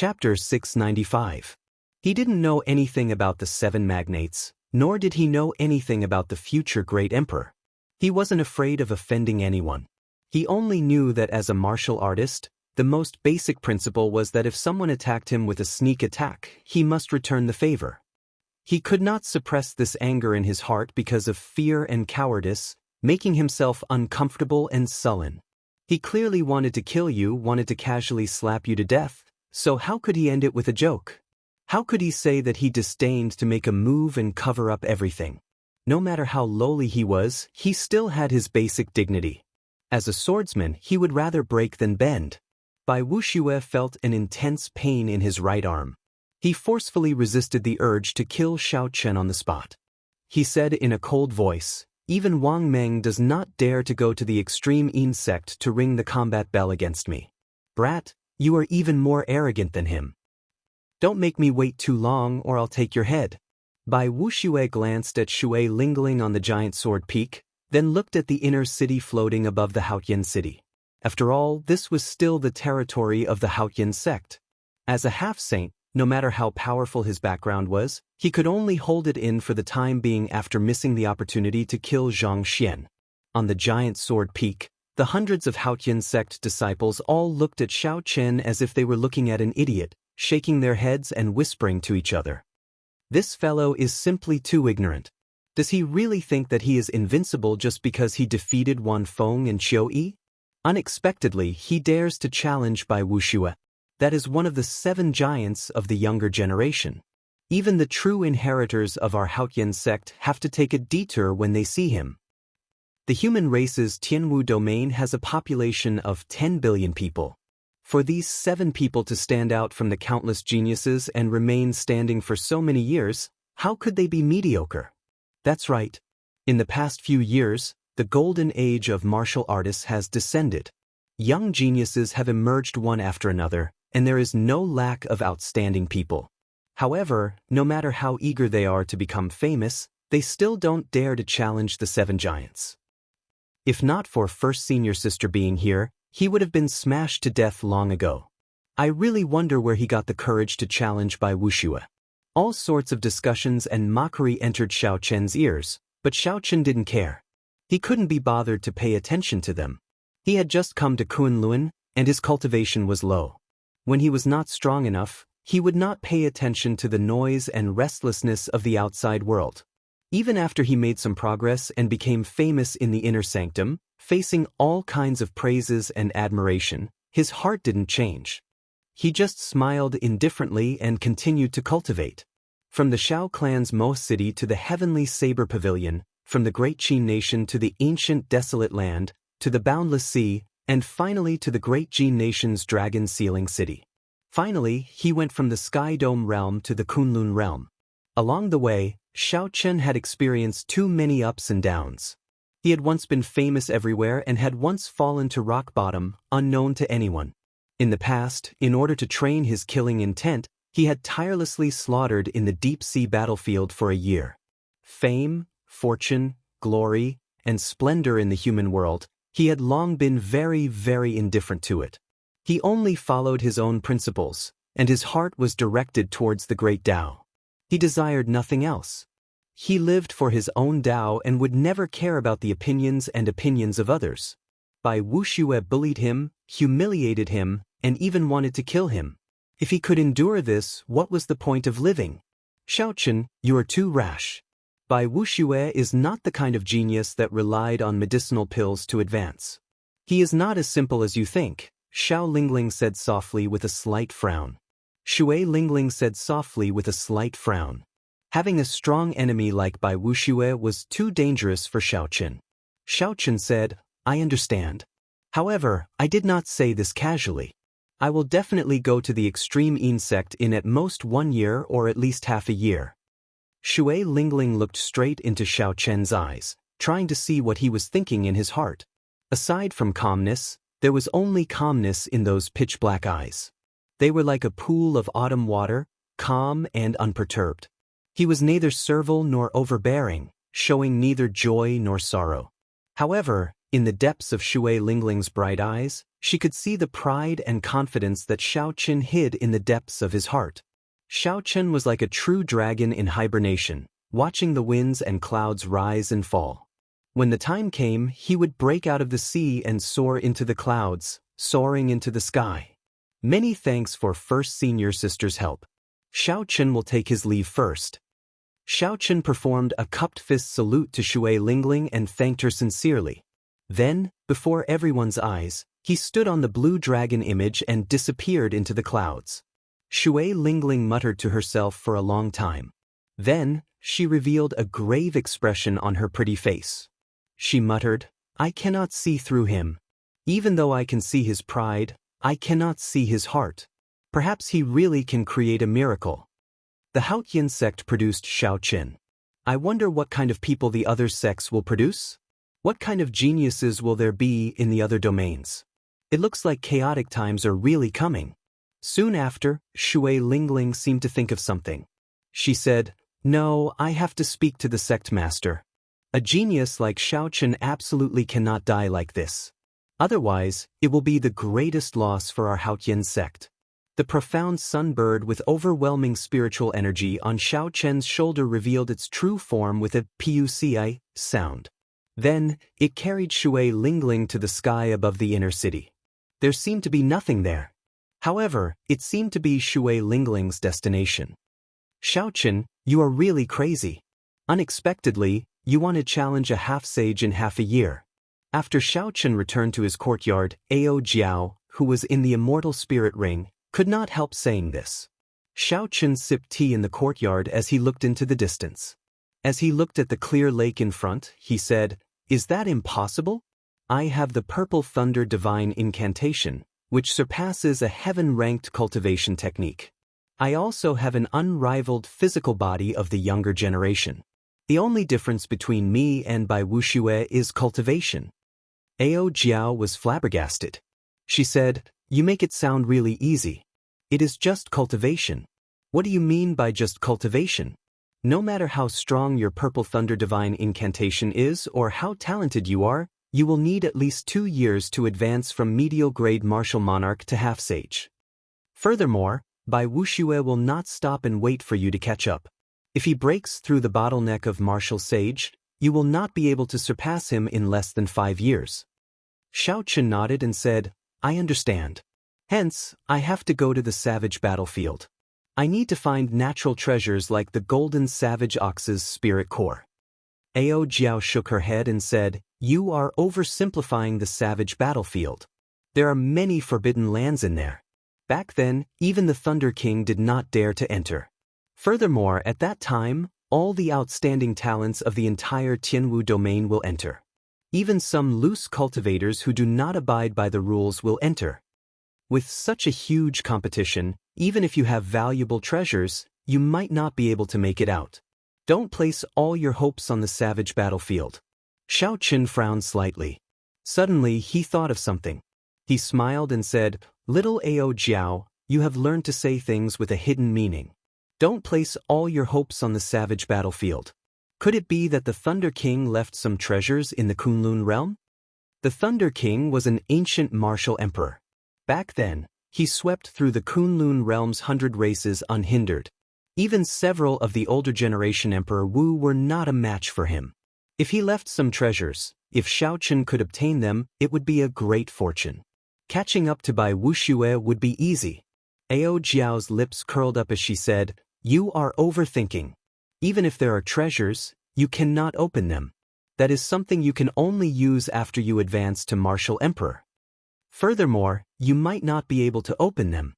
Chapter 695. He didn't know anything about the 7 magnates, nor did he know anything about the future great emperor. He wasn't afraid of offending anyone. He only knew that as a martial artist, the most basic principle was that if someone attacked him with a sneak attack, he must return the favor. He could not suppress this anger in his heart because of fear and cowardice, making himself uncomfortable and sullen. He clearly wanted to kill you, wanted to casually slap you to death, so how could he end it with a joke? How could he say that he disdained to make a move and cover up everything? No matter how lowly he was, he still had his basic dignity. As a swordsman, he would rather break than bend. Bai Wuxia felt an intense pain in his right arm. He forcefully resisted the urge to kill Xiaochen on the spot. He said in a cold voice, "Even Wang Meng does not dare to go to the extreme insect to ring the combat bell against me. Brat, you are even more arrogant than him. Don't make me wait too long or I'll take your head." Bai Wuxia glanced at Shui Lingling on the giant sword peak, then looked at the inner city floating above the Haotian city. After all, this was still the territory of the Haotian sect. As a half-saint, no matter how powerful his background was, he could only hold it in for the time being after missing the opportunity to kill Zhang Xian. On the giant sword peak, the hundreds of Haotian sect disciples all looked at Xiaochen as if they were looking at an idiot, shaking their heads and whispering to each other. This fellow is simply too ignorant. Does he really think that he is invincible just because he defeated Wan Feng and Qiu Yi? Unexpectedly, he dares to challenge Bai Wuxia. That is one of the 7 giants of the younger generation. Even the true inheritors of our Haotian sect have to take a detour when they see him. The human race's Tianwu domain has a population of 10 billion people. For these 7 people to stand out from the countless geniuses and remain standing for so many years, how could they be mediocre? That's right. In the past few years, the golden age of martial artists has descended. Young geniuses have emerged one after another, and there is no lack of outstanding people. However, no matter how eager they are to become famous, they still don't dare to challenge the 7 giants. If not for First Senior Sister being here, he would have been smashed to death long ago. I really wonder where he got the courage to challenge Bai Wuxia. All sorts of discussions and mockery entered Xiaochen's ears, but Xiaochen didn't care. He couldn't be bothered to pay attention to them. He had just come to Kunlun, and his cultivation was low. When he was not strong enough, he would not pay attention to the noise and restlessness of the outside world. Even after he made some progress and became famous in the inner sanctum, facing all kinds of praises and admiration, his heart didn't change. He just smiled indifferently and continued to cultivate. From the Shao clan's Mo city to the heavenly saber pavilion, from the great Qin nation to the ancient desolate land, to the boundless sea, and finally to the great Jin nation's dragon sealing city. Finally, he went from the Sky Dome realm to the Kunlun realm. Along the way, Xiaochen had experienced too many ups and downs. He had once been famous everywhere and had once fallen to rock bottom, unknown to anyone. In the past, in order to train his killing intent, he had tirelessly slaughtered in the deep-sea battlefield for a year. Fame, fortune, glory, and splendor in the human world, he had long been very, very indifferent to it. He only followed his own principles, and his heart was directed towards the great Tao. He desired nothing else. He lived for his own Tao and would never care about the opinions of others. Bai Wuxia bullied him, humiliated him, and even wanted to kill him. If he could endure this, what was the point of living? Xiaochen, you are too rash. Bai Wuxia is not the kind of genius that relied on medicinal pills to advance. He is not as simple as you think, Xiao Lingling said softly with a slight frown. Shui Lingling said softly with a slight frown. Having a strong enemy like Bai Wuxia was too dangerous for Xiaochen. Xiaochen said, I understand. However, I did not say this casually. I will definitely go to the extreme insect in at most 1 year or at least half a year. Shui Lingling looked straight into Xiaochen's eyes, trying to see what he was thinking in his heart. Aside from calmness, there was only calmness in those pitch-black eyes. They were like a pool of autumn water, calm and unperturbed. He was neither servile nor overbearing, showing neither joy nor sorrow. However, in the depths of Shui Lingling's bright eyes, She could see the pride and confidence that Xiaoqun hid in the depths of his heart. Xiaoqun was like a true dragon in hibernation, watching the winds and clouds rise and fall. When the time came, he would break out of the sea and soar into the clouds, soaring into the sky. Many thanks for first senior sister's help. Xiaoqun will take his leave first. Xiaoqun performed a cupped fist salute to Shui Lingling and thanked her sincerely. Then, before everyone's eyes, he stood on the blue dragon image and disappeared into the clouds. Shui Lingling muttered to herself for a long time. Then, she revealed a grave expression on her pretty face. She muttered, "I cannot see through him. Even though I can see his pride, I cannot see his heart. Perhaps he really can create a miracle." The Haotian sect produced Xiaoqun. I wonder what kind of people the other sects will produce? What kind of geniuses will there be in the other domains? It looks like chaotic times are really coming. Soon after, Shui Lingling seemed to think of something. She said, "No, I have to speak to the sect master. A genius like Xiaoqun absolutely cannot die like this. Otherwise, it will be the greatest loss for our Haotian sect." The profound sunbird with overwhelming spiritual energy on Xiaoqun's shoulder revealed its true form with a puci sound. Then, it carried Shui Lingling to the sky above the inner city. There seemed to be nothing there. However, it seemed to be Shui Lingling's destination. "Xiaoqun, you are really crazy. Unexpectedly, you want to challenge a half-sage in half a year." After Xiaoqun returned to his courtyard, Ao Jiao, who was in the immortal spirit ring, could not help saying this. Xiaoqun sipped tea in the courtyard as he looked into the distance. As he looked at the clear lake in front, he said, "Is that impossible? I have the Purple Thunder Divine Incantation, which surpasses a heaven-ranked cultivation technique. I also have an unrivaled physical body of the younger generation. The only difference between me and Bai Wuxia is cultivation." Ao Jiao was flabbergasted. She said, "You make it sound really easy. It is just cultivation. What do you mean by just cultivation? No matter how strong your Purple Thunder Divine Incantation is or how talented you are, you will need at least 2 years to advance from medial-grade martial monarch to half-sage. Furthermore, Bai Wuxia will not stop and wait for you to catch up. If he breaks through the bottleneck of martial sage, you will not be able to surpass him in less than 5 years." Xiaoqun nodded and said, "I understand. Hence, I have to go to the savage battlefield. I need to find natural treasures like the golden savage ox's spirit core." Ao Jiao shook her head and said, "You are oversimplifying the savage battlefield. There are many forbidden lands in there. Back then, even the Thunder King did not dare to enter. Furthermore, at that time, all the outstanding talents of the entire Tianwu domain will enter. Even some loose cultivators who do not abide by the rules will enter. With such a huge competition, even if you have valuable treasures, you might not be able to make it out. Don't place all your hopes on the savage battlefield." Xiaoqun frowned slightly. Suddenly, he thought of something. He smiled and said, "Little Ao Jiao, you have learned to say things with a hidden meaning. Don't place all your hopes on the savage battlefield. Could it be that the Thunder King left some treasures in the Kunlun realm?" The Thunder King was an ancient martial emperor. Back then, he swept through the Kunlun realm's 100 races unhindered. Even several of the older generation Emperor Wu were not a match for him. If he left some treasures, if Xiaoqun could obtain them, it would be a great fortune. Catching up to Bai Wuxia would be easy. Ao Jiao's lips curled up as she said, "You are overthinking. Even if there are treasures, you cannot open them. That is something you can only use after you advance to Martial Emperor. Furthermore, you might not be able to open them.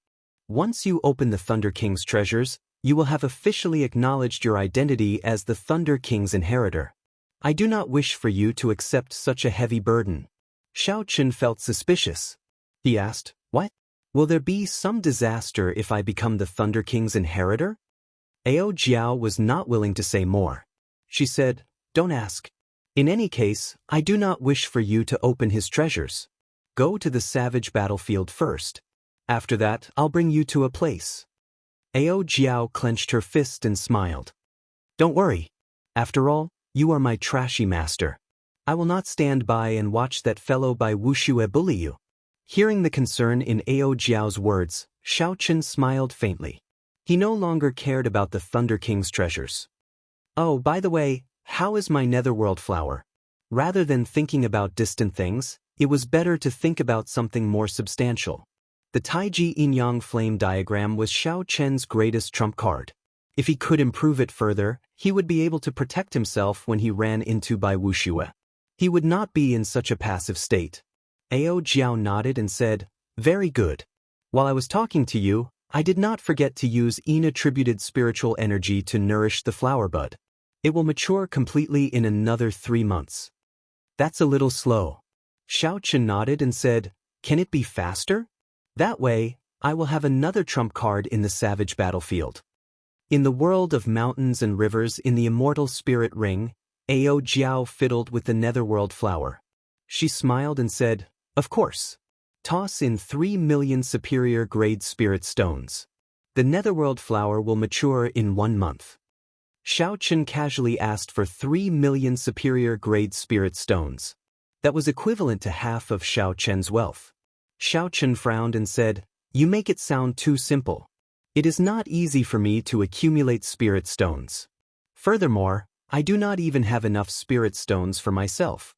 Once you open the Thunder King's treasures, you will have officially acknowledged your identity as the Thunder King's inheritor. I do not wish for you to accept such a heavy burden." Xiaoqun felt suspicious. He asked, "What? Will there be some disaster if I become the Thunder King's inheritor?" Ao Jiao was not willing to say more. She said, "Don't ask. In any case, I do not wish for you to open his treasures. Go to the savage battlefield first. After that, I'll bring you to a place." Ao Jiao clenched her fist and smiled. "Don't worry. After all, you are my trashy master. I will not stand by and watch that fellow Bai Wuxia bully you. Hearing the concern in Ao Jiao's words, Xiaochen smiled faintly. He no longer cared about the Thunder King's treasures. Oh, by the way, how is my netherworld flower? Rather than thinking about distant things, it was better to think about something more substantial. The Taiji Yin-Yang flame diagram was Xiao Chen's greatest trump card. If he could improve it further, he would be able to protect himself when he ran into Bai Wuxia. He would not be in such a passive state. Ao Jiao nodded and said, "Very good. While I was talking to you, I did not forget to use Yin-attributed spiritual energy to nourish the flower bud. It will mature completely in another 3 months." "That's a little slow." Xiaochen nodded and said, "Can it be faster? That way, I will have another trump card in the savage battlefield." In the world of mountains and rivers in the immortal spirit ring, Ao Jiao fiddled with the netherworld flower. She smiled and said, "Of course. Toss in 3 million superior grade spirit stones. The netherworld flower will mature in 1 month." Xiaochen casually asked for 3 million superior grade spirit stones. That was equivalent to half of Xiaochen's wealth. Xiaochen frowned and said, "You make it sound too simple. It is not easy for me to accumulate spirit stones. Furthermore, I do not even have enough spirit stones for myself."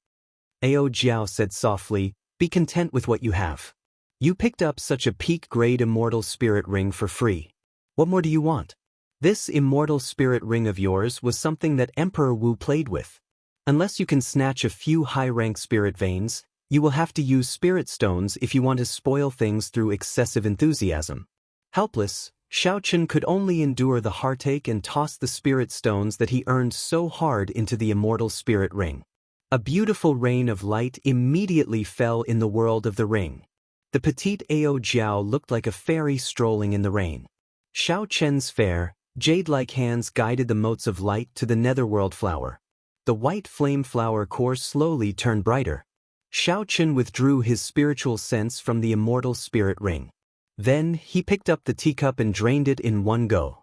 Ao Jiao said softly, "Be content with what you have. You picked up such a peak-grade immortal spirit ring for free. What more do you want? This immortal spirit ring of yours was something that Emperor Wu played with. Unless you can snatch a few high-rank spirit veins, you will have to use spirit stones if you want to spoil things through excessive enthusiasm." Helpless, Xiaochen could only endure the heartache and toss the spirit stones that he earned so hard into the immortal spirit ring. A beautiful rain of light immediately fell in the world of the ring. The petite Ao Jiao looked like a fairy strolling in the rain. Xiaochen's fair, jade-like hands guided the motes of light to the netherworld flower. The white flame flower core slowly turned brighter. Xiaochen withdrew his spiritual sense from the immortal spirit ring. Then, he picked up the teacup and drained it in one go.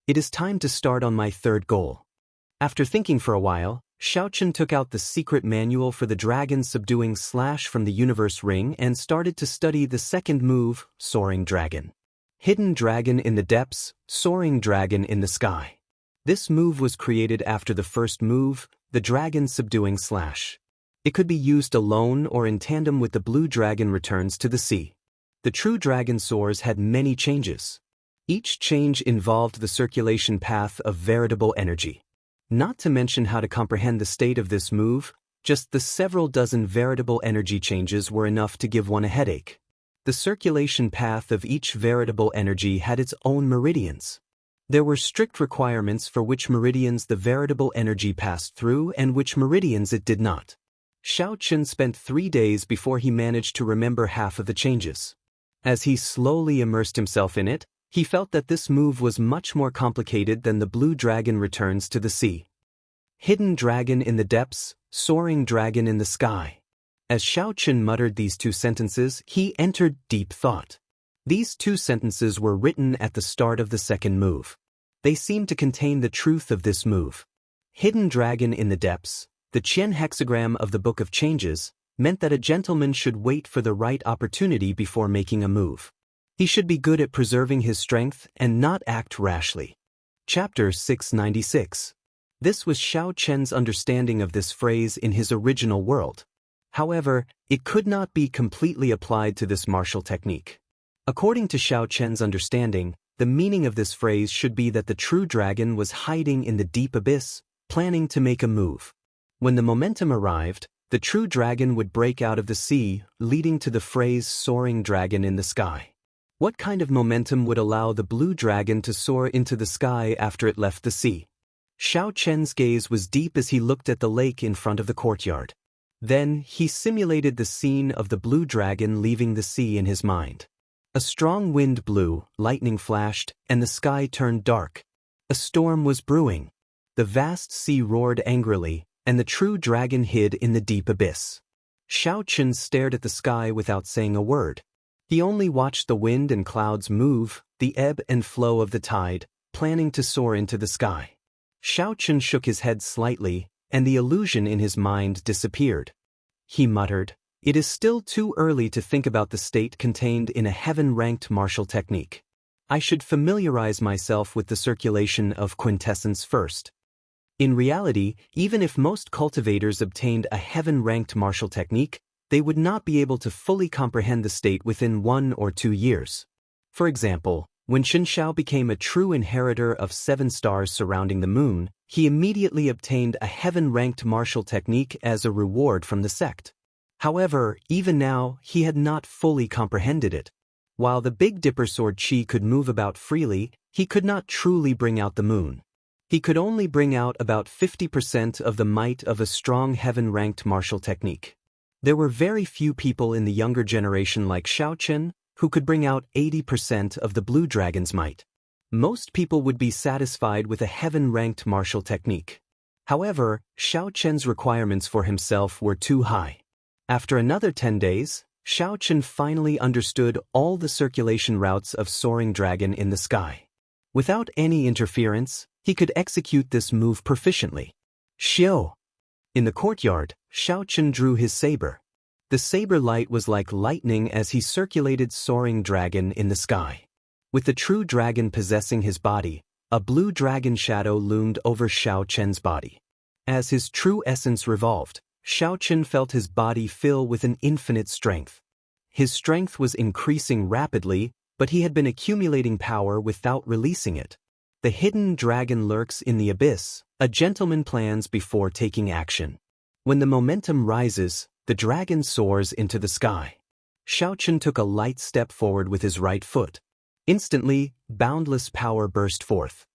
"It is time to start on my third goal." After thinking for a while, Xiaochen took out the secret manual for the dragon subduing slash from the universe ring and started to study the second move, Soaring Dragon. Hidden dragon in the depths, soaring dragon in the sky. This move was created after the first move, the dragon subduing slash. It could be used alone or in tandem with the blue dragon returns to the sea. The true dragon soars had many changes. Each change involved the circulation path of veritable energy. Not to mention how to comprehend the state of this move, just the several dozen veritable energy changes were enough to give one a headache. The circulation path of each veritable energy had its own meridians. There were strict requirements for which meridians the veritable energy passed through and which meridians it did not. Xiaochen spent 3 days before he managed to remember half of the changes. As he slowly immersed himself in it, he felt that this move was much more complicated than the blue dragon returns to the sea. Hidden dragon in the depths, soaring dragon in the sky. As Xiaochen muttered these 2 sentences, he entered deep thought. These 2 sentences were written at the start of the second move. They seemed to contain the truth of this move. Hidden dragon in the depths, the Qian hexagram of the Book of Changes, meant that a gentleman should wait for the right opportunity before making a move. He should be good at preserving his strength and not act rashly. Chapter 696. This was Xiaochen's understanding of this phrase in his original world. However, it could not be completely applied to this martial technique. According to Xiaochen's understanding, the meaning of this phrase should be that the true dragon was hiding in the deep abyss, planning to make a move. When the momentum arrived, the true dragon would break out of the sea, leading to the phrase soaring dragon in the sky. What kind of momentum would allow the blue dragon to soar into the sky after it left the sea? Xiaochen's gaze was deep as he looked at the lake in front of the courtyard. Then, he simulated the scene of the blue dragon leaving the sea in his mind. A strong wind blew, lightning flashed, and the sky turned dark. A storm was brewing. The vast sea roared angrily, and the true dragon hid in the deep abyss. Xiaochen stared at the sky without saying a word. He only watched the wind and clouds move, the ebb and flow of the tide, planning to soar into the sky. Xiaochen shook his head slightly, and the illusion in his mind disappeared. He muttered, It is still too early to think about the state contained in a heaven-ranked martial technique. I should familiarize myself with the circulation of quintessence first. In reality, even if most cultivators obtained a heaven-ranked martial technique, they would not be able to fully comprehend the state within 1 or 2 years. For example, when Xianxia became a true inheritor of 7 stars surrounding the moon, he immediately obtained a heaven-ranked martial technique as a reward from the sect. However, even now, he had not fully comprehended it. While the Big Dipper sword chi could move about freely, he could not truly bring out the moon. He could only bring out about 50% of the might of a strong heaven-ranked martial technique. There were very few people in the younger generation like Xiaochen who could bring out 80% of the Blue Dragon's might. Most people would be satisfied with a heaven-ranked martial technique. However, Xiaochen's requirements for himself were too high. After another 10 days, Xiaochen finally understood all the circulation routes of Soaring Dragon in the sky. Without any interference, he could execute this move proficiently. Xiao! In the courtyard, Xiaochen drew his saber. The saber light was like lightning as he circulated Soaring Dragon in the sky. With the true dragon possessing his body, a blue dragon shadow loomed over Xiaochen's body. As his true essence revolved, Xiaochen felt his body fill with an infinite strength. His strength was increasing rapidly, but he had been accumulating power without releasing it. The hidden dragon lurks in the abyss, a gentleman plans before taking action. When the momentum rises, the dragon soars into the sky. Xiaochen took a light step forward with his right foot. Instantly, boundless power burst forth.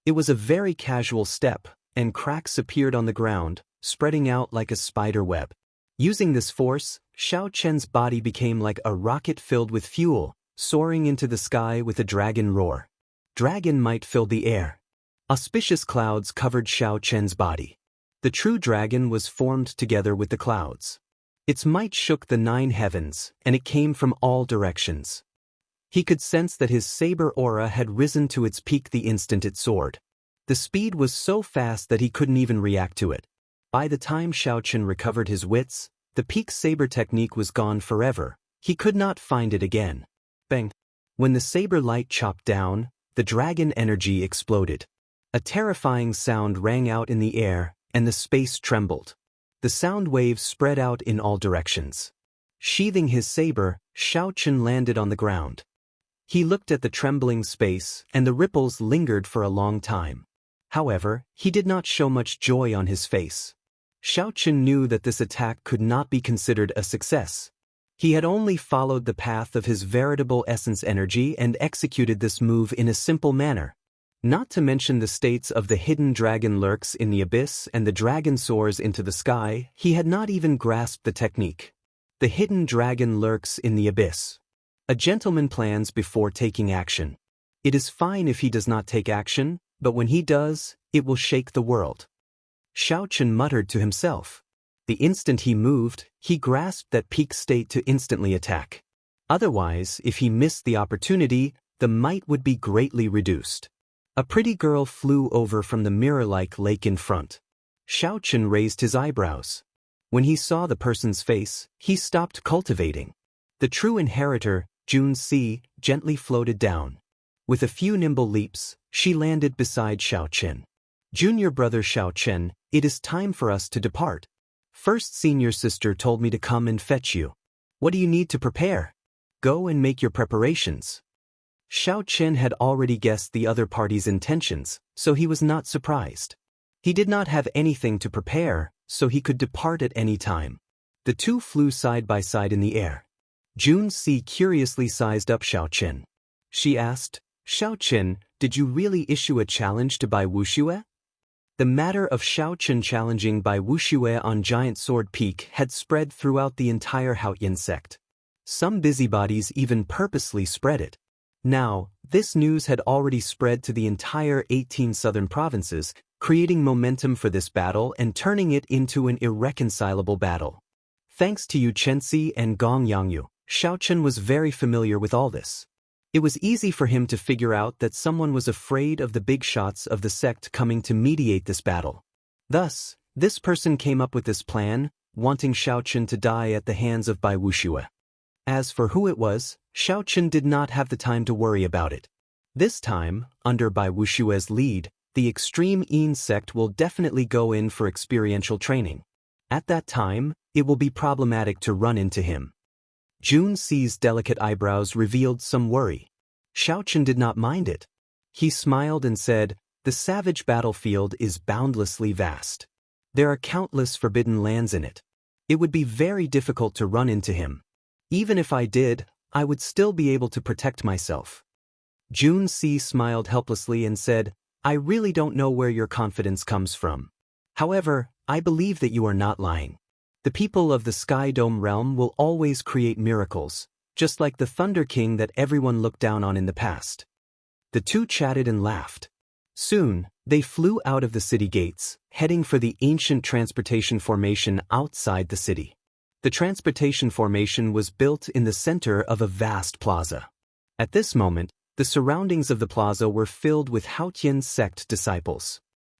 It was a very casual step, and cracks appeared on the ground, spreading out like a spider web. Using this force, Xiaochen's body became like a rocket filled with fuel, soaring into the sky with a dragon roar. Dragon might filled the air. Auspicious clouds covered Xiaochen's body. The true dragon was formed together with the clouds. Its might shook the 9 heavens, and it came from all directions. He could sense that his saber aura had risen to its peak the instant it soared. The speed was so fast that he couldn't even react to it. By the time Xiaochen recovered his wits, the peak saber technique was gone forever. He could not find it again. Bang! When the saber light chopped down, the dragon energy exploded. A terrifying sound rang out in the air, and the space trembled. The sound waves spread out in all directions. Sheathing his saber, Xiaochen landed on the ground. He looked at the trembling space, and the ripples lingered for a long time. However, he did not show much joy on his face. Xiaochen knew that this attack could not be considered a success. He had only followed the path of his veritable essence energy and executed this move in a simple manner. Not to mention the states of the hidden dragon lurks in the abyss and the dragon soars into the sky, he had not even grasped the technique. The hidden dragon lurks in the abyss. A gentleman plans before taking action. It is fine if he does not take action, but when he does, it will shake the world. Xiaochen muttered to himself. The instant he moved, he grasped that peak state to instantly attack. Otherwise, if he missed the opportunity, the might would be greatly reduced. A pretty girl flew over from the mirror-like lake in front. Xiaochen raised his eyebrows. When he saw the person's face, he stopped cultivating. The true inheritor, Junxi, gently floated down. With a few nimble leaps, she landed beside Xiaochen. Junior brother Xiaochen, it is time for us to depart. First senior sister told me to come and fetch you. What do you need to prepare? Go and make your preparations. Xiaochen had already guessed the other party's intentions, so he was not surprised. He did not have anything to prepare, so he could depart at any time. The two flew side by side in the air. Junxi curiously sized up Xiaochen. She asked, Xiaochen, did you really issue a challenge to Bai Wuxia? The matter of Xiaochen challenging Bai Wuxia on Giant Sword Peak had spread throughout the entire Haoyan sect. Some busybodies even purposely spread it. Now, this news had already spread to the entire 18 southern provinces, creating momentum for this battle and turning it into an irreconcilable battle. Thanks to Yu Chenxi and Gong Yangyu, Xiaochen was very familiar with all this. It was easy for him to figure out that someone was afraid of the big shots of the sect coming to mediate this battle. Thus, this person came up with this plan, wanting Xiaochen to die at the hands of Bai Wuxia. As for who it was, Xiaochen did not have the time to worry about it. This time, under Bai Wuxia's lead, the extreme Yin sect will definitely go in for experiential training. At that time, it will be problematic to run into him. Jun Si's delicate eyebrows revealed some worry. Xiaochen did not mind it. He smiled and said, "The savage battlefield is boundlessly vast. There are countless forbidden lands in it. It would be very difficult to run into him. Even if I did, I would still be able to protect myself." Jun Si smiled helplessly and said, "I really don't know where your confidence comes from. However, I believe that you are not lying. The people of the Sky Dome realm will always create miracles, just like the Thunder King that everyone looked down on in the past." The two chatted and laughed. Soon, they flew out of the city gates, heading for the ancient transportation formation outside the city. The transportation formation was built in the center of a vast plaza. At this moment, the surroundings of the plaza were filled with Haotian sect disciples.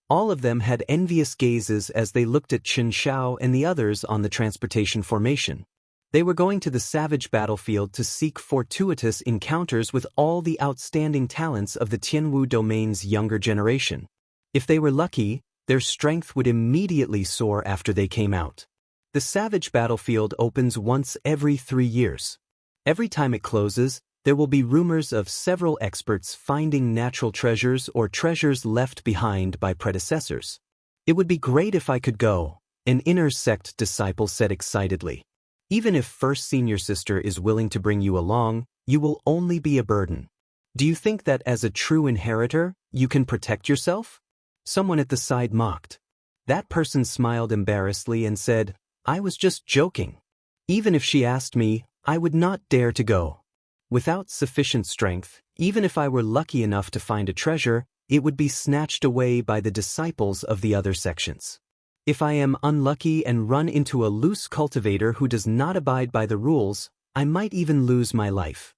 All of them had envious gazes as they looked at Chen Xiao and the others on the transportation formation. They were going to the savage battlefield to seek fortuitous encounters with all the outstanding talents of the Tianwu domain's younger generation. If they were lucky, their strength would immediately soar after they came out. The savage battlefield opens once every 3 years. Every time it closes, there will be rumors of several experts finding natural treasures or treasures left behind by predecessors. "It would be great if I could go," an inner sect disciple said excitedly. "Even if First Senior Sister is willing to bring you along, you will only be a burden. Do you think that as a true inheritor, you can protect yourself?" Someone at the side mocked. That person smiled embarrassedly and said, "I was just joking. Even if she asked me, I would not dare to go. Without sufficient strength, even if I were lucky enough to find a treasure, it would be snatched away by the disciples of the other sections. If I am unlucky and run into a loose cultivator who does not abide by the rules, I might even lose my life."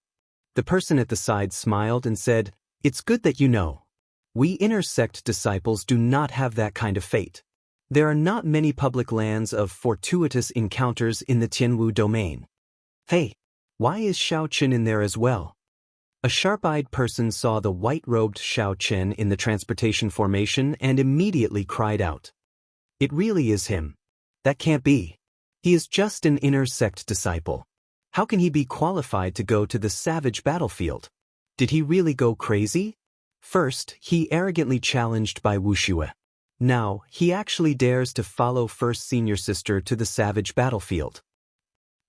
The person at the side smiled and said, "It's good that you know. We inner sect disciples do not have that kind of fate. There are not many public lands of fortuitous encounters in the Tianwu domain. Hey, why is Xiao Chen in there as well?" A sharp-eyed person saw the white-robed Xiao Chen in the transportation formation and immediately cried out. "It really is him. That can't be. He is just an inner sect disciple. How can he be qualified to go to the savage battlefield? Did he really go crazy? First, he arrogantly challenged Bai Wuxia. Now, he actually dares to follow First Senior Sister to the savage battlefield.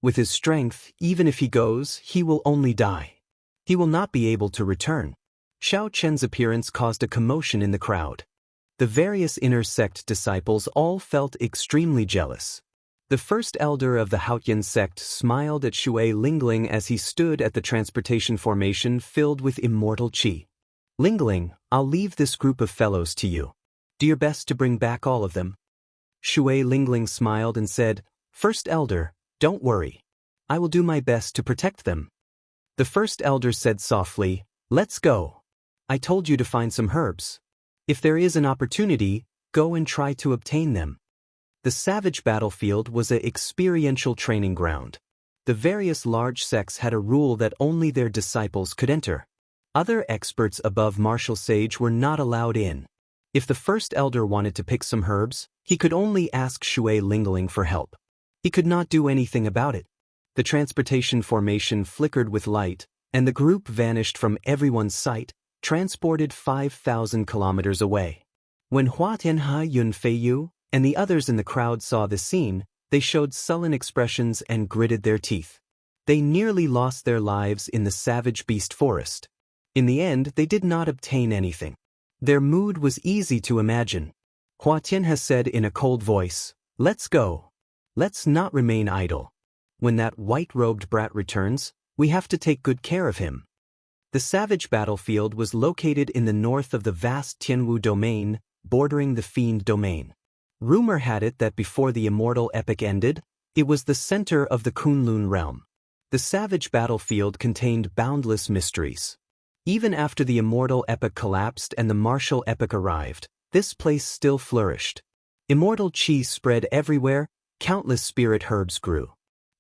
With his strength, even if he goes, he will only die. He will not be able to return." Xiao Chen's appearance caused a commotion in the crowd. The various inner sect disciples all felt extremely jealous. The first elder of the Haotian sect smiled at Shui Lingling as he stood at the transportation formation filled with immortal qi. "Lingling, I'll leave this group of fellows to you. Do your best to bring back all of them." Shui Lingling smiled and said, "First elder, don't worry. I will do my best to protect them." The first elder said softly, "Let's go. I told you to find some herbs. If there is an opportunity, go and try to obtain them." The savage battlefield was an experiential training ground. The various large sects had a rule that only their disciples could enter. Other experts above martial sage were not allowed in. If the first elder wanted to pick some herbs, he could only ask Shui Lingling for help. He could not do anything about it. The transportation formation flickered with light, and the group vanished from everyone's sight, transported 5,000 kilometers away. When Hua Tianhe Yunfeiyu and the others in the crowd saw the scene, they showed sullen expressions and gritted their teeth. They nearly lost their lives in the savage beast forest. In the end, they did not obtain anything. Their mood was easy to imagine. Hua Tianhe said in a cold voice, "Let's go. Let's not remain idle. When that white-robed brat returns, we have to take good care of him." The savage battlefield was located in the north of the vast Tianwu domain, bordering the Fiend domain. Rumor had it that before the Immortal epic ended, it was the center of the Kunlun realm. The savage battlefield contained boundless mysteries. Even after the Immortal epic collapsed and the martial epic arrived, this place still flourished. Immortal chi spread everywhere, Countless spirit herbs grew.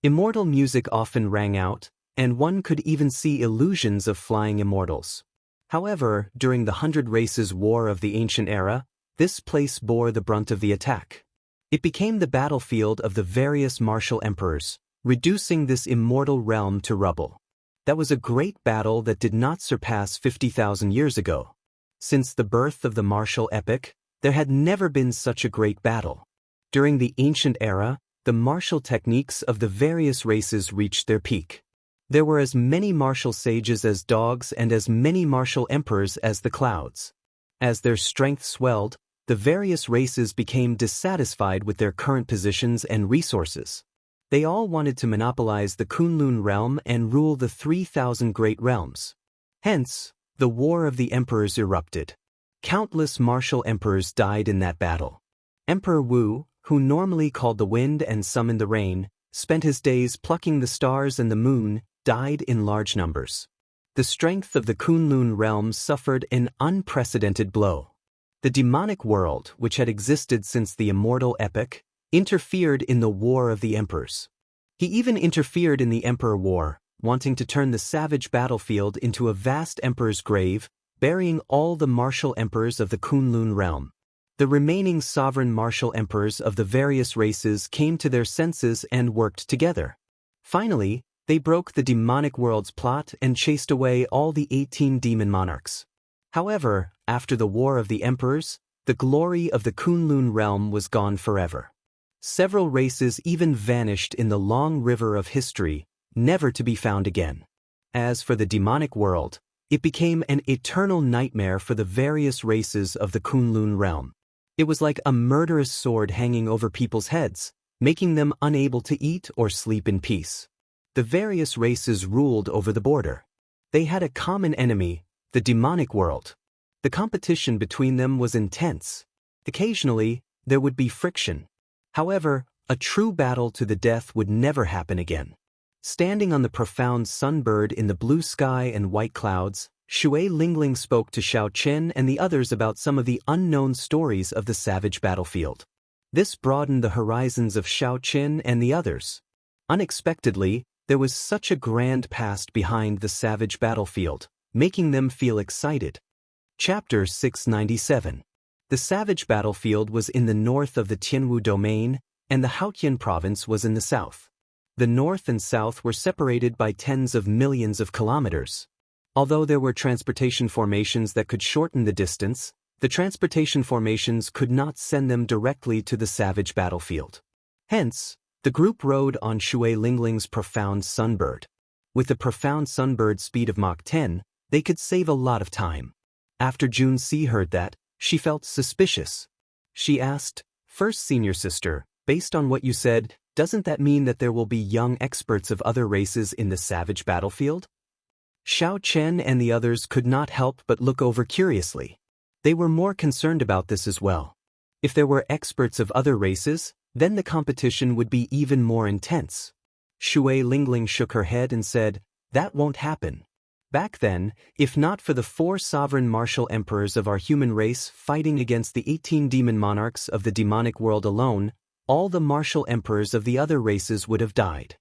Immortal music often rang out, and one could even see illusions of flying immortals. However, during the 100 Races War of the Ancient Era, this place bore the brunt of the attack. It became the battlefield of the various martial emperors, reducing this immortal realm to rubble. That was a great battle that did not surpass 50,000 years ago. Since the birth of the martial epic, there had never been such a great battle. During the ancient era, the martial techniques of the various races reached their peak. There were as many martial sages as dogs and as many martial emperors as the clouds. As their strength swelled, the various races became dissatisfied with their current positions and resources. They all wanted to monopolize the Kunlun realm and rule the 3,000 great realms. Hence, the War of the Emperors erupted. Countless martial emperors died in that battle. Emperor Wu, who normally called the wind and summoned the rain, spent his days plucking the stars and the moon, died in large numbers. The strength of the Kunlun realm suffered an unprecedented blow. The demonic world, which had existed since the immortal epic, interfered in the War of the Emperors. He even interfered in the Emperor War, wanting to turn the savage battlefield into a vast emperor's grave, burying all the martial emperors of the Kunlun realm. The remaining sovereign martial emperors of the various races came to their senses and worked together. Finally, they broke the demonic world's plot and chased away all the 18 demon monarchs. However, after the War of the Emperors, the glory of the Kunlun realm was gone forever. Several races even vanished in the long river of history, never to be found again. As for the demonic world, it became an eternal nightmare for the various races of the Kunlun realm. It was like a murderous sword hanging over people's heads, making them unable to eat or sleep in peace. The various races ruled over the border. They had a common enemy, the demonic world. The competition between them was intense. Occasionally, there would be friction. However, a true battle to the death would never happen again. Standing on the profound sunbird in the blue sky and white clouds, Shui Lingling spoke to Xiao Chen and the others about some of the unknown stories of the savage battlefield. This broadened the horizons of Xiao Chen and the others. Unexpectedly, there was such a grand past behind the savage battlefield, making them feel excited. Chapter 697. The savage battlefield was in the north of the Tianwu domain, and the Haotian province was in the south. The north and south were separated by tens of millions of kilometers. Although there were transportation formations that could shorten the distance, the transportation formations could not send them directly to the savage battlefield. Hence, the group rode on Shui Lingling's profound sunbird. With the profound sunbird speed of Mach 10, they could save a lot of time. After Jun Si heard that, she felt suspicious. She asked, "First senior sister, based on what you said, doesn't that mean that there will be young experts of other races in the savage battlefield?" Xiao Chen and the others could not help but look over curiously. They were more concerned about this as well. If there were experts of other races, then the competition would be even more intense. Shui Lingling shook her head and said, "That won't happen. Back then, if not for the 4 sovereign martial emperors of our human race fighting against the 18 demon monarchs of the demonic world alone, all the martial emperors of the other races would have died."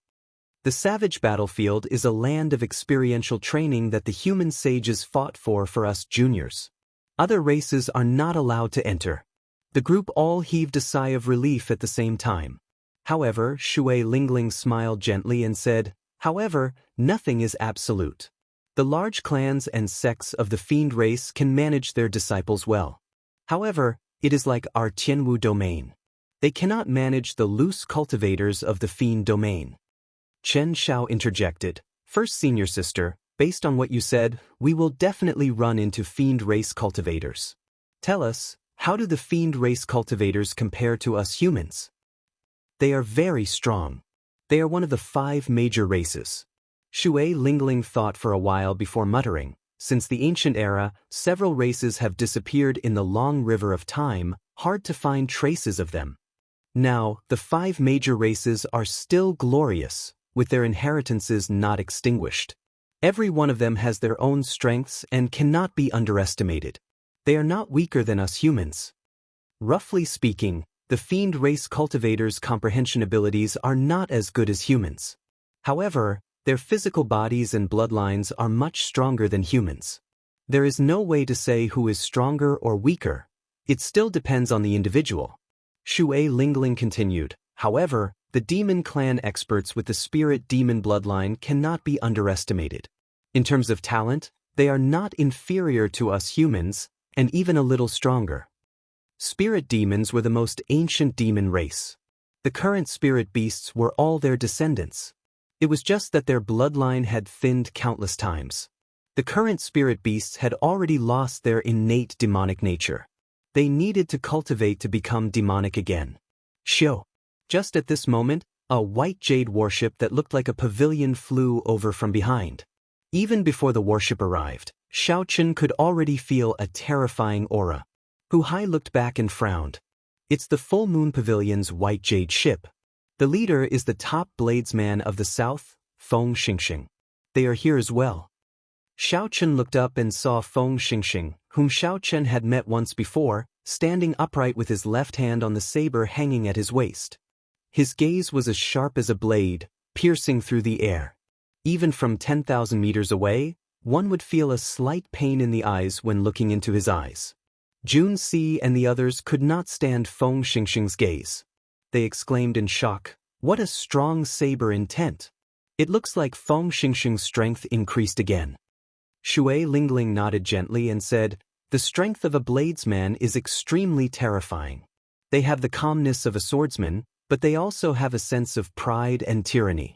The savage battlefield is a land of experiential training that the human sages fought for us juniors. Other races are not allowed to enter. The group all heaved a sigh of relief at the same time. However, Shui Lingling smiled gently and said, "However, nothing is absolute. The large clans and sects of the fiend race can manage their disciples well. However, it is like our Tianwu domain. They cannot manage the loose cultivators of the fiend domain." Chen Xiao interjected, "First senior sister, based on what you said, we will definitely run into fiend race cultivators. Tell us, how do the fiend race cultivators compare to us humans?" "They are very strong. They are one of the 5 major races." Shui Lingling thought for a while before muttering, "Since the ancient era, several races have disappeared in the long river of time, hard to find traces of them. Now, the 5 major races are still glorious, with their inheritances not extinguished. Every one of them has their own strengths and cannot be underestimated. They are not weaker than us humans. Roughly speaking, The fiend race cultivators' comprehension abilities are not as good as humans. However, their physical bodies and bloodlines are much stronger than humans. There is no way to say who is stronger or weaker. It still depends on the individual. Shui Lingling continued. However, the demon clan experts with the spirit demon bloodline cannot be underestimated. In terms of talent, they are not inferior to us humans, and even a little stronger. Spirit demons were the most ancient demon race. The current spirit beasts were all their descendants. It was just that their bloodline had thinned countless times. The current spirit beasts had already lost their innate demonic nature. They needed to cultivate to become demonic again. Shio. Just at this moment, a white jade warship that looked like a pavilion flew over from behind. Even before the warship arrived, Xiaochen could already feel a terrifying aura. Hu Hai looked back and frowned. It's the Full Moon Pavilion's white jade ship. The leader is the top bladesman of the south, Feng Xingxing. They are here as well. Xiaochen looked up and saw Feng Xingxing, whom Xiaochen had met once before, standing upright with his left hand on the saber hanging at his waist. His gaze was as sharp as a blade, piercing through the air. Even from 10,000 meters away, one would feel a slight pain in the eyes when looking into his eyes. Jun Si and the others could not stand Feng Xingxing's gaze. They exclaimed in shock, "What a strong saber intent!" It looks like Feng Xingxing's strength increased again. Shui Lingling nodded gently and said, "The strength of a bladesman is extremely terrifying. They have the calmness of a swordsman, but they also have a sense of pride and tyranny.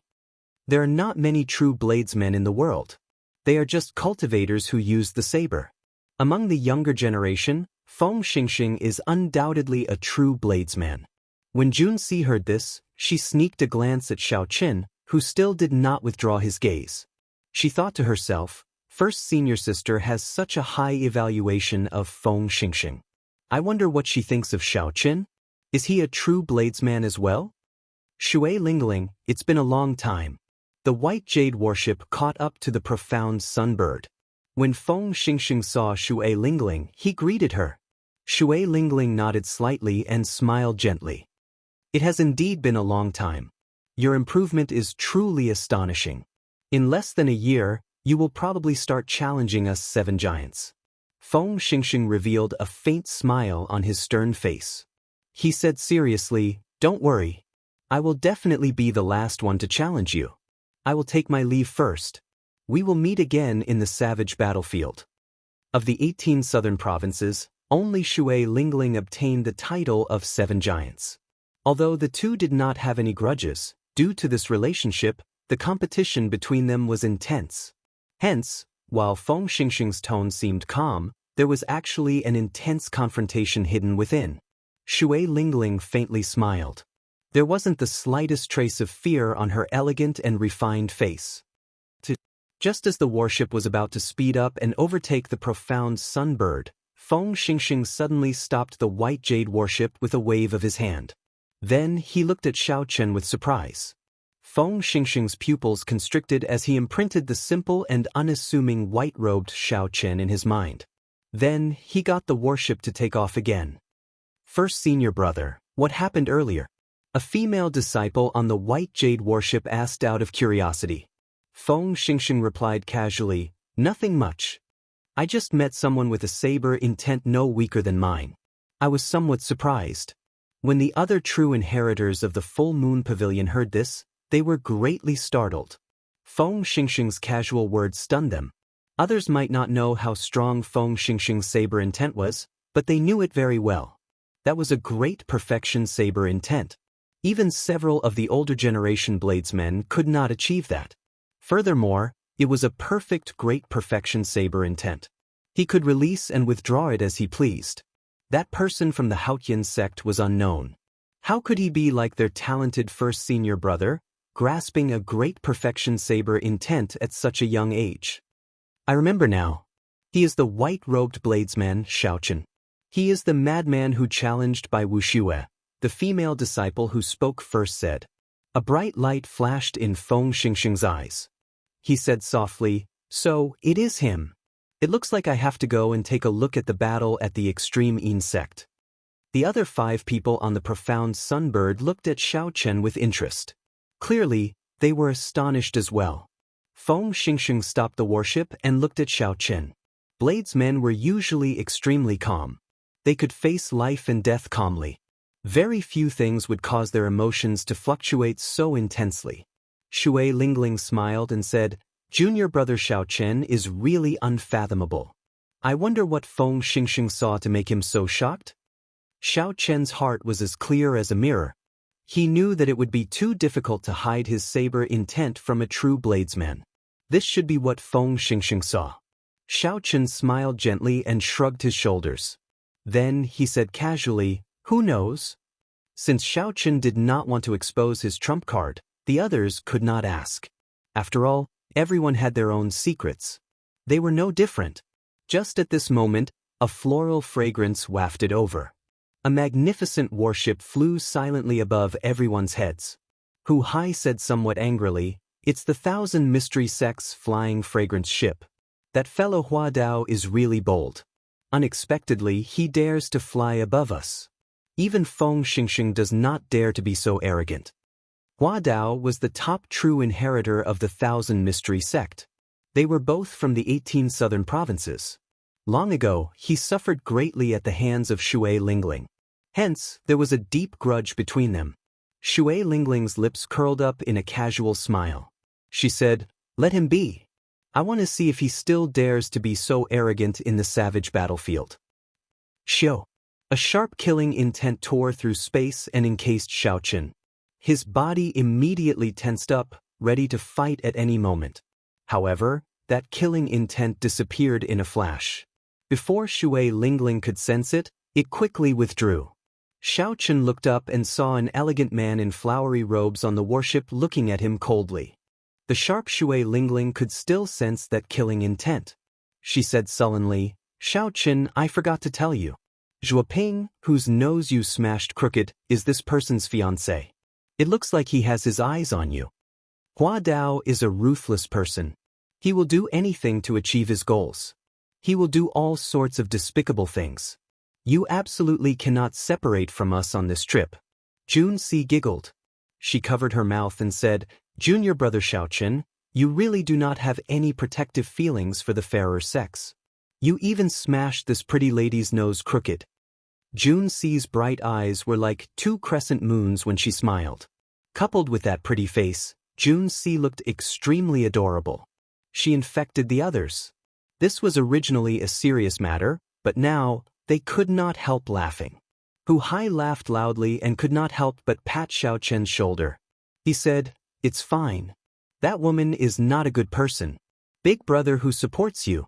There are not many true bladesmen in the world. They are just cultivators who use the saber. Among the younger generation, Feng Xingxing is undoubtedly a true bladesman." When Jun Si heard this, she sneaked a glance at Xiaochen, who still did not withdraw his gaze. She thought to herself, "First senior sister has such a high evaluation of Feng Xingxing. I wonder what she thinks of Xiaochen? Is he a true bladesman as well?" Shui Lingling, it's been a long time. The white jade warship caught up to the profound sunbird. When Feng Xingxing saw Shui Lingling, he greeted her. Shui Lingling nodded slightly and smiled gently. "It has indeed been a long time. Your improvement is truly astonishing. In less than a year, you will probably start challenging us 7 giants." Feng Xingxing revealed a faint smile on his stern face. He said seriously, "Don't worry. I will definitely be the last one to challenge you. I will take my leave first. We will meet again in the savage battlefield." Of the 18 southern provinces, only Shui Lingling obtained the title of 7 giants. Although the two did not have any grudges, due to this relationship, the competition between them was intense. Hence, while Feng Xingxing's tone seemed calm, there was actually an intense confrontation hidden within. Shui Lingling faintly smiled. There wasn't the slightest trace of fear on her elegant and refined face. Just as the warship was about to speed up and overtake the profound sunbird, Feng Xingxing suddenly stopped the white jade warship with a wave of his hand. Then he looked at Xiaochen with surprise. Feng Xingxing's pupils constricted as he imprinted the simple and unassuming white-robed Xiaochen in his mind. Then he got the warship to take off again. "First senior brother, what happened earlier?" A female disciple on the white jade warship asked out of curiosity. Feng Xingxing replied casually, "Nothing much. I just met someone with a saber intent no weaker than mine. I was somewhat surprised." When the other true inheritors of the Full Moon Pavilion heard this, they were greatly startled. Feng Xingxing's casual words stunned them. Others might not know how strong Feng Xingxing's saber intent was, but they knew it very well. That was a great perfection saber intent. Even several of the older generation bladesmen could not achieve that. Furthermore, it was a perfect great perfection saber intent. He could release and withdraw it as he pleased. That person from the Haotian sect was unknown. How could he be like their talented first senior brother, grasping a great perfection saber intent at such a young age? I remember now. He is the white-robed bladesman, Xiaochen. He is the madman who challenged by Wuxia, the female disciple who spoke first said. A bright light flashed in Feng Xingxing's eyes. He said softly, "So, it is him. It looks like I have to go and take a look at the battle at the extreme insect." The other 5 people on the profound sunbird looked at Xiao Chen with interest. Clearly, they were astonished as well. Feng Xingxing stopped the warship and looked at Xiao Chen. Bladesmen were usually extremely calm. They could face life and death calmly. Very few things would cause their emotions to fluctuate so intensely. Shui Lingling smiled and said, "Junior brother Xiao Chen is really unfathomable. I wonder what Feng Xingxing saw to make him so shocked?" Xiao Chen's heart was as clear as a mirror. He knew that it would be too difficult to hide his saber intent from a true bladesman. This should be what Feng Xingxing saw. Xiao Chen smiled gently and shrugged his shoulders. Then he said casually, "Who knows?" Since Xiao Chen did not want to expose his trump card, the others could not ask. After all, everyone had their own secrets. They were no different. Just at this moment, a floral fragrance wafted over. A magnificent warship flew silently above everyone's heads. Hu Hai said somewhat angrily, "It's the 1,000 Mystery Sects flying fragrance ship. That fellow Hua Dao is really bold. Unexpectedly, he dares to fly above us. Even Feng Xingxing does not dare to be so arrogant." Hua Dao was the top true inheritor of the 1,000 Mystery Sect. They were both from the 18 southern provinces. Long ago, he suffered greatly at the hands of Shui Lingling. Hence, there was a deep grudge between them. Shui Lingling's lips curled up in a casual smile. She said, "Let him be. I want to see if he still dares to be so arrogant in the savage battlefield." Xiao. A sharp killing intent tore through space and encased Xiao Chen. His body immediately tensed up, ready to fight at any moment. However, that killing intent disappeared in a flash. Before Shui Lingling could sense it, it quickly withdrew. Xiao Chen looked up and saw an elegant man in flowery robes on the warship looking at him coldly. The sharp Shui Lingling could still sense that killing intent. She said sullenly, "Xiao Chen, I forgot to tell you. Zhuoping, whose nose you smashed crooked, is this person's fiancé. It looks like he has his eyes on you. Hua Dao is a ruthless person. He will do anything to achieve his goals. He will do all sorts of despicable things. You absolutely cannot separate from us on this trip." Jun Si giggled. She covered her mouth and said, "Junior brother Xiao Chen, you really do not have any protective feelings for the fairer sex. You even smashed this pretty lady's nose crooked." Jun Si's bright eyes were like 2 crescent moons when she smiled. Coupled with that pretty face, Jun Si looked extremely adorable. She infected the others. This was originally a serious matter, but now, they could not help laughing. Hu Hai laughed loudly and could not help but pat Xiao Chen's shoulder. He said, "It's fine. That woman is not a good person. Big brother who supports you.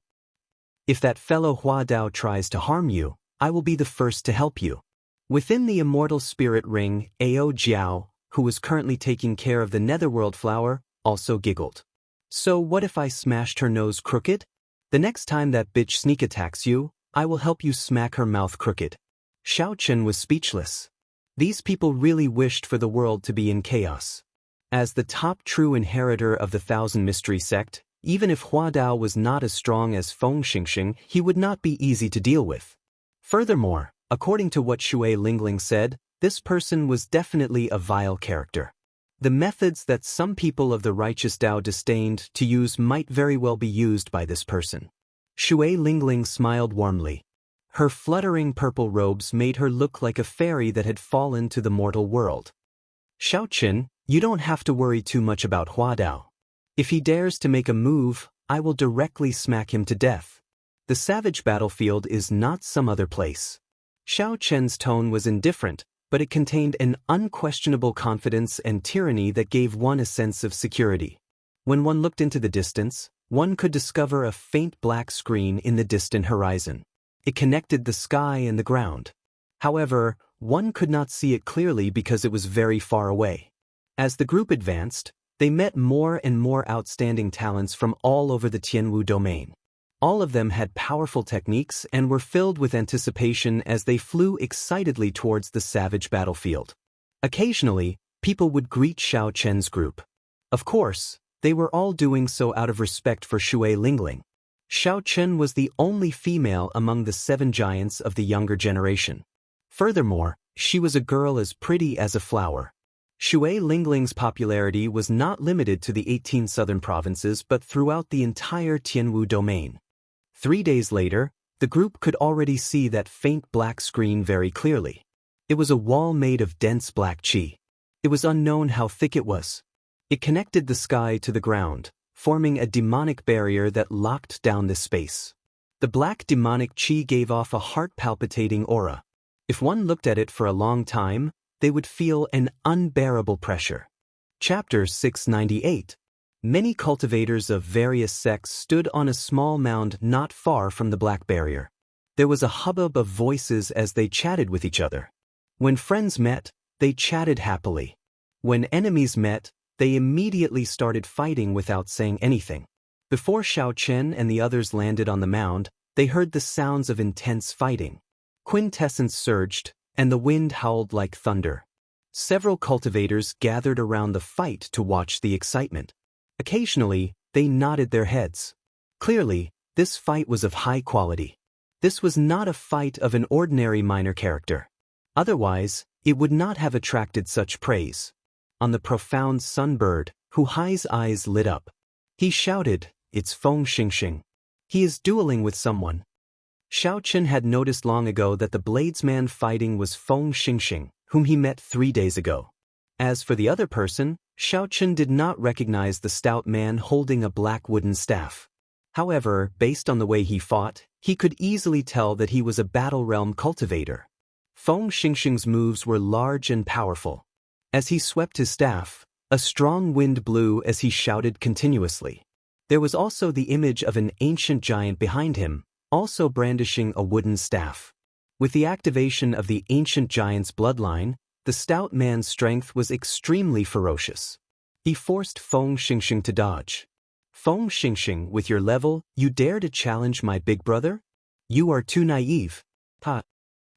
If that fellow Hua Dao tries to harm you, I will be the first to help you." Within the immortal spirit ring, Ao Jiao, who was currently taking care of the netherworld flower, also giggled. "So what if I smashed her nose crooked? The next time that bitch sneak attacks you, I will help you smack her mouth crooked." Xiao Chen was speechless. These people really wished for the world to be in chaos. As the top true inheritor of the 1,000 Mystery Sect, even if Hua Dao was not as strong as Feng Xingxing, he would not be easy to deal with. Furthermore, according to what Shui Lingling said, this person was definitely a vile character. The methods that some people of the righteous Dao disdained to use might very well be used by this person. Shui Lingling smiled warmly. Her fluttering purple robes made her look like a fairy that had fallen to the mortal world. "Xiao Chen, you don't have to worry too much about Hua Dao. If he dares to make a move, I will directly smack him to death. The savage battlefield is not some other place." Xiao Chen's tone was indifferent, but it contained an unquestionable confidence and tyranny that gave one a sense of security. When one looked into the distance, one could discover a faint black screen in the distant horizon. It connected the sky and the ground. However, one could not see it clearly because it was very far away. As the group advanced, they met more and more outstanding talents from all over the Tianwu domain. All of them had powerful techniques and were filled with anticipation as they flew excitedly towards the savage battlefield. Occasionally, people would greet Xiao Chen's group. Of course, they were all doing so out of respect for Shui Lingling. Xiao Chen was the only female among the 7 giants of the younger generation. Furthermore, she was a girl as pretty as a flower. Shui Lingling's popularity was not limited to the 18 southern provinces but throughout the entire Tianwu domain. 3 days later, the group could already see that faint black screen very clearly. It was a wall made of dense black qi. It was unknown how thick it was. It connected the sky to the ground, forming a demonic barrier that locked down this space. The black demonic qi gave off a heart-palpitating aura. If one looked at it for a long time, they would feel an unbearable pressure. Chapter 698. Many cultivators of various sects stood on a small mound not far from the black barrier. There was a hubbub of voices as they chatted with each other. When friends met, they chatted happily. When enemies met, they immediately started fighting without saying anything. Before Xiao Chen and the others landed on the mound, they heard the sounds of intense fighting. Quintessence surged, and the wind howled like thunder. Several cultivators gathered around the fight to watch the excitement. Occasionally, they nodded their heads. Clearly, this fight was of high quality. This was not a fight of an ordinary minor character. Otherwise, it would not have attracted such praise. On the profound sunbird, Hu Hai's eyes lit up. He shouted, "It's Feng Xingxing. He is dueling with someone." Xiao Chen had noticed long ago that the bladesman fighting was Feng Xingxing, whom he met 3 days ago. As for the other person, Xiao Chen did not recognize the stout man holding a black wooden staff. However, based on the way he fought, he could easily tell that he was a battle realm cultivator. Feng Xingxing's moves were large and powerful. As he swept his staff, a strong wind blew as he shouted continuously. There was also the image of an ancient giant behind him, also brandishing a wooden staff. With the activation of the ancient giant's bloodline, the stout man's strength was extremely ferocious. He forced Feng Xingxing to dodge. "Feng Xingxing, with your level, you dare to challenge my big brother? You are too naive." Ha!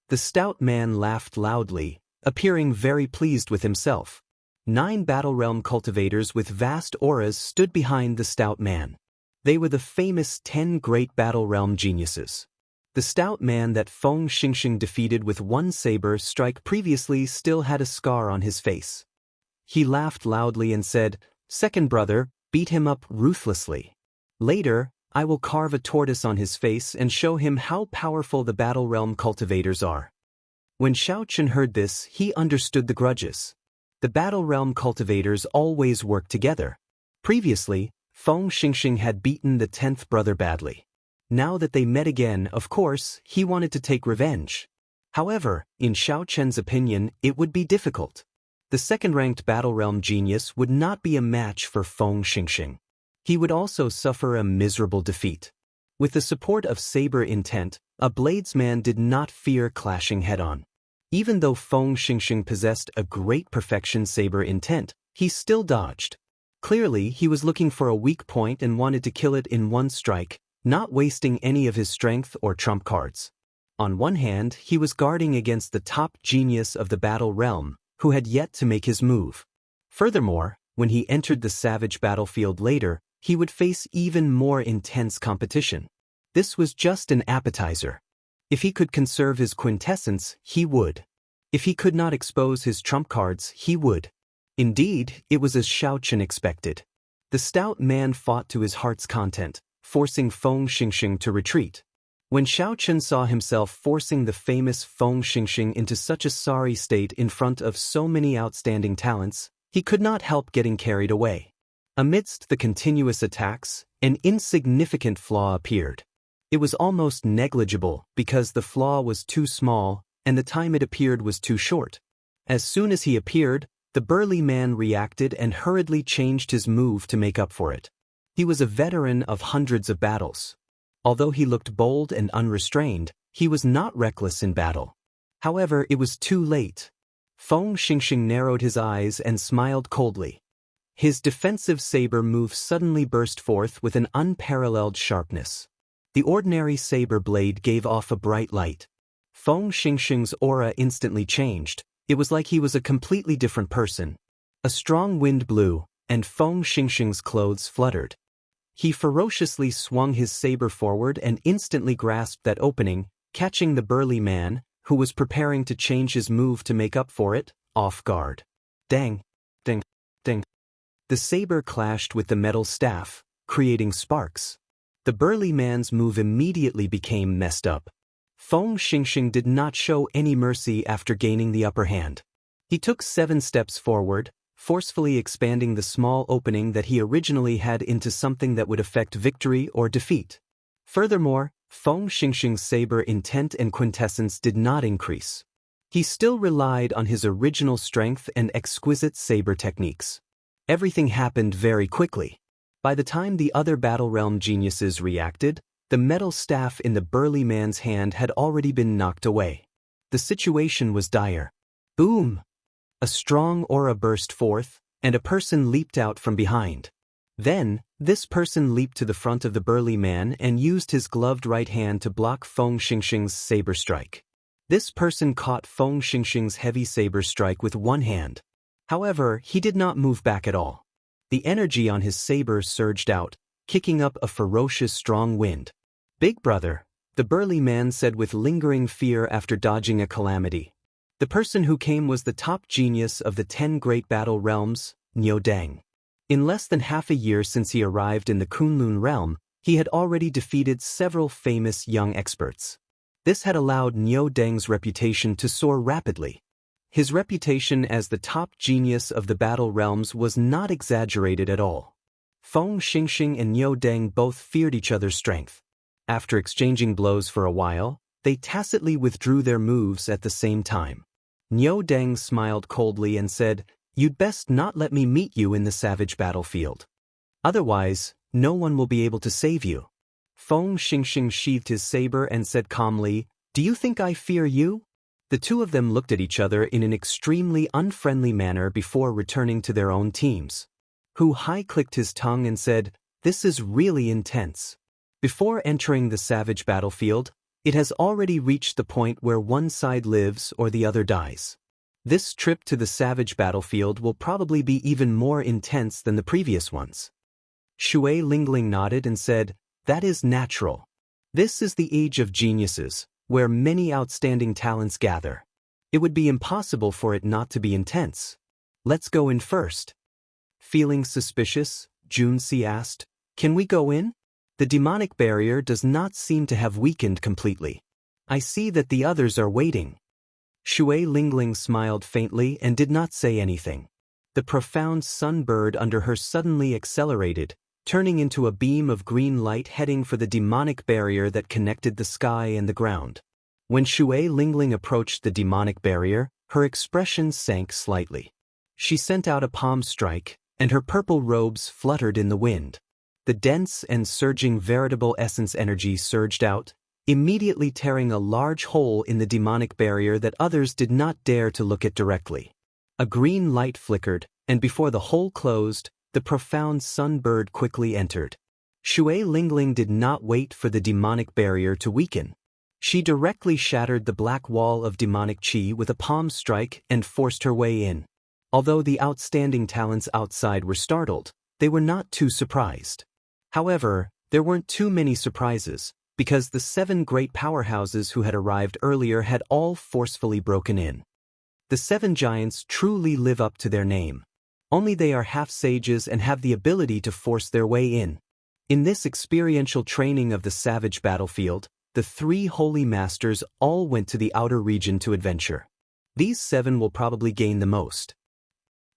The stout man laughed loudly, appearing very pleased with himself. 9 battle realm cultivators with vast auras stood behind the stout man. They were the famous 10 great battle realm geniuses. The stout man that Feng Xingxing defeated with 1 saber strike previously still had a scar on his face. He laughed loudly and said, "Second brother, beat him up ruthlessly. Later, I will carve a tortoise on his face and show him how powerful the battle realm cultivators are." When Xiao Chen heard this, he understood the grudges. The battle realm cultivators always worked together. Previously, Feng Xingxing had beaten the 10th brother badly. Now that they met again, of course, he wanted to take revenge. However, in Xiao Chen's opinion, it would be difficult. The second-ranked battle realm genius would not be a match for Feng Xingxing. He would also suffer a miserable defeat. With the support of saber intent, a bladesman did not fear clashing head-on. Even though Feng Xingxing possessed a great perfection saber intent, he still dodged. Clearly, he was looking for a weak point and wanted to kill it in one strike, not wasting any of his strength or trump cards. On one hand, he was guarding against the top genius of the battle realm, who had yet to make his move. Furthermore, when he entered the savage battlefield later, he would face even more intense competition. This was just an appetizer. If he could conserve his quintessence, he would. If he could not expose his trump cards, he would. Indeed, it was as Xiao Chen expected. The stout man fought to his heart's content, forcing Feng Xingxing to retreat. When Xiao Chen saw himself forcing the famous Feng Xingxing into such a sorry state in front of so many outstanding talents, he could not help getting carried away. Amidst the continuous attacks, an insignificant flaw appeared. It was almost negligible because the flaw was too small and the time it appeared was too short. As soon as he appeared, the burly man reacted and hurriedly changed his move to make up for it. He was a veteran of hundreds of battles. Although he looked bold and unrestrained, he was not reckless in battle. However, it was too late. Feng Xingxing narrowed his eyes and smiled coldly. His defensive saber move suddenly burst forth with an unparalleled sharpness. The ordinary saber blade gave off a bright light. Feng Xingxing's aura instantly changed. It was like he was a completely different person. A strong wind blew, and Feng Xingxing's clothes fluttered. He ferociously swung his saber forward and instantly grasped that opening, catching the burly man, who was preparing to change his move to make up for it, off guard. Dang! Ding! Ding! The saber clashed with the metal staff, creating sparks. The burly man's move immediately became messed up. Feng Xingxing did not show any mercy after gaining the upper hand. He took 7 steps forward, forcefully expanding the small opening that he originally had into something that would affect victory or defeat. Furthermore, Feng Xingxing's saber intent and quintessence did not increase. He still relied on his original strength and exquisite saber techniques. Everything happened very quickly. By the time the other Battle Realm geniuses reacted, the metal staff in the burly man's hand had already been knocked away. The situation was dire. Boom! A strong aura burst forth, and a person leaped out from behind. Then, this person leaped to the front of the burly man and used his gloved right hand to block Feng Xingxing's saber strike. This person caught Feng Xingxing's heavy saber strike with one hand. However, he did not move back at all. The energy on his saber surged out, kicking up a ferocious strong wind. "Big brother," the burly man said with lingering fear after dodging a calamity. The person who came was the top genius of the 10 great battle realms, Niu Deng. In less than half a year since he arrived in the Kunlun realm, he had already defeated several famous young experts. This had allowed Niu Deng's reputation to soar rapidly. His reputation as the top genius of the battle realms was not exaggerated at all. Feng Xingxing and Niu Deng both feared each other's strength. After exchanging blows for a while, they tacitly withdrew their moves at the same time. Niu Deng smiled coldly and said, "You'd best not let me meet you in the savage battlefield. Otherwise, no one will be able to save you." Feng Xingxing sheathed his saber and said calmly, "Do you think I fear you?" The two of them looked at each other in an extremely unfriendly manner before returning to their own teams. Hu Hai clicked his tongue and said, "This is really intense." Before entering the savage battlefield, it has already reached the point where one side lives or the other dies. This trip to the savage battlefield will probably be even more intense than the previous ones. Shui Lingling nodded and said, "That is natural. This is the age of geniuses, where many outstanding talents gather. It would be impossible for it not to be intense. Let's go in first." Feeling suspicious, Junsi asked, "Can we go in? The demonic barrier does not seem to have weakened completely. I see that the others are waiting." Shui Lingling smiled faintly and did not say anything. The profound sunbird under her suddenly accelerated, turning into a beam of green light heading for the demonic barrier that connected the sky and the ground. When Shui Lingling approached the demonic barrier, her expression sank slightly. She sent out a palm strike, and her purple robes fluttered in the wind. The dense and surging veritable essence energy surged out, immediately tearing a large hole in the demonic barrier that others did not dare to look at directly. A green light flickered, and before the hole closed, the profound sunbird quickly entered. Shui Lingling did not wait for the demonic barrier to weaken. She directly shattered the black wall of demonic chi with a palm strike and forced her way in. Although the outstanding talents outside were startled, they were not too surprised. However, there weren't too many surprises, because the 7 great powerhouses who had arrived earlier had all forcefully broken in. The 7 giants truly live up to their name. Only they are half-sages and have the ability to force their way in. In this experiential training of the savage battlefield, the 3 holy masters all went to the outer region to adventure. These 7 will probably gain the most.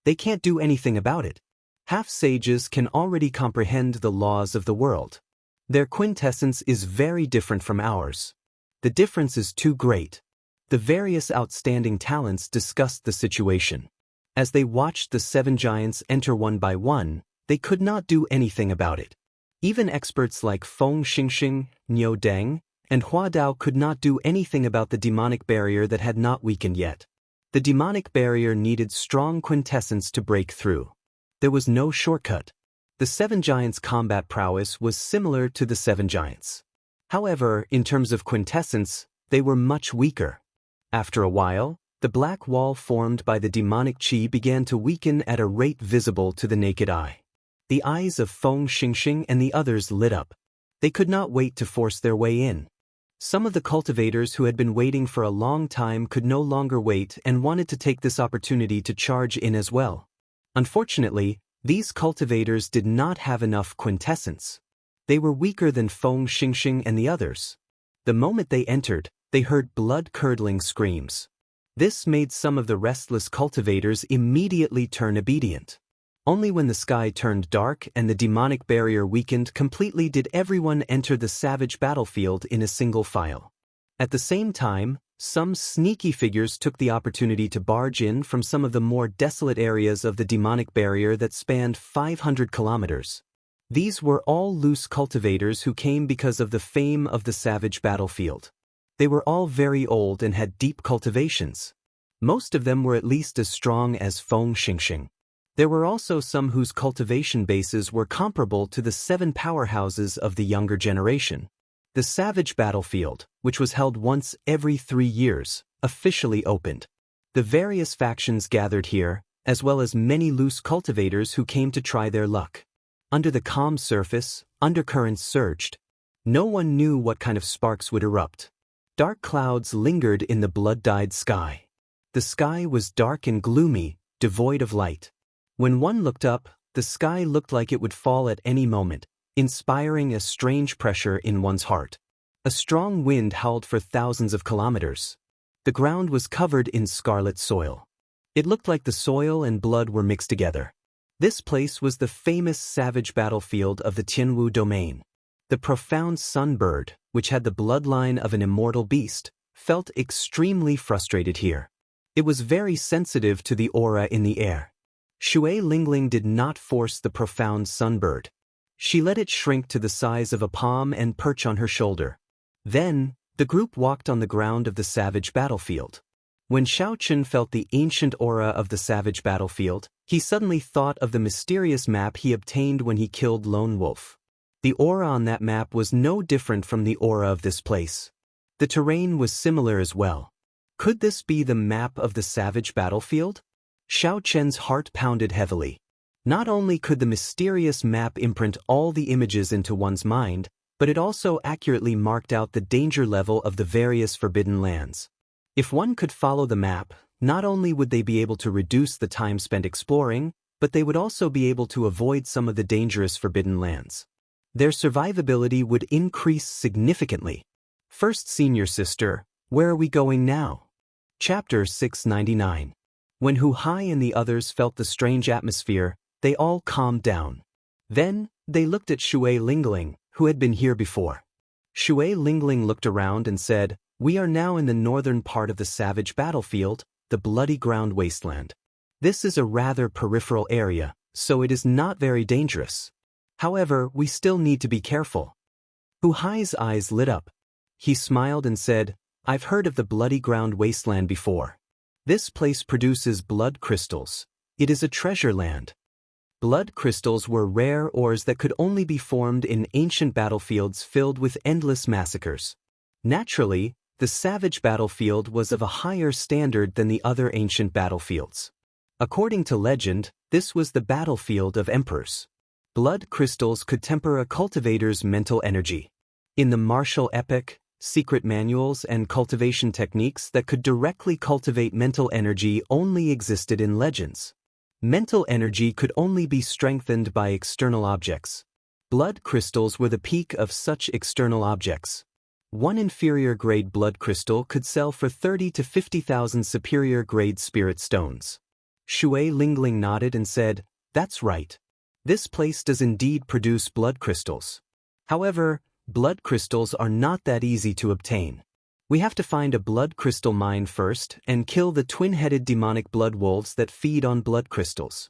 They can't do anything about it. Half-sages can already comprehend the laws of the world. Their quintessence is very different from ours. The difference is too great. The various outstanding talents discussed the situation. As they watched the 7 giants enter one by one, they could not do anything about it. Even experts like Feng Xingxing, Niu Deng, and Hua Dao could not do anything about the demonic barrier that had not weakened yet. The demonic barrier needed strong quintessence to break through. There was no shortcut. The 7 giants' combat prowess was similar to the 7 giants. However, in terms of quintessence, they were much weaker. After a while, the black wall formed by the demonic chi began to weaken at a rate visible to the naked eye. The eyes of Feng Xingxing and the others lit up. They could not wait to force their way in. Some of the cultivators who had been waiting for a long time could no longer wait and wanted to take this opportunity to charge in as well. Unfortunately, these cultivators did not have enough quintessence. They were weaker than Feng Xingxing and the others. The moment they entered, they heard blood-curdling screams. This made some of the restless cultivators immediately turn obedient. Only when the sky turned dark and the demonic barrier weakened completely did everyone enter the savage battlefield in a single file. At the same time, some sneaky figures took the opportunity to barge in from some of the more desolate areas of the demonic barrier that spanned 500 kilometers. These were all loose cultivators who came because of the fame of the savage battlefield. They were all very old and had deep cultivations. Most of them were at least as strong as Feng Xingxing. There were also some whose cultivation bases were comparable to the 7 powerhouses of the younger generation. The savage battlefield, which was held once every 3 years, officially opened. The various factions gathered here, as well as many loose cultivators who came to try their luck. Under the calm surface, undercurrents surged. No one knew what kind of sparks would erupt. Dark clouds lingered in the blood-dyed sky. The sky was dark and gloomy, devoid of light. When one looked up, the sky looked like it would fall at any moment, inspiring a strange pressure in one's heart. A strong wind howled for thousands of kilometers. The ground was covered in scarlet soil. It looked like the soil and blood were mixed together. This place was the famous savage battlefield of the Tianwu domain. The profound sunbird, which had the bloodline of an immortal beast, felt extremely frustrated here. It was very sensitive to the aura in the air. Shui Lingling did not force the profound sunbird. She let it shrink to the size of a palm and perch on her shoulder. Then, the group walked on the ground of the savage battlefield. When Xiaochen felt the ancient aura of the savage battlefield, he suddenly thought of the mysterious map he obtained when he killed Lone Wolf. The aura on that map was no different from the aura of this place. The terrain was similar as well. Could this be the map of the savage battlefield? Xiao Chen's heart pounded heavily. Not only could the mysterious map imprint all the images into one's mind, but it also accurately marked out the danger level of the various forbidden lands. If one could follow the map, not only would they be able to reduce the time spent exploring, but they would also be able to avoid some of the dangerous forbidden lands. Their survivability would increase significantly. First Senior Sister, where are we going now? Chapter 699. When Hu Hai and the others felt the strange atmosphere, they all calmed down. Then, they looked at Shui Lingling, who had been here before. Shui Lingling looked around and said, "We are now in the northern part of the savage battlefield, the bloody ground wasteland. This is a rather peripheral area, so it is not very dangerous. However, we still need to be careful." Hu Hai's eyes lit up. He smiled and said, "I've heard of the bloody ground wasteland before. This place produces blood crystals. It is a treasure land." Blood crystals were rare ores that could only be formed in ancient battlefields filled with endless massacres. Naturally, the savage battlefield was of a higher standard than the other ancient battlefields. According to legend, this was the battlefield of emperors. Blood crystals could temper a cultivator's mental energy. In the martial epic, secret manuals and cultivation techniques that could directly cultivate mental energy only existed in legends. Mental energy could only be strengthened by external objects. Blood crystals were the peak of such external objects. One inferior-grade blood crystal could sell for 30 to 50,000 superior-grade spirit stones. Shui Lingling nodded and said, "That's right. This place does indeed produce blood crystals. However, blood crystals are not that easy to obtain. We have to find a blood crystal mine first and kill the twin-headed demonic blood wolves that feed on blood crystals."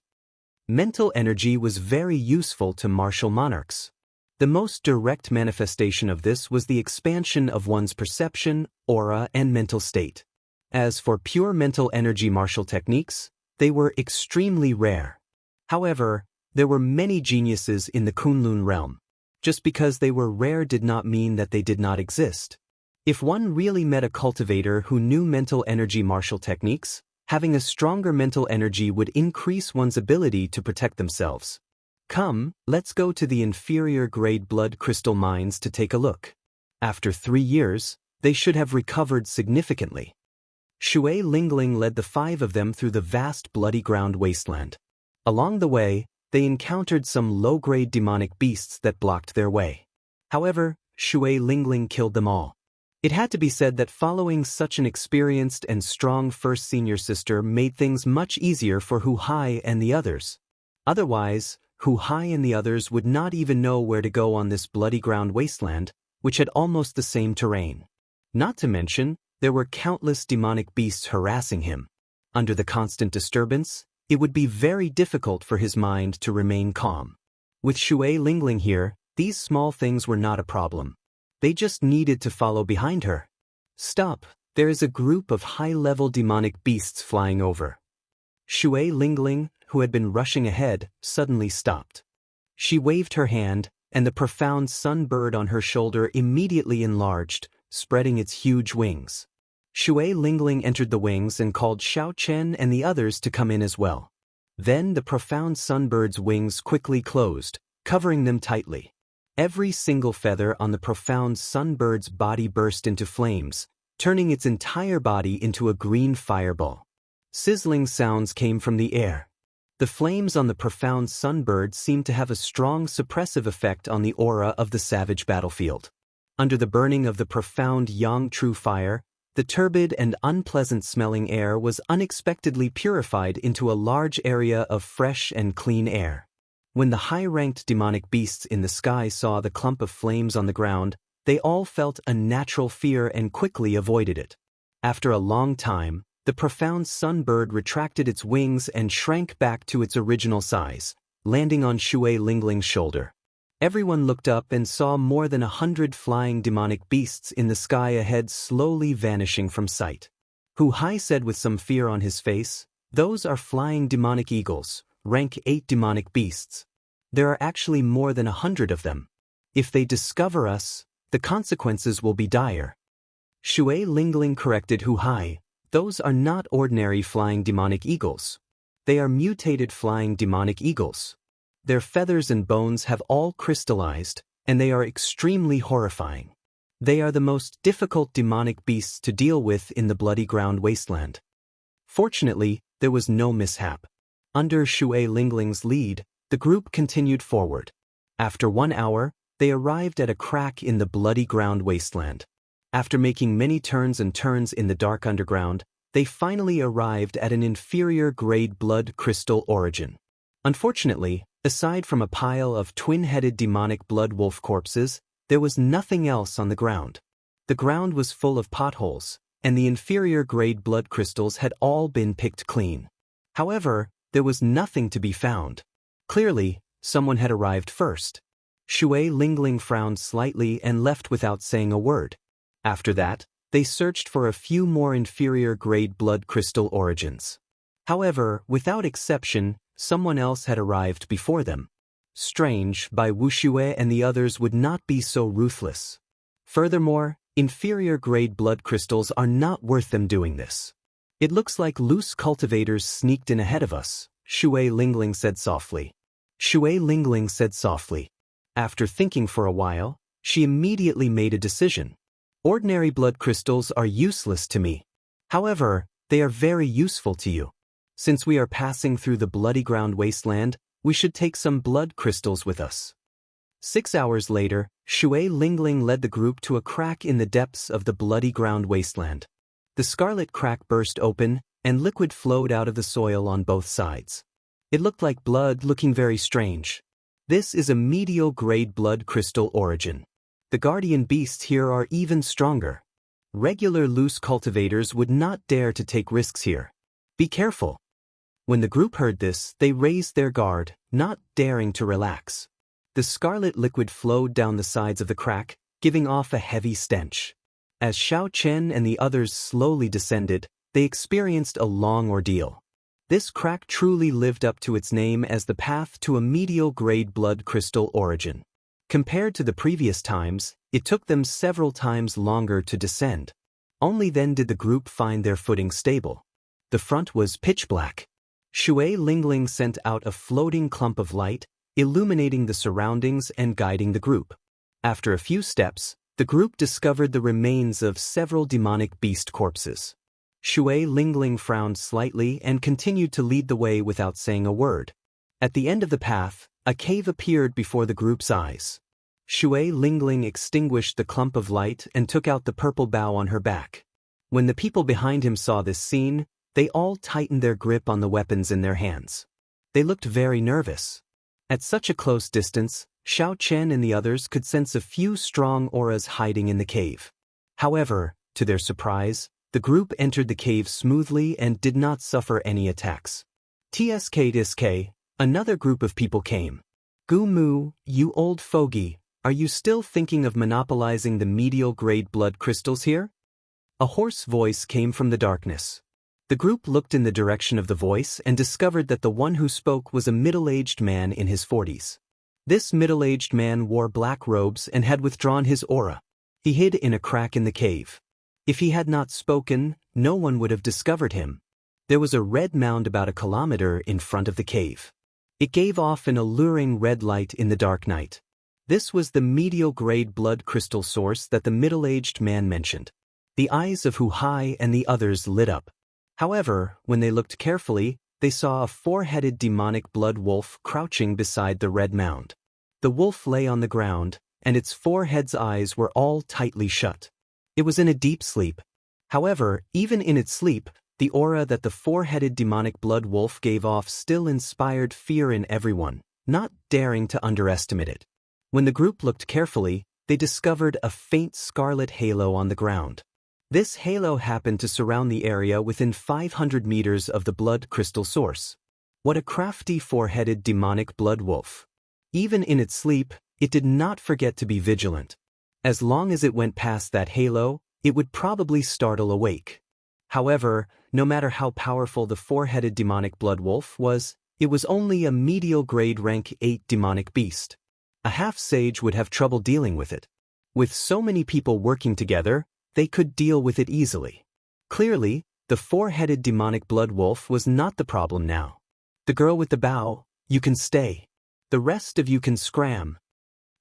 Mental energy was very useful to martial monarchs. The most direct manifestation of this was the expansion of one's perception, aura, and mental state. As for pure mental energy martial techniques, they were extremely rare. However, there were many geniuses in the Kunlun realm. Just because they were rare did not mean that they did not exist. If one really met a cultivator who knew mental energy martial techniques, having a stronger mental energy would increase one's ability to protect themselves. Come, let's go to the inferior-grade blood crystal mines to take a look. After 3 years, they should have recovered significantly. Shui Lingling led the 5 of them through the vast bloody ground wasteland. Along the way, they encountered some low-grade demonic beasts that blocked their way. However, Shui Lingling killed them all. It had to be said that following such an experienced and strong first senior sister made things much easier for Hu Hai and the others. Otherwise, Hu Hai and the others would not even know where to go on this bloody ground wasteland, which had almost the same terrain. Not to mention, there were countless demonic beasts harassing him. Under the constant disturbance, it would be very difficult for his mind to remain calm. With Shui Lingling here, these small things were not a problem. They just needed to follow behind her. Stop, there is a group of high-level demonic beasts flying over. Shui Lingling, who had been rushing ahead, suddenly stopped. She waved her hand, and the profound sunbird on her shoulder immediately enlarged, spreading its huge wings. Shui Lingling entered the wings and called Xiao Chen and the others to come in as well. Then the profound sunbird's wings quickly closed, covering them tightly. Every single feather on the profound sunbird's body burst into flames, turning its entire body into a green fireball. Sizzling sounds came from the air. The flames on the profound sunbird seemed to have a strong suppressive effect on the aura of the savage battlefield. Under the burning of the profound yang true fire, the turbid and unpleasant-smelling air was unexpectedly purified into a large area of fresh and clean air. When the high-ranked demonic beasts in the sky saw the clump of flames on the ground, they all felt a natural fear and quickly avoided it. After a long time, the profound sunbird retracted its wings and shrank back to its original size, landing on Shui Lingling's shoulder. Everyone looked up and saw more than 100 flying demonic beasts in the sky ahead slowly vanishing from sight. Hu Hai said with some fear on his face, "Those are flying demonic eagles, rank 8 demonic beasts. There are actually more than 100 of them. If they discover us, the consequences will be dire." Shui Lingling corrected Hu Hai, "Those are not ordinary flying demonic eagles. They are mutated flying demonic eagles. Their feathers and bones have all crystallized, and they are extremely horrifying. They are the most difficult demonic beasts to deal with in the bloody ground wasteland." Fortunately, there was no mishap. Under Shui Lingling's lead, the group continued forward. After 1 hour, they arrived at a crack in the bloody ground wasteland. After making many turns and turns in the dark underground, they finally arrived at an inferior-grade blood crystal origin. Unfortunately, aside from a pile of twin-headed demonic blood wolf corpses, there was nothing else on the ground. The ground was full of potholes, and the inferior-grade blood crystals had all been picked clean. However, there was nothing to be found. Clearly, someone had arrived first. Shui Lingling frowned slightly and left without saying a word. After that, they searched for a few more inferior-grade blood crystal origins. However, without exception, someone else had arrived before them. Strange, by Wuxia and the others would not be so ruthless. Furthermore, inferior-grade blood crystals are not worth them doing this. "It looks like loose cultivators sneaked in ahead of us," Shui Lingling said softly. Shui Lingling said softly. After thinking for a while, she immediately made a decision. "Ordinary blood crystals are useless to me. However, they are very useful to you. Since we are passing through the bloody ground wasteland, we should take some blood crystals with us." 6 hours later, Shui Lingling led the group to a crack in the depths of the bloody ground wasteland. The scarlet crack burst open, and liquid flowed out of the soil on both sides. It looked like blood, looking very strange. This is a medial-grade blood crystal origin. The guardian beasts here are even stronger. Regular loose cultivators would not dare to take risks here. Be careful. When the group heard this, they raised their guard, not daring to relax. The scarlet liquid flowed down the sides of the crack, giving off a heavy stench. As Xiao Chen and the others slowly descended, they experienced a long ordeal. This crack truly lived up to its name as the path to a medial-grade blood crystal origin. Compared to the previous times, it took them several times longer to descend. Only then did the group find their footing stable. The front was pitch black. Shui Lingling sent out a floating clump of light, illuminating the surroundings and guiding the group. After a few steps, The group discovered the remains of several demonic beast corpses. Shui Lingling frowned slightly and continued to lead the way without saying a word. At the end of the path, a cave appeared before the group's eyes. Shui Lingling extinguished the clump of light and took out the purple bow on her back. When the people behind him saw this scene, they all tightened their grip on the weapons in their hands. They looked very nervous. At such a close distance, Xiao Chen and the others could sense a few strong auras hiding in the cave. However, to their surprise, the group entered the cave smoothly and did not suffer any attacks. TSK, another group of people came. Gu Mu, you old fogey, are you still thinking of monopolizing the medial-grade blood crystals here? A hoarse voice came from the darkness. The group looked in the direction of the voice and discovered that the one who spoke was a middle-aged man in his 40s. This middle-aged man wore black robes and had withdrawn his aura. He hid in a crack in the cave. If he had not spoken, no one would have discovered him. There was a red mound about a kilometer in front of the cave. It gave off an alluring red light in the dark night. This was the medial-grade blood crystal source that the middle-aged man mentioned. The eyes of Hu Hai and the others lit up. However, when they looked carefully, they saw a four-headed demonic blood wolf crouching beside the red mound. The wolf lay on the ground, and its four heads' eyes were all tightly shut. It was in a deep sleep. However, even in its sleep, the aura that the four-headed demonic blood wolf gave off still inspired fear in everyone, not daring to underestimate it. When the group looked carefully, they discovered a faint scarlet halo on the ground. This halo happened to surround the area within 500 meters of the blood crystal source. What a crafty four-headed demonic blood wolf. Even in its sleep, it did not forget to be vigilant. As long as it went past that halo, it would probably startle awake. However, no matter how powerful the four-headed demonic blood wolf was, it was only a medial grade rank 8 demonic beast. A half-sage would have trouble dealing with it. With so many people working together, they could deal with it easily. Clearly, the four-headed demonic blood wolf was not the problem now. The girl with the bow, you can stay. The rest of you can scram.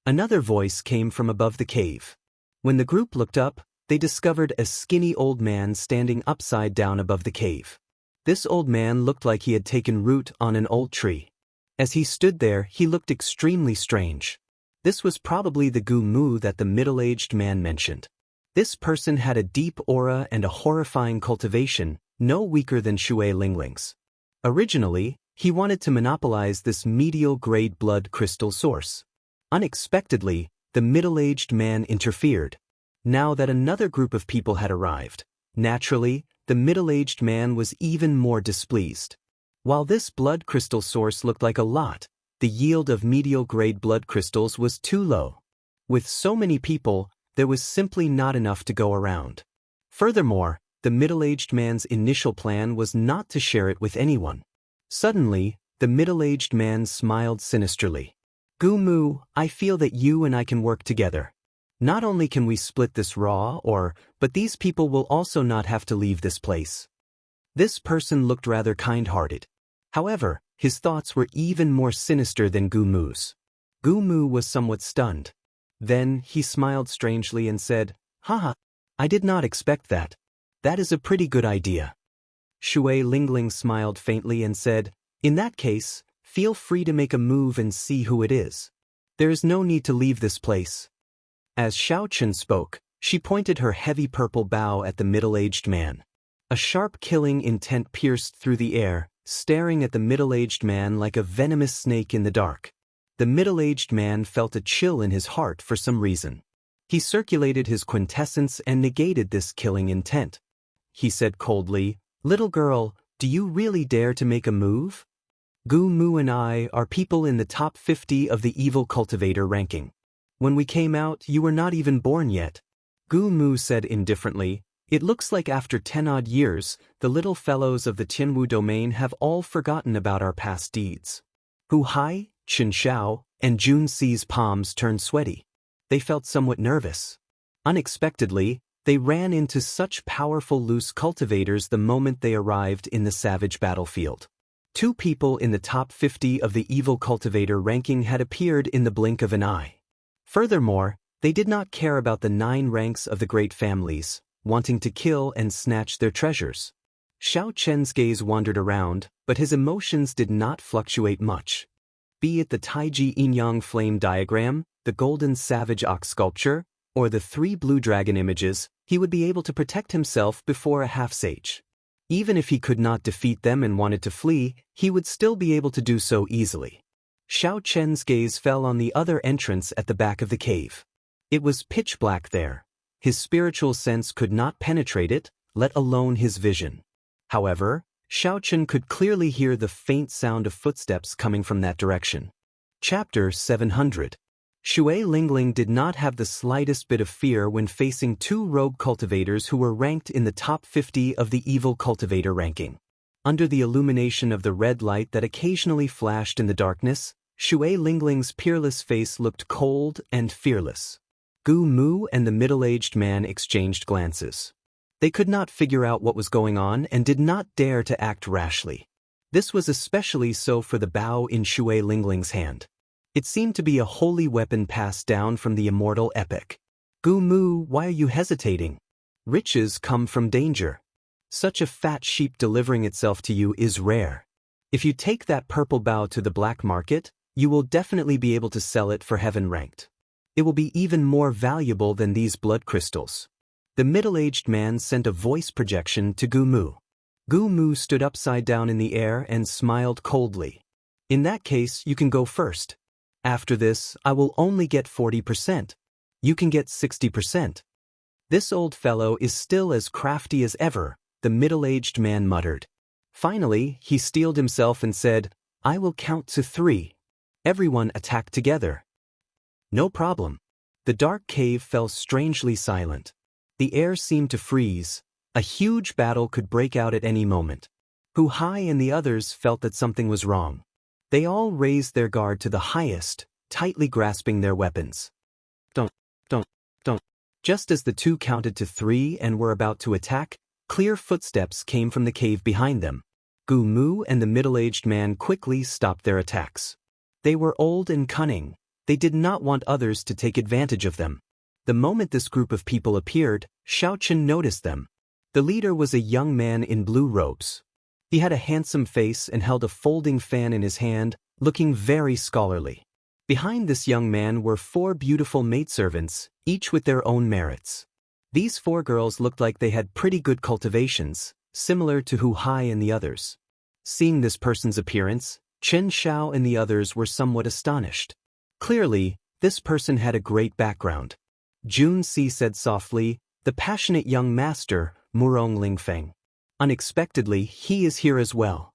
Another voice came from above the cave. When the group looked up, they discovered a skinny old man standing upside down above the cave. This old man looked like he had taken root on an old tree. As he stood there, he looked extremely strange. This was probably the Gu Mu that the middle-aged man mentioned. This person had a deep aura and a horrifying cultivation, no weaker than Shui Lingling's. Originally, he wanted to monopolize this medial-grade blood crystal source. Unexpectedly, the middle-aged man interfered. Now that another group of people had arrived, naturally, the middle-aged man was even more displeased. While this blood crystal source looked like a lot, the yield of medial-grade blood crystals was too low. With so many people, there was simply not enough to go around. Furthermore, the middle-aged man's initial plan was not to share it with anyone. Suddenly, the middle-aged man smiled sinisterly. Gu Mu, I feel that you and I can work together. Not only can we split this but these people will also not have to leave this place. This person looked rather kind-hearted. However, his thoughts were even more sinister than Gu Mu's. Gu Mu was somewhat stunned. Then, he smiled strangely and said, Haha, I did not expect that. That is a pretty good idea. Shui Lingling smiled faintly and said, In that case, feel free to make a move and see who it is. There is no need to leave this place. As Xiao Chen spoke, she pointed her heavy purple bow at the middle-aged man. A sharp killing intent pierced through the air, staring at the middle-aged man like a venomous snake in the dark. The middle-aged man felt a chill in his heart for some reason. He circulated his quintessence and negated this killing intent. He said coldly, Little girl, do you really dare to make a move? Gu Mu and I are people in the top 50 of the evil cultivator ranking. When we came out, you were not even born yet. Gu Mu said indifferently, It looks like after 10-odd years, the little fellows of the Tianwu domain have all forgotten about our past deeds. Hu Hai, Chen Xiao, and Jun Si's palms turned sweaty. They felt somewhat nervous. Unexpectedly, they ran into such powerful loose cultivators the moment they arrived in the savage battlefield. 2 people in the top 50 of the evil cultivator ranking had appeared in the blink of an eye. Furthermore, They did not care about the 9 ranks of the great families, wanting to kill and snatch their treasures. Xiao Chen's gaze wandered around, but his emotions did not fluctuate much. Be it the Taiji Yin-Yang flame diagram, the golden savage ox sculpture, or the 3 blue dragon images, he would be able to protect himself before a half-sage. Even if he could not defeat them and wanted to flee, he would still be able to do so easily. Xiao Chen's gaze fell on the other entrance at the back of the cave. It was pitch black there. His spiritual sense could not penetrate it, let alone his vision. However, Xiao Chen could clearly hear the faint sound of footsteps coming from that direction. Chapter 700. Shui Lingling did not have the slightest bit of fear when facing 2 rogue cultivators who were ranked in the top 50 of the evil cultivator ranking. Under the illumination of the red light that occasionally flashed in the darkness, Shui Lingling's peerless face looked cold and fearless. Gu Mu and the middle-aged man exchanged glances. They could not figure out what was going on and did not dare to act rashly. This was especially so for the bow in Shui Lingling's hand. It seemed to be a holy weapon passed down from the immortal epic. Gu Mu, why are you hesitating? Riches come from danger. Such a fat sheep delivering itself to you is rare. If you take that purple bow to the black market, you will definitely be able to sell it for heaven ranked. It will be even more valuable than these blood crystals. The middle-aged man sent a voice projection to Gu Mu. Gu Mu stood upside down in the air and smiled coldly. In that case, you can go first. After this, I will only get 40%. You can get 60%. This old fellow is still as crafty as ever, the middle-aged man muttered. Finally, he steeled himself and said, I will count to 3. Everyone attack together. No problem. The dark cave fell strangely silent. The air seemed to freeze. A huge battle could break out at any moment. Hu Hai and the others felt that something was wrong. They all raised their guard to the highest, tightly grasping their weapons. Don't. Just as the 2 counted to 3 and were about to attack, clear footsteps came from the cave behind them. Gu Mu and the middle-aged man quickly stopped their attacks. They were old and cunning. They did not want others to take advantage of them. The moment this group of people appeared, Xiao Chen noticed them. The leader was a young man in blue robes. He had a handsome face and held a folding fan in his hand, looking very scholarly. Behind this young man were 4 beautiful maidservants, each with their own merits. These 4 girls looked like they had pretty good cultivations, similar to Hu Hai and the others. Seeing this person's appearance, Chen Xiao and the others were somewhat astonished. Clearly, this person had a great background. Jun Si said softly, the passionate young master, Murong Lingfeng. Unexpectedly, he is here as well.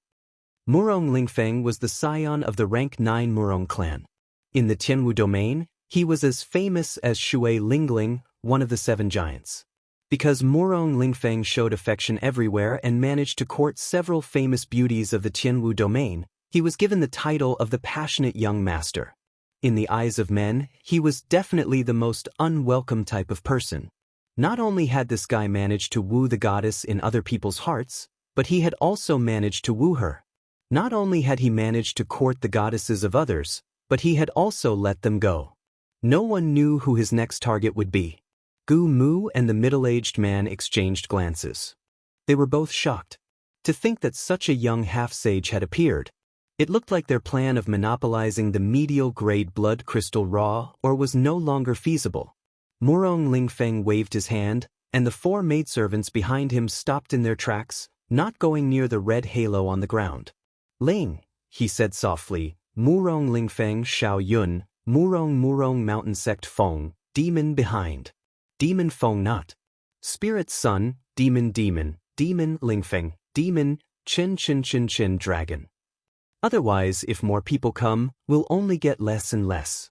Murong Lingfeng was the scion of the rank 9 Murong clan. In the Tianwu domain, he was as famous as Shui Lingling, one of the 7 giants. Because Murong Lingfeng showed affection everywhere and managed to court several famous beauties of the Tianwu domain, he was given the title of the passionate young master. In the eyes of men, he was definitely the most unwelcome type of person. Not only had this guy managed to woo the goddess in other people's hearts, but he had also managed to woo her. Not only had he managed to court the goddesses of others, but he had also let them go. No one knew who his next target would be. Gu Mu and the middle-aged man exchanged glances. They were both shocked. To think that such a young half-sage had appeared. It looked like their plan of monopolizing the medial-grade blood crystal raw or was no longer feasible. Murong Lingfeng waved his hand, and the 4 maidservants behind him stopped in their tracks, not going near the red halo on the ground. Ling, he said softly, Murong Lingfeng Xiao Yun, Murong Mountain Sect Feng, Demon behind. Demon Feng not. Spirit Sun, Demon Lingfeng, Demon, Chin Dragon. Otherwise, if more people come, we'll only get less and less.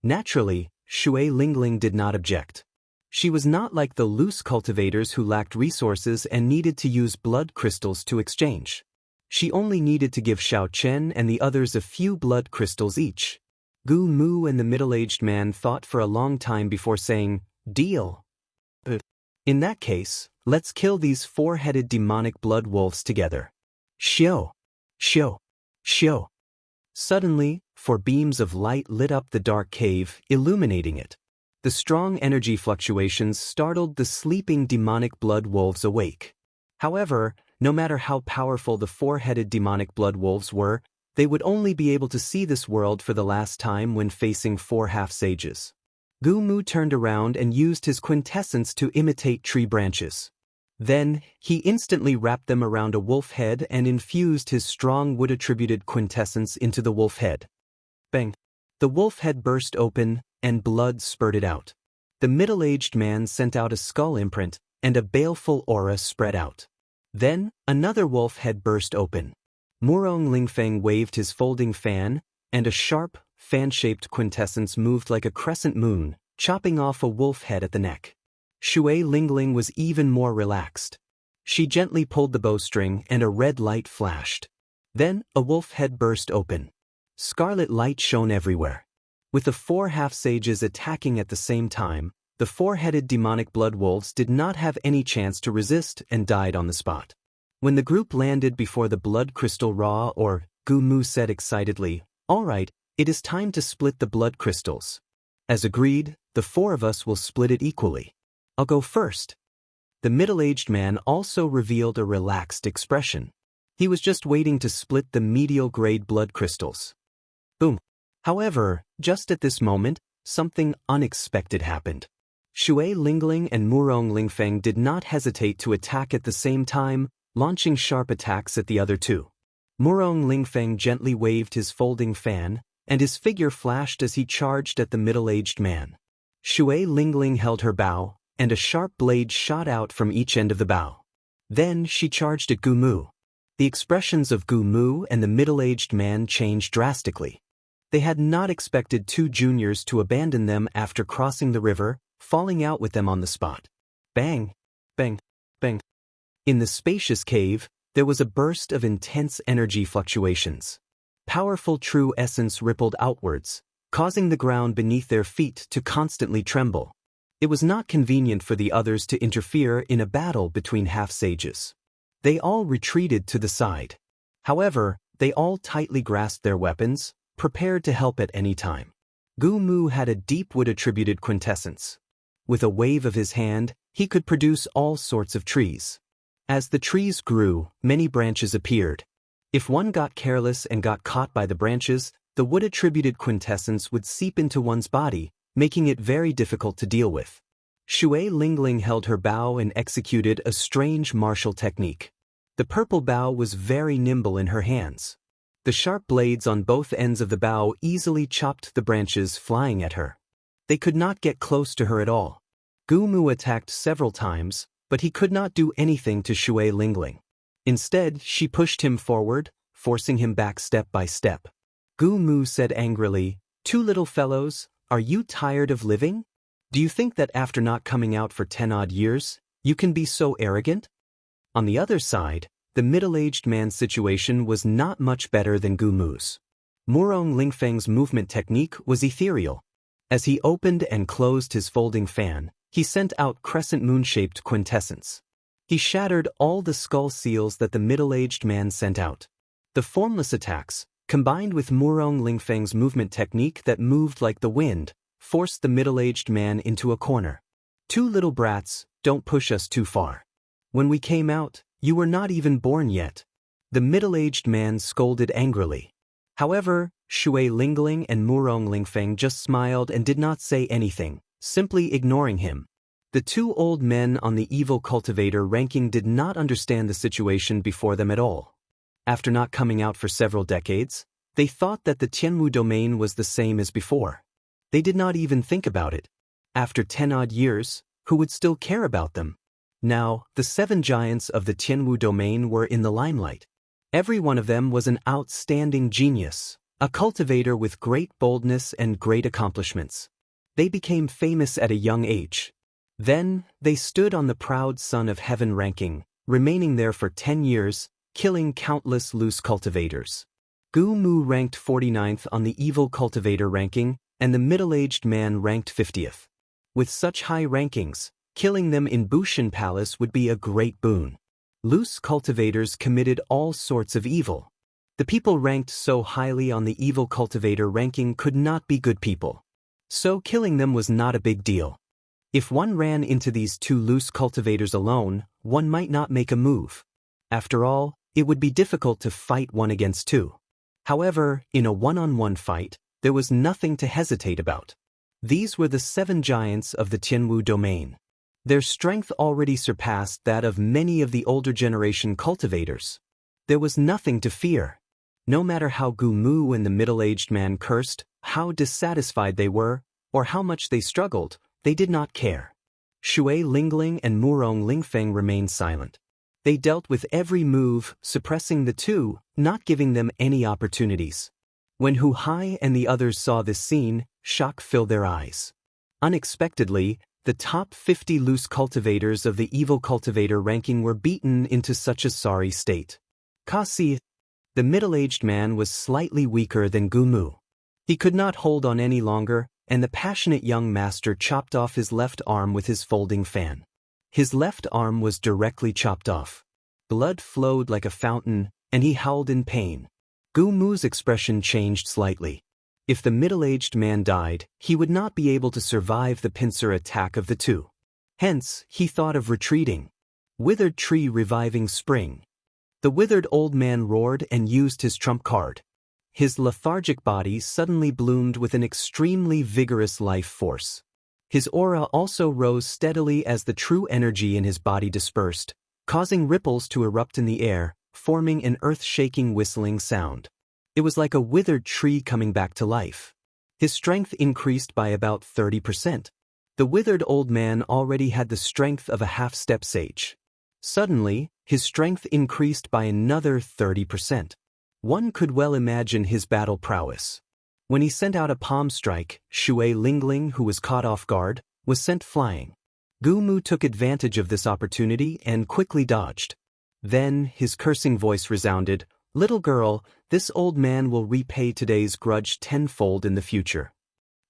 Naturally, Shui Lingling did not object. She was not like the loose cultivators who lacked resources and needed to use blood crystals to exchange. She only needed to give Xiao Chen and the others a few blood crystals each. Gu Mu and the middle-aged man thought for a long time before saying, deal. In that case, let's kill these 4-headed demonic blood wolves together. Xiao. Suddenly, 4 beams of light lit up the dark cave, illuminating it. The strong energy fluctuations startled the sleeping demonic blood wolves awake. However, no matter how powerful the four-headed demonic blood wolves were, they would only be able to see this world for the last time when facing four half-sages. Gu Mu turned around and used his quintessence to imitate tree branches. Then, he instantly wrapped them around a wolf head and infused his strong wood-attributed quintessence into the wolf head. Bang! The wolf head burst open, and blood spurted out. The middle-aged man sent out a skull imprint, and a baleful aura spread out. Then, another wolf head burst open. Murong Lingfeng waved his folding fan, and a sharp, fan-shaped quintessence moved like a crescent moon, chopping off a wolf head at the neck. Shui Lingling was even more relaxed. She gently pulled the bowstring and a red light flashed. Then, a wolf head burst open. Scarlet light shone everywhere. With the four half-sages attacking at the same time, the four-headed demonic blood wolves did not have any chance to resist and died on the spot. When the group landed before the blood crystal Ra, Gu Mu said excitedly, "All right, it is time to split the blood crystals." As agreed, the four of us will split it equally. I'll go first. The middle-aged man also revealed a relaxed expression. He was just waiting to split the medial-grade blood crystals. Boom. However, just at this moment, something unexpected happened. Shui Lingling and Murong Lingfeng did not hesitate to attack at the same time, launching sharp attacks at the other two. Murong Lingfeng gently waved his folding fan, and his figure flashed as he charged at the middle-aged man. Shui Lingling held her bow, and a sharp blade shot out from each end of the bow. Then she charged at Gu Mu. The expressions of Gu Mu and the middle-aged man changed drastically. They had not expected two juniors to abandon them after crossing the river, falling out with them on the spot. Bang! Bang! Bang! In the spacious cave, there was a burst of intense energy fluctuations. Powerful true essence rippled outwards, causing the ground beneath their feet to constantly tremble. It was not convenient for the others to interfere in a battle between half-sages. They all retreated to the side. However, they all tightly grasped their weapons, prepared to help at any time. Gu Mu had a deep wood-attributed quintessence. With a wave of his hand, he could produce all sorts of trees. As the trees grew, many branches appeared. If one got careless and got caught by the branches, the wood-attributed quintessence would seep into one's body, making it very difficult to deal with. Shui Lingling held her bow and executed a strange martial technique. The purple bow was very nimble in her hands. The sharp blades on both ends of the bow easily chopped the branches flying at her. They could not get close to her at all. Gu Mu attacked several times, but he could not do anything to Shui Lingling. Instead, she pushed him forward, forcing him back step by step. Gu Mu said angrily, "Two little fellows, are you tired of living? Do you think that after not coming out for 10-odd years, you can be so arrogant?" On the other side, the middle-aged man's situation was not much better than Gu Mu's. Murong Lingfeng's movement technique was ethereal. As he opened and closed his folding fan, he sent out crescent moon-shaped quintessence. He shattered all the skull seals that the middle-aged man sent out. The formless attacks, combined with Murong Lingfeng's movement technique that moved like the wind, forced the middle-aged man into a corner. "Two little brats, don't push us too far. When we came out, you were not even born yet." The middle-aged man scolded angrily. However, Shui Lingling and Murong Lingfeng just smiled and did not say anything, simply ignoring him. The two old men on the evil cultivator ranking did not understand the situation before them at all. After not coming out for several decades, they thought that the Tianwu domain was the same as before. They did not even think about it. After 10-odd years, who would still care about them? Now, the 7 giants of the Tianwu domain were in the limelight. Every one of them was an outstanding genius, a cultivator with great boldness and great accomplishments. They became famous at a young age. Then, they stood on the proud Son of Heaven ranking, remaining there for 10 years, killing countless loose cultivators. Gu Mu ranked 49th on the evil cultivator ranking, and the middle-aged man ranked 50th. With such high rankings, killing them in Bushan Palace would be a great boon. Loose cultivators committed all sorts of evil. The people ranked so highly on the evil cultivator ranking could not be good people. So killing them was not a big deal. If one ran into these two loose cultivators alone, one might not make a move. After all, it would be difficult to fight one against two. However, in a one-on-one fight, there was nothing to hesitate about. These were the 7 giants of the Tianwu domain. Their strength already surpassed that of many of the older generation cultivators. There was nothing to fear. No matter how Gu Mu and the middle-aged man cursed, how dissatisfied they were, or how much they struggled, they did not care. Shui Lingling and Murong Lingfeng remained silent. They dealt with every move, suppressing the two, not giving them any opportunities. When Hu Hai and the others saw this scene, shock filled their eyes. Unexpectedly, the top 50 loose cultivators of the evil cultivator ranking were beaten into such a sorry state. Kasi, the middle-aged man, was slightly weaker than Gu Mu. He could not hold on any longer, and the passionate young master chopped off his left arm with his folding fan. His left arm was directly chopped off. Blood flowed like a fountain, and he howled in pain. Gu Mu's expression changed slightly. If the middle-aged man died, he would not be able to survive the pincer attack of the two. Hence, he thought of retreating. Withered tree reviving spring. The withered old man roared and used his trump card. His lethargic body suddenly bloomed with an extremely vigorous life force. His aura also rose steadily as the true energy in his body dispersed, causing ripples to erupt in the air, forming an earth-shaking whistling sound. It was like a withered tree coming back to life. His strength increased by about 30%. The withered old man already had the strength of a half-step sage. Suddenly, his strength increased by another 30%. One could well imagine his battle prowess. When he sent out a palm strike, Shui Lingling, who was caught off guard, was sent flying. Gu Mu took advantage of this opportunity and quickly dodged. Then, his cursing voice resounded, "Little girl, this old man will repay today's grudge tenfold in the future."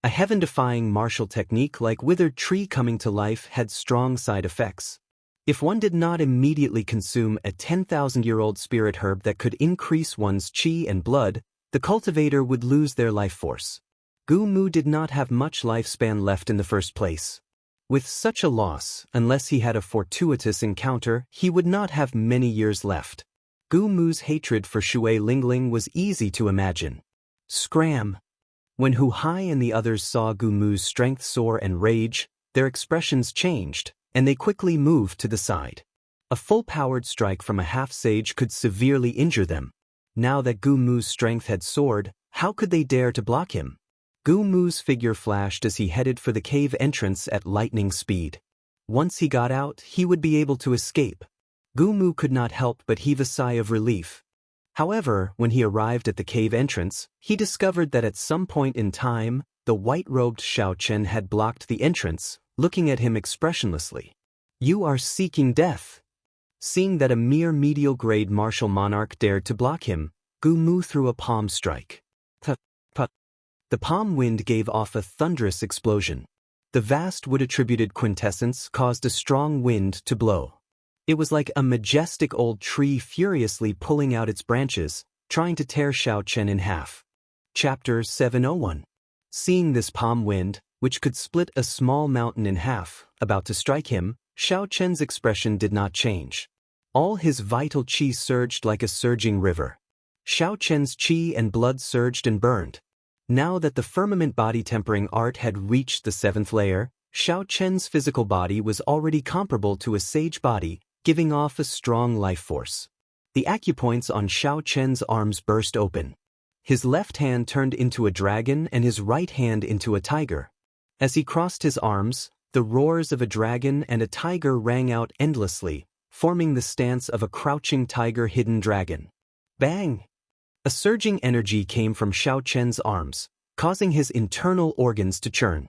A heaven-defying martial technique like withered tree coming to life had strong side effects. If one did not immediately consume a 10,000-year-old spirit herb that could increase one's qi and blood, the cultivator would lose their life force. Gu Mu did not have much lifespan left in the first place. With such a loss, unless he had a fortuitous encounter, he would not have many years left. Gu Mu's hatred for Shui Lingling was easy to imagine. Scram! When Hu Hai and the others saw Gu Mu's strength soar and rage, their expressions changed, and they quickly moved to the side. A full-powered strike from a half-sage could severely injure them. Now that Gu Mu's strength had soared, how could they dare to block him? Gu Mu's figure flashed as he headed for the cave entrance at lightning speed. Once he got out, he would be able to escape. Gu Mu could not help but heave a sigh of relief. However, when he arrived at the cave entrance, he discovered that at some point in time, the white-robed Xiao Chen had blocked the entrance, looking at him expressionlessly. "You are seeking death." Seeing that a mere medial-grade martial monarch dared to block him, Gu Mu threw a palm strike. Put. The palm wind gave off a thunderous explosion. The vast wood-attributed quintessence caused a strong wind to blow. It was like a majestic old tree furiously pulling out its branches, trying to tear Xiao Chen in half. Chapter 701. Seeing this palm wind, which could split a small mountain in half, about to strike him, Xiao Chen's expression did not change. All his vital qi surged like a surging river. Xiao Chen's qi and blood surged and burned. Now that the firmament body tempering art had reached the 7th layer, Xiao Chen's physical body was already comparable to a sage body, giving off a strong life force. The acupoints on Xiao Chen's arms burst open. His left hand turned into a dragon and his right hand into a tiger. As he crossed his arms, the roars of a dragon and a tiger rang out endlessly, forming the stance of a crouching tiger-hidden dragon. Bang! A surging energy came from Xiao Chen's arms, causing his internal organs to churn.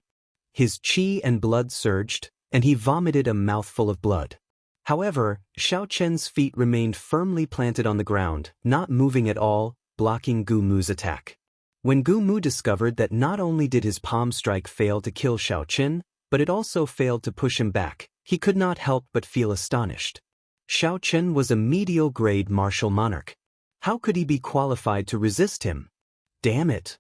His qi and blood surged, and he vomited a mouthful of blood. However, Xiao Chen's feet remained firmly planted on the ground, not moving at all, blocking Gu Mu's attack. When Gu Mu discovered that not only did his palm strike fail to kill Xiao Chen, but it also failed to push him back, he could not help but feel astonished. Xiao Chen was a medial-grade martial monarch. How could he be qualified to resist him? Damn it!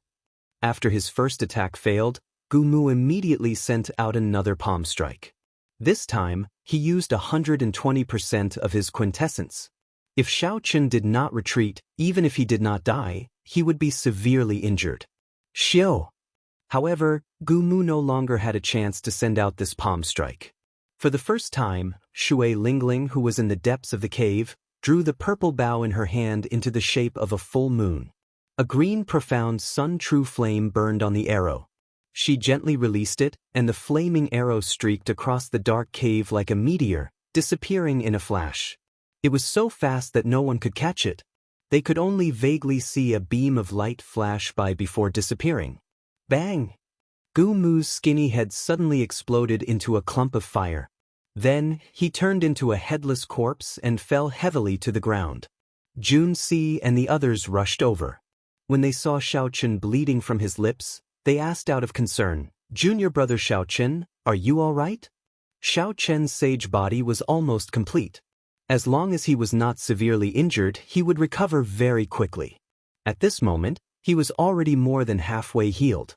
After his first attack failed, Gu Mu immediately sent out another palm strike. This time, he used 120% of his quintessence. If Xiaochen did not retreat, even if he did not die, he would be severely injured. Xiao! However, Gu Mu no longer had a chance to send out this palm strike. For the first time, Shui Lingling, who was in the depths of the cave, drew the purple bow in her hand into the shape of a full moon. A green profound sun-true flame burned on the arrow. She gently released it, and the flaming arrow streaked across the dark cave like a meteor, disappearing in a flash. It was so fast that no one could catch it. They could only vaguely see a beam of light flash by before disappearing. Bang! Gu Mu's skinny head suddenly exploded into a clump of fire. Then, he turned into a headless corpse and fell heavily to the ground. Jun Si and the others rushed over. When they saw Xiaochen bleeding from his lips, they asked out of concern, "Junior brother Xiaochen, are you all right?" Xiaochen's sage body was almost complete. As long as he was not severely injured, he would recover very quickly. At this moment, he was already more than halfway healed.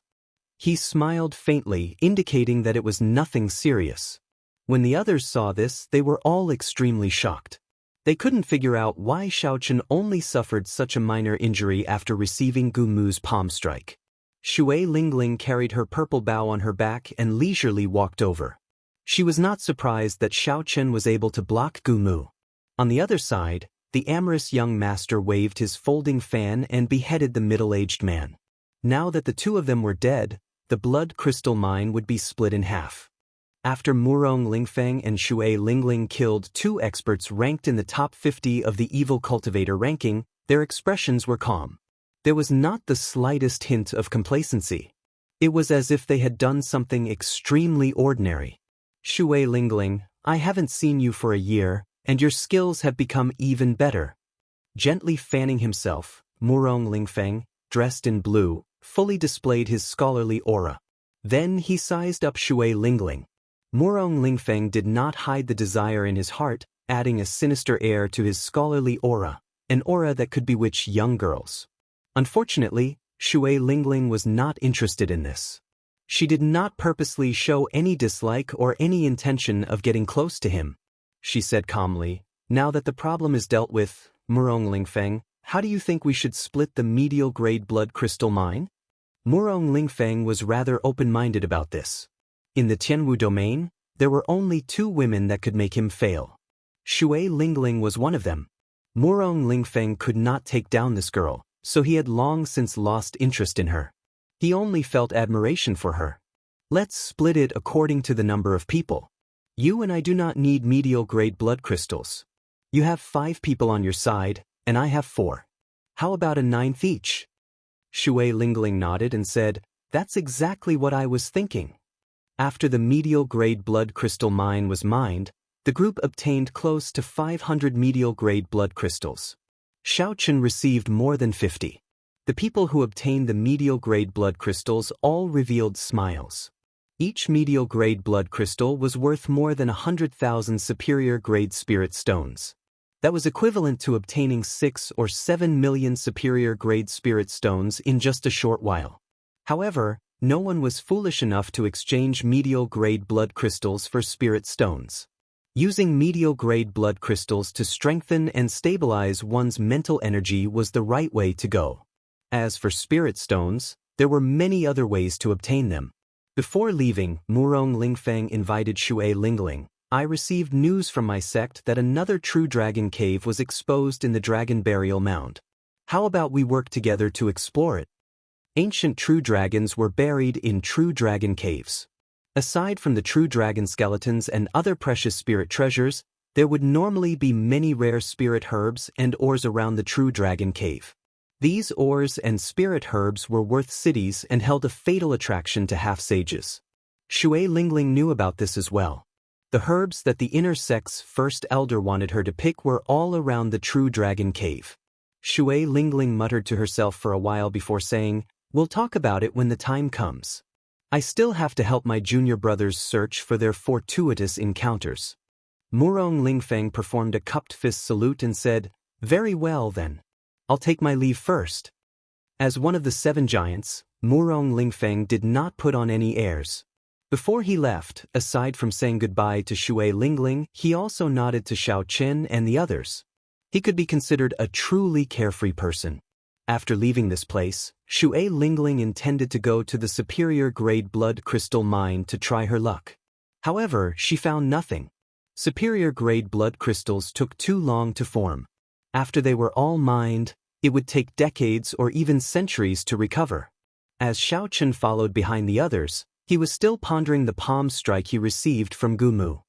He smiled faintly, indicating that it was nothing serious. When the others saw this, they were all extremely shocked. They couldn't figure out why Xiaochen only suffered such a minor injury after receiving Gu Mu's palm strike. Shui Lingling carried her purple bow on her back and leisurely walked over. She was not surprised that Xiaochen was able to block Gu Mu. On the other side, the amorous young master waved his folding fan and beheaded the middle-aged man. Now that the two of them were dead, the blood crystal mine would be split in half. After Murong Lingfeng and Shui Lingling killed two experts ranked in the top 50 of the evil cultivator ranking, their expressions were calm. There was not the slightest hint of complacency. It was as if they had done something extremely ordinary. Shui Lingling, I haven't seen you for a year, and your skills have become even better. Gently fanning himself, Murong Lingfeng, dressed in blue, fully displayed his scholarly aura. Then he sized up Shui Lingling. Murong Lingfeng did not hide the desire in his heart, adding a sinister air to his scholarly aura, an aura that could bewitch young girls. Unfortunately, Shui Lingling was not interested in this. She did not purposely show any dislike or any intention of getting close to him. She said calmly, "Now that the problem is dealt with, Murong Lingfeng, how do you think we should split the medial-grade blood crystal mine?" Murong Lingfeng was rather open-minded about this. In the Tianwu domain, there were only two women that could make him fail. Shui Lingling was one of them. Murong Lingfeng could not take down this girl, so he had long since lost interest in her. He only felt admiration for her. Let's split it according to the number of people. You and I do not need medial-grade blood crystals. You have 5 people on your side, and I have 4. How about a 9th each? Shui Lingling nodded and said, "That's exactly what I was thinking." After the medial-grade blood crystal mine was mined, the group obtained close to 500 medial-grade blood crystals. Xiaochen received more than 50. The people who obtained the medial-grade blood crystals all revealed smiles. Each medial-grade blood crystal was worth more than 100,000 superior-grade spirit stones. That was equivalent to obtaining 6 or 7 million superior-grade spirit stones in just a short while. However, no one was foolish enough to exchange medial-grade blood crystals for spirit stones. Using medial-grade blood crystals to strengthen and stabilize one's mental energy was the right way to go. As for spirit stones, there were many other ways to obtain them. Before leaving, Murong Lingfeng invited Shui Lingling. I received news from my sect that another true dragon cave was exposed in the dragon burial mound. How about we work together to explore it? Ancient true dragons were buried in true dragon caves. Aside from the true dragon skeletons and other precious spirit treasures, there would normally be many rare spirit herbs and ores around the true dragon cave. These ores and spirit herbs were worth cities and held a fatal attraction to half-sages. Shui Lingling knew about this as well. The herbs that the inner sect's first elder wanted her to pick were all around the true dragon cave. Shui Lingling muttered to herself for a while before saying, "We'll talk about it when the time comes. I still have to help my junior brothers search for their fortuitous encounters." Murong Lingfeng performed a cupped fist salute and said, "Very well then. I'll take my leave first." As one of the 7 giants, Murong Lingfeng did not put on any airs. Before he left, aside from saying goodbye to Shui Lingling, he also nodded to Xiao Chen and the others. He could be considered a truly carefree person. After leaving this place, Shui Lingling intended to go to the superior-grade blood crystal mine to try her luck. However, she found nothing. Superior-grade blood crystals took too long to form. After they were all mined, it would take decades or even centuries to recover. As Xiao Chen followed behind the others, he was still pondering the palm strike he received from Gumu.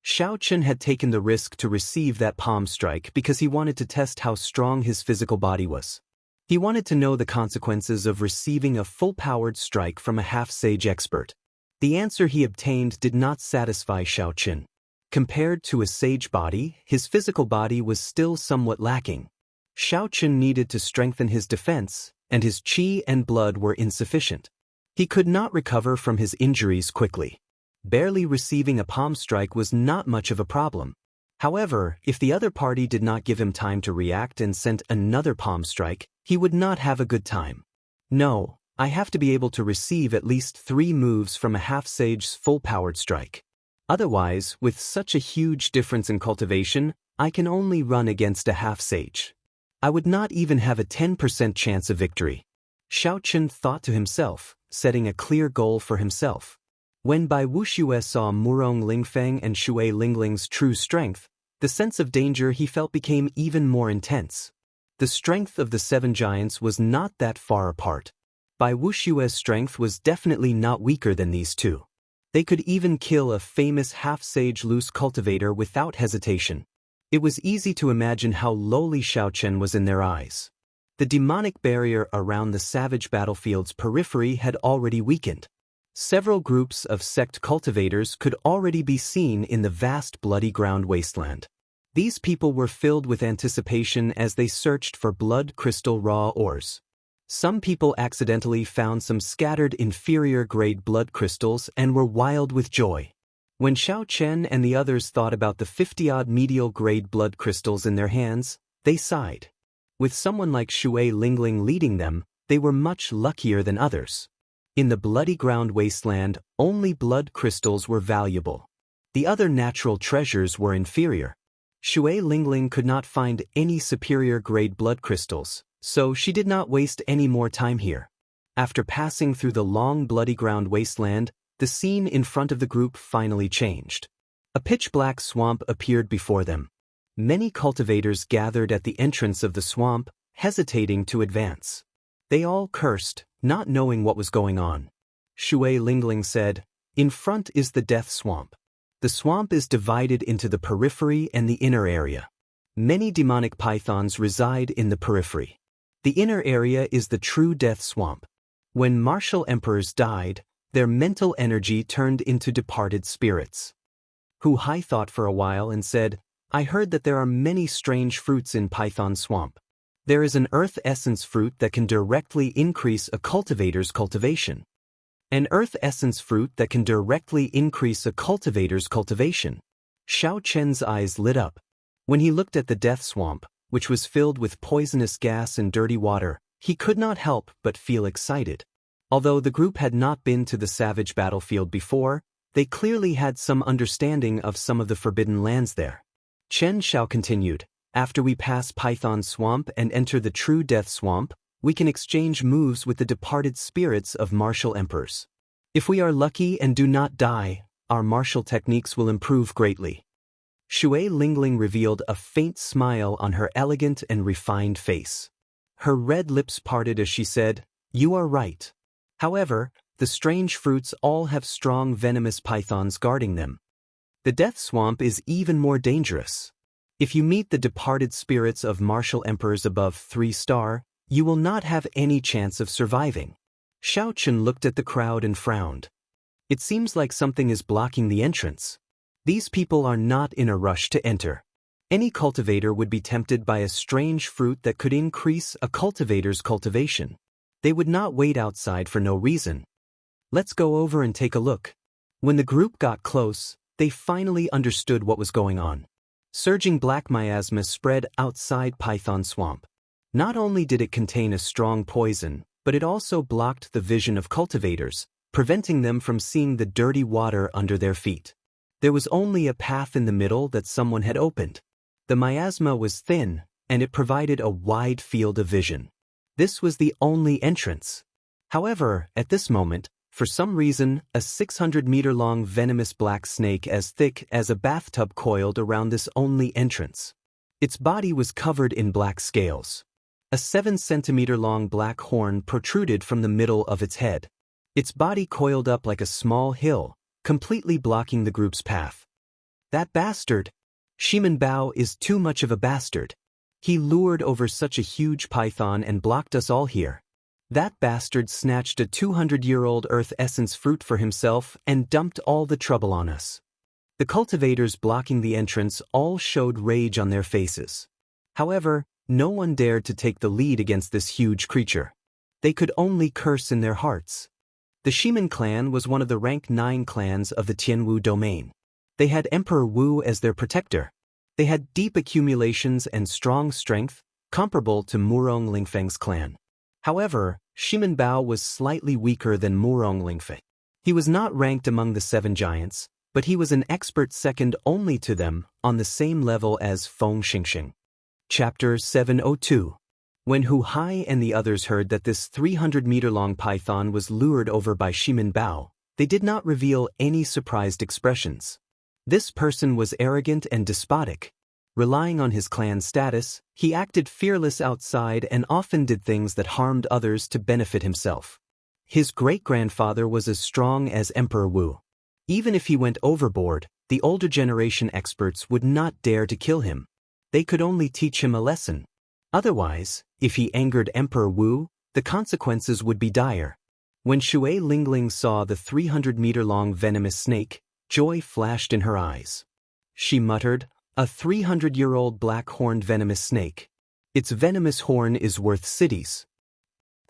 Xiao Chen had taken the risk to receive that palm strike because he wanted to test how strong his physical body was. He wanted to know the consequences of receiving a full-powered strike from a half-sage expert. The answer he obtained did not satisfy Xiao Chen. Compared to a sage body, his physical body was still somewhat lacking. Xiao Chen needed to strengthen his defense, and his qi and blood were insufficient. He could not recover from his injuries quickly. Barely receiving a palm strike was not much of a problem. However, if the other party did not give him time to react and sent another palm strike, he would not have a good time. No, I have to be able to receive at least 3 moves from a half-sage's full-powered strike. Otherwise, with such a huge difference in cultivation, I can only run against a half-sage. I would not even have a 10% chance of victory. Xiao Chen thought to himself, setting a clear goal for himself. When Bai Wuxue saw Murong Lingfeng and Shui Lingling's true strength, the sense of danger he felt became even more intense. The strength of the 7 giants was not that far apart. Bai Wuxue's strength was definitely not weaker than these 2. They could even kill a famous half-sage loose cultivator without hesitation. It was easy to imagine how lowly Xiao Chen was in their eyes. The demonic barrier around the savage battlefield's periphery had already weakened. Several groups of sect cultivators could already be seen in the vast bloody ground wasteland. These people were filled with anticipation as they searched for blood crystal raw ores. Some people accidentally found some scattered inferior-grade blood crystals and were wild with joy. When Xiao Chen and the others thought about the 50-odd medial-grade blood crystals in their hands, they sighed. With someone like Shui Lingling leading them, they were much luckier than others. In the bloody ground wasteland, only blood crystals were valuable. The other natural treasures were inferior. Shui Lingling could not find any superior-grade blood crystals, so she did not waste any more time here. After passing through the long bloody ground wasteland, the scene in front of the group finally changed. A pitch-black swamp appeared before them. Many cultivators gathered at the entrance of the swamp, hesitating to advance. They all cursed, not knowing what was going on. Shui Lingling said, "In front is the death swamp. The swamp is divided into the periphery and the inner area. Many demonic pythons reside in the periphery. The inner area is the true death swamp. When martial emperors died, their mental energy turned into departed spirits." Hu Hai thought for a while and said, "I heard that there are many strange fruits in Python Swamp. There is an earth essence fruit that can directly increase a cultivator's cultivation. An earth essence fruit that can directly increase a cultivator's cultivation." Xiao Chen's eyes lit up. When he looked at the death swamp, which was filled with poisonous gas and dirty water, he could not help but feel excited. Although the group had not been to the savage battlefield before, they clearly had some understanding of some of the forbidden lands there. Chen Xiao continued, "After we pass Python Swamp and enter the true Death Swamp, we can exchange moves with the departed spirits of martial emperors. If we are lucky and do not die, our martial techniques will improve greatly." Shui Lingling revealed a faint smile on her elegant and refined face. Her red lips parted as she said, "You are right. However, the strange fruits all have strong venomous pythons guarding them. The Death Swamp is even more dangerous. If you meet the departed spirits of martial emperors above 3-star, you will not have any chance of surviving." Xiao Chen looked at the crowd and frowned. It seems like something is blocking the entrance. These people are not in a rush to enter. Any cultivator would be tempted by a strange fruit that could increase a cultivator's cultivation. They would not wait outside for no reason. "Let's go over and take a look." When the group got close, they finally understood what was going on. Surging black miasma spread outside Python Swamp. Not only did it contain a strong poison, but it also blocked the vision of cultivators, preventing them from seeing the dirty water under their feet. There was only a path in the middle that someone had opened. The miasma was thin, and it provided a wide field of vision. This was the only entrance. However, at this moment, for some reason, a 600-meter-long venomous black snake as thick as a bathtub coiled around this only entrance. Its body was covered in black scales. A 7-centimeter-long black horn protruded from the middle of its head. Its body coiled up like a small hill, completely blocking the group's path. That bastard! Shimin Bao is too much of a bastard. He lured over such a huge python and blocked us all here. That bastard snatched a 200-year-old earth essence fruit for himself and dumped all the trouble on us. The cultivators blocking the entrance all showed rage on their faces. However, no one dared to take the lead against this huge creature. They could only curse in their hearts. The Shimin clan was one of the rank 9 clans of the Tianwu domain. They had Emperor Wu as their protector. They had deep accumulations and strong strength, comparable to Murong Lingfeng's clan. However, Shimin Bao was slightly weaker than Murong Lingfeng. He was not ranked among the 7 giants, but he was an expert second only to them, on the same level as Feng Xingxing. Chapter 702. When Hu Hai and the others heard that this 300-meter-long python was lured over by Shimin Bao, they did not reveal any surprised expressions. This person was arrogant and despotic. Relying on his clan status, he acted fearless outside and often did things that harmed others to benefit himself. His great-grandfather was as strong as Emperor Wu. Even if he went overboard, the older generation experts would not dare to kill him. They could only teach him a lesson. Otherwise, if he angered Emperor Wu, the consequences would be dire. When Shui Lingling saw the 300-meter-long venomous snake, joy flashed in her eyes. She muttered, "A 300-year-old black-horned venomous snake. Its venomous horn is worth cities."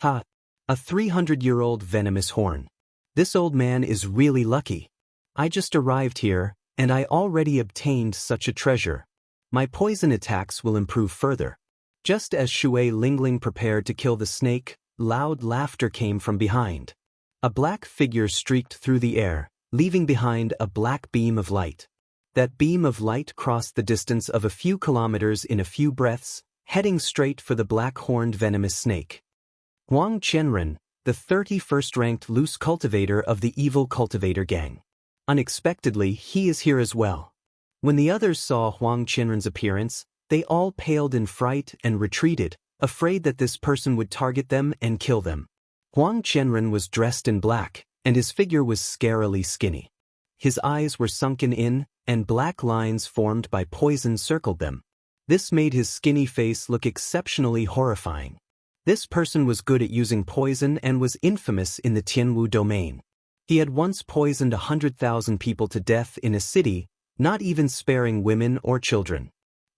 Ha! A 300-year-old venomous horn. This old man is really lucky. I just arrived here, and I already obtained such a treasure. My poison attacks will improve further. Just as Shui Lingling prepared to kill the snake, loud laughter came from behind. A black figure streaked through the air, leaving behind a black beam of light. That beam of light crossed the distance of a few kilometers in a few breaths, heading straight for the black-horned venomous snake. Huang Qianren, the 31st-ranked loose cultivator of the evil cultivator gang. Unexpectedly, he is here as well. When the others saw Huang Qianren's appearance, they all paled in fright and retreated, afraid that this person would target them and kill them. Huang Qianren was dressed in black, and his figure was scarily skinny. His eyes were sunken in, and black lines formed by poison circled them. This made his skinny face look exceptionally horrifying. This person was good at using poison and was infamous in the Tianwu domain. He had once poisoned 100,000 people to death in a city, not even sparing women or children.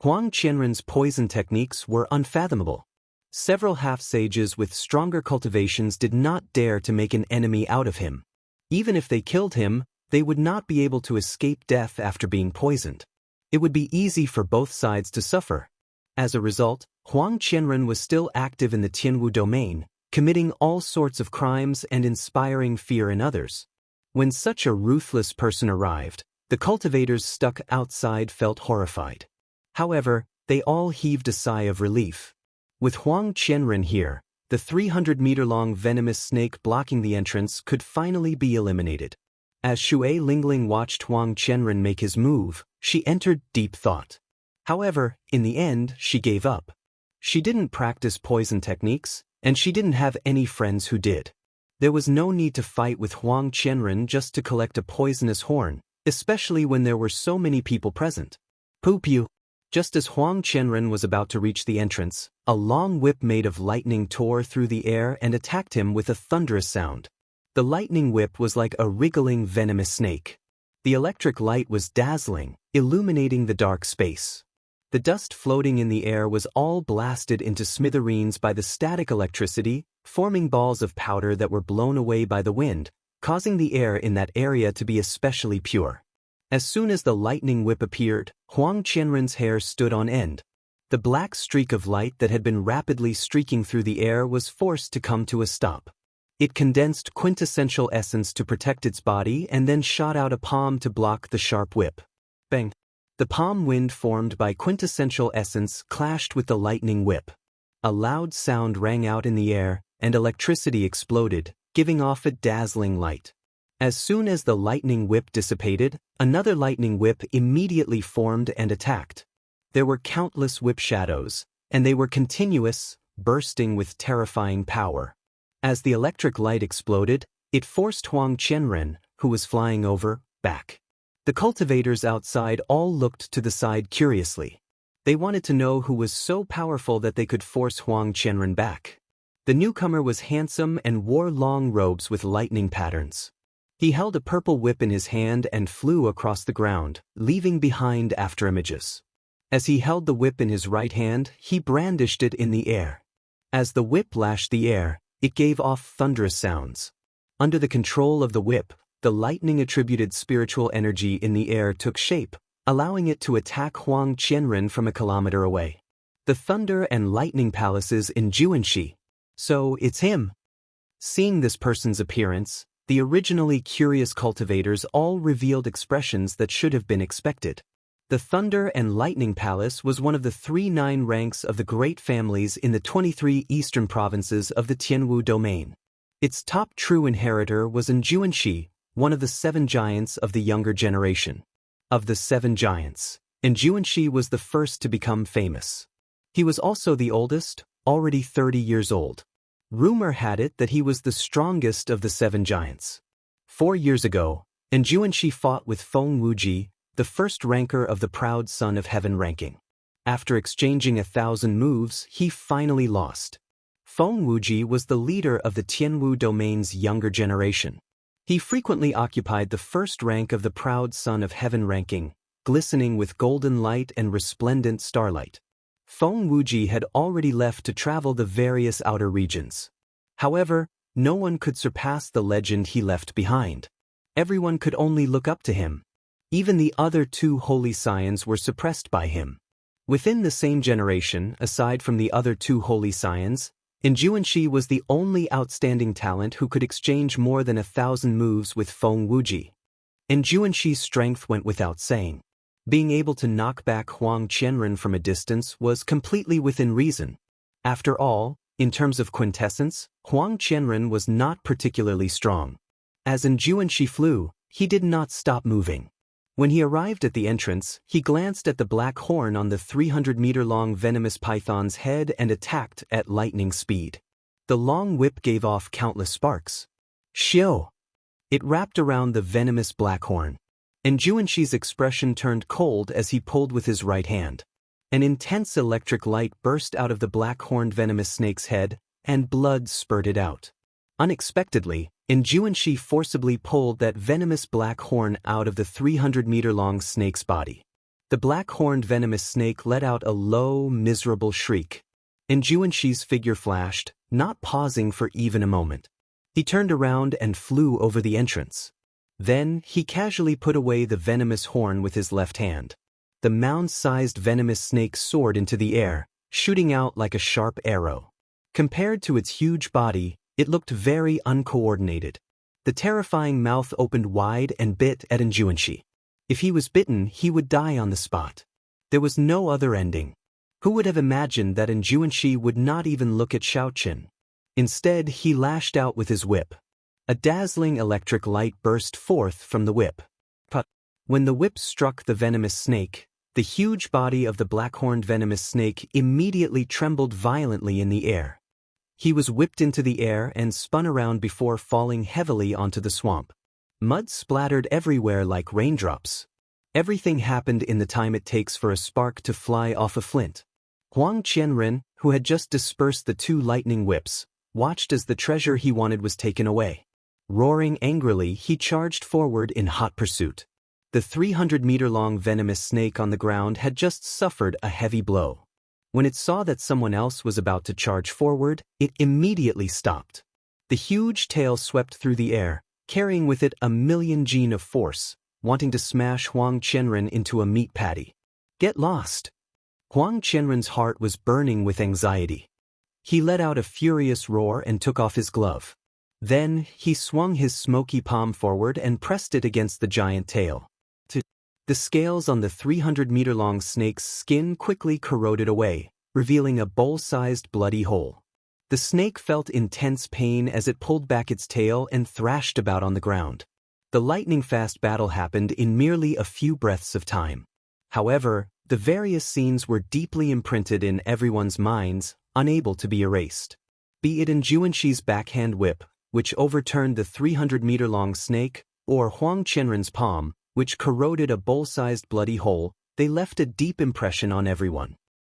Huang Qianren's poison techniques were unfathomable. Several half-sages with stronger cultivations did not dare to make an enemy out of him. Even if they killed him, they would not be able to escape death after being poisoned. It would be easy for both sides to suffer. As a result, Huang Qianren was still active in the Tianwu domain, committing all sorts of crimes and inspiring fear in others. When such a ruthless person arrived, the cultivators stuck outside felt horrified. However, they all heaved a sigh of relief. With Huang Qianren here, the 300-meter-long venomous snake blocking the entrance could finally be eliminated. As Shui Lingling watched Huang Qianren make his move, she entered deep thought. However, in the end, she gave up. She didn't practice poison techniques, and she didn't have any friends who did. There was no need to fight with Huang Qianren just to collect a poisonous horn, especially when there were so many people present. Poo-pew! Just as Huang Qianren was about to reach the entrance, a long whip made of lightning tore through the air and attacked him with a thunderous sound. The lightning whip was like a wriggling venomous snake. The electric light was dazzling, illuminating the dark space. The dust floating in the air was all blasted into smithereens by the static electricity, forming balls of powder that were blown away by the wind, causing the air in that area to be especially pure. As soon as the lightning whip appeared, Huang Qianren's hair stood on end. The black streak of light that had been rapidly streaking through the air was forced to come to a stop. It condensed quintessential essence to protect its body and then shot out a palm to block the sharp whip. Bang! The palm wind formed by quintessential essence clashed with the lightning whip. A loud sound rang out in the air, and electricity exploded, giving off a dazzling light. As soon as the lightning whip dissipated, another lightning whip immediately formed and attacked. There were countless whip shadows, and they were continuous, bursting with terrifying power. As the electric light exploded, it forced Huang Qianren, who was flying over, back. The cultivators outside all looked to the side curiously. They wanted to know who was so powerful that they could force Huang Qianren back. The newcomer was handsome and wore long robes with lightning patterns. He held a purple whip in his hand and flew across the ground, leaving behind afterimages. As he held the whip in his right hand, he brandished it in the air. As the whip lashed the air, it gave off thunderous sounds. Under the control of the whip, the lightning-attributed spiritual energy in the air took shape, allowing it to attack Huang Qianren from a kilometer away. The thunder and lightning palaces in Xianxia. So, it's him. Seeing this person's appearance, the originally curious cultivators all revealed expressions that should have been expected. The Thunder and Lightning Palace was one of the 9 ranks of the great families in the 23 eastern provinces of the Tianwu domain. Its top true inheritor was in Xianxia, one of the 7 giants of the younger generation. Of the 7 giants, Xianxia was the first to become famous. He was also the oldest, already 30 years old. Rumor had it that he was the strongest of the 7 giants. 4 years ago, Xianxia fought with Feng Wuji, the first ranker of the Proud Son of Heaven ranking. After exchanging 1,000 moves, he finally lost. Feng Wuji was the leader of the Tianwu domain's younger generation. He frequently occupied the first rank of the Proud Son of Heaven ranking, glistening with golden light and resplendent starlight. Feng Wuji had already left to travel the various outer regions. However, no one could surpass the legend he left behind. Everyone could only look up to him. Even the other 2 holy scions were suppressed by him. Within the same generation, aside from the other 2 holy scions, Xianxia was the only outstanding talent who could exchange more than 1,000 moves with Feng Wuji. Xianxia's strength went without saying. Being able to knock back Huang Qianren from a distance was completely within reason. After all, in terms of quintessence, Huang Qianren was not particularly strong. As Xianxia flew, he did not stop moving. When he arrived at the entrance, he glanced at the black horn on the 300-meter-long venomous python's head and attacked at lightning speed. The long whip gave off countless sparks. Xiao! It wrapped around the venomous black horn. Xianxia's expression turned cold as he pulled with his right hand. An intense electric light burst out of the black-horned venomous snake's head, and blood spurted out. Unexpectedly, Xianxia forcibly pulled that venomous black horn out of the 300-meter-long snake's body. The black-horned venomous snake let out a low, miserable shriek. Xianxia's figure flashed, not pausing for even a moment. He turned around and flew over the entrance. Then, he casually put away the venomous horn with his left hand. The mound-sized venomous snake soared into the air, shooting out like a sharp arrow. Compared to its huge body, it looked very uncoordinated. The terrifying mouth opened wide and bit at Xianxia. If he was bitten, he would die on the spot. There was no other ending. Who would have imagined that Xianxia would not even look at Shaoqin? Instead, he lashed out with his whip. A dazzling electric light burst forth from the whip. But when the whip struck the venomous snake, the huge body of the black-horned venomous snake immediately trembled violently in the air. He was whipped into the air and spun around before falling heavily onto the swamp. Mud splattered everywhere like raindrops. Everything happened in the time it takes for a spark to fly off a flint. Huang Qianren, who had just dispersed the 2 lightning whips, watched as the treasure he wanted was taken away. Roaring angrily, he charged forward in hot pursuit. The 300-meter-long venomous snake on the ground had just suffered a heavy blow. When it saw that someone else was about to charge forward, it immediately stopped. The huge tail swept through the air, carrying with it 1,000,000 gene of force, wanting to smash Huang Qianren into a meat patty. Get lost! Huang Qianren's heart was burning with anxiety. He let out a furious roar and took off his glove. Then, he swung his smoky palm forward and pressed it against the giant tail. The scales on the 300-meter-long snake's skin quickly corroded away, revealing a bowl-sized bloody hole. The snake felt intense pain as it pulled back its tail and thrashed about on the ground. The lightning-fast battle happened in merely a few breaths of time. However, the various scenes were deeply imprinted in everyone's minds, unable to be erased. Be it in Xianxia's backhand whip, which overturned the 300-meter-long snake, or Huang Qianren's palm, which corroded a bowl-sized bloody hole, they left a deep impression on everyone.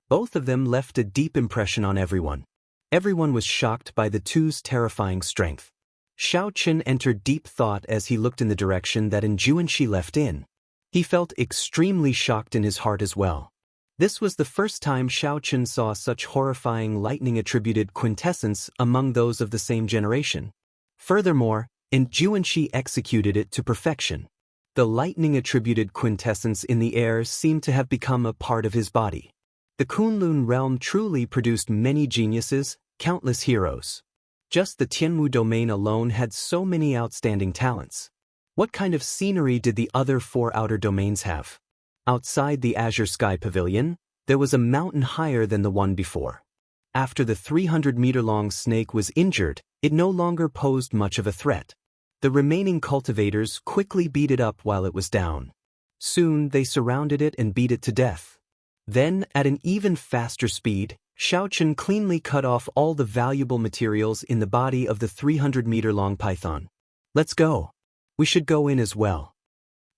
Both of them left a deep impression on everyone. Everyone was shocked by the two's terrifying strength. Xiao Chen entered deep thought as he looked in the direction that Xianxia left in. He felt extremely shocked in his heart as well. This was the first time Xiao Chen saw such horrifying lightning-attributed quintessence among those of the same generation. Furthermore, Xianxia executed it to perfection. The lightning-attributed quintessence in the air seemed to have become a part of his body. The Kunlun realm truly produced many geniuses, countless heroes. Just the Tianmu domain alone had so many outstanding talents. What kind of scenery did the other 4 outer domains have? Outside the Azure Sky Pavilion, there was a mountain higher than the one before. After the 300-meter-long snake was injured, it no longer posed much of a threat. The remaining cultivators quickly beat it up while it was down. Soon they surrounded it and beat it to death. Then, at an even faster speed, Xiao Chen cleanly cut off all the valuable materials in the body of the 300-meter-long python. "Let's go. We should go in as well."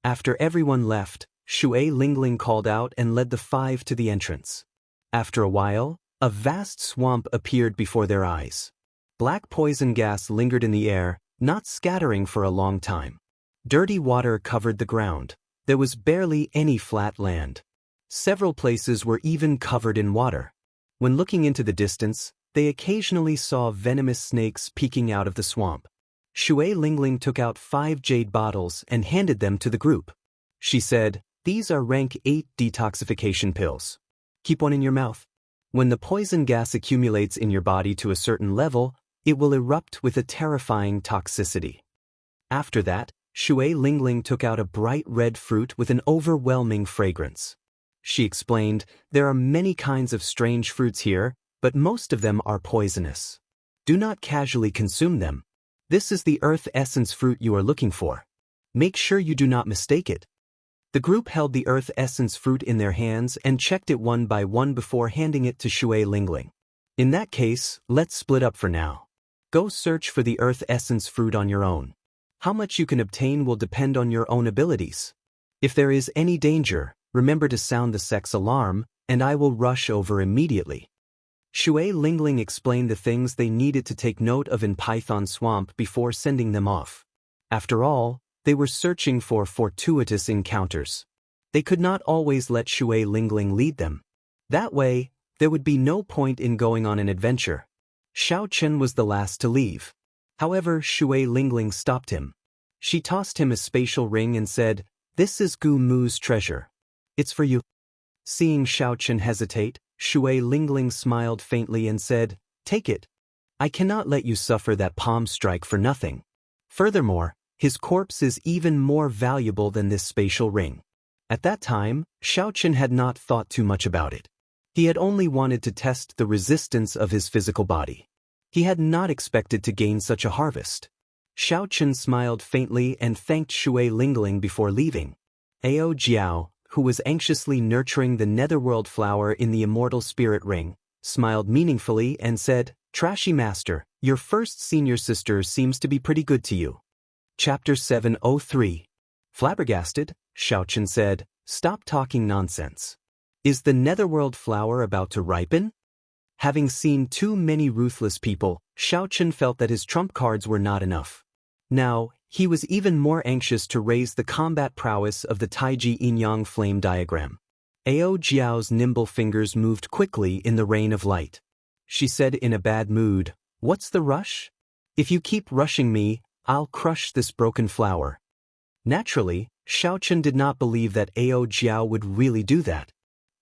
After everyone left, Shui Lingling called out and led the 5 to the entrance. After a while, a vast swamp appeared before their eyes. Black poison gas lingered in the air, not scattering for a long time. Dirty water covered the ground. There was barely any flat land. Several places were even covered in water. When looking into the distance, they occasionally saw venomous snakes peeking out of the swamp. Shui Lingling took out 5 jade bottles and handed them to the group. She said, "These are rank 8 detoxification pills. Keep one in your mouth. When the poison gas accumulates in your body to a certain level, it will erupt with a terrifying toxicity." After that, Shui Lingling took out a bright red fruit with an overwhelming fragrance. She explained, "There are many kinds of strange fruits here, but most of them are poisonous. Do not casually consume them. This is the earth essence fruit you are looking for. Make sure you do not mistake it." The group held the earth essence fruit in their hands and checked it one by one before handing it to Shui Lingling. "In that case, let's split up for now. Go search for the earth essence fruit on your own. How much you can obtain will depend on your own abilities. If there is any danger, remember to sound the sex alarm, and I will rush over immediately." Shui Lingling explained the things they needed to take note of in Python Swamp before sending them off. After all, they were searching for fortuitous encounters. They could not always let Shui Lingling lead them. That way, there would be no point in going on an adventure. Xiao Chen was the last to leave. However, Shui Lingling stopped him. She tossed him a spatial ring and said, "This is Gu Mu's treasure. It's for you." Seeing Xiao Chen hesitate, Shui Lingling smiled faintly and said, "Take it. I cannot let you suffer that palm strike for nothing. Furthermore, his corpse is even more valuable than this spatial ring." At that time, Xiao Chen had not thought too much about it. He had only wanted to test the resistance of his physical body. He had not expected to gain such a harvest. Xiao Chen smiled faintly and thanked Shui Lingling before leaving. Ao Jiao, who was anxiously nurturing the netherworld flower in the immortal spirit ring, smiled meaningfully and said, "Trashy Master, your first senior sister seems to be pretty good to you." Chapter 703. Flabbergasted, Xiao Chen said, "Stop talking nonsense. Is the netherworld flower about to ripen?" Having seen too many ruthless people, Xiao Chen felt that his trump cards were not enough. Now, he was even more anxious to raise the combat prowess of the Taiji Yin-Yang flame diagram. Ao Jiao's nimble fingers moved quickly in the rain of light. She said in a bad mood, "What's the rush? If you keep rushing me, I'll crush this broken flower." Naturally, Xiao Chen did not believe that Ao Jiao would really do that.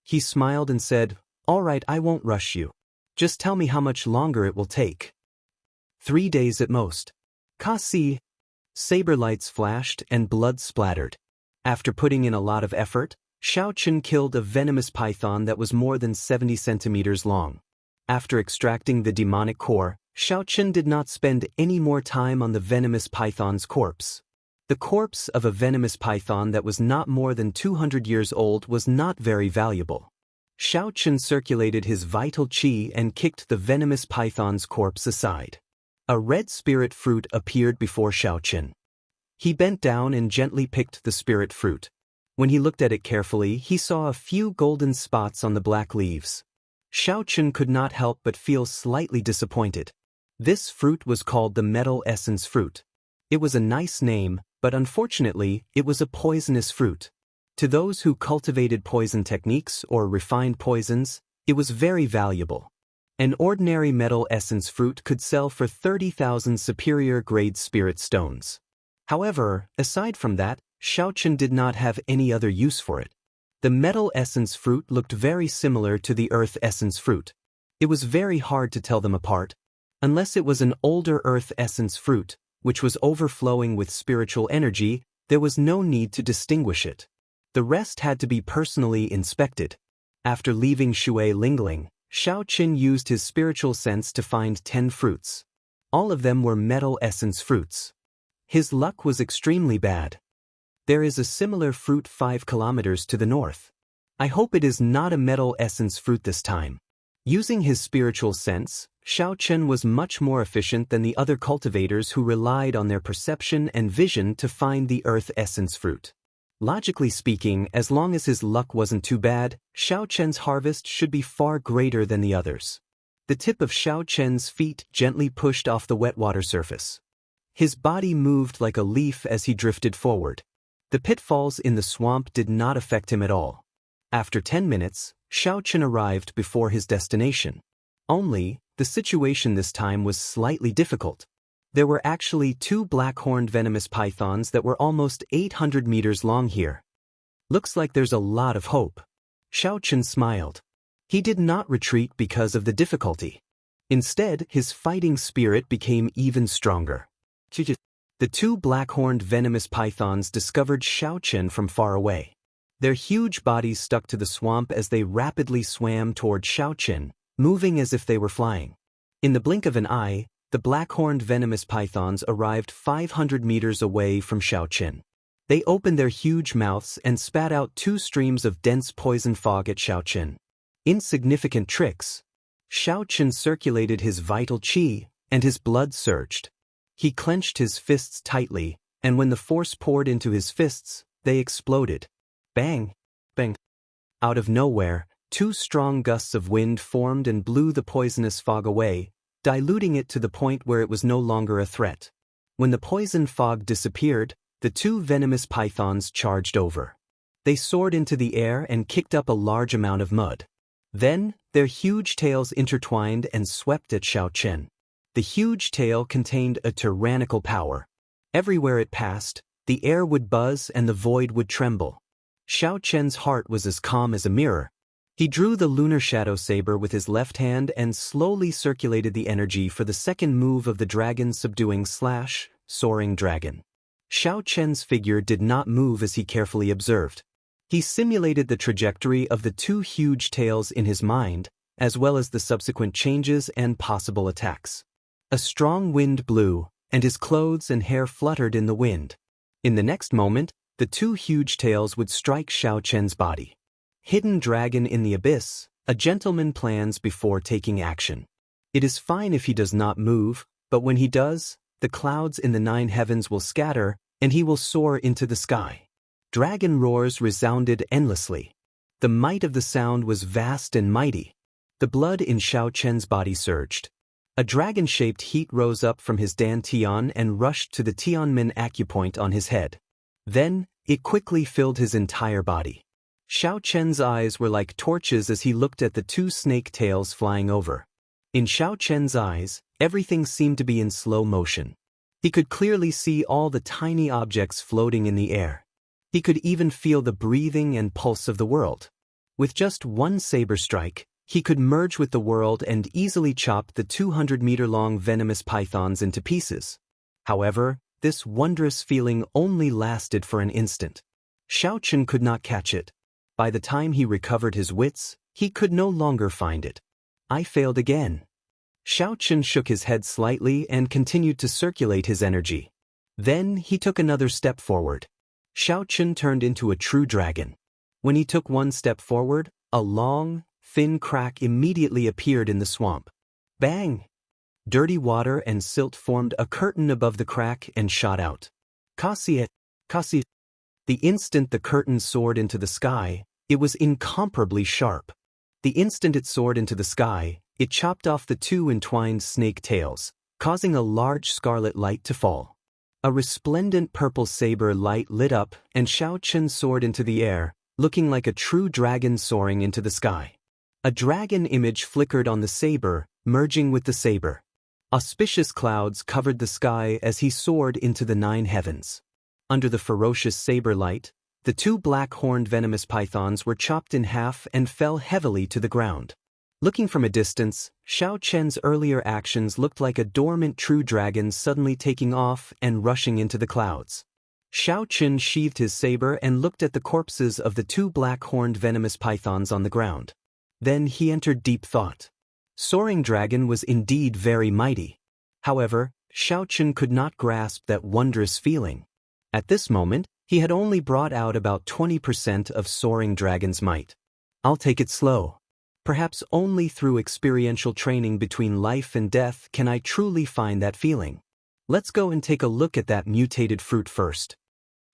He smiled and said, "All right, I won't rush you. Just tell me how much longer it will take." 3 days at most. Kasi. Saber lights flashed and blood splattered. After putting in a lot of effort, Xiaochen killed a venomous python that was more than 70 centimeters long. After extracting the demonic core, Xiaochen did not spend any more time on the venomous python's corpse. The corpse of a venomous python that was not more than 200 years old was not very valuable. Xiaochen circulated his vital qi and kicked the venomous python's corpse aside. A red spirit fruit appeared before Xiaochen. He bent down and gently picked the spirit fruit. When he looked at it carefully, he saw a few golden spots on the black leaves. Xiaochen could not help but feel slightly disappointed. This fruit was called the metal essence fruit. It was a nice name, but unfortunately, it was a poisonous fruit. To those who cultivated poison techniques or refined poisons, it was very valuable. An ordinary metal essence fruit could sell for 30,000 superior grade spirit stones. However, aside from that, Xiaochen did not have any other use for it. The metal essence fruit looked very similar to the earth essence fruit. It was very hard to tell them apart. Unless it was an older earth essence fruit, which was overflowing with spiritual energy, there was no need to distinguish it. The rest had to be personally inspected. After leaving Shui Lingling, Xiaochen used his spiritual sense to find 10 fruits. All of them were metal essence fruits. His luck was extremely bad. There is a similar fruit 5 kilometers to the north. I hope it is not a metal essence fruit this time. Using his spiritual sense, Xiaochen was much more efficient than the other cultivators who relied on their perception and vision to find the earth essence fruit. Logically speaking, as long as his luck wasn't too bad, Xiaochen's harvest should be far greater than the others. The tip of Xiaochen's feet gently pushed off the wet water surface. His body moved like a leaf as he drifted forward. The pitfalls in the swamp did not affect him at all. After 10 minutes, Xiaochen arrived before his destination. Only, the situation this time was slightly difficult. There were actually 2 black-horned venomous pythons that were almost 800 meters long here. Looks like there's a lot of hope. Xiaochen smiled. He did not retreat because of the difficulty. Instead, his fighting spirit became even stronger. The 2 black-horned venomous pythons discovered Xiaochen from far away. Their huge bodies stuck to the swamp as they rapidly swam toward Xiaochen, moving as if they were flying. In the blink of an eye, the black-horned venomous pythons arrived 500 meters away from Xiaochen. They opened their huge mouths and spat out 2 streams of dense poison fog at Xiaochen. Insignificant tricks. Xiaochen circulated his vital qi, and his blood surged. He clenched his fists tightly, and when the force poured into his fists, they exploded. Bang! Bang! Out of nowhere, 2 strong gusts of wind formed and blew the poisonous fog away, diluting it to the point where it was no longer a threat. When the poison fog disappeared, the 2 venomous pythons charged over. They soared into the air and kicked up a large amount of mud. Then, their huge tails intertwined and swept at Xiaochen. The huge tail contained a tyrannical power. Everywhere it passed, the air would buzz and the void would tremble. Xiaochen's heart was as calm as a mirror. He drew the lunar shadow saber with his left hand and slowly circulated the energy for the second move of the dragon subduing / soaring dragon. Xiaochen's figure did not move as he carefully observed. He simulated the trajectory of the 2 huge tails in his mind, as well as the subsequent changes and possible attacks. A strong wind blew, and his clothes and hair fluttered in the wind. In the next moment, the 2 huge tails would strike Xiaochen's body. Hidden dragon in the abyss, a gentleman plans before taking action. It is fine if he does not move, but when he does, the clouds in the 9 heavens will scatter, and he will soar into the sky. Dragon roars resounded endlessly. The might of the sound was vast and mighty. The blood in Xiaochen's body surged. A dragon-shaped heat rose up from his dantian and rushed to the Tianmen acupoint on his head. Then, it quickly filled his entire body. Xiaochen's eyes were like torches as he looked at the 2 snake tails flying over. In Xiaochen's eyes, everything seemed to be in slow motion. He could clearly see all the tiny objects floating in the air. He could even feel the breathing and pulse of the world. With just one saber strike, he could merge with the world and easily chop the 200-meter-long venomous pythons into pieces. However, this wondrous feeling only lasted for an instant. Xiaochen could not catch it. By the time he recovered his wits, he could no longer find it. I failed again. Xiaochen shook his head slightly and continued to circulate his energy. Then he took another step forward. Xiaochen turned into a true dragon. When he took one step forward, a long, thin crack immediately appeared in the swamp. Bang! Dirty water and silt formed a curtain above the crack and shot out. Kasi. The instant the curtain soared into the sky, it was incomparably sharp. The instant it soared into the sky, it chopped off the two entwined snake tails, causing a large scarlet light to fall. A resplendent purple saber light lit up and Xiaochen soared into the air, looking like a true dragon soaring into the sky. A dragon image flickered on the saber, merging with the saber. Auspicious clouds covered the sky as he soared into the 9 heavens. Under the ferocious saber light, the 2 black-horned venomous pythons were chopped in half and fell heavily to the ground. Looking from a distance, Xiaochen's earlier actions looked like a dormant true dragon suddenly taking off and rushing into the clouds. Xiaochen sheathed his saber and looked at the corpses of the 2 black-horned venomous pythons on the ground. Then he entered deep thought. Soaring Dragon was indeed very mighty. However, Xiaochen could not grasp that wondrous feeling. At this moment, he had only brought out about 20% of Soaring Dragon's might. I'll take it slow. Perhaps only through experiential training between life and death can I truly find that feeling. Let's go and take a look at that mutated fruit first.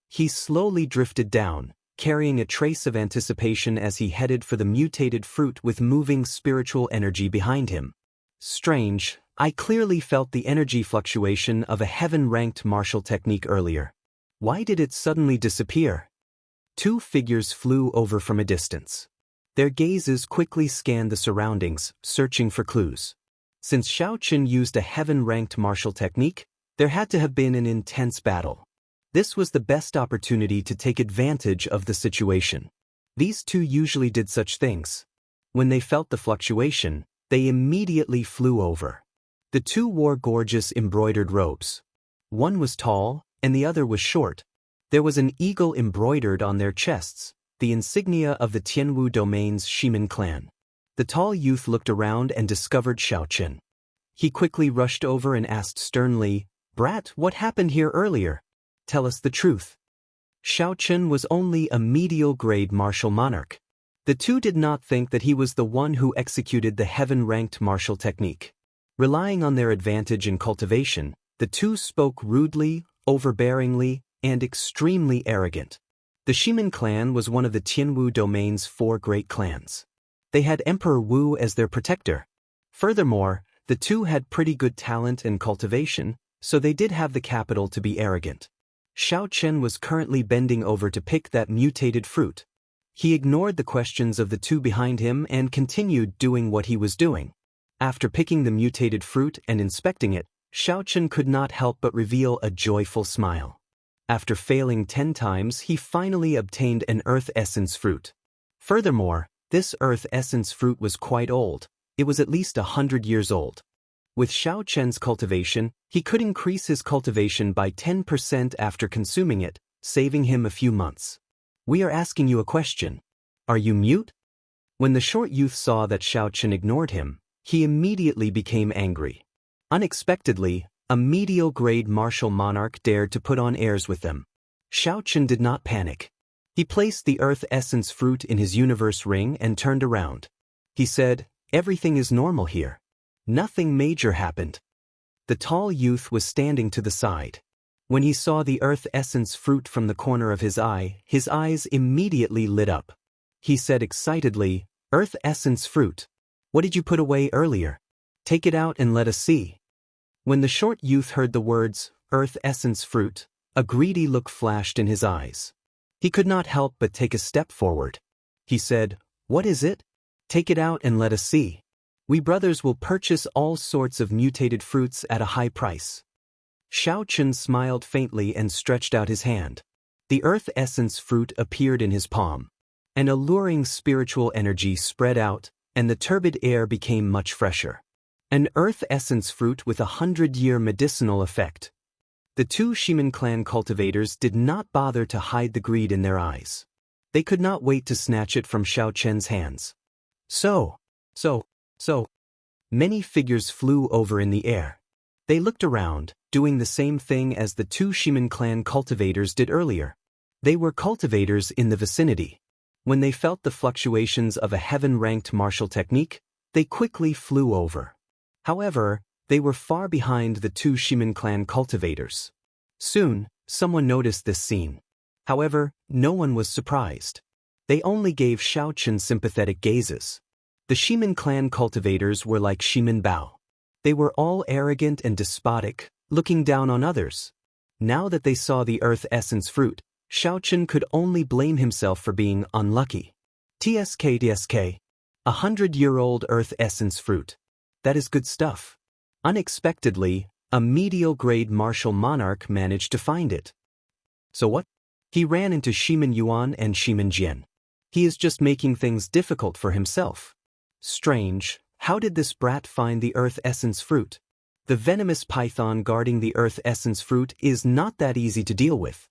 He slowly drifted down, carrying a trace of anticipation as he headed for the mutated fruit with moving spiritual energy behind him. Strange, I clearly felt the energy fluctuation of a heaven-ranked martial technique earlier. Why did it suddenly disappear? 2 figures flew over from a distance. Their gazes quickly scanned the surroundings, searching for clues. Since Xiaochen used a heaven-ranked martial technique, there had to have been an intense battle. This was the best opportunity to take advantage of the situation. These 2 usually did such things. When they felt the fluctuation, they immediately flew over. The 2 wore gorgeous embroidered robes. One was tall, and the other was short. There was an eagle embroidered on their chests, the insignia of the Tianwu domain's Shimin clan. The tall youth looked around and discovered Xiaochen. He quickly rushed over and asked sternly, "Brat, what happened here earlier? Tell us the truth." Xiaochen was only a medial-grade martial monarch. The 2 did not think that he was the one who executed the heaven-ranked martial technique. Relying on their advantage in cultivation, the 2 spoke rudely, overbearingly, and extremely arrogant. The Shimin clan was one of the Tianwu domain's 4 great clans. They had Emperor Wu as their protector. Furthermore, the 2 had pretty good talent and cultivation, so they did have the capital to be arrogant. Xiaochen was currently bending over to pick that mutated fruit. He ignored the questions of the 2 behind him and continued doing what he was doing. After picking the mutated fruit and inspecting it, Xiaochen could not help but reveal a joyful smile. After failing 10 times, he finally obtained an earth essence fruit. Furthermore, this earth essence fruit was quite old. It was at least 100 years old. With Xiaochen's cultivation, he could increase his cultivation by 10% after consuming it, saving him a few months. We are asking you a question. Are you mute? When the short youth saw that Xiaochen ignored him, he immediately became angry. Unexpectedly, a medial-grade martial monarch dared to put on airs with them. Xiaochen did not panic. He placed the earth essence fruit in his universe ring and turned around. He said, "Everything is normal here. Nothing major happened." The tall youth was standing to the side. When he saw the earth essence fruit from the corner of his eyes immediately lit up. He said excitedly, "Earth essence fruit. What did you put away earlier? Take it out and let us see." When the short youth heard the words, "Earth essence fruit," a greedy look flashed in his eyes. He could not help but take a step forward. He said, "What is it? Take it out and let us see. We brothers will purchase all sorts of mutated fruits at a high price." Xiaochen smiled faintly and stretched out his hand. The earth essence fruit appeared in his palm. An alluring spiritual energy spread out, and the turbid air became much fresher. An earth essence fruit with 100-year medicinal effect. The two Ximen clan cultivators did not bother to hide the greed in their eyes. They could not wait to snatch it from Xiao Chen's hands. So. Many figures flew over in the air. They looked around, doing the same thing as the two Ximen clan cultivators did earlier. They were cultivators in the vicinity. When they felt the fluctuations of a heaven-ranked martial technique, they quickly flew over. However, they were far behind the two Ximen clan cultivators. Soon, someone noticed this scene. However, no one was surprised. They only gave Xiao Chen sympathetic gazes. The Ximen clan cultivators were like Ximen Bao. They were all arrogant and despotic, looking down on others. Now that they saw the earth essence fruit, Xiao Chen could only blame himself for being unlucky. TSK. 100-year-old earth essence fruit. That is good stuff. Unexpectedly, a medial-grade martial monarch managed to find it. So what? He ran into Ximen Yuan and Ximen Jian. He is just making things difficult for himself. Strange, how did this brat find the earth essence fruit? The venomous python guarding the earth essence fruit is not that easy to deal with.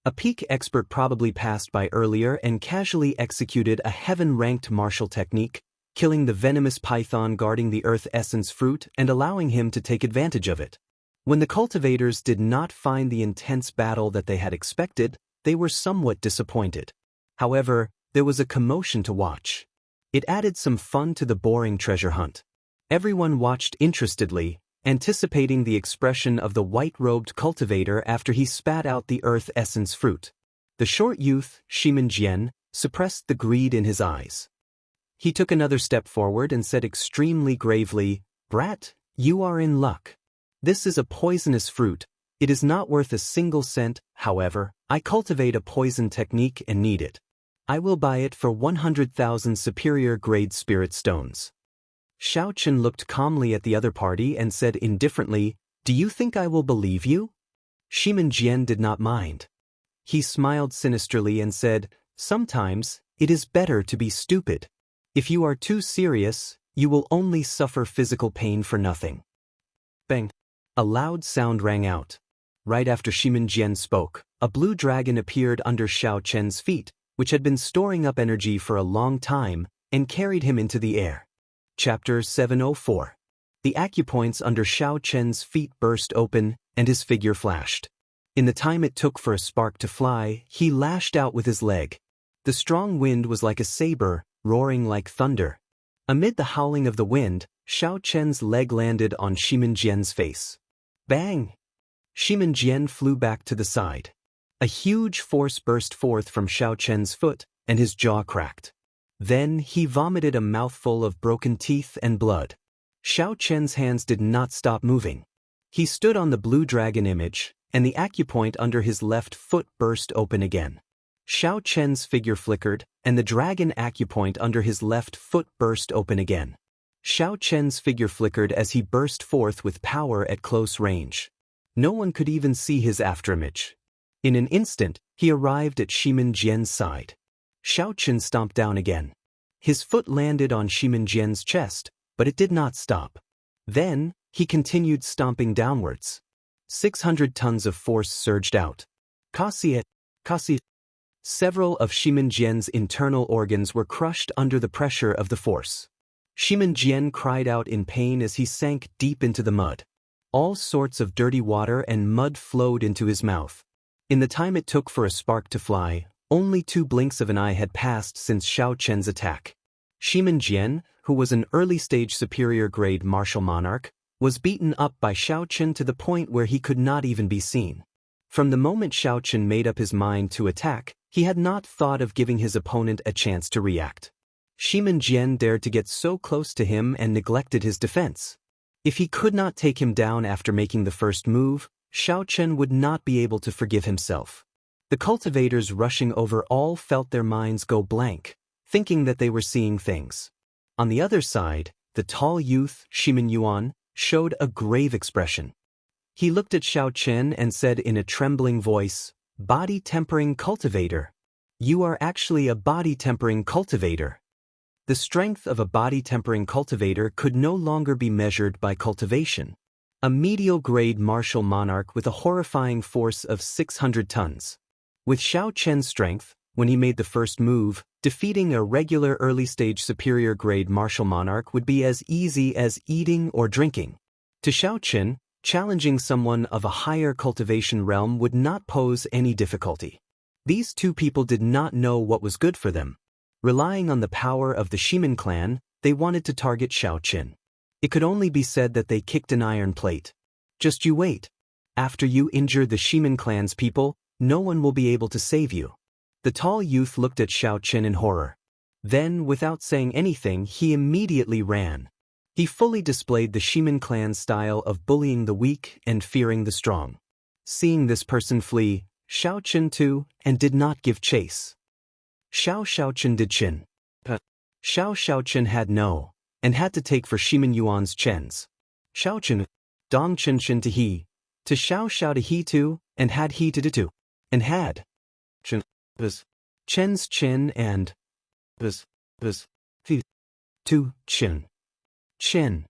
A peak expert probably passed by earlier and casually executed a heaven-ranked martial technique, killing the venomous python guarding the earth essence fruit and allowing him to take advantage of it. When the cultivators did not find the intense battle that they had expected, they were somewhat disappointed. However, there was a commotion to watch. It added some fun to the boring treasure hunt. Everyone watched interestedly, anticipating the expression of the white-robed cultivator after he spat out the earth essence fruit. The short youth, Ximen Jian, suppressed the greed in his eyes. He took another step forward and said extremely gravely, "Brat, you are in luck. This is a poisonous fruit. It is not worth a single cent, however, I cultivate a poison technique and need it. I will buy it for 100,000 superior-grade spirit stones." Xiao Chen looked calmly at the other party and said indifferently, "Do you think I will believe you?" Ximen Jian did not mind. He smiled sinisterly and said, "Sometimes, it is better to be stupid. If you are too serious, you will only suffer physical pain for nothing." Bang! A loud sound rang out. Right after Ximen Jian spoke, a blue dragon appeared under Xiao Chen's feet, which had been storing up energy for a long time, and carried him into the air. Chapter 704. The acupoints under Xiao Chen's feet burst open, and his figure flashed. In the time it took for a spark to fly, he lashed out with his leg. The strong wind was like a saber, roaring like thunder. Amid the howling of the wind, Xiao Chen's leg landed on Ximen Jian's face. Bang! Ximen Jian flew back to the side. A huge force burst forth from Xiao Chen's foot, and his jaw cracked. Then he vomited a mouthful of broken teeth and blood. Xiao Chen's hands did not stop moving. He stood on the blue dragon image, and the acupoint under his left foot burst open again. Xiao Chen's figure flickered, and the dragon acupoint under his left foot burst open again. Xiao Chen's figure flickered as he burst forth with power at close range. No one could even see his afterimage. In an instant, he arrived at Ximen Jian's side. Xiao Chen stomped down again. His foot landed on Ximen Jian's chest, but it did not stop. Then, he continued stomping downwards. 600 tons of force surged out. Kasi. Several of Ximen Jian's internal organs were crushed under the pressure of the force. Ximen Jian cried out in pain as he sank deep into the mud. All sorts of dirty water and mud flowed into his mouth. In the time it took for a spark to fly, only 2 blinks of an eye had passed since Xiao Chen's attack. Ximen Jian, who was an early-stage superior-grade martial monarch, was beaten up by Xiao Chen to the point where he could not even be seen. From the moment Xiao Chen made up his mind to attack, he had not thought of giving his opponent a chance to react. Ximen Jian dared to get so close to him and neglected his defense. If he could not take him down after making the first move, Xiao Chen would not be able to forgive himself. The cultivators rushing over all felt their minds go blank, thinking that they were seeing things. On the other side, the tall youth, Ximen Yuan, showed a grave expression. He looked at Xiao Chen and said in a trembling voice, "Body tempering cultivator. You are actually a body-tempering cultivator. The strength of a body-tempering cultivator could no longer be measured by cultivation. A medial-grade martial monarch with a horrifying force of 600 tons. With Xiao Chen's strength, when he made the first move, defeating a regular early-stage superior-grade martial monarch would be as easy as eating or drinking. To Xiao Chen, challenging someone of a higher cultivation realm would not pose any difficulty. These two people did not know what was good for them. Relying on the power of the Shimin clan, they wanted to target Xiao Chen. It could only be said that they kicked an iron plate. Just you wait. After you injure the Shimin clan's people, no one will be able to save you. The tall youth looked at Xiao Chen in horror. Then, without saying anything, he immediately ran. He fully displayed the Shimin clan's style of bullying the weak and fearing the strong. Seeing this person flee, Xiao Chen too, and did not give chase. Xiao Chen did Chen. Xiao Chen had no, and had to take for Shimin Yuan's Chen's. Xiao Chen, Dong Chen to he, to Xiao to he too, and had he to do too, and had. Chen, Chen's Chen and to Chen. Chen.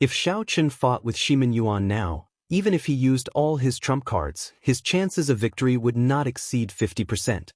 If Xiao Chen fought with Shimin Yuan now, even if he used all his trump cards, his chances of victory would not exceed 50%.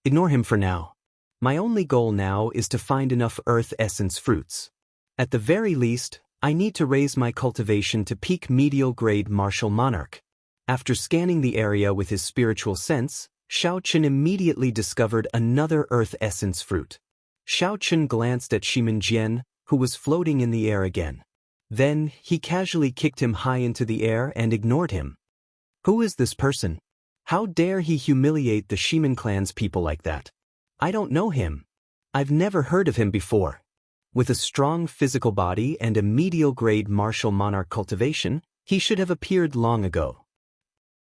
Ignore him for now. My only goal now is to find enough earth essence fruits. At the very least, I need to raise my cultivation to peak medial grade martial monarch. After scanning the area with his spiritual sense, Xiao Chen immediately discovered another earth essence fruit. Xiao Chen glanced at Shimin Jian, who was floating in the air again. Then, he casually kicked him high into the air and ignored him. Who is this person? How dare he humiliate the Shimin clan's people like that? I don't know him. I've never heard of him before. With a strong physical body and a medial-grade martial monarch cultivation, he should have appeared long ago.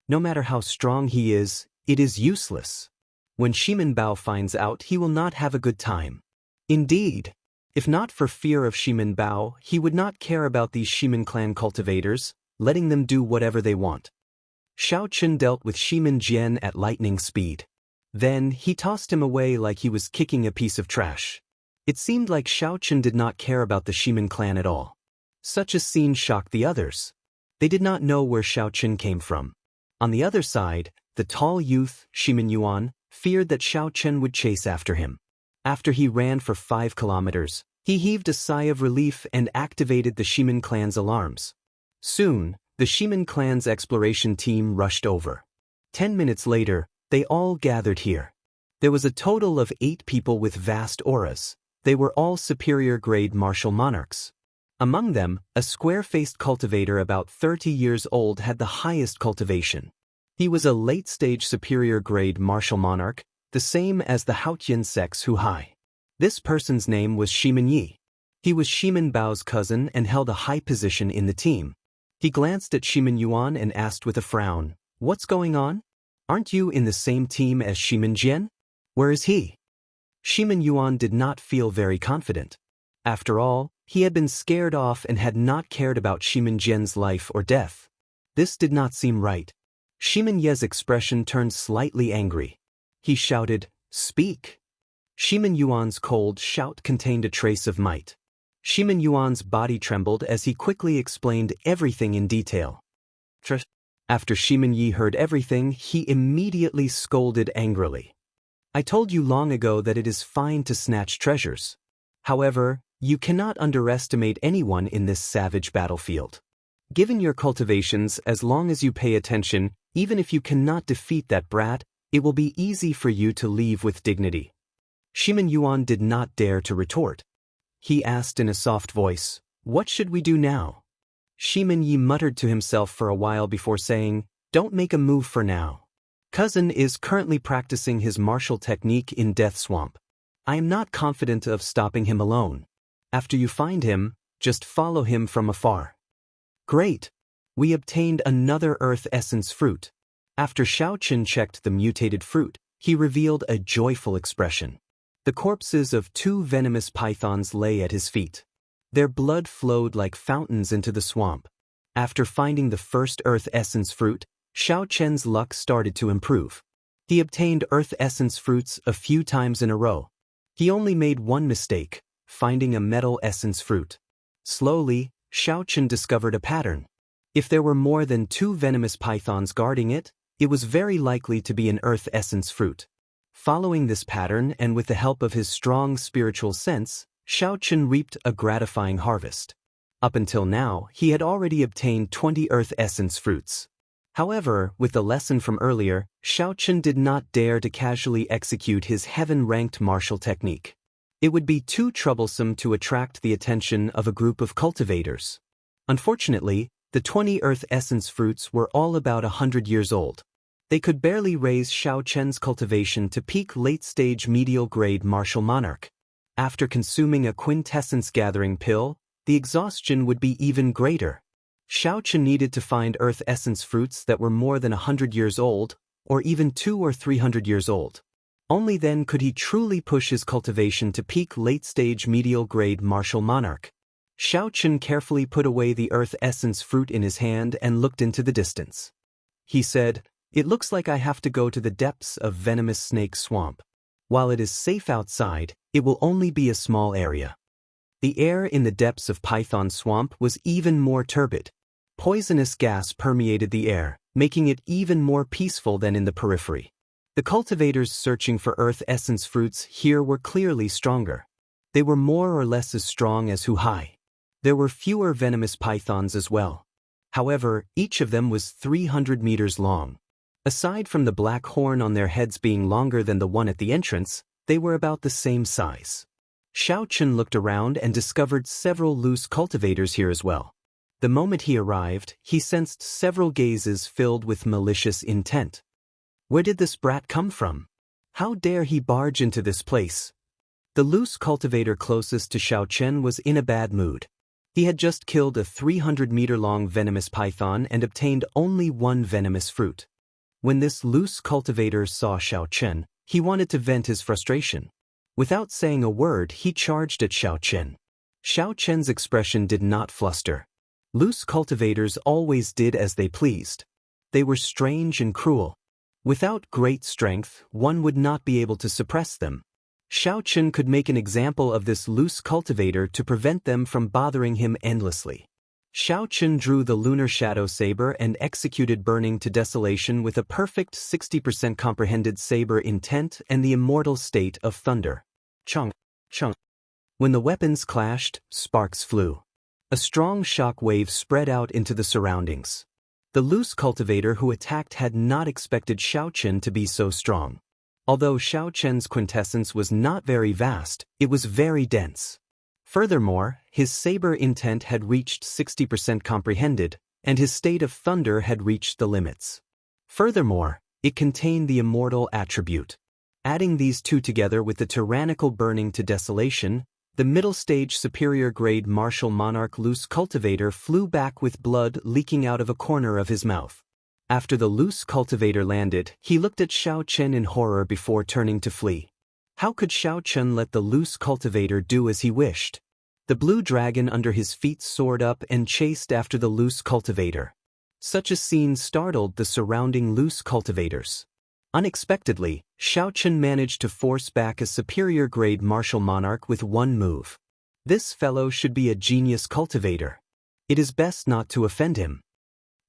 No matter how strong he is, it is useless. When Shimin Bao finds out, he will not have a good time. Indeed, if not for fear of Shimin Bao, he would not care about these Shimin clan cultivators, letting them do whatever they want. Xiao Chen dealt with Shimin Jian at lightning speed. Then, he tossed him away like he was kicking a piece of trash. It seemed like Xiao Chen did not care about the Shimin clan at all. Such a scene shocked the others. They did not know where Xiao Chen came from. On the other side, the tall youth, Shimin Yuan, feared that Xiao Chen would chase after him. After he ran for 5 kilometers, he heaved a sigh of relief and activated the Shimin clan's alarms. Soon, the Shimin clan's exploration team rushed over. 10 minutes later, they all gathered here. There was a total of 8 people with vast auras. They were all superior-grade martial monarchs. Among them, a square-faced cultivator about 30 years old had the highest cultivation. He was a late-stage superior-grade martial monarch, the same as the Haotian sex Hu Hai. This person's name was Shimin Yi. He was Shimin Bao's cousin and held a high position in the team. He glanced at Shimin Yuan and asked with a frown, "What's going on? Aren't you in the same team as Shimin Jian? Where is he?" Shimin Yuan did not feel very confident. After all, he had been scared off and had not cared about Shimin Jian's life or death. This did not seem right. Shimin Ye's expression turned slightly angry. He shouted, "Speak!" Shimin Yuan's cold shout contained a trace of might. Shimin Yuan's body trembled as he quickly explained everything in detail. After Shimin Yi heard everything, he immediately scolded angrily. "I told you long ago that it is fine to snatch treasures. However, you cannot underestimate anyone in this savage battlefield. Given your cultivations, as long as you pay attention, even if you cannot defeat that brat, it will be easy for you to leave with dignity." Shimin Yuan did not dare to retort. He asked in a soft voice, "What should we do now?" Shimin Yi muttered to himself for a while before saying, "Don't make a move for now. Cousin is currently practicing his martial technique in Death Swamp. I am not confident of stopping him alone. After you find him, just follow him from afar." Great! We obtained another Earth Essence fruit. After Xiao Chen checked the mutated fruit, he revealed a joyful expression. The corpses of 2 venomous pythons lay at his feet. Their blood flowed like fountains into the swamp. After finding the first Earth Essence fruit, Xiao Chen's luck started to improve. He obtained earth essence fruits a few times in a row. He only made one mistake, finding a metal essence fruit. Slowly, Xiaochen discovered a pattern. If there were more than 2 venomous pythons guarding it, it was very likely to be an earth essence fruit. Following this pattern and with the help of his strong spiritual sense, Xiaochen reaped a gratifying harvest. Up until now, he had already obtained 20 earth essence fruits. However, with the lesson from earlier, Xiaochen did not dare to casually execute his heaven-ranked martial technique. It would be too troublesome to attract the attention of a group of cultivators. Unfortunately, the 20 earth essence fruits were all about 100 years old. They could barely raise Xiaochen's cultivation to peak late-stage medial-grade martial monarch. After consuming a quintessence gathering pill, the exhaustion would be even greater. Xiaochen needed to find earth essence fruits that were more than 100 years old, or even 200 or 300 years old. Only then could he truly push his cultivation to peak late-stage medial-grade martial monarch. Xiaochen carefully put away the earth essence fruit in his hand and looked into the distance. He said, "It looks like I have to go to the depths of venomous snake swamp. While it is safe outside, it will only be a small area." The air in the depths of Python Swamp was even more turbid. Poisonous gas permeated the air, making it even more peaceful than in the periphery. The cultivators searching for earth essence fruits here were clearly stronger. They were more or less as strong as Huhai. There were fewer venomous pythons as well. However, each of them was 300 meters long. Aside from the black horn on their heads being longer than the one at the entrance, they were about the same size. Xiaochen looked around and discovered several loose cultivators here as well. The moment he arrived, he sensed several gazes filled with malicious intent. Where did this brat come from? How dare he barge into this place? The loose cultivator closest to Xiaochen was in a bad mood. He had just killed a 300-meter-long venomous python and obtained only one venomous fruit. When this loose cultivator saw Xiaochen, he wanted to vent his frustration. Without saying a word, he charged at Xiaochen. Xiaochen's expression did not fluster. Loose cultivators always did as they pleased. They were strange and cruel. Without great strength, one would not be able to suppress them. Xiaochen could make an example of this loose cultivator to prevent them from bothering him endlessly. Xiaochen drew the lunar shadow saber and executed burning to desolation with a perfect 60% comprehended saber intent and the immortal state of thunder. Chung, chung. When the weapons clashed, sparks flew. A strong shock wave spread out into the surroundings. The loose cultivator who attacked had not expected Xiaochen to be so strong. Although Xiaochen's quintessence was not very vast, it was very dense. Furthermore, his saber intent had reached 60% comprehended, and his state of thunder had reached the limits. Furthermore, it contained the immortal attribute. Adding these two together with the tyrannical burning to desolation, the middle-stage superior-grade martial monarch loose cultivator flew back with blood leaking out of a corner of his mouth. After the loose cultivator landed, he looked at Xiaochen in horror before turning to flee. How could Xiaochen let the loose cultivator do as he wished? The blue dragon under his feet soared up and chased after the loose cultivator. Such a scene startled the surrounding loose cultivators. Unexpectedly, Xiaochen managed to force back a superior-grade martial monarch with one move. This fellow should be a genius cultivator. It is best not to offend him.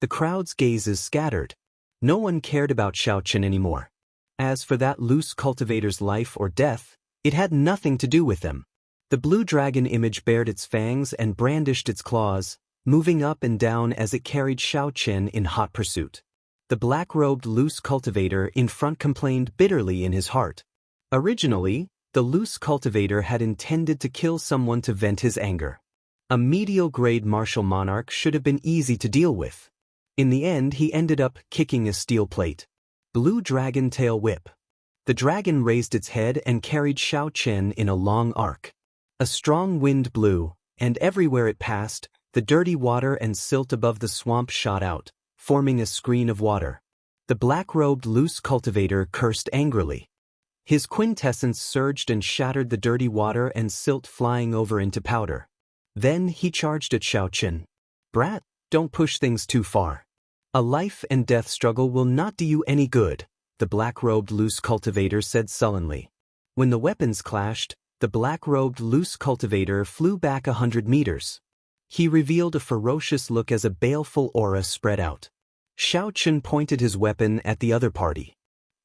The crowd's gazes scattered. No one cared about Xiaochen anymore. As for that loose cultivator's life or death, it had nothing to do with them. The blue dragon image bared its fangs and brandished its claws, moving up and down as it carried Xiaochen in hot pursuit. The black-robed loose cultivator in front complained bitterly in his heart. Originally, the loose cultivator had intended to kill someone to vent his anger. A medial-grade martial monarch should have been easy to deal with. In the end, he ended up kicking a steel plate. Blue dragon tail whip. The dragon raised its head and carried Xiaochen in a long arc. A strong wind blew, and everywhere it passed, the dirty water and silt above the swamp shot out, forming a screen of water. The black-robed loose cultivator cursed angrily. His quintessence surged and shattered the dirty water and silt flying over into powder. Then he charged at Xiaochen. "Brat, don't push things too far. A life and death struggle will not do you any good. the black-robed loose cultivator said sullenly. When the weapons clashed, the black-robed loose cultivator flew back 100 meters. He revealed a ferocious look as a baleful aura spread out. Xiaochen pointed his weapon at the other party.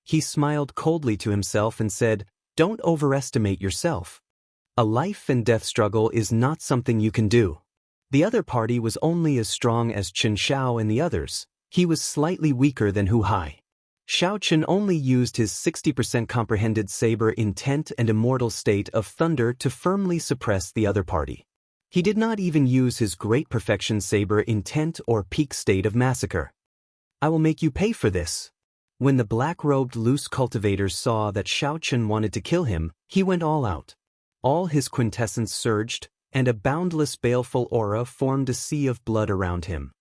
He smiled coldly to himself and said, "Don't overestimate yourself. A life-and-death struggle is not something you can do." The other party was only as strong as Chen Xiao and the others. He was slightly weaker than Hu Hai. Xiaochen only used his 60% comprehended saber intent and immortal state of thunder to firmly suppress the other party. He did not even use his great perfection saber intent or peak state of massacre. "I will make you pay for this." When the black-robed loose cultivator saw that Xiaochen wanted to kill him, he went all out. All his quintessence surged, and a boundless baleful aura formed a sea of blood around him.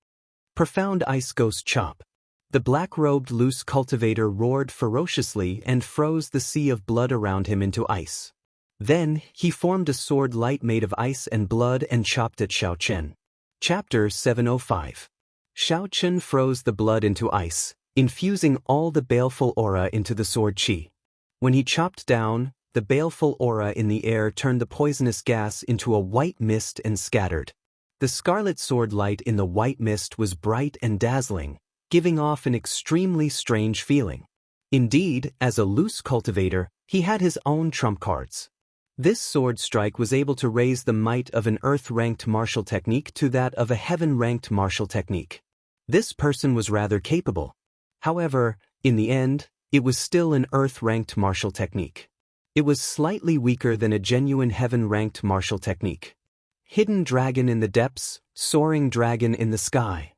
Profound ice ghost chop. The black-robed loose cultivator roared ferociously and froze the sea of blood around him into ice. Then, he formed a sword light made of ice and blood and chopped at Xiaochen. Chapter 705. Xiaochen froze the blood into ice, infusing all the baleful aura into the sword qi. When he chopped down, the baleful aura in the air turned the poisonous gas into a white mist and scattered. The scarlet sword light in the white mist was bright and dazzling, giving off an extremely strange feeling. Indeed, as a loose cultivator, he had his own trump cards. This sword strike was able to raise the might of an earth-ranked martial technique to that of a heaven-ranked martial technique. This person was rather capable. However, in the end, it was still an earth-ranked martial technique. It was slightly weaker than a genuine heaven-ranked martial technique. Hidden dragon in the depths, soaring dragon in the sky.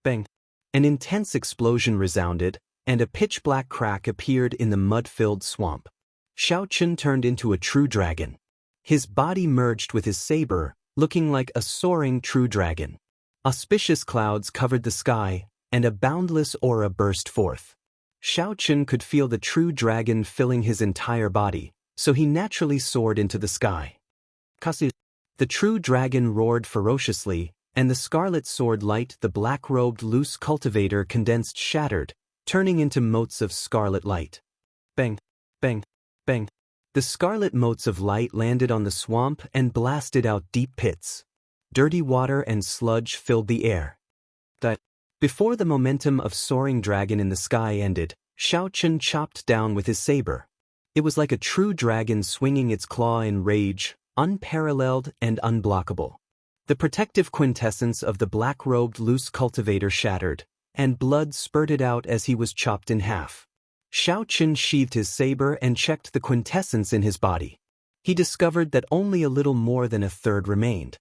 Bang! An intense explosion resounded, and a pitch-black crack appeared in the mud-filled swamp. Xiaochen turned into a true dragon. His body merged with his saber, looking like a soaring true dragon. Auspicious clouds covered the sky, and a boundless aura burst forth. Xiaochen could feel the true dragon filling his entire body, so he naturally soared into the sky. Kasu. The true dragon roared ferociously, and the scarlet sword light the black-robed loose cultivator condensed shattered, turning into motes of scarlet light. Bang! Bang! Bang! The scarlet motes of light landed on the swamp and blasted out deep pits. Dirty water and sludge filled the air. Before the momentum of soaring dragon in the sky ended, Xiaochen chopped down with his saber. It was like a true dragon swinging its claw in rage, unparalleled and unblockable. The protective quintessence of the black-robed loose cultivator shattered, and blood spurted out as he was chopped in half. Xiaochen sheathed his saber and checked the quintessence in his body. He discovered that only a little more than a third remained.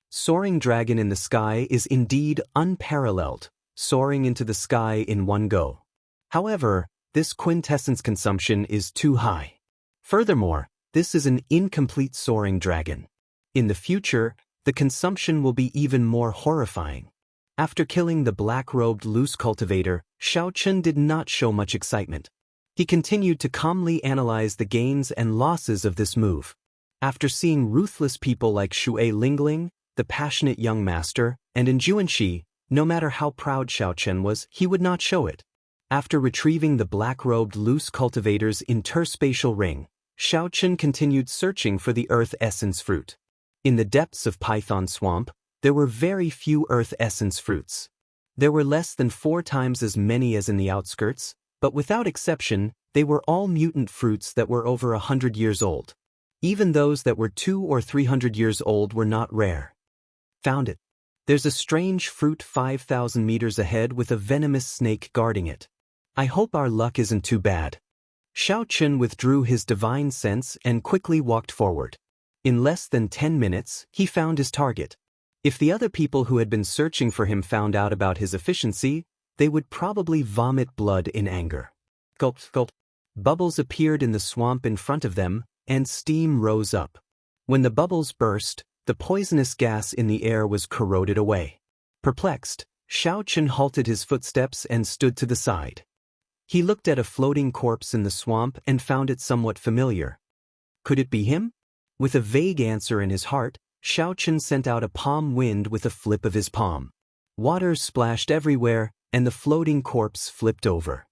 Soaring dragon in the sky is indeed unparalleled, soaring into the sky in one go. However, this quintessence consumption is too high. Furthermore, this is an incomplete soaring dragon. In the future, the consumption will be even more horrifying. After killing the black-robed loose cultivator, Xiaochen did not show much excitement. He continued to calmly analyze the gains and losses of this move. After seeing ruthless people like Xue Lingling, the passionate young master, and in Juanxi, no matter how proud Xiaochen was, he would not show it. After retrieving the black-robed loose cultivator's interspatial ring, Xiaochen continued searching for the earth essence fruit. In the depths of Python Swamp, there were very few earth essence fruits. There were less than 4 times as many as in the outskirts, but without exception, they were all mutant fruits that were over 100 years old. Even those that were 200 or 300 years old were not rare. Found it. There's a strange fruit 5,000 meters ahead with a venomous snake guarding it. I hope our luck isn't too bad. Xiaochen withdrew his divine sense and quickly walked forward. In less than 10 minutes, he found his target. If the other people who had been searching for him found out about his efficiency, they would probably vomit blood in anger. Gulp, gulp. Bubbles appeared in the swamp in front of them, and steam rose up. When the bubbles burst, the poisonous gas in the air was corroded away. Perplexed, Xiaochen halted his footsteps and stood to the side. He looked at a floating corpse in the swamp and found it somewhat familiar. Could it be him? With a vague answer in his heart, Xiaochen sent out a palm wind with a flip of his palm. Water splashed everywhere, and the floating corpse flipped over.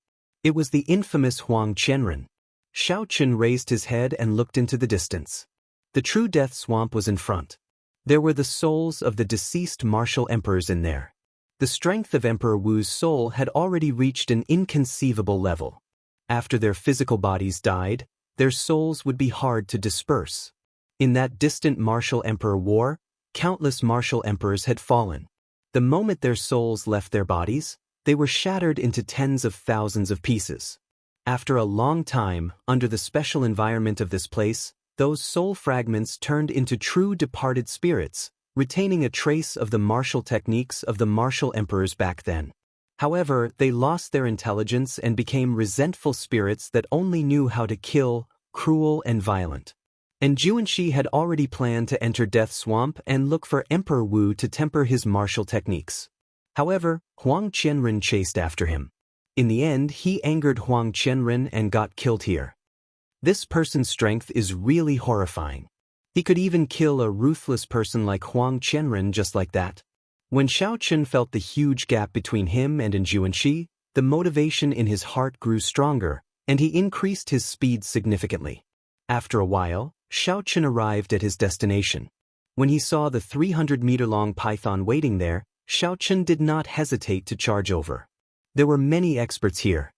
It was the infamous Huang Qianren. Xiaoqun raised his head and looked into the distance. The true death swamp was in front. There were the souls of the deceased martial emperors in there. The strength of Emperor Wu's soul had already reached an inconceivable level. After their physical bodies died, their souls would be hard to disperse. In that distant martial emperor war, countless martial emperors had fallen. The moment their souls left their bodies, they were shattered into tens of thousands of pieces. After a long time, under the special environment of this place, those soul fragments turned into true departed spirits, retaining a trace of the martial techniques of the martial emperors back then. However, they lost their intelligence and became resentful spirits that only knew how to kill, cruel and violent. And Xianxia had already planned to enter Death Swamp and look for Emperor Wu to temper his martial techniques. However, Huang Qianren chased after him. In the end, he angered Huang Qianren and got killed here. This person's strength is really horrifying. He could even kill a ruthless person like Huang Qianren just like that. When Xiaoqun felt the huge gap between him and Xianxia, the motivation in his heart grew stronger, and he increased his speed significantly. After a while, Xiaoqun arrived at his destination. When he saw the 300-meter-long python waiting there, Xiaoqun did not hesitate to charge over. There were many experts here.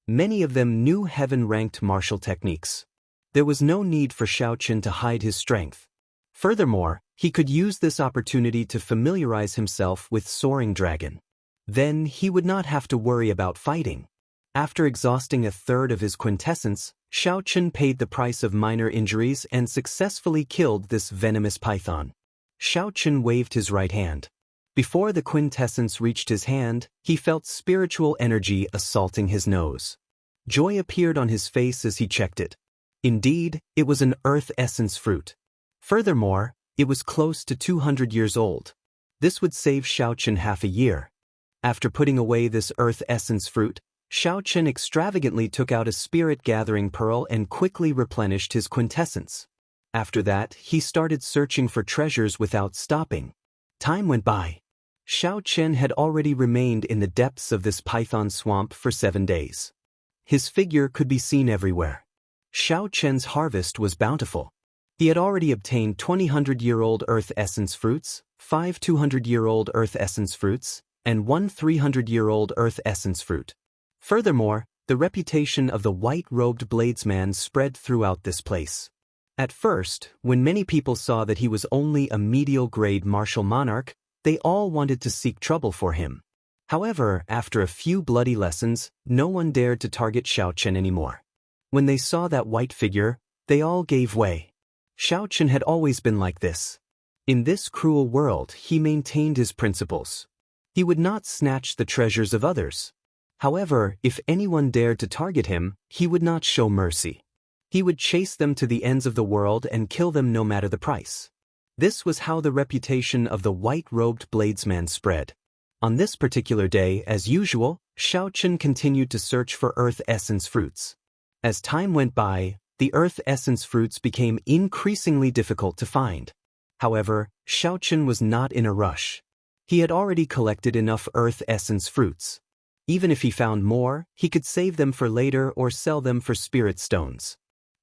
Many of them knew heaven-ranked martial techniques. There was no need for Xiaoqun to hide his strength. Furthermore, he could use this opportunity to familiarize himself with Soaring Dragon. Then he would not have to worry about fighting. After exhausting a third of his quintessence, Xiaoqun paid the price of minor injuries and successfully killed this venomous python. Xiaoqun waved his right hand. Before the quintessence reached his hand, he felt spiritual energy assaulting his nose. Joy appeared on his face as he checked it. Indeed, it was an earth essence fruit. Furthermore, it was close to 200 years old. This would save Xiaoqun half a year. After putting away this earth essence fruit, Xiaoqun extravagantly took out a spirit-gathering pearl and quickly replenished his quintessence. After that, he started searching for treasures without stopping. Time went by. Xiaoqun had already remained in the depths of this python swamp for 7 days. His figure could be seen everywhere. Xiaoqun's harvest was bountiful. He had already obtained 200-year-old earth essence fruits, 5 200-year-old earth essence fruits, and 1 300-year-old earth essence fruit. Furthermore, the reputation of the white-robed bladesman spread throughout this place. At first, when many people saw that he was only a medial-grade martial monarch, they all wanted to seek trouble for him. However, after a few bloody lessons, no one dared to target Xiaoqun anymore. When they saw that white figure, they all gave way. Xiaoqun had always been like this. In this cruel world, he maintained his principles. He would not snatch the treasures of others. However, if anyone dared to target him, he would not show mercy. He would chase them to the ends of the world and kill them no matter the price. This was how the reputation of the white-robed bladesman spread. On this particular day, as usual, Xiaoqun continued to search for earth essence fruits. As time went by, the earth essence fruits became increasingly difficult to find. However, Xiaoqun was not in a rush. He had already collected enough earth essence fruits. Even if he found more, he could save them for later or sell them for spirit stones.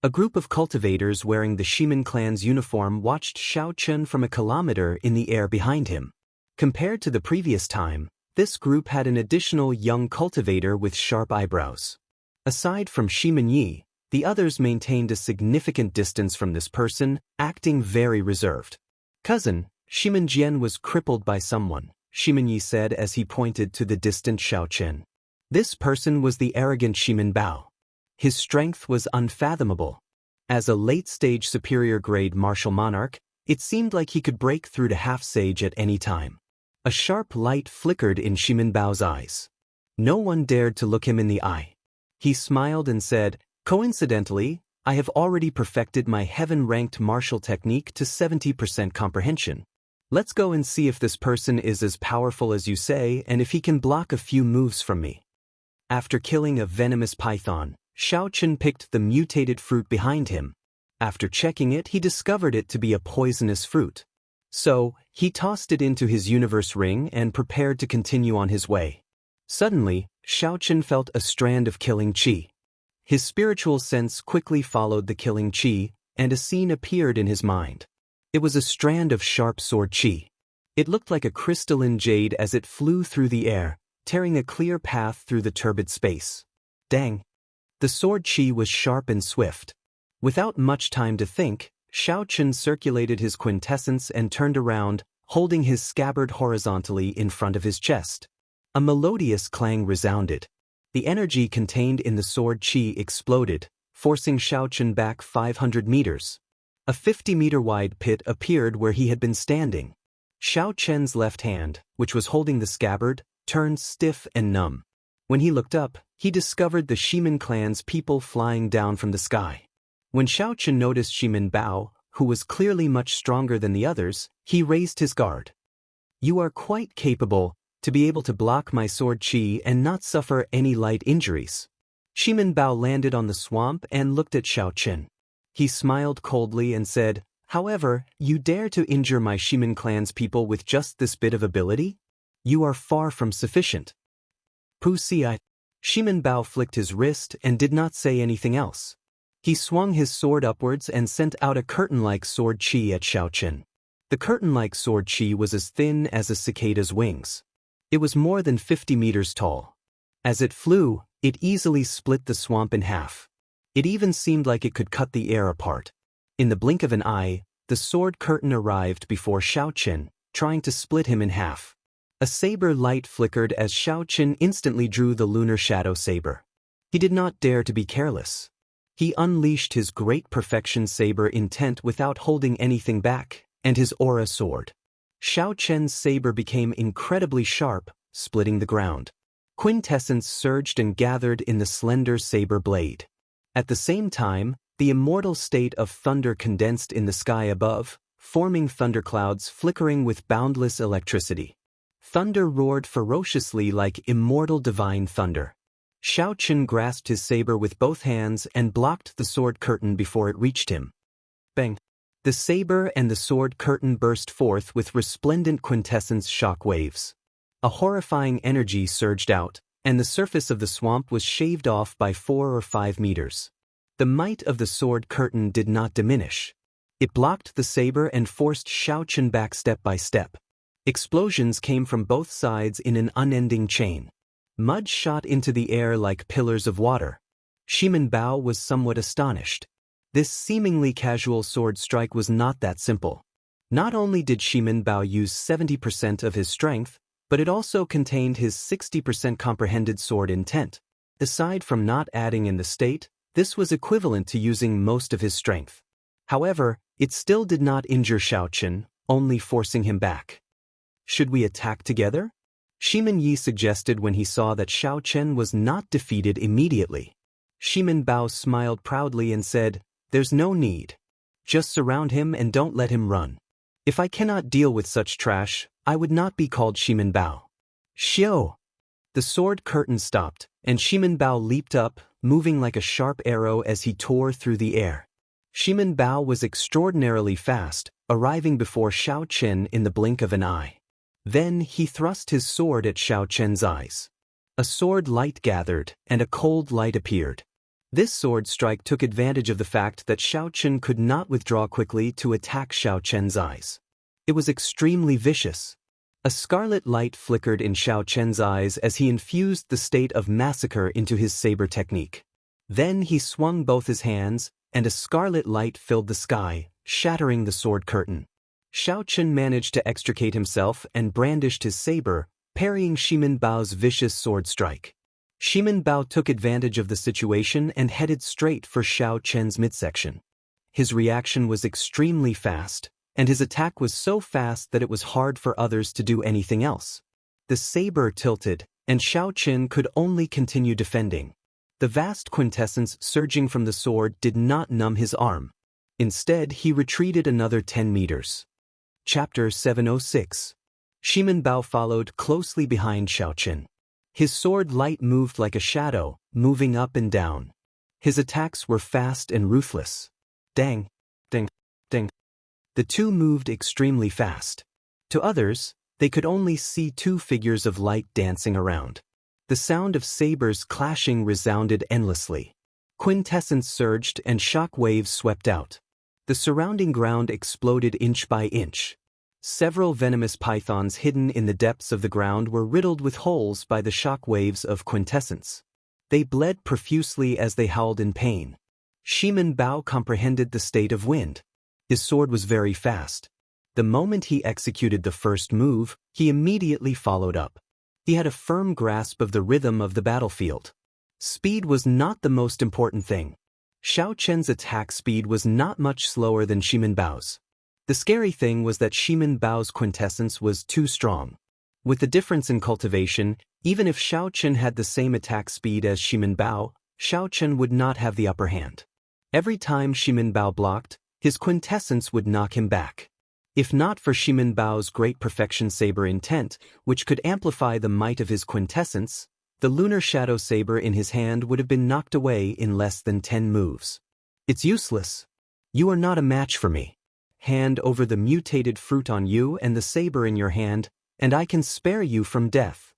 A group of cultivators wearing the Shimen clan's uniform watched Xiaoqun from a kilometer in the air behind him. Compared to the previous time, this group had an additional young cultivator with sharp eyebrows. Aside from Shimen Yi, the others maintained a significant distance from this person, acting very reserved. "Cousin, Shimen Jian was crippled by someone," Shimen Yi said as he pointed to the distant Xiaoqun. This person was the arrogant Shimen Bao. His strength was unfathomable. As a late-stage superior-grade martial monarch, it seemed like he could break through to half-sage at any time. A sharp light flickered in Shimen Bao's eyes. No one dared to look him in the eye. He smiled and said, "Coincidentally, I have already perfected my heaven-ranked martial technique to 70% comprehension. Let's go and see if this person is as powerful as you say and if he can block a few moves from me." After killing a venomous python, Xiaoqun picked the mutated fruit behind him. After checking it, he discovered it to be a poisonous fruit. So, he tossed it into his universe ring and prepared to continue on his way. Suddenly, Xiaochen felt a strand of killing qi. His spiritual sense quickly followed the killing qi, and a scene appeared in his mind. It was a strand of sharp sword qi. It looked like a crystalline jade as it flew through the air, tearing a clear path through the turbid space. Dang! The sword qi was sharp and swift. Without much time to think, Xiaochen circulated his quintessence and turned around, holding his scabbard horizontally in front of his chest. A melodious clang resounded. The energy contained in the sword qi exploded, forcing Xiaochen back 500 meters. A 50-meter-wide pit appeared where he had been standing. Xiaochen's left hand, which was holding the scabbard, turned stiff and numb. When he looked up, he discovered the Shimin clan's people flying down from the sky. When Xiaochen noticed Shimin Bao, who was clearly much stronger than the others, he raised his guard. "You are quite capable to be able to block my sword qi and not suffer any light injuries." Shimin Bao landed on the swamp and looked at Xiaochen. He smiled coldly and said, "However, you dare to injure my Shimin clan's people with just this bit of ability? You are far from sufficient." Pusi. Shimin Bao flicked his wrist and did not say anything else. He swung his sword upwards and sent out a curtain-like sword qi at Xiaochen. The curtain-like sword qi was as thin as a cicada's wings. It was more than 50 meters tall. As it flew, it easily split the swamp in half. It even seemed like it could cut the air apart. In the blink of an eye, the sword curtain arrived before Xiaochen, trying to split him in half. A saber light flickered as Xiaochen instantly drew the lunar shadow saber. He did not dare to be careless. He unleashed his great perfection saber intent without holding anything back, and his aura soared. Xiaochen's saber became incredibly sharp, splitting the ground. Quintessence surged and gathered in the slender saber blade. At the same time, the immortal state of thunder condensed in the sky above, forming thunderclouds flickering with boundless electricity. Thunder roared ferociously like immortal divine thunder. Xiaochen grasped his saber with both hands and blocked the sword curtain before it reached him. Bang! The saber and the sword curtain burst forth with resplendent quintessence shock waves. A horrifying energy surged out, and the surface of the swamp was shaved off by 4 or 5 meters. The might of the sword curtain did not diminish. It blocked the saber and forced Xiaochen back step by step. Explosions came from both sides in an unending chain. Mud shot into the air like pillars of water. Shimin Bao was somewhat astonished. This seemingly casual sword strike was not that simple. Not only did Shimin Bao use 70% of his strength, but it also contained his 60% comprehended sword intent. Aside from not adding in the state, this was equivalent to using most of his strength. However, it still did not injure Xiaochen, only forcing him back. "Should we attack together?" Shimin Yi suggested when he saw that Xiaochen was not defeated immediately. Shimin Bao smiled proudly and said, "There's no need. Just surround him and don't let him run. If I cannot deal with such trash, I would not be called Shimin Bao." Xiao! The sword curtain stopped, and Shimin Bao leaped up, moving like a sharp arrow as he tore through the air. Shimin Bao was extraordinarily fast, arriving before Xiaochen in the blink of an eye. Then he thrust his sword at Xiaochen's eyes. A sword light gathered, and a cold light appeared. This sword strike took advantage of the fact that Xiaochen could not withdraw quickly to attack Xiaochen's eyes. It was extremely vicious. A scarlet light flickered in Xiaochen's eyes as he infused the state of massacre into his saber technique. Then he swung both his hands, and a scarlet light filled the sky, shattering the sword curtain. Xiaochen managed to extricate himself and brandished his saber, parrying Shimin Bao's vicious sword strike. Shimin Bao took advantage of the situation and headed straight for Xiaochen's midsection. His reaction was extremely fast, and his attack was so fast that it was hard for others to do anything else. The saber tilted, and Xiaochen could only continue defending. The vast quintessence surging from the sword did not numb his arm. Instead, he retreated another 10 meters. Chapter 706. Shimin Bao followed closely behind Xiaochen. His sword light moved like a shadow, moving up and down. His attacks were fast and ruthless. Dang, ding, ding. The two moved extremely fast. To others, they could only see two figures of light dancing around. The sound of sabers clashing resounded endlessly. Quintessence surged and shock waves swept out. The surrounding ground exploded inch by inch. Several venomous pythons hidden in the depths of the ground were riddled with holes by the shock waves of quintessence. They bled profusely as they howled in pain. Shimin Bao comprehended the state of wind. His sword was very fast. The moment he executed the first move, he immediately followed up. He had a firm grasp of the rhythm of the battlefield. Speed was not the most important thing. Xiao Chen's attack speed was not much slower than Shimin Bao's. The scary thing was that Shimin Bao's quintessence was too strong. With the difference in cultivation, even if Xiao Chen had the same attack speed as Shimin Bao, Xiao Chen would not have the upper hand. Every time Shimin Bao blocked, his quintessence would knock him back. If not for Shimin Bao's great perfection saber intent, which could amplify the might of his quintessence, the lunar shadow saber in his hand would have been knocked away in less than 10 moves. It's useless. You are not a match for me. Hand over the mutated fruit on you and the saber in your hand, and I can spare you from death.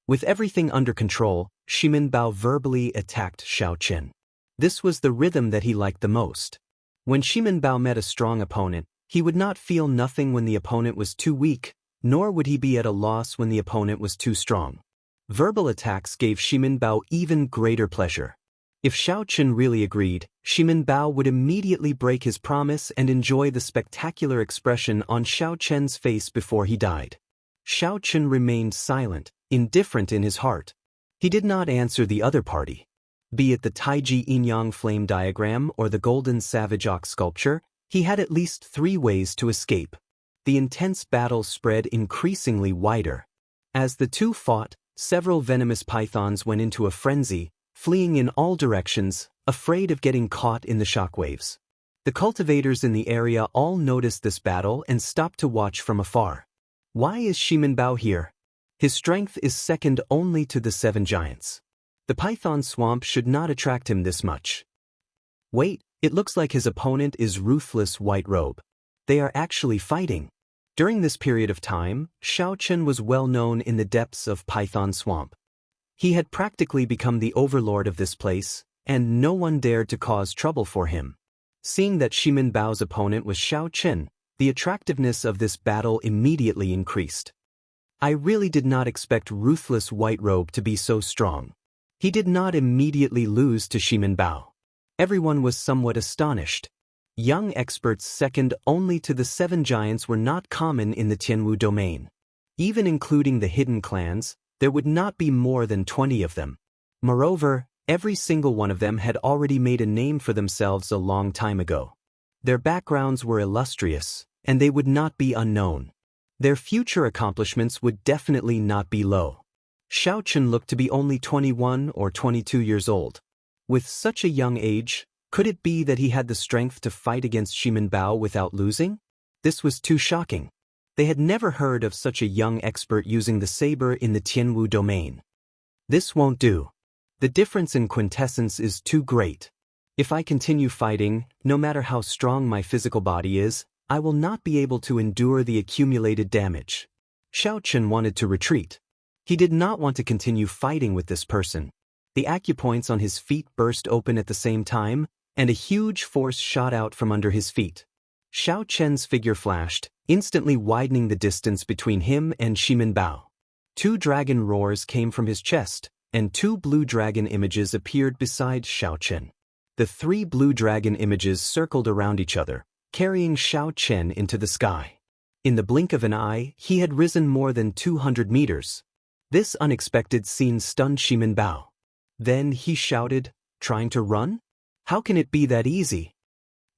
With everything under control, Shimin Bao verbally attacked Xiao Chen. This was the rhythm that he liked the most. When Shimin Bao met a strong opponent, he would not feel nothing when the opponent was too weak, nor would he be at a loss when the opponent was too strong. Verbal attacks gave Shimin Bao even greater pleasure. If Xiao Chen really agreed, Shimin Bao would immediately break his promise and enjoy the spectacular expression on Xiao Chen's face before he died. Xiao Chen remained silent, indifferent in his heart. He did not answer the other party. Be it the Taiji Yin-Yang flame diagram or the golden savage ox sculpture, he had at least 3 ways to escape. The intense battle spread increasingly wider. As the two fought, several venomous pythons went into a frenzy, fleeing in all directions, afraid of getting caught in the shockwaves. The cultivators in the area all noticed this battle and stopped to watch from afar. Why is Shimin Bao here? His strength is second only to the 7 giants. The python swamp should not attract him this much. Wait, it looks like his opponent is Ruthless White Robe. They are actually fighting. During this period of time, Xiao Chen was well known in the depths of Python Swamp. He had practically become the overlord of this place, and no one dared to cause trouble for him. Seeing that Shimin Bao's opponent was Xiao Chen, the attractiveness of this battle immediately increased. I really did not expect Ruthless White Robe to be so strong. He did not immediately lose to Shimin Bao. Everyone was somewhat astonished. Young experts second only to the 7 giants were not common in the Tianwu domain. Even including the hidden clans, there would not be more than 20 of them. Moreover, every single one of them had already made a name for themselves a long time ago. Their backgrounds were illustrious, and they would not be unknown. Their future accomplishments would definitely not be low. Xiao Chen looked to be only 21 or 22 years old. With such a young age, could it be that he had the strength to fight against Shimin Bao without losing? This was too shocking. They had never heard of such a young expert using the saber in the Tianwu domain. This won't do. The difference in quintessence is too great. If I continue fighting, no matter how strong my physical body is, I will not be able to endure the accumulated damage. Xiao Chen wanted to retreat. He did not want to continue fighting with this person. The acupoints on his feet burst open at the same time, and a huge force shot out from under his feet. Xiao Chen's figure flashed, instantly widening the distance between him and Shimin Bao. 2 dragon roars came from his chest, and 2 blue dragon images appeared beside Xiao Chen. The 3 blue dragon images circled around each other, carrying Xiao Chen into the sky. In the blink of an eye, he had risen more than 200 meters. This unexpected scene stunned Shimin Bao. Then he shouted, "Trying to run? How can it be that easy?"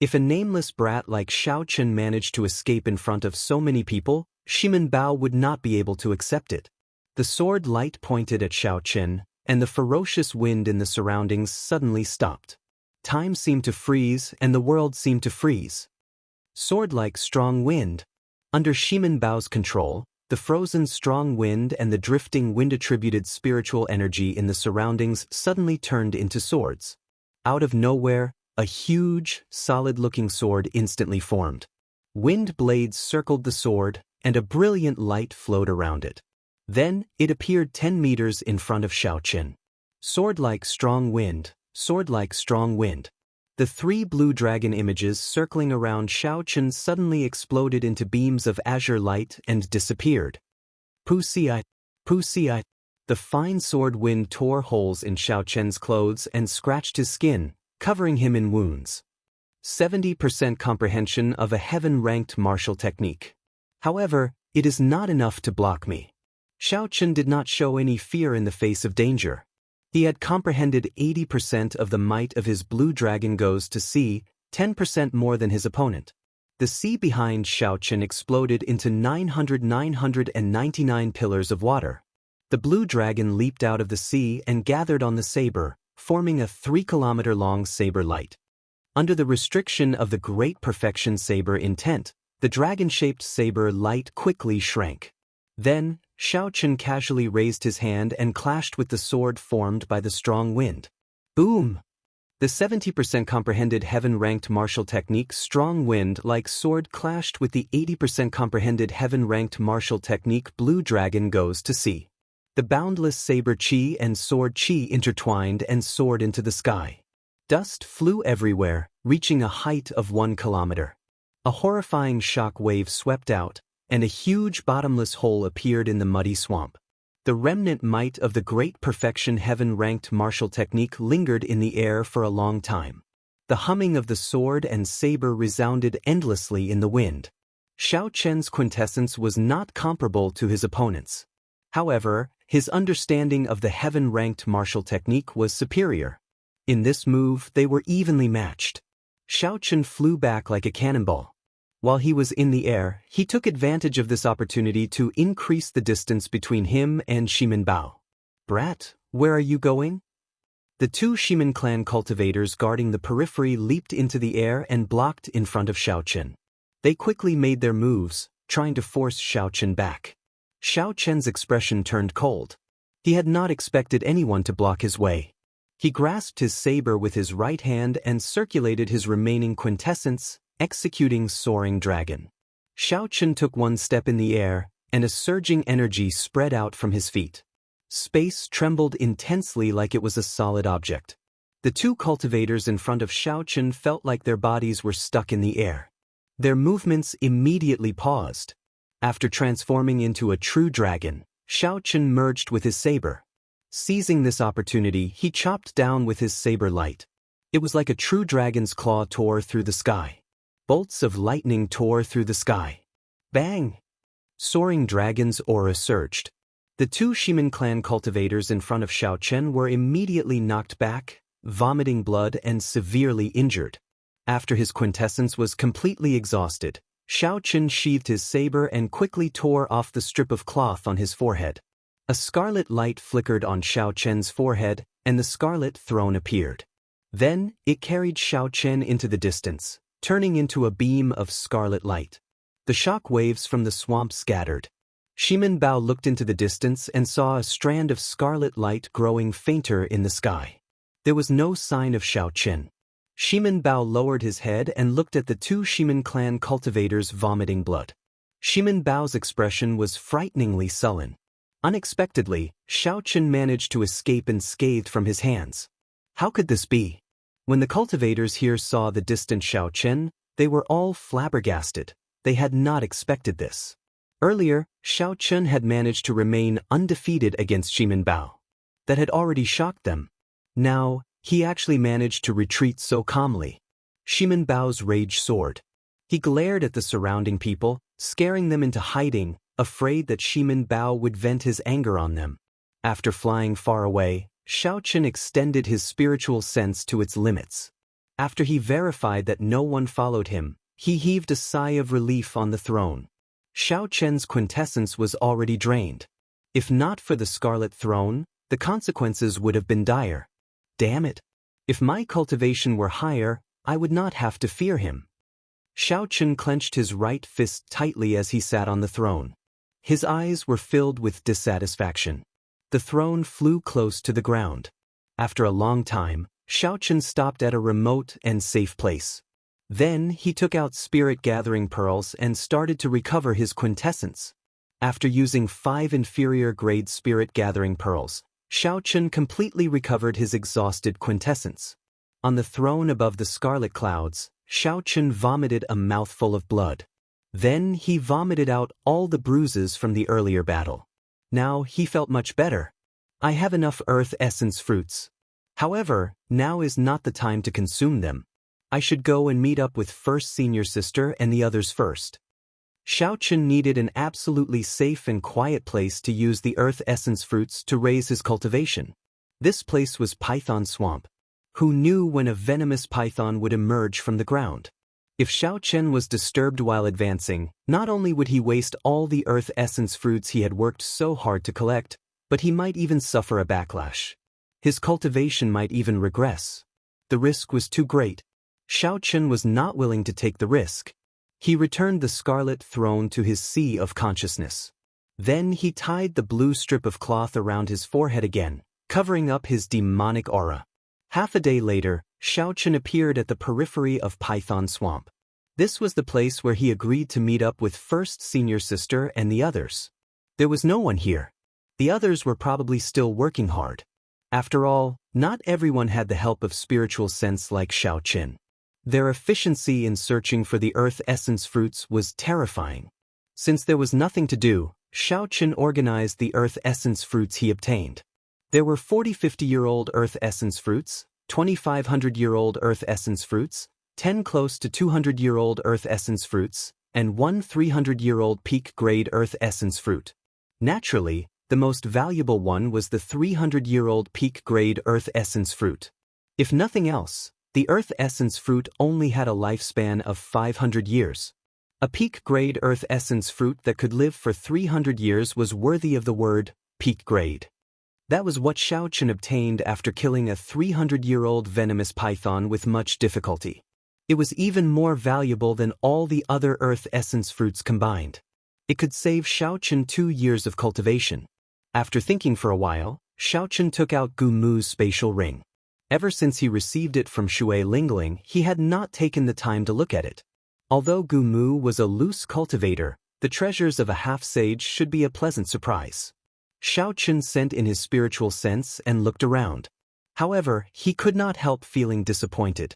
If a nameless brat like Xiao Chen managed to escape in front of so many people, Shimin Bao would not be able to accept it. The sword light pointed at Xiao Chen, and the ferocious wind in the surroundings suddenly stopped. Time seemed to freeze, and the world seemed to freeze. Sword-like strong wind. Under Shimin Bao's control, the frozen strong wind and the drifting wind-attributed spiritual energy in the surroundings suddenly turned into swords. Out of nowhere, a huge, solid-looking sword instantly formed. Wind blades circled the sword, and a brilliant light flowed around it. Then, it appeared 10 meters in front of Xiaochen. Sword like strong wind, sword like strong wind. The 3 blue dragon images circling around Xiaochen suddenly exploded into beams of azure light and disappeared. Puxi, Puxi. The fine sword wind tore holes in Xiaochen's clothes and scratched his skin, covering him in wounds. 70% comprehension of a heaven-ranked martial technique. However, it is not enough to block me. Xiaochen did not show any fear in the face of danger. He had comprehended 80% of the might of his blue dragon goes to sea, 10% more than his opponent. The sea behind Xiaochen exploded into 999 pillars of water. The blue dragon leaped out of the sea and gathered on the saber, forming a 3-kilometer-long saber light. Under the restriction of the Great Perfection Saber intent, the dragon-shaped saber light quickly shrank. Then, Xiaochen casually raised his hand and clashed with the sword formed by the strong wind. Boom! The 70% comprehended heaven-ranked martial technique strong wind-like sword clashed with the 80% comprehended heaven-ranked martial technique blue dragon goes to sea. The boundless saber chi and sword chi intertwined and soared into the sky. Dust flew everywhere, reaching a height of 1 kilometer. A horrifying shock wave swept out, and a huge bottomless hole appeared in the muddy swamp. The remnant might of the Great Perfection heaven-ranked martial technique lingered in the air for a long time. The humming of the sword and saber resounded endlessly in the wind. Xiaochen's quintessence was not comparable to his opponent's. However, his understanding of the heaven-ranked martial technique was superior. In this move, they were evenly matched. Xiaochen flew back like a cannonball. While he was in the air, he took advantage of this opportunity to increase the distance between him and Shimin Bao. Brat, where are you going? The 2 Shimin clan cultivators guarding the periphery leaped into the air and blocked in front of Xiaochen. They quickly made their moves, trying to force Xiaochen back. Xiaochen's expression turned cold. He had not expected anyone to block his way. He grasped his saber with his right hand and circulated his remaining quintessence, executing Soaring Dragon. Xiaochen took 1 step in the air, and a surging energy spread out from his feet. Space trembled intensely like it was a solid object. The 2 cultivators in front of Xiaochen felt like their bodies were stuck in the air. Their movements immediately paused. After transforming into a true dragon, Xiaochen merged with his saber. Seizing this opportunity, he chopped down with his saber light. It was like a true dragon's claw tore through the sky. Bolts of lightning tore through the sky. Bang! Soaring Dragon's aura surged. The 2 Shimin clan cultivators in front of Xiaochen were immediately knocked back, vomiting blood and severely injured. After his quintessence was completely exhausted, Xiaochen sheathed his saber and quickly tore off the strip of cloth on his forehead. A scarlet light flickered on Xiaochen's forehead, and the scarlet throne appeared. Then, it carried Xiaochen into the distance, turning into a beam of scarlet light. The shock waves from the swamp scattered. Shimin Bao looked into the distance and saw a strand of scarlet light growing fainter in the sky. There was no sign of Xiaochen. Shimin Bao lowered his head and looked at the 2 Shimin clan cultivators vomiting blood. Shimin Bao's expression was frighteningly sullen. Unexpectedly, Xiaochen managed to escape unscathed from his hands. How could this be? When the cultivators here saw the distant Xiaochen, they were all flabbergasted. They had not expected this. Earlier, Xiaochen had managed to remain undefeated against Shimin Bao. That had already shocked them. Now, he actually managed to retreat so calmly. Shimin Bao's rage soared. He glared at the surrounding people, scaring them into hiding, afraid that Shimin Bao would vent his anger on them. After flying far away, Xiaochen extended his spiritual sense to its limits. After he verified that no one followed him, he heaved a sigh of relief on the throne. Xiaochen's quintessence was already drained. If not for the Scarlet Throne, the consequences would have been dire. Damn it! If my cultivation were higher, I would not have to fear him. Xiaochen clenched his right fist tightly as he sat on the throne. His eyes were filled with dissatisfaction. The throne flew close to the ground. After a long time, Xiaochen stopped at a remote and safe place. Then he took out spirit-gathering pearls and started to recover his quintessence. After using 5 inferior-grade spirit-gathering pearls, Xiaochen completely recovered his exhausted quintessence. On the throne above the scarlet clouds, Xiaochen vomited a mouthful of blood. Then he vomited out all the bruises from the earlier battle. Now he felt much better. I have enough earth essence fruits. However, now is not the time to consume them. I should go and meet up with first senior sister and the others first. Xiaochen needed an absolutely safe and quiet place to use the earth essence fruits to raise his cultivation. This place was Python Swamp. Who knew when a venomous python would emerge from the ground? If Xiaochen was disturbed while advancing, not only would he waste all the earth essence fruits he had worked so hard to collect, but he might even suffer a backlash. His cultivation might even regress. The risk was too great. Xiaochen was not willing to take the risk. He returned the scarlet throne to his sea of consciousness. Then he tied the blue strip of cloth around his forehead again, covering up his demonic aura. Half a day later, Xiaochen appeared at the periphery of Python Swamp. This was the place where he agreed to meet up with first senior sister and the others. There was no one here. The others were probably still working hard. After all, not everyone had the help of spiritual sense like Xiaochen. Their efficiency in searching for the earth essence fruits was terrifying. Since there was nothing to do, Xiaochen organized the earth essence fruits he obtained. There were 40-50-year-old earth essence fruits, 2,500-year-old earth essence fruits, 10 close to 200-year-old earth essence fruits, and 1 300-year-old peak-grade earth essence fruit. Naturally, the most valuable one was the 300-year-old peak-grade earth essence fruit. If nothing else, the earth essence fruit only had a lifespan of 500 years. A peak-grade earth essence fruit that could live for 300 years was worthy of the word peak-grade. That was what Xiaochen obtained after killing a 300-year-old venomous python with much difficulty. It was even more valuable than all the other earth essence fruits combined. It could save Xiaochen 2 years of cultivation. After thinking for a while, Xiaochen took out Gu Mu's spatial ring. Ever since he received it from Shui Lingling, he had not taken the time to look at it. Although Gu Mu was a loose cultivator, the treasures of a half-sage should be a pleasant surprise. Xiaochen sent in his spiritual sense and looked around. However, he could not help feeling disappointed.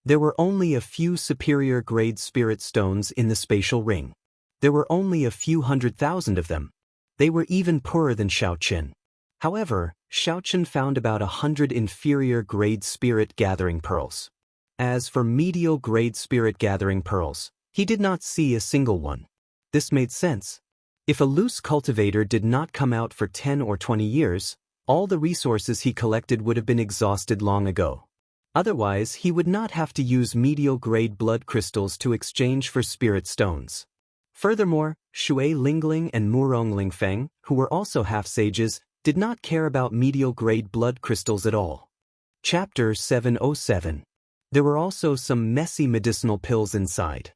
There were only a few superior-grade spirit stones in the spatial ring. There were only a few 100,000 of them. They were even poorer than Xiaochen. However, Xiaochen found about 100 inferior-grade spirit-gathering pearls. As for medial-grade spirit-gathering pearls, he did not see a single one. This made sense. If a loose cultivator did not come out for 10 or 20 years, all the resources he collected would have been exhausted long ago. Otherwise, he would not have to use medial-grade blood crystals to exchange for spirit stones. Furthermore, Shui Lingling and Murong Lingfeng, who were also half-sages, did not care about medial-grade blood crystals at all. Chapter 707. There were also some messy medicinal pills inside.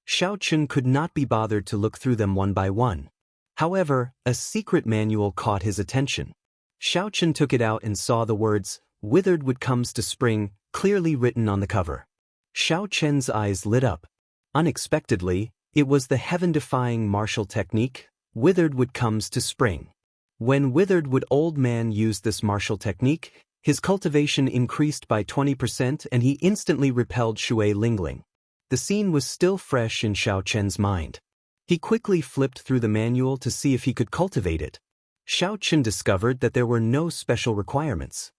Xiaochen could not be bothered to look through them one by one. However, a secret manual caught his attention. Xiaochen took it out and saw the words, "Withered wood comes to spring," clearly written on the cover. Xiaochen's eyes lit up. Unexpectedly, it was the heaven-defying martial technique, "Withered wood comes to spring." When Withered Wood Old Man used this martial technique, his cultivation increased by 20% and he instantly repelled Shui Lingling. The scene was still fresh in Xiaochen's mind. He quickly flipped through the manual to see if he could cultivate it. Xiaochen discovered that there were no special requirements.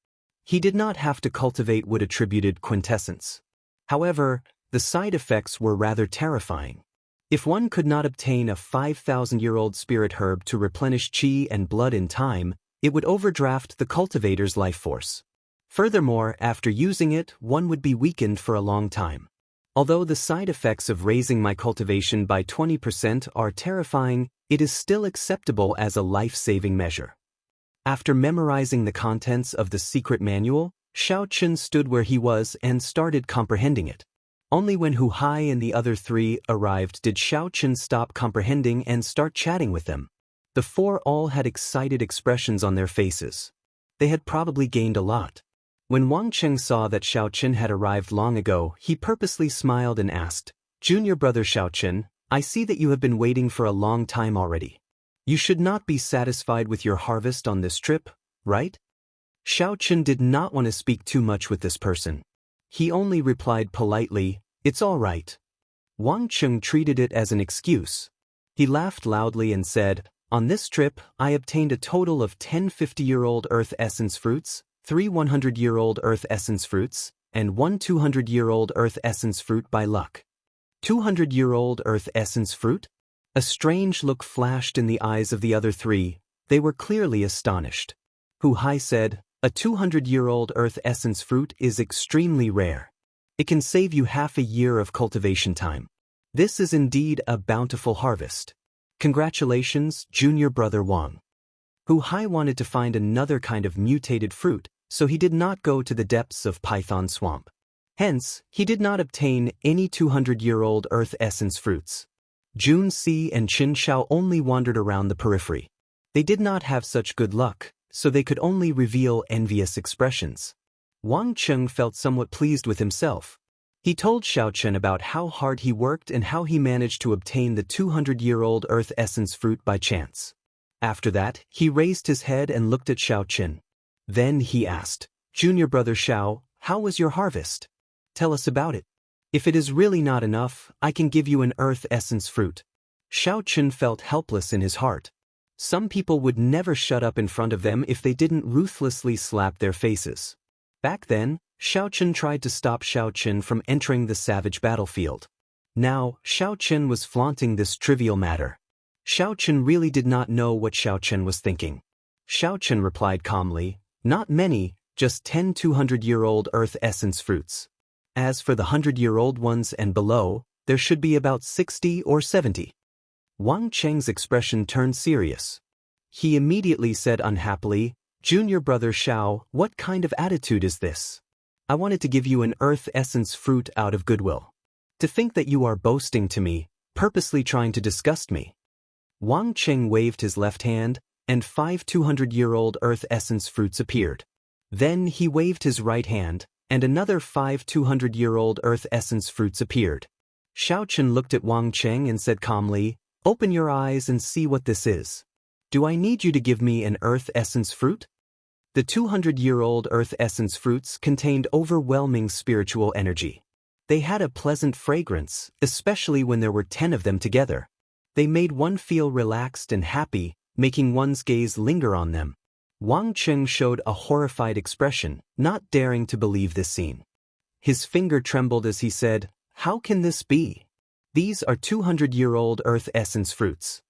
He did not have to cultivate wood-attributed quintessence. However, the side effects were rather terrifying. If one could not obtain a 5,000-year-old spirit herb to replenish qi and blood in time, it would overdraft the cultivator's life force. Furthermore, after using it, one would be weakened for a long time. Although the side effects of raising my cultivation by 20% are terrifying, it is still acceptable as a life-saving measure. After memorizing the contents of the secret manual, Xiaochen stood where he was and started comprehending it. Only when Hu Hai and the other 3 arrived did Xiaochen stop comprehending and start chatting with them. The 4 all had excited expressions on their faces. They had probably gained a lot. When Wang Cheng saw that Xiaochen had arrived long ago, he purposely smiled and asked, "Junior brother Xiaochen, I see that you have been waiting for a long time already. You should not be satisfied with your harvest on this trip, right? Xiaochen did not want to speak too much with this person. He only replied politely, "It's all right." Wang Cheng treated it as an excuse. He laughed loudly and said, "On this trip, I obtained a total of 10 50-year-old Earth Essence fruits, 3 100-year-old Earth Essence fruits, and 1 200-year-old Earth Essence fruit by luck." 200-year-old Earth Essence fruit? A strange look flashed in the eyes of the other three. They were clearly astonished. Hu Hai said, "A 200-year-old Earth Essence fruit is extremely rare. It can save you half a year of cultivation time. This is indeed a bountiful harvest. Congratulations, junior brother Wang." Hu Hai wanted to find another kind of mutated fruit, so he did not go to the depths of Python Swamp. Hence, he did not obtain any 200-year-old Earth Essence fruits. Jun Si and Qin Xiao only wandered around the periphery. They did not have such good luck, so they could only reveal envious expressions. Wang Cheng felt somewhat pleased with himself. He told Xiaochen about how hard he worked and how he managed to obtain the 200-year-old Earth Essence fruit by chance. After that, he raised his head and looked at Xiaochen. Then he asked, "Junior brother Xiao, how was your harvest? Tell us about it. If it is really not enough, I can give you an Earth Essence fruit." Xiaochen felt helpless in his heart. Some people would never shut up in front of them if they didn't ruthlessly slap their faces. Back then, Xiaochen tried to stop Xiaochen from entering the savage battlefield. Now, Xiaochen was flaunting this trivial matter. Xiaochen really did not know what Xiaochen was thinking. Xiaochen replied calmly, "Not many, just 10 200-year-old Earth Essence fruits. As for the 100-year-old ones and below, there should be about 60 or 70. Wang Cheng's expression turned serious. He immediately said unhappily, "Junior brother Xiao, what kind of attitude is this? I wanted to give you an Earth Essence fruit out of goodwill. To think that you are boasting to me, purposely trying to disgust me." Wang Cheng waved his left hand, and 5 200-year-old Earth Essence fruits appeared. Then he waved his right hand, and another 5 200-year-old Earth Essence fruits appeared. Xiaochen looked at Wang Cheng and said calmly, "Open your eyes and see what this is. Do I need you to give me an Earth Essence fruit?" The 200-year-old Earth Essence fruits contained overwhelming spiritual energy. They had a pleasant fragrance, especially when there were 10 of them together. They made one feel relaxed and happy, making one's gaze linger on them. Wang Cheng showed a horrified expression, not daring to believe this scene. His finger trembled as he said, "How can this be? These are 200-year-old Earth Essence fruits.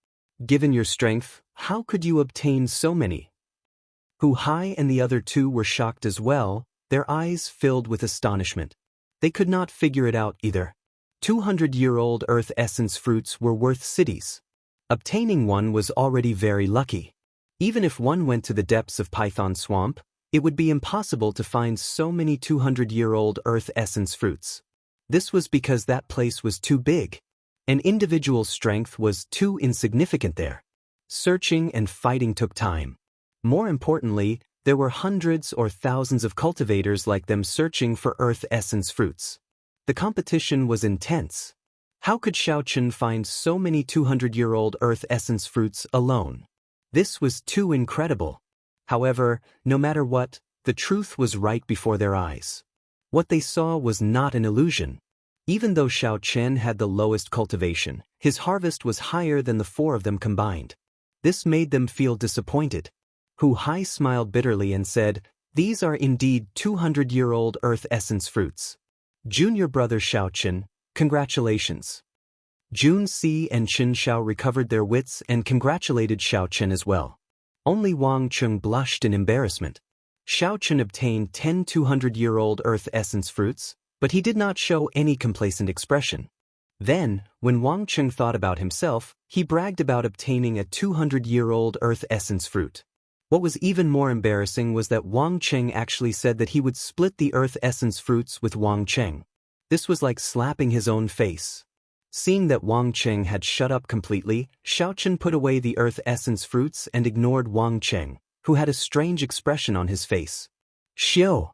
Given your strength, how could you obtain so many?" Hu Hai and the other two were shocked as well, their eyes filled with astonishment. They could not figure it out either. 200-year-old Earth Essence fruits were worth cities. Obtaining one was already very lucky. Even if one went to the depths of Python Swamp, it would be impossible to find so many 200-year-old Earth Essence fruits. This was because that place was too big. An individual's strength was too insignificant there. Searching and fighting took time. More importantly, there were hundreds or thousands of cultivators like them searching for Earth Essence fruits. The competition was intense. How could Xiaochen find so many 200-year-old Earth Essence fruits alone? This was too incredible. However, no matter what, the truth was right before their eyes. What they saw was not an illusion. Even though Xiaochen had the lowest cultivation, his harvest was higher than the 4 of them combined. This made them feel disappointed. Hu Hai smiled bitterly and said, "These are indeed 200-year-old Earth Essence fruits. Junior brother Xiaochen, congratulations." Jun Si and Qin Xiao recovered their wits and congratulated Xiaochen as well. Only Wang Cheng blushed in embarrassment. Xiaochen obtained 10 200-year-old Earth Essence fruits, but he did not show any complacent expression. Then, when Wang Cheng thought about himself, he bragged about obtaining a 200-year-old Earth Essence fruit. What was even more embarrassing was that Wang Cheng actually said that he would split the Earth Essence fruits with Wang Cheng. This was like slapping his own face. Seeing that Wang Cheng had shut up completely, Xiaochen put away the Earth Essence fruits and ignored Wang Cheng, who had a strange expression on his face. "Xiao!"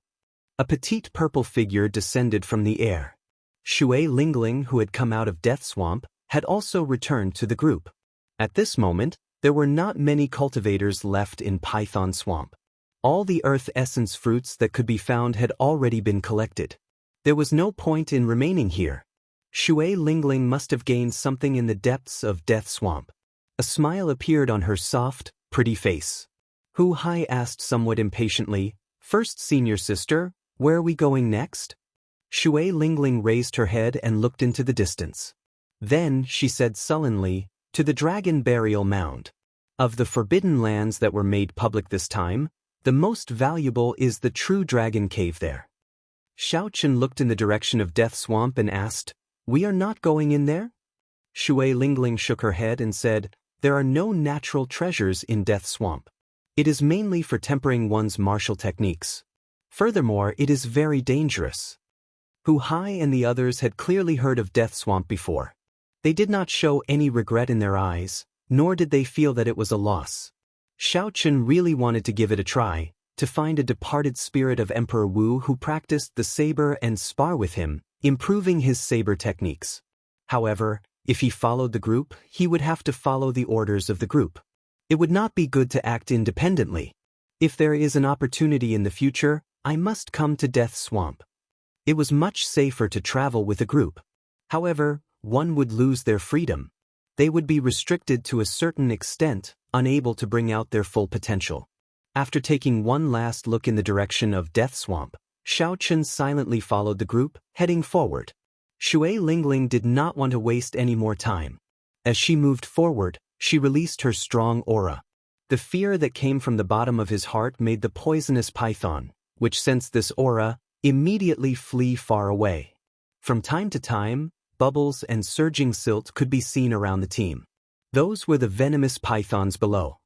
A petite purple figure descended from the air. Shui Lingling, who had come out of Death Swamp, had also returned to the group. At this moment, There were not many cultivators left in Python Swamp. All the earth essence fruits that could be found had already been collected. There was no point in remaining here. Shui Lingling must have gained something in the depths of Death Swamp. A smile appeared on her soft, pretty face. Hu Hai asked somewhat impatiently, "First senior sister, where are we going next?" Shui Lingling raised her head and looked into the distance. Then, she said sullenly, "To the Dragon Burial Mound. Of the forbidden lands that were made public this time, the most valuable is the true dragon cave there." Xiaochen looked in the direction of Death Swamp and asked, "We are not going in there?" Shui Lingling shook her head and said, "There are no natural treasures in Death Swamp. It is mainly for tempering one's martial techniques. Furthermore, it is very dangerous." Hu Hai and the others had clearly heard of Death Swamp before. They did not show any regret in their eyes, nor did they feel that it was a loss. Xiaochen really wanted to give it a try, to find a departed spirit of Emperor Wu who practiced the saber and spar with him, improving his saber techniques. However, if he followed the group, he would have to follow the orders of the group. It would not be good to act independently. If there is an opportunity in the future, I must come to Death Swamp. It was much safer to travel with a group. However, one would lose their freedom. They would be restricted to a certain extent, unable to bring out their full potential. After taking one last look in the direction of Death Swamp, Xiaochen silently followed the group, heading forward. Shui Lingling did not want to waste any more time. As she moved forward, she released her strong aura. The fear that came from the bottom of his heart made the poisonous python, which sensed this aura, immediately flee far away. From time to time, bubbles and surging silt could be seen around the team. Those were the venomous pythons below.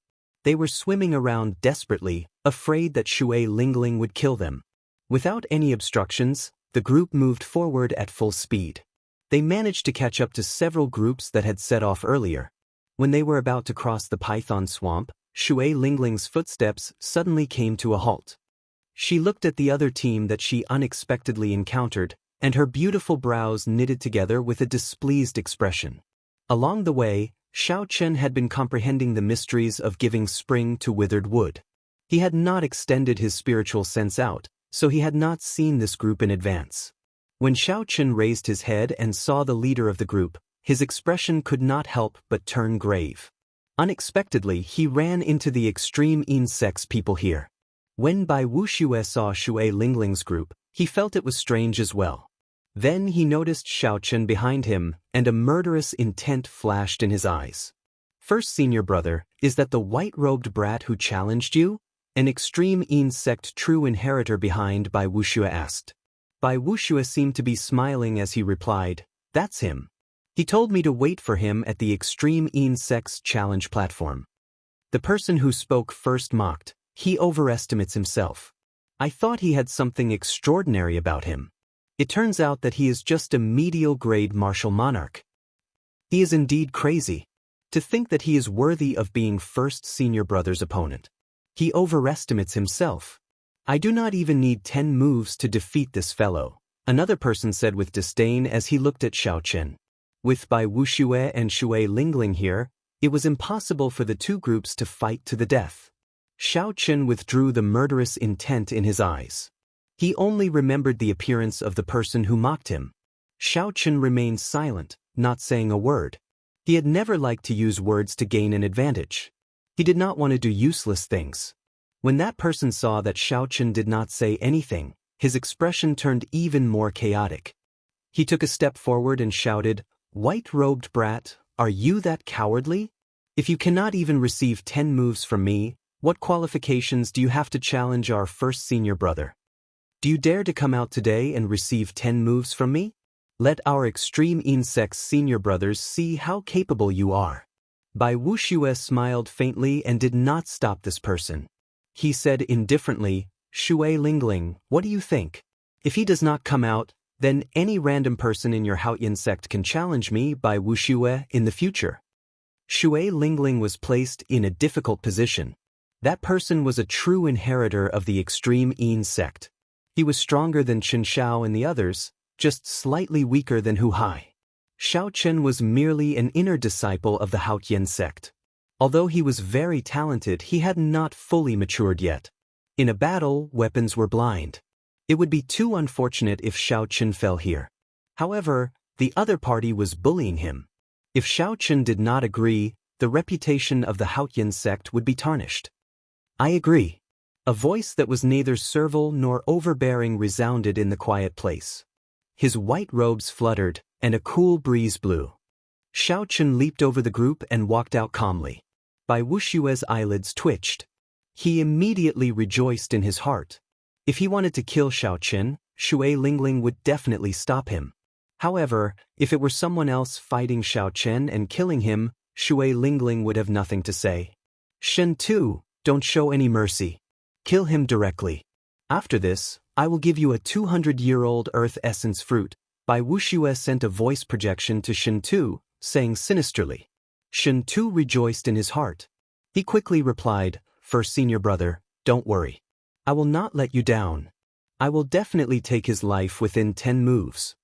They were swimming around desperately, afraid that Shui Lingling would kill them. Without any obstructions, the group moved forward at full speed. They managed to catch up to several groups that had set off earlier. When they were about to cross the Python Swamp, Shui Lingling's footsteps suddenly came to a halt. She looked at the other team that she unexpectedly encountered, and her beautiful brows knitted together with a displeased expression. Along the way, Xiaochen had been comprehending the mysteries of giving spring to withered wood. He had not extended his spiritual sense out, so he had not seen this group in advance. When Xiaochen raised his head and saw the leader of the group, his expression could not help but turn grave. Unexpectedly, he ran into the extreme insects people here. When Bai Wuxia saw Shui Lingling's group, he felt it was strange as well. Then he noticed Xiaochen behind him, and a murderous intent flashed in his eyes. "First senior brother, is that the white-robed brat who challenged you?" An extreme insect true inheritor behind Bai Wuxia asked. Bai Wuxia seemed to be smiling as he replied, "That's him. He told me to wait for him at the Extreme Insects Challenge platform." The person who spoke first mocked, "He overestimates himself. I thought he had something extraordinary about him. It turns out that he is just a medial-grade martial monarch. He is indeed crazy. To think that he is worthy of being first senior brother's opponent. He overestimates himself. I do not even need 10 moves to defeat this fellow," another person said with disdain as he looked at Xiaochen. With Bai Wuxia and Shui Lingling here, it was impossible for the two groups to fight to the death. Xiaochen withdrew the murderous intent in his eyes. He only remembered the appearance of the person who mocked him. Xiaochen remained silent, not saying a word. He had never liked to use words to gain an advantage. He did not want to do useless things. When that person saw that Xiaochen did not say anything, his expression turned even more chaotic. He took a step forward and shouted, "White-robed brat, are you that cowardly? If you cannot even receive 10 moves from me, what qualifications do you have to challenge our first senior brother? Do you dare to come out today and receive 10 moves from me? Let our Extreme Insects senior brothers see how capable you are." Bai Wuxia smiled faintly and did not stop this person. He said indifferently, "Shui Lingling, what do you think? If he does not come out, then any random person in your Haoyan sect can challenge me, Bai Wuxia, in the future." Shui Lingling was placed in a difficult position. That person was a true inheritor of the Extreme Yin sect. He was stronger than Chen Xiao and the others, just slightly weaker than Hu Hai. Xiaochen was merely an inner disciple of the Haoyan sect. Although he was very talented, he had not fully matured yet. In a battle, weapons were blind. It would be too unfortunate if Xiaoqun fell here. However, the other party was bullying him. If Xiaoqun did not agree, the reputation of the Haotian sect would be tarnished. I agree. A voice that was neither servile nor overbearing resounded in the quiet place. His white robes fluttered, and a cool breeze blew. Xiaoqun leaped over the group and walked out calmly. Bai Wushue's eyelids twitched. He immediately rejoiced in his heart. If he wanted to kill Xiaoqun, Shui Lingling would definitely stop him. However, if it were someone else fighting Xiaoqun and killing him, Shui Lingling would have nothing to say. Shen Tu, don't show any mercy. Kill him directly. After this, I will give you a 200-year-old earth essence fruit. Bai Wushue sent a voice projection to Shen Tu, saying sinisterly. Shen Tu rejoiced in his heart. He quickly replied, First senior brother, don't worry. I will not let you down. I will definitely take his life within 10 moves.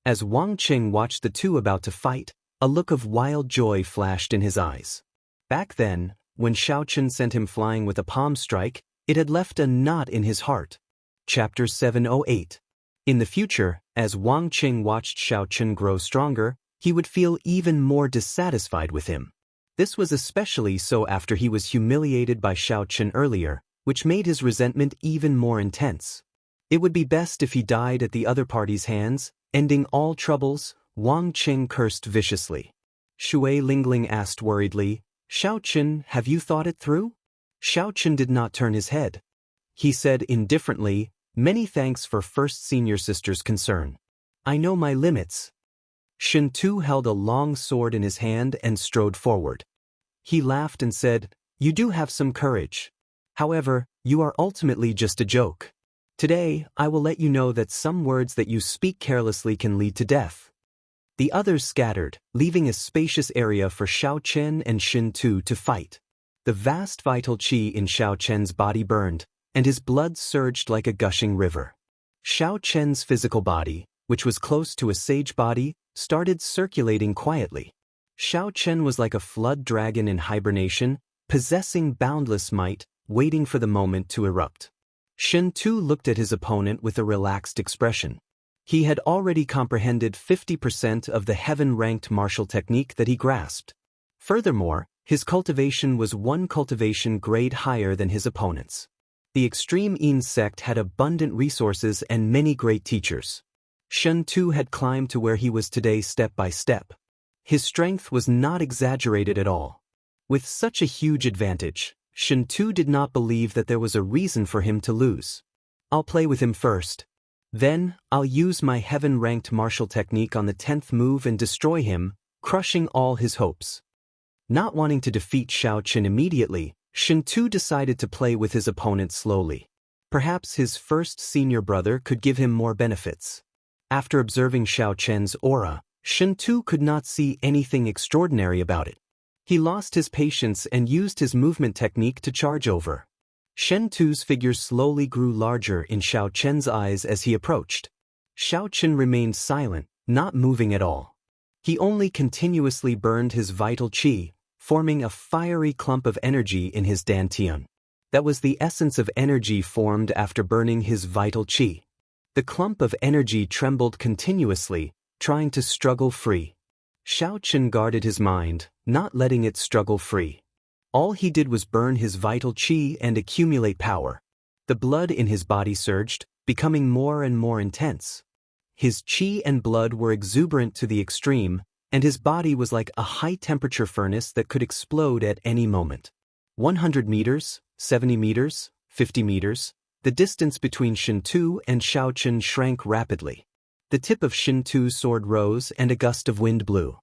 As Wang Qing watched the two about to fight, a look of wild joy flashed in his eyes. Back then, when Xiaoqun sent him flying with a palm strike, it had left a knot in his heart. Chapter 708. In the future, as Wang Qing watched Xiaoqun grow stronger, he would feel even more dissatisfied with him. This was especially so after he was humiliated by Xiaoqun earlier, which made his resentment even more intense. It would be best if he died at the other party's hands, ending all troubles. Wang Qing cursed viciously. Shui Lingling asked worriedly, Xiaoqun, have you thought it through? Xiaoqun did not turn his head. He said indifferently, Many thanks for first senior sister's concern. I know my limits. Shen Tu held a long sword in his hand and strode forward. He laughed and said, You do have some courage. However, you are ultimately just a joke. Today, I will let you know that some words that you speak carelessly can lead to death. The others scattered, leaving a spacious area for Xiaoqun and Shen Tu to fight. The vast vital qi in Xiaoqun's body burned, and his blood surged like a gushing river. Xiaoqun's physical body, which was close to a sage body, started circulating quietly. Xiaoqun was like a flood dragon in hibernation, possessing boundless might, waiting for the moment to erupt. Shen Tu looked at his opponent with a relaxed expression. He had already comprehended 50% of the heaven-ranked martial technique that he grasped. Furthermore, his cultivation was one cultivation grade higher than his opponent's. The extreme Yin sect had abundant resources and many great teachers. Shen Tu had climbed to where he was today step by step. His strength was not exaggerated at all. With such a huge advantage, Shen Tu did not believe that there was a reason for him to lose. I'll play with him first. Then, I'll use my heaven-ranked martial technique on the 10th move and destroy him, crushing all his hopes. Not wanting to defeat Xiaoqun immediately, Shen Tu decided to play with his opponent slowly. Perhaps his first senior brother could give him more benefits. After observing Xiaoqun's aura, Shen Tu could not see anything extraordinary about it. He lost his patience and used his movement technique to charge over. Shen Tu's figure slowly grew larger in Xiaoqun's eyes as he approached. Xiaoqun remained silent, not moving at all. He only continuously burned his vital qi, forming a fiery clump of energy in his dantian. That was the essence of energy formed after burning his vital qi. The clump of energy trembled continuously, trying to struggle free. Xiaoqun guarded his mind, not letting it struggle free. All he did was burn his vital qi and accumulate power. The blood in his body surged, becoming more and more intense. His qi and blood were exuberant to the extreme, and his body was like a high-temperature furnace that could explode at any moment. 100 meters, 70 meters, 50 meters, the distance between Shen Tu and Xiaoqun shrank rapidly. The tip of Shen Tu's sword rose and a gust of wind blew.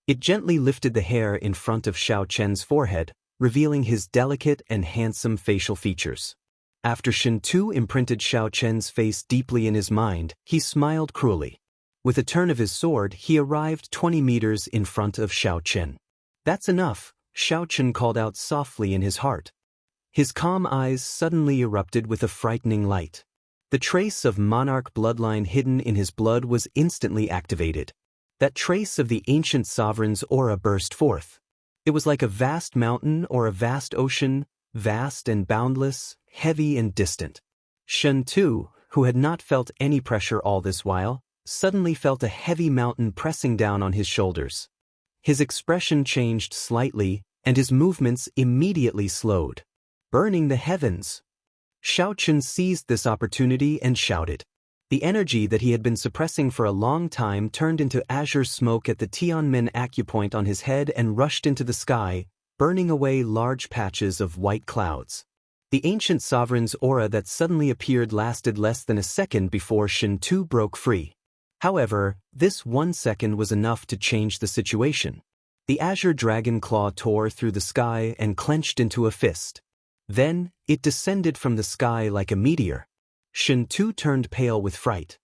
It gently lifted the hair in front of Xiaoqun's forehead, revealing his delicate and handsome facial features. After Shen Tu imprinted Xiaoqun's face deeply in his mind, he smiled cruelly. With a turn of his sword, he arrived 20 meters in front of Xiaoqun. That's enough, Xiaoqun called out softly in his heart. His calm eyes suddenly erupted with a frightening light. The trace of monarch bloodline hidden in his blood was instantly activated. That trace of the ancient sovereign's aura burst forth. It was like a vast mountain or a vast ocean, vast and boundless, heavy and distant. Shen Tu, who had not felt any pressure all this while, suddenly felt a heavy mountain pressing down on his shoulders. His expression changed slightly, and his movements immediately slowed. Burning the heavens! Xiaochen seized this opportunity and shouted. The energy that he had been suppressing for a long time turned into azure smoke at the Tianmen acupoint on his head and rushed into the sky, burning away large patches of white clouds. The ancient sovereign's aura that suddenly appeared lasted less than a second before Shen Tu broke free. However, this 1 second was enough to change the situation. The azure dragon claw tore through the sky and clenched into a fist. Then, it descended from the sky like a meteor. Shen Tu turned pale with fright.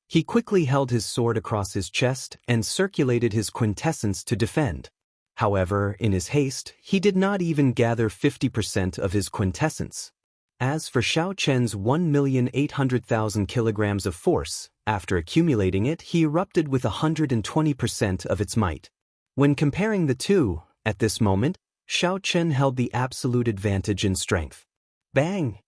He quickly held his sword across his chest and circulated his quintessence to defend. However, in his haste, he did not even gather 50% of his quintessence. As for Xiaochen's 1,800,000 kilograms of force, after accumulating it, he erupted with 120% of its might. When comparing the two, at this moment, Xiaochen held the absolute advantage in strength. Bang!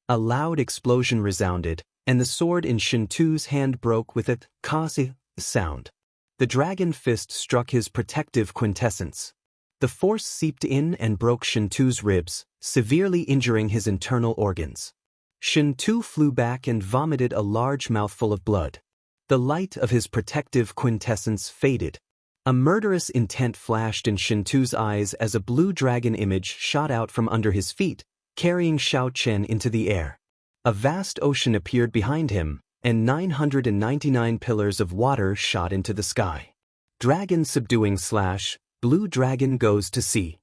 A loud explosion resounded, and the sword in Shen Tu's hand broke with a kasi sound. The dragon fist struck his protective quintessence. The force seeped in and broke Shen Tu's ribs, severely injuring his internal organs. Shen Tu flew back and vomited a large mouthful of blood. The light of his protective quintessence faded. A murderous intent flashed in Shen Tu's eyes as a blue dragon image shot out from under his feet, carrying Xiaochen into the air. A vast ocean appeared behind him, and 999 pillars of water shot into the sky. Dragon subduing / blue dragon goes to sea.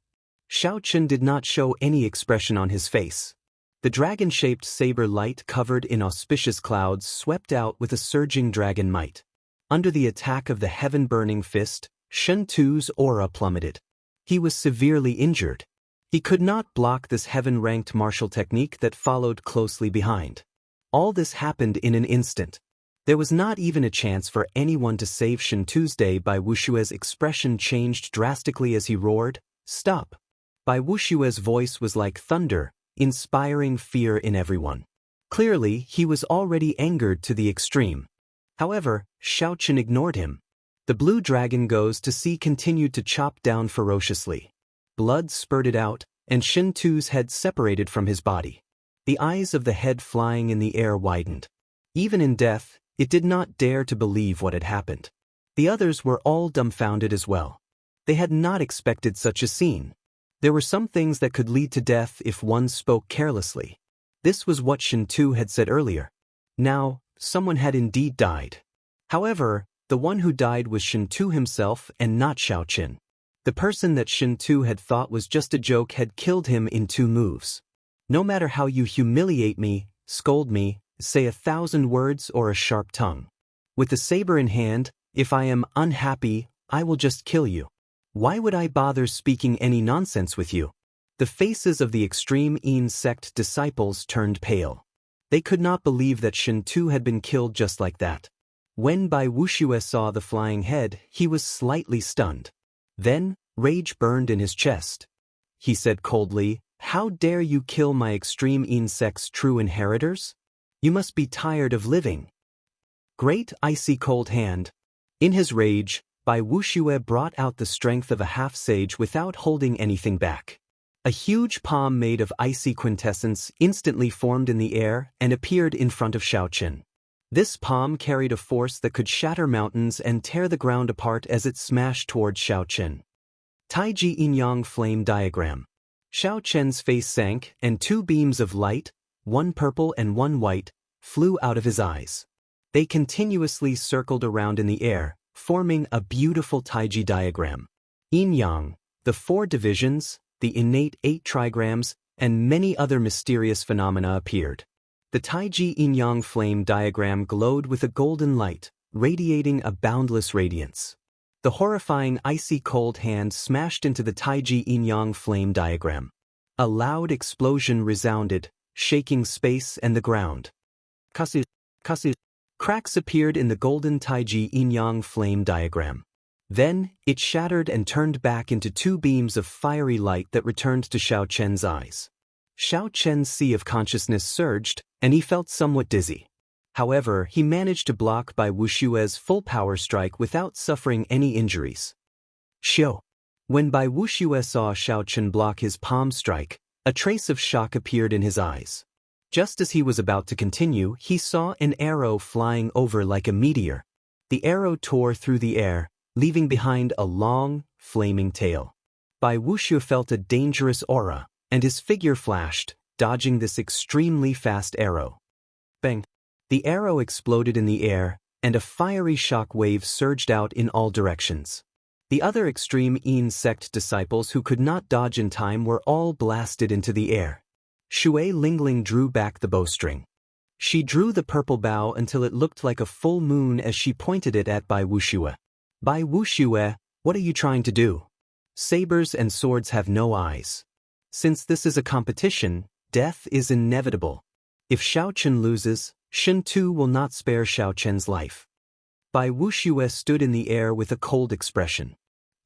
Xiaochen did not show any expression on his face. The dragon-shaped saber light covered in auspicious clouds swept out with a surging dragon might. Under the attack of the heaven-burning fist, Shen Tu's aura plummeted. He was severely injured. He could not block this heaven-ranked martial technique that followed closely behind. All this happened in an instant. There was not even a chance for anyone to save Shen Tu's day. Bai Wuxue's expression changed drastically as he roared, "Stop!" Bai Wuxue's voice was like thunder, inspiring fear in everyone. Clearly, he was already angered to the extreme. However, Xiaochen ignored him. The blue dragon goes to sea continued to chop down ferociously. Blood spurted out, and Shen Tu's head separated from his body. The eyes of the head flying in the air widened. Even in death, it did not dare to believe what had happened. The others were all dumbfounded as well. They had not expected such a scene. There were some things that could lead to death if one spoke carelessly. This was what Shen Tu had said earlier. Now, someone had indeed died. However, the one who died was Shen Tu himself and not Xiaochen. The person that Shen Tu had thought was just a joke had killed him in 2 moves. No matter how you humiliate me, scold me, say 1,000 words or a sharp tongue. With the saber in hand, if I am unhappy, I will just kill you. Why would I bother speaking any nonsense with you? The faces of the extreme Yin sect disciples turned pale. They could not believe that Shen Tu had been killed just like that. When Bai Wuxue saw the flying head, he was slightly stunned. Then, rage burned in his chest. He said coldly, "How dare you kill my extreme Yin sect's true inheritors? You must be tired of living." Great icy cold hand. In his rage, Bai Wuxue brought out the strength of a half-sage without holding anything back. A huge palm made of icy quintessence instantly formed in the air and appeared in front of Xiaochen. This palm carried a force that could shatter mountains and tear the ground apart as it smashed toward Xiaochen. Taiji Yin-Yang Flame Diagram. Xiaochen's face sank, and 2 beams of light, one purple and one white, flew out of his eyes. They continuously circled around in the air, forming a beautiful Taiji diagram. Yin-Yang, the 4 divisions, the innate 8 trigrams, and many other mysterious phenomena appeared. The Taiji Yin-Yang flame diagram glowed with a golden light, radiating a boundless radiance. The horrifying icy cold hand smashed into the Taiji Yin-Yang flame diagram. A loud explosion resounded, shaking space and the ground. Kasu. Cracks appeared in the golden Taiji Yin-Yang flame diagram. Then, it shattered and turned back into two beams of fiery light that returned to Xiao Chen's eyes. Xiao Chen's sea of consciousness surged, and he felt somewhat dizzy. However, he managed to block Bai Wushue's full power strike without suffering any injuries. Xiao. When Bai Wuxue saw Xiao Chen block his palm strike, a trace of shock appeared in his eyes. Just as he was about to continue, he saw an arrow flying over like a meteor. The arrow tore through the air, leaving behind a long, flaming tail. Bai Wuxue felt a dangerous aura, and his figure flashed, dodging this extremely fast arrow. Bang! The arrow exploded in the air, and a fiery shock wave surged out in all directions. The other extreme Yin sect disciples who could not dodge in time were all blasted into the air. Shui Lingling drew back the bowstring. She drew the purple bow until it looked like a full moon as she pointed it at Bai Wuxue. Bai Wuxue, what are you trying to do? Sabers and swords have no eyes. Since this is a competition, death is inevitable. If Xiao Chen loses, Shen Tu will not spare Xiao Chen's life. Bai Wuxue stood in the air with a cold expression.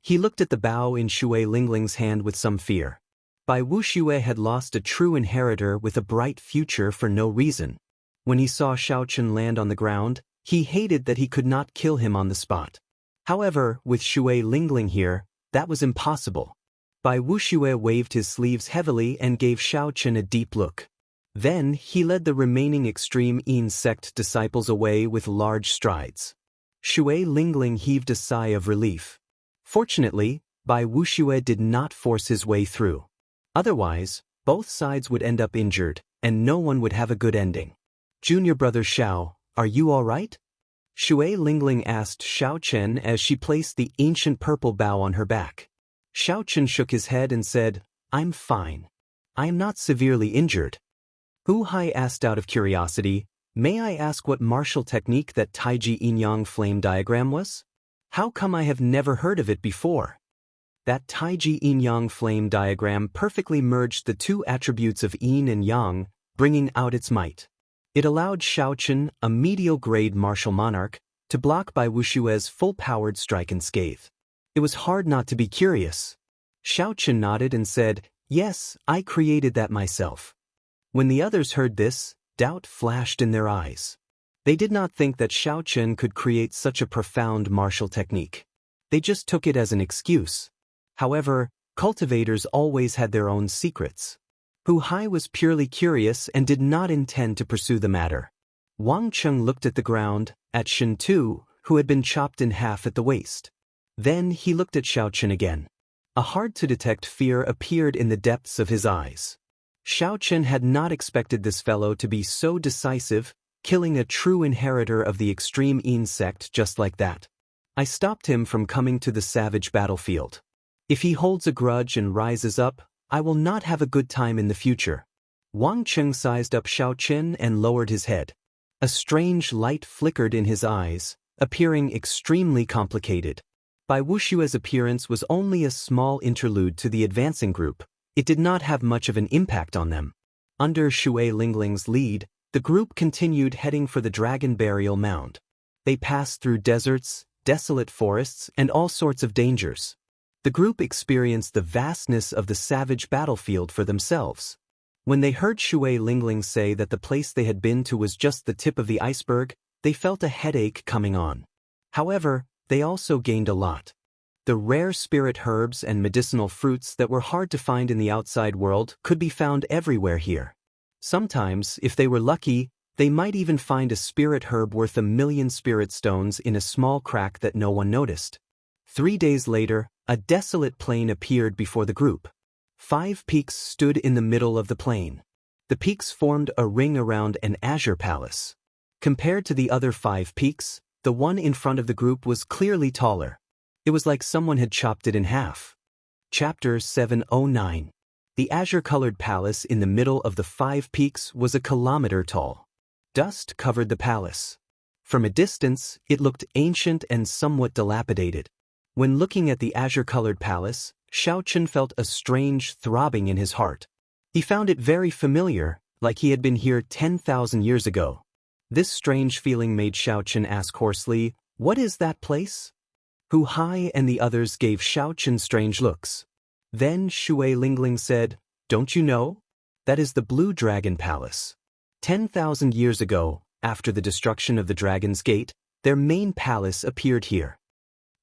He looked at the bow in Shui Lingling's hand with some fear. Bai Wuxue had lost a true inheritor with a bright future for no reason. When he saw Xiao Chen land on the ground, he hated that he could not kill him on the spot. However, with Shui Lingling here, that was impossible. Bai Wuxue waved his sleeves heavily and gave Xiao Chen a deep look. Then, he led the remaining extreme Yin sect disciples away with large strides. Shui Lingling heaved a sigh of relief. Fortunately, Bai Wuxue did not force his way through. Otherwise, both sides would end up injured, and no one would have a good ending. Junior brother Xiao, are you all right? Shui Lingling asked Xiao Chen as she placed the ancient purple bow on her back. Xiao Chen shook his head and said, I'm fine. I am not severely injured. Hu Hai asked out of curiosity, may I ask what martial technique that Taiji Yin-Yang flame diagram was? How come I have never heard of it before? That Taiji Yin-Yang flame diagram perfectly merged the two attributes of Yin and Yang, bringing out its might. It allowed Xiao Chen, a medial-grade martial monarch, to block Bai Wushue's full-powered strike and scathe. It was hard not to be curious. Xiao Chen nodded and said, yes, I created that myself. When the others heard this, doubt flashed in their eyes. They did not think that Xiao Chen could create such a profound martial technique. They just took it as an excuse. However, cultivators always had their own secrets. Hu Hai was purely curious and did not intend to pursue the matter. Wang Cheng looked at the ground, at Shen Tu, who had been chopped in half at the waist. Then he looked at Xiao Chen again. A hard-to-detect fear appeared in the depths of his eyes. Xiao Chen had not expected this fellow to be so decisive, killing a true inheritor of the extreme Yin sect just like that. I stopped him from coming to the savage battlefield. If he holds a grudge and rises up, I will not have a good time in the future. Wang Cheng sized up Xiao Chen and lowered his head. A strange light flickered in his eyes, appearing extremely complicated. Bai Wushue's appearance was only a small interlude to the advancing group. It did not have much of an impact on them. Under Shui Lingling's lead, the group continued heading for the Dragon Burial Mound. They passed through deserts, desolate forests, and all sorts of dangers. The group experienced the vastness of the savage battlefield for themselves. When they heard Shui Lingling say that the place they had been to was just the tip of the iceberg, they felt a headache coming on. However, they also gained a lot. The rare spirit herbs and medicinal fruits that were hard to find in the outside world could be found everywhere here. Sometimes, if they were lucky, they might even find a spirit herb worth 1,000,000 spirit stones in a small crack that no one noticed. 3 days later, a desolate plain appeared before the group. 5 peaks stood in the middle of the plain. The peaks formed a ring around an azure palace. Compared to the other 5 peaks, the one in front of the group was clearly taller. It was like someone had chopped it in half. Chapter 709. The azure-colored palace in the middle of the 5 peaks was a kilometer tall. Dust covered the palace. From a distance, it looked ancient and somewhat dilapidated. When looking at the azure-colored palace, Xiao Chen felt a strange throbbing in his heart. He found it very familiar, like he had been here 10,000 years ago. This strange feeling made Xiao Chen ask hoarsely, "What is that place?" Hu Hai and the others gave Xiaochen strange looks. Then Shui Lingling said, "Don't you know? That is the Blue Dragon Palace. 10,000 years ago, after the destruction of the Dragon's Gate, their main palace appeared here."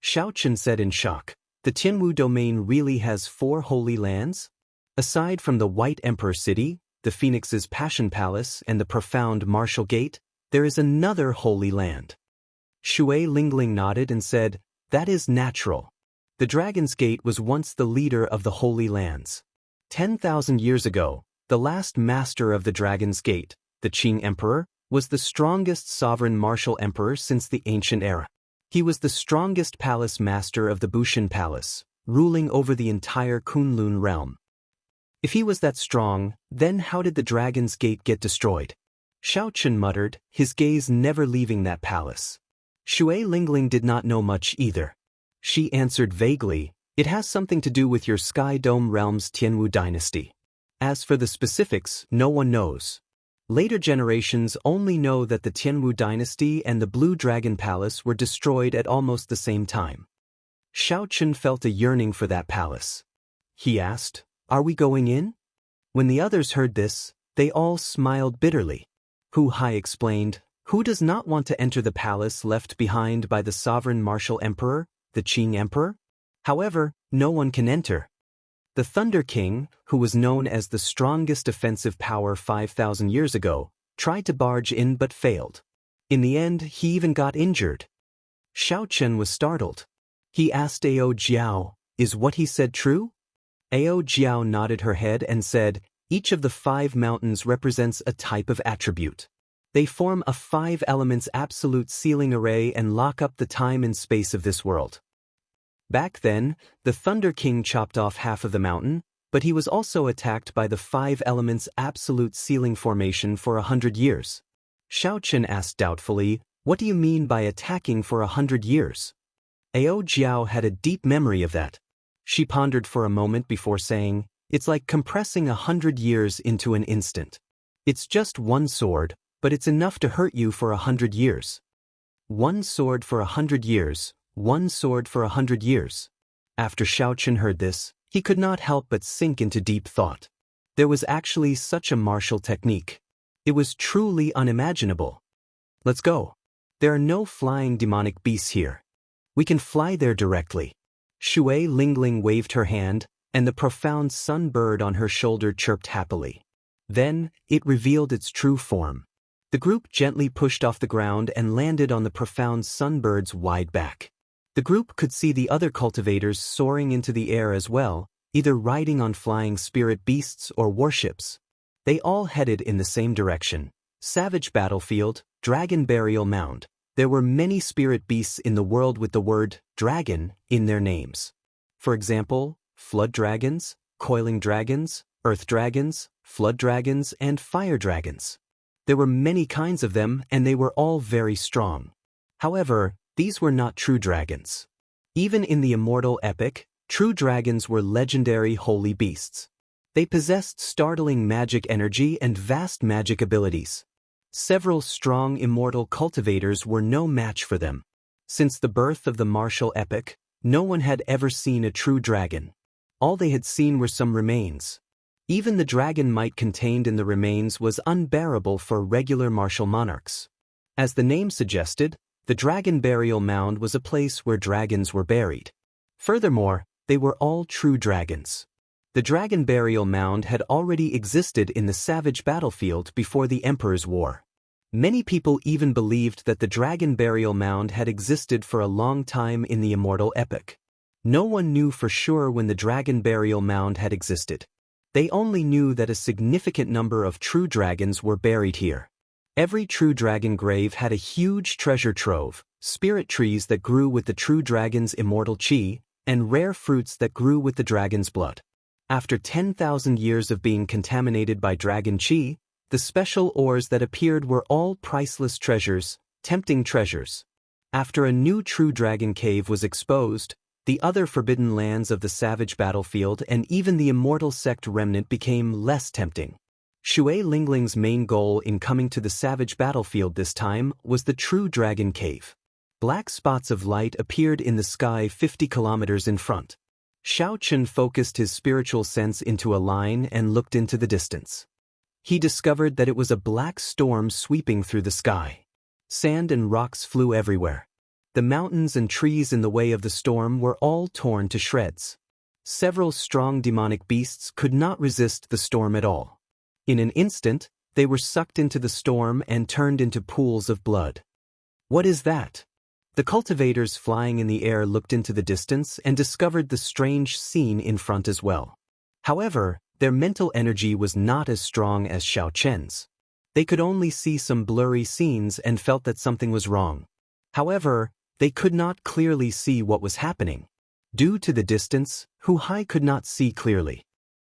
Xiaochen said in shock, "The Tianwu domain really has 4 holy lands? Aside from the White Emperor City, the Phoenix's Passion Palace, and the profound Martial Gate, there is another holy land." Shui Lingling nodded and said, "That is natural. The Dragon's Gate was once the leader of the Holy Lands. 10,000 years ago, the last master of the Dragon's Gate, the Qing Emperor, was the strongest sovereign martial emperor since the ancient era. He was the strongest palace master of the Bushan Palace, ruling over the entire Kunlun realm. If he was that strong, then how did the Dragon's Gate get destroyed?" Xiaochen muttered, his gaze never leaving that palace. Shui Lingling did not know much either. She answered vaguely, "It has something to do with your Sky Dome realm's Tianwu dynasty. As for the specifics, no one knows. Later generations only know that the Tianwu dynasty and the Blue Dragon Palace were destroyed at almost the same time." Xiaochen felt a yearning for that palace. He asked, "Are we going in?" When the others heard this, they all smiled bitterly. Hu Hai explained, "Who does not want to enter the palace left behind by the sovereign martial emperor, the Qing Emperor? However, no one can enter. The Thunder King, who was known as the strongest offensive power 5,000 years ago, tried to barge in but failed. In the end, he even got injured." Xiaochen was startled. He asked Ao Jiao, "Is what he said true?" Ao Jiao nodded her head and said, "Each of the 5 mountains represents a type of attribute. They form a 5 elements absolute sealing array and lock up the time and space of this world." Back then, the Thunder King chopped off half of the mountain, but he was also attacked by the 5 elements absolute sealing formation for 100 years. Xiaochen asked doubtfully, "What do you mean by attacking for 100 years?" Ao Jiao had a deep memory of that. She pondered for a moment before saying, "It's like compressing 100 years into an instant. It's just one sword, but it's enough to hurt you for 100 years. One sword for 100 years, one sword for 100 years. After Xiaochen heard this, he could not help but sink into deep thought. There was actually such a martial technique. It was truly unimaginable. "Let's go. There are no flying demonic beasts here. We can fly there directly." Shui Lingling waved her hand, and the profound sun bird on her shoulder chirped happily. Then, it revealed its true form. The group gently pushed off the ground and landed on the profound sunbird's wide back. The group could see the other cultivators soaring into the air as well, either riding on flying spirit beasts or warships. They all headed in the same direction: Savage Battlefield, Dragon Burial Mound. There were many spirit beasts in the world with the word dragon in their names. For example, flood dragons, coiling dragons, earth dragons, flood dragons, and fire dragons. There were many kinds of them, and they were all very strong. However, these were not true dragons. Even in the Immortal epic, true dragons were legendary holy beasts. They possessed startling magic energy and vast magic abilities. Several strong immortal cultivators were no match for them. Since the birth of the martial epic, no one had ever seen a true dragon. All they had seen were some remains. Even the dragon might contained in the remains was unbearable for regular martial monarchs. As the name suggested, the Dragon Burial Mound was a place where dragons were buried. Furthermore, they were all true dragons. The Dragon Burial Mound had already existed in the Savage Battlefield before the Emperor's War. Many people even believed that the Dragon Burial Mound had existed for a long time in the Immortal epic. No one knew for sure when the Dragon Burial Mound had existed. They only knew that a significant number of true dragons were buried here. Every true dragon grave had a huge treasure trove, spirit trees that grew with the true dragon's immortal chi, and rare fruits that grew with the dragon's blood. After 10,000 years of being contaminated by dragon chi, the special ores that appeared were all priceless treasures, tempting treasures. After a new true dragon cave was exposed, the other forbidden lands of the Savage Battlefield and even the Immortal sect remnant became less tempting. Shui Lingling's main goal in coming to the Savage Battlefield this time was the True Dragon Cave. Black spots of light appeared in the sky 50 kilometers in front. Xiaochen focused his spiritual sense into a line and looked into the distance. He discovered that it was a black storm sweeping through the sky. Sand and rocks flew everywhere. The mountains and trees in the way of the storm were all torn to shreds. Several strong demonic beasts could not resist the storm at all. In an instant, they were sucked into the storm and turned into pools of blood. What is that? The cultivators flying in the air looked into the distance and discovered the strange scene in front as well. However, their mental energy was not as strong as Xiaochen's. They could only see some blurry scenes and felt that something was wrong. However, they could not clearly see what was happening. Due to the distance, Hu Hai could not see clearly.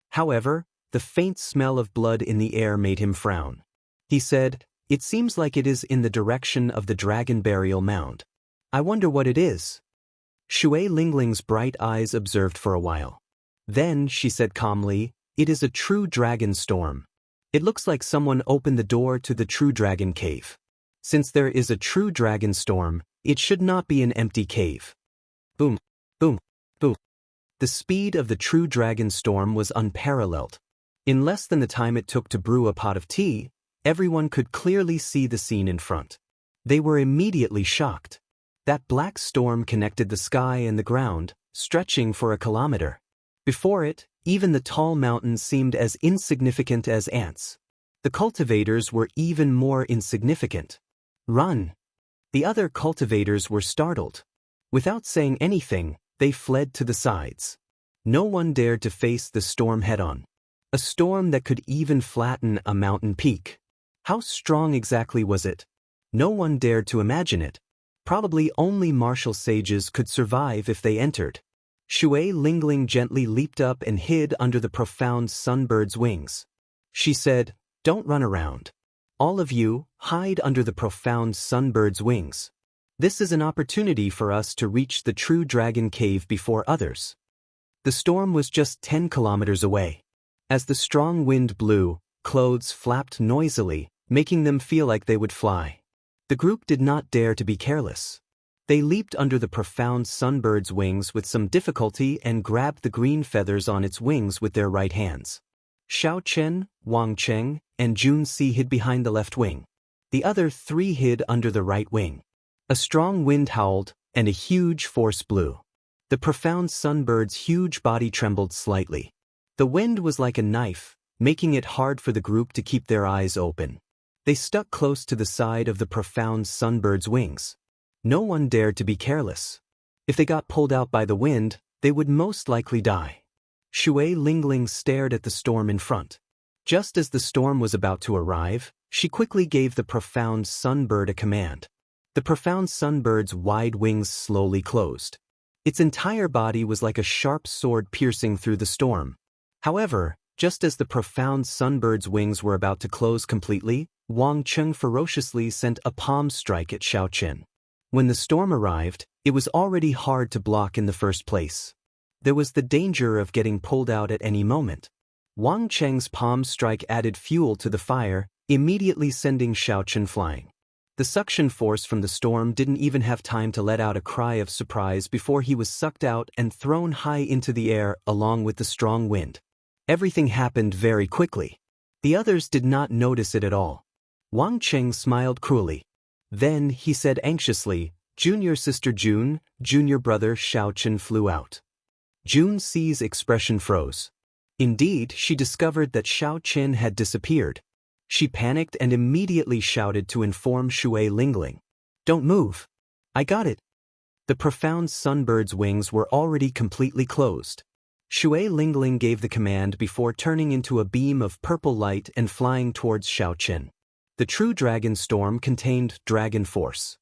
However, the faint smell of blood in the air made him frown. He said, "It seems like it is in the direction of the dragon burial mound. I wonder what it is." Shui Lingling's bright eyes observed for a while. Then she said calmly, "It is a true dragon storm. It looks like someone opened the door to the true dragon cave. Since there is a true dragon storm, it should not be an empty cave." Boom, boom, boom. The speed of the true dragon storm was unparalleled. In less than the time it took to brew a pot of tea, everyone could clearly see the scene in front. They were immediately shocked. That black storm connected the sky and the ground, stretching for a kilometer. Before it, even the tall mountains seemed as insignificant as ants. The cultivators were even more insignificant. "Run!" The other cultivators were startled. Without saying anything, they fled to the sides. No one dared to face the storm head-on. A storm that could even flatten a mountain peak. How strong exactly was it? No one dared to imagine it. Probably only martial sages could survive if they entered. Shui Lingling gently leaped up and hid under the profound sunbird's wings. She said, "Don't run around. All of you, hide under the profound sunbird's wings. This is an opportunity for us to reach the true dragon cave before others." The storm was just 10 kilometers away. As the strong wind blew, clothes flapped noisily, making them feel like they would fly. The group did not dare to be careless. They leaped under the profound sunbird's wings with some difficulty and grabbed the green feathers on its wings with their right hands. Xiaochen, Wang Cheng, and Jun Si hid behind the left wing. The other three hid under the right wing. A strong wind howled, and a huge force blew. The profound sunbird's huge body trembled slightly. The wind was like a knife, making it hard for the group to keep their eyes open. They stuck close to the side of the profound sunbird's wings. No one dared to be careless. If they got pulled out by the wind, they would most likely die. Shui Lingling stared at the storm in front. Just as the storm was about to arrive, she quickly gave the profound sunbird a command. The profound sunbird's wide wings slowly closed. Its entire body was like a sharp sword piercing through the storm. However, just as the profound sunbird's wings were about to close completely, Wang Cheng ferociously sent a palm strike at Xiaochen. When the storm arrived, it was already hard to block in the first place. There was the danger of getting pulled out at any moment. Wang Cheng's palm strike added fuel to the fire, immediately sending Xiaochen flying. The suction force from the storm didn't even have time to let out a cry of surprise before he was sucked out and thrown high into the air along with the strong wind. Everything happened very quickly. The others did not notice it at all. Wang Cheng smiled cruelly. Then he said anxiously, "Junior sister June, junior brother Xiaochen flew out." Jun Si's expression froze. Indeed, she discovered that Xiaochen had disappeared. She panicked and immediately shouted to inform Shui Lingling. "Don't move. I got it." The profound sunbird's wings were already completely closed. Shui Lingling gave the command before turning into a beam of purple light and flying towards Xiaochen. The true dragon storm contained dragon force.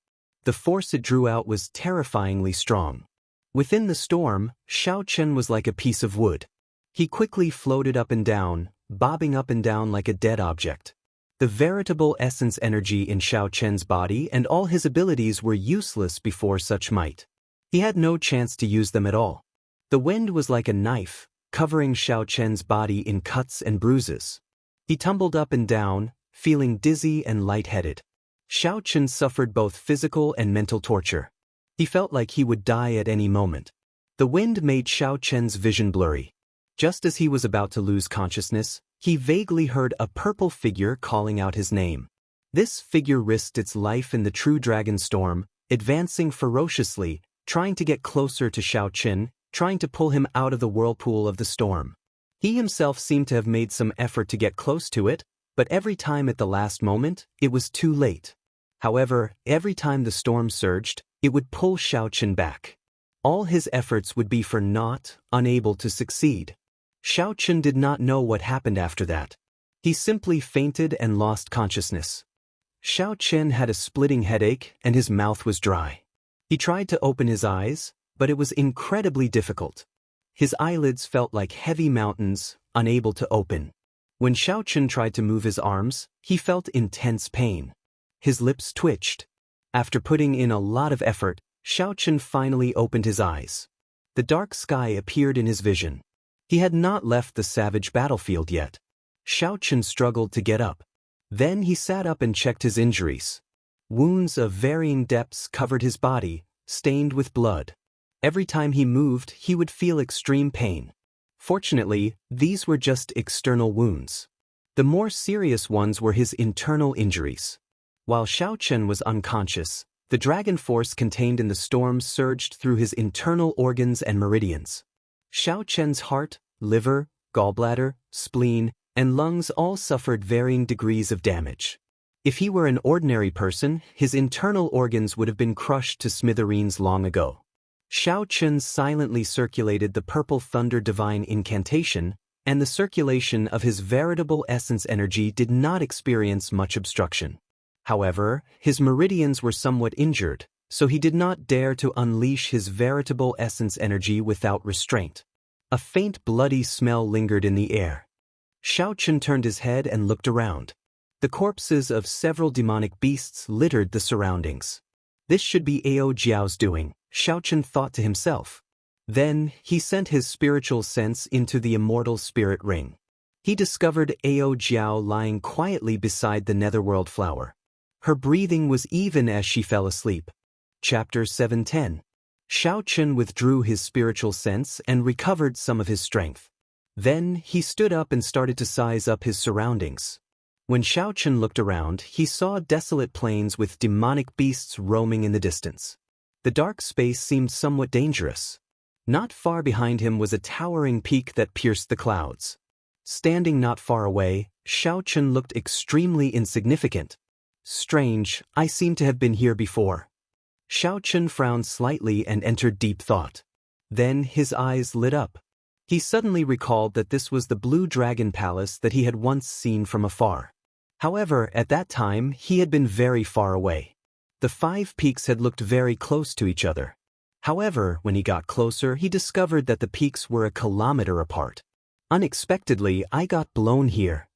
The force it drew out was terrifyingly strong. Within the storm, Xiaochen was like a piece of wood. He quickly floated up and down, bobbing up and down like a dead object. The veritable essence energy in Xiaochen's body and all his abilities were useless before such might. He had no chance to use them at all. The wind was like a knife, covering Xiaochen's body in cuts and bruises. He tumbled up and down, feeling dizzy and lightheaded. Xiaochen suffered both physical and mental torture. He felt like he would die at any moment. The wind made Xiao Chen's vision blurry. Just as he was about to lose consciousness, he vaguely heard a purple figure calling out his name. This figure risked its life in the true dragon storm, advancing ferociously, trying to get closer to Xiao Chen, trying to pull him out of the whirlpool of the storm. He himself seemed to have made some effort to get close to it, but every time at the last moment, it was too late. However, every time the storm surged, it would pull Xiao Chen back. All his efforts would be for naught, unable to succeed. Xiao Chen did not know what happened after that. He simply fainted and lost consciousness. Xiao Chen had a splitting headache and his mouth was dry. He tried to open his eyes, but it was incredibly difficult. His eyelids felt like heavy mountains, unable to open. When Xiao Chen tried to move his arms, he felt intense pain. His lips twitched. After putting in a lot of effort, Xiao Chen finally opened his eyes. The dark sky appeared in his vision. He had not left the savage battlefield yet. Xiao Chen struggled to get up. Then he sat up and checked his injuries. Wounds of varying depths covered his body, stained with blood. Every time he moved, he would feel extreme pain. Fortunately, these were just external wounds. The more serious ones were his internal injuries. While Xiao Chen was unconscious, the dragon force contained in the storm surged through his internal organs and meridians. Xiao Chen's heart, liver, gallbladder, spleen, and lungs all suffered varying degrees of damage. If he were an ordinary person, his internal organs would have been crushed to smithereens long ago. Xiao Chen silently circulated the purple thunder divine incantation, and the circulation of his veritable essence energy did not experience much obstruction. However, his meridians were somewhat injured, so he did not dare to unleash his veritable essence energy without restraint. A faint bloody smell lingered in the air. Xiao Chen turned his head and looked around. The corpses of several demonic beasts littered the surroundings. This should be Ao Jiao's doing, Xiao Chen thought to himself. Then, he sent his spiritual sense into the immortal spirit ring. He discovered Ao Jiao lying quietly beside the netherworld flower. Her breathing was even as she fell asleep. Chapter 710. Xiao Chen withdrew his spiritual sense and recovered some of his strength. Then, he stood up and started to size up his surroundings. When Xiao Chen looked around, he saw desolate plains with demonic beasts roaming in the distance. The dark space seemed somewhat dangerous. Not far behind him was a towering peak that pierced the clouds. Standing not far away, Xiao Chen looked extremely insignificant. Strange, I seem to have been here before. Xiao Chen frowned slightly and entered deep thought. Then his eyes lit up. He suddenly recalled that this was the Blue Dragon Palace that he had once seen from afar. However, at that time, he had been very far away. The 5 peaks had looked very close to each other. However, when he got closer, he discovered that the peaks were a kilometer apart. Unexpectedly, I got blown here.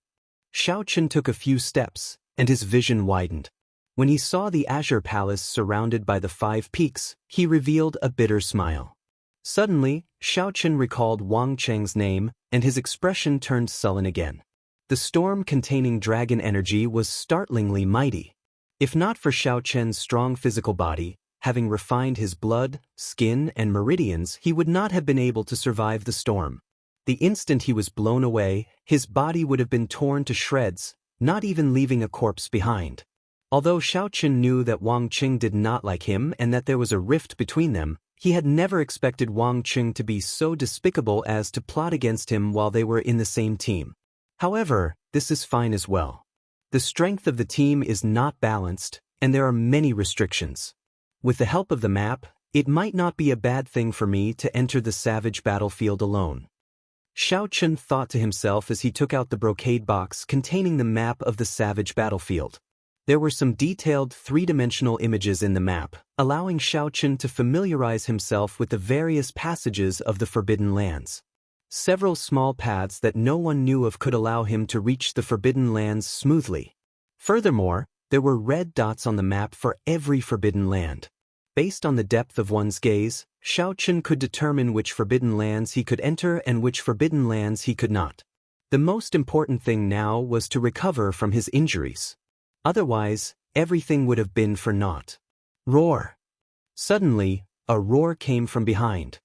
Xiao Chen took a few steps, and his vision widened. When he saw the Azure Palace surrounded by the 5 peaks, he revealed a bitter smile. Suddenly, Xiao Chen recalled Wang Cheng's name, and his expression turned sullen again. The storm containing dragon energy was startlingly mighty. If not for Xiao Chen's strong physical body, having refined his blood, skin, and meridians, he would not have been able to survive the storm. The instant he was blown away, his body would have been torn to shreds, not even leaving a corpse behind. Although Xiao Chen knew that Wang Qing did not like him and that there was a rift between them, he had never expected Wang Qing to be so despicable as to plot against him while they were in the same team. However, this is fine as well. The strength of the team is not balanced, and there are many restrictions. With the help of the map, it might not be a bad thing for me to enter the savage battlefield alone. Xiao Chen thought to himself as he took out the brocade box containing the map of the savage battlefield. There were some detailed 3-dimensional images in the map, allowing Xiao Chen to familiarize himself with the various passages of the Forbidden Lands. Several small paths that no one knew of could allow him to reach the Forbidden Lands smoothly. Furthermore, there were red dots on the map for every Forbidden Land. Based on the depth of one's gaze, Xiao Chen could determine which Forbidden Lands he could enter and which Forbidden Lands he could not. The most important thing now was to recover from his injuries. Otherwise, everything would have been for naught. Roar! Suddenly, a roar came from behind.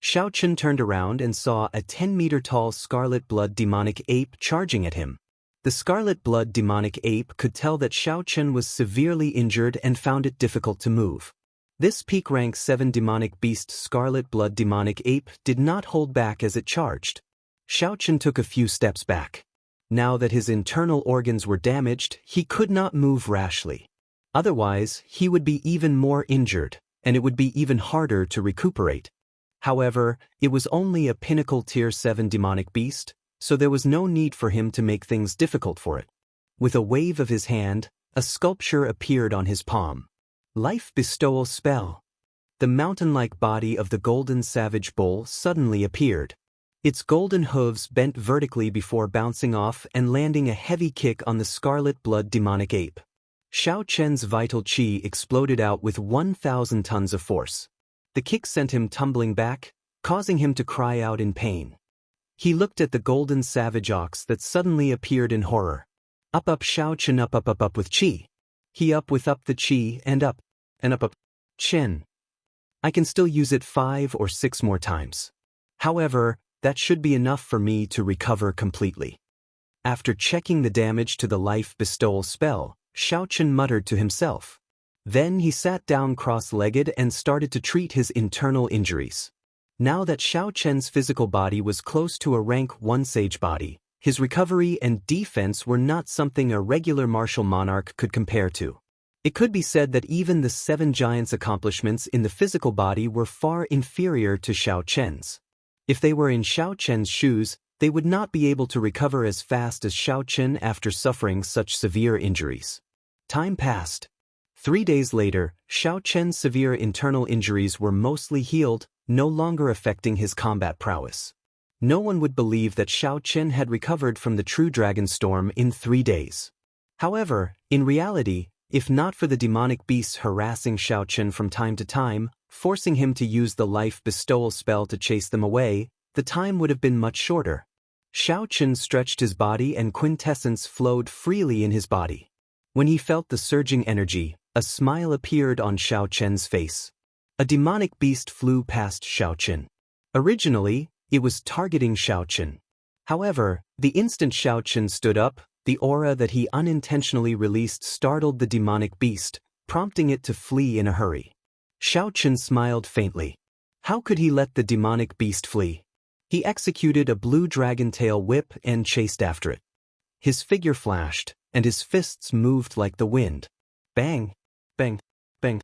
Xiaochen turned around and saw a 10-meter-tall scarlet blood demonic ape charging at him. The scarlet blood demonic ape could tell that Xiaochen was severely injured and found it difficult to move. This peak rank 7 demonic beast scarlet blood demonic ape did not hold back as it charged. Xiaochen took a few steps back. Now that his internal organs were damaged, he could not move rashly. Otherwise, he would be even more injured, and it would be even harder to recuperate. However, it was only a pinnacle tier 7 demonic beast, so there was no need for him to make things difficult for it. With a wave of his hand, a sculpture appeared on his palm. Life bestowal spell. The mountain-like body of the golden savage bull suddenly appeared. Its golden hooves bent vertically before bouncing off and landing a heavy kick on the scarlet blood demonic ape. Xiaochen's vital qi exploded out with 1,000 tons of force. The kick sent him tumbling back, causing him to cry out in pain. He looked at the golden savage ox that suddenly appeared in horror. Up Xiaochen up with qi. He up the qi and up. Chen. I can still use it 5 or 6 more times. However, that should be enough for me to recover completely. After checking the damage to the life bestowal spell, Xiaochen muttered to himself. Then he sat down cross-legged and started to treat his internal injuries. Now that Xiaochen's physical body was close to a rank 1 sage body, his recovery and defense were not something a regular martial monarch could compare to. It could be said that even the 7 giants' accomplishments in the physical body were far inferior to Xiaochen's. If they were in Xiaochen's shoes, they would not be able to recover as fast as Xiaochen after suffering such severe injuries. Time passed. 3 days later, Xiaochen's severe internal injuries were mostly healed, no longer affecting his combat prowess. No one would believe that Xiaochen had recovered from the true dragon storm in 3 days. However, in reality, if not for the demonic beasts harassing Xiaochen from time to time, forcing him to use the life bestowal spell to chase them away, the time would have been much shorter. Xiaochen stretched his body and quintessence flowed freely in his body. When he felt the surging energy, a smile appeared on Xiaochen's face. A demonic beast flew past Xiaochen. Originally, it was targeting Xiaochen. However, the instant Xiaochen stood up, the aura that he unintentionally released startled the demonic beast, prompting it to flee in a hurry. Xiaochen smiled faintly. How could he let the demonic beast flee? He executed a blue dragon tail whip and chased after it. His figure flashed, and his fists moved like the wind. Bang! Bang! Bang!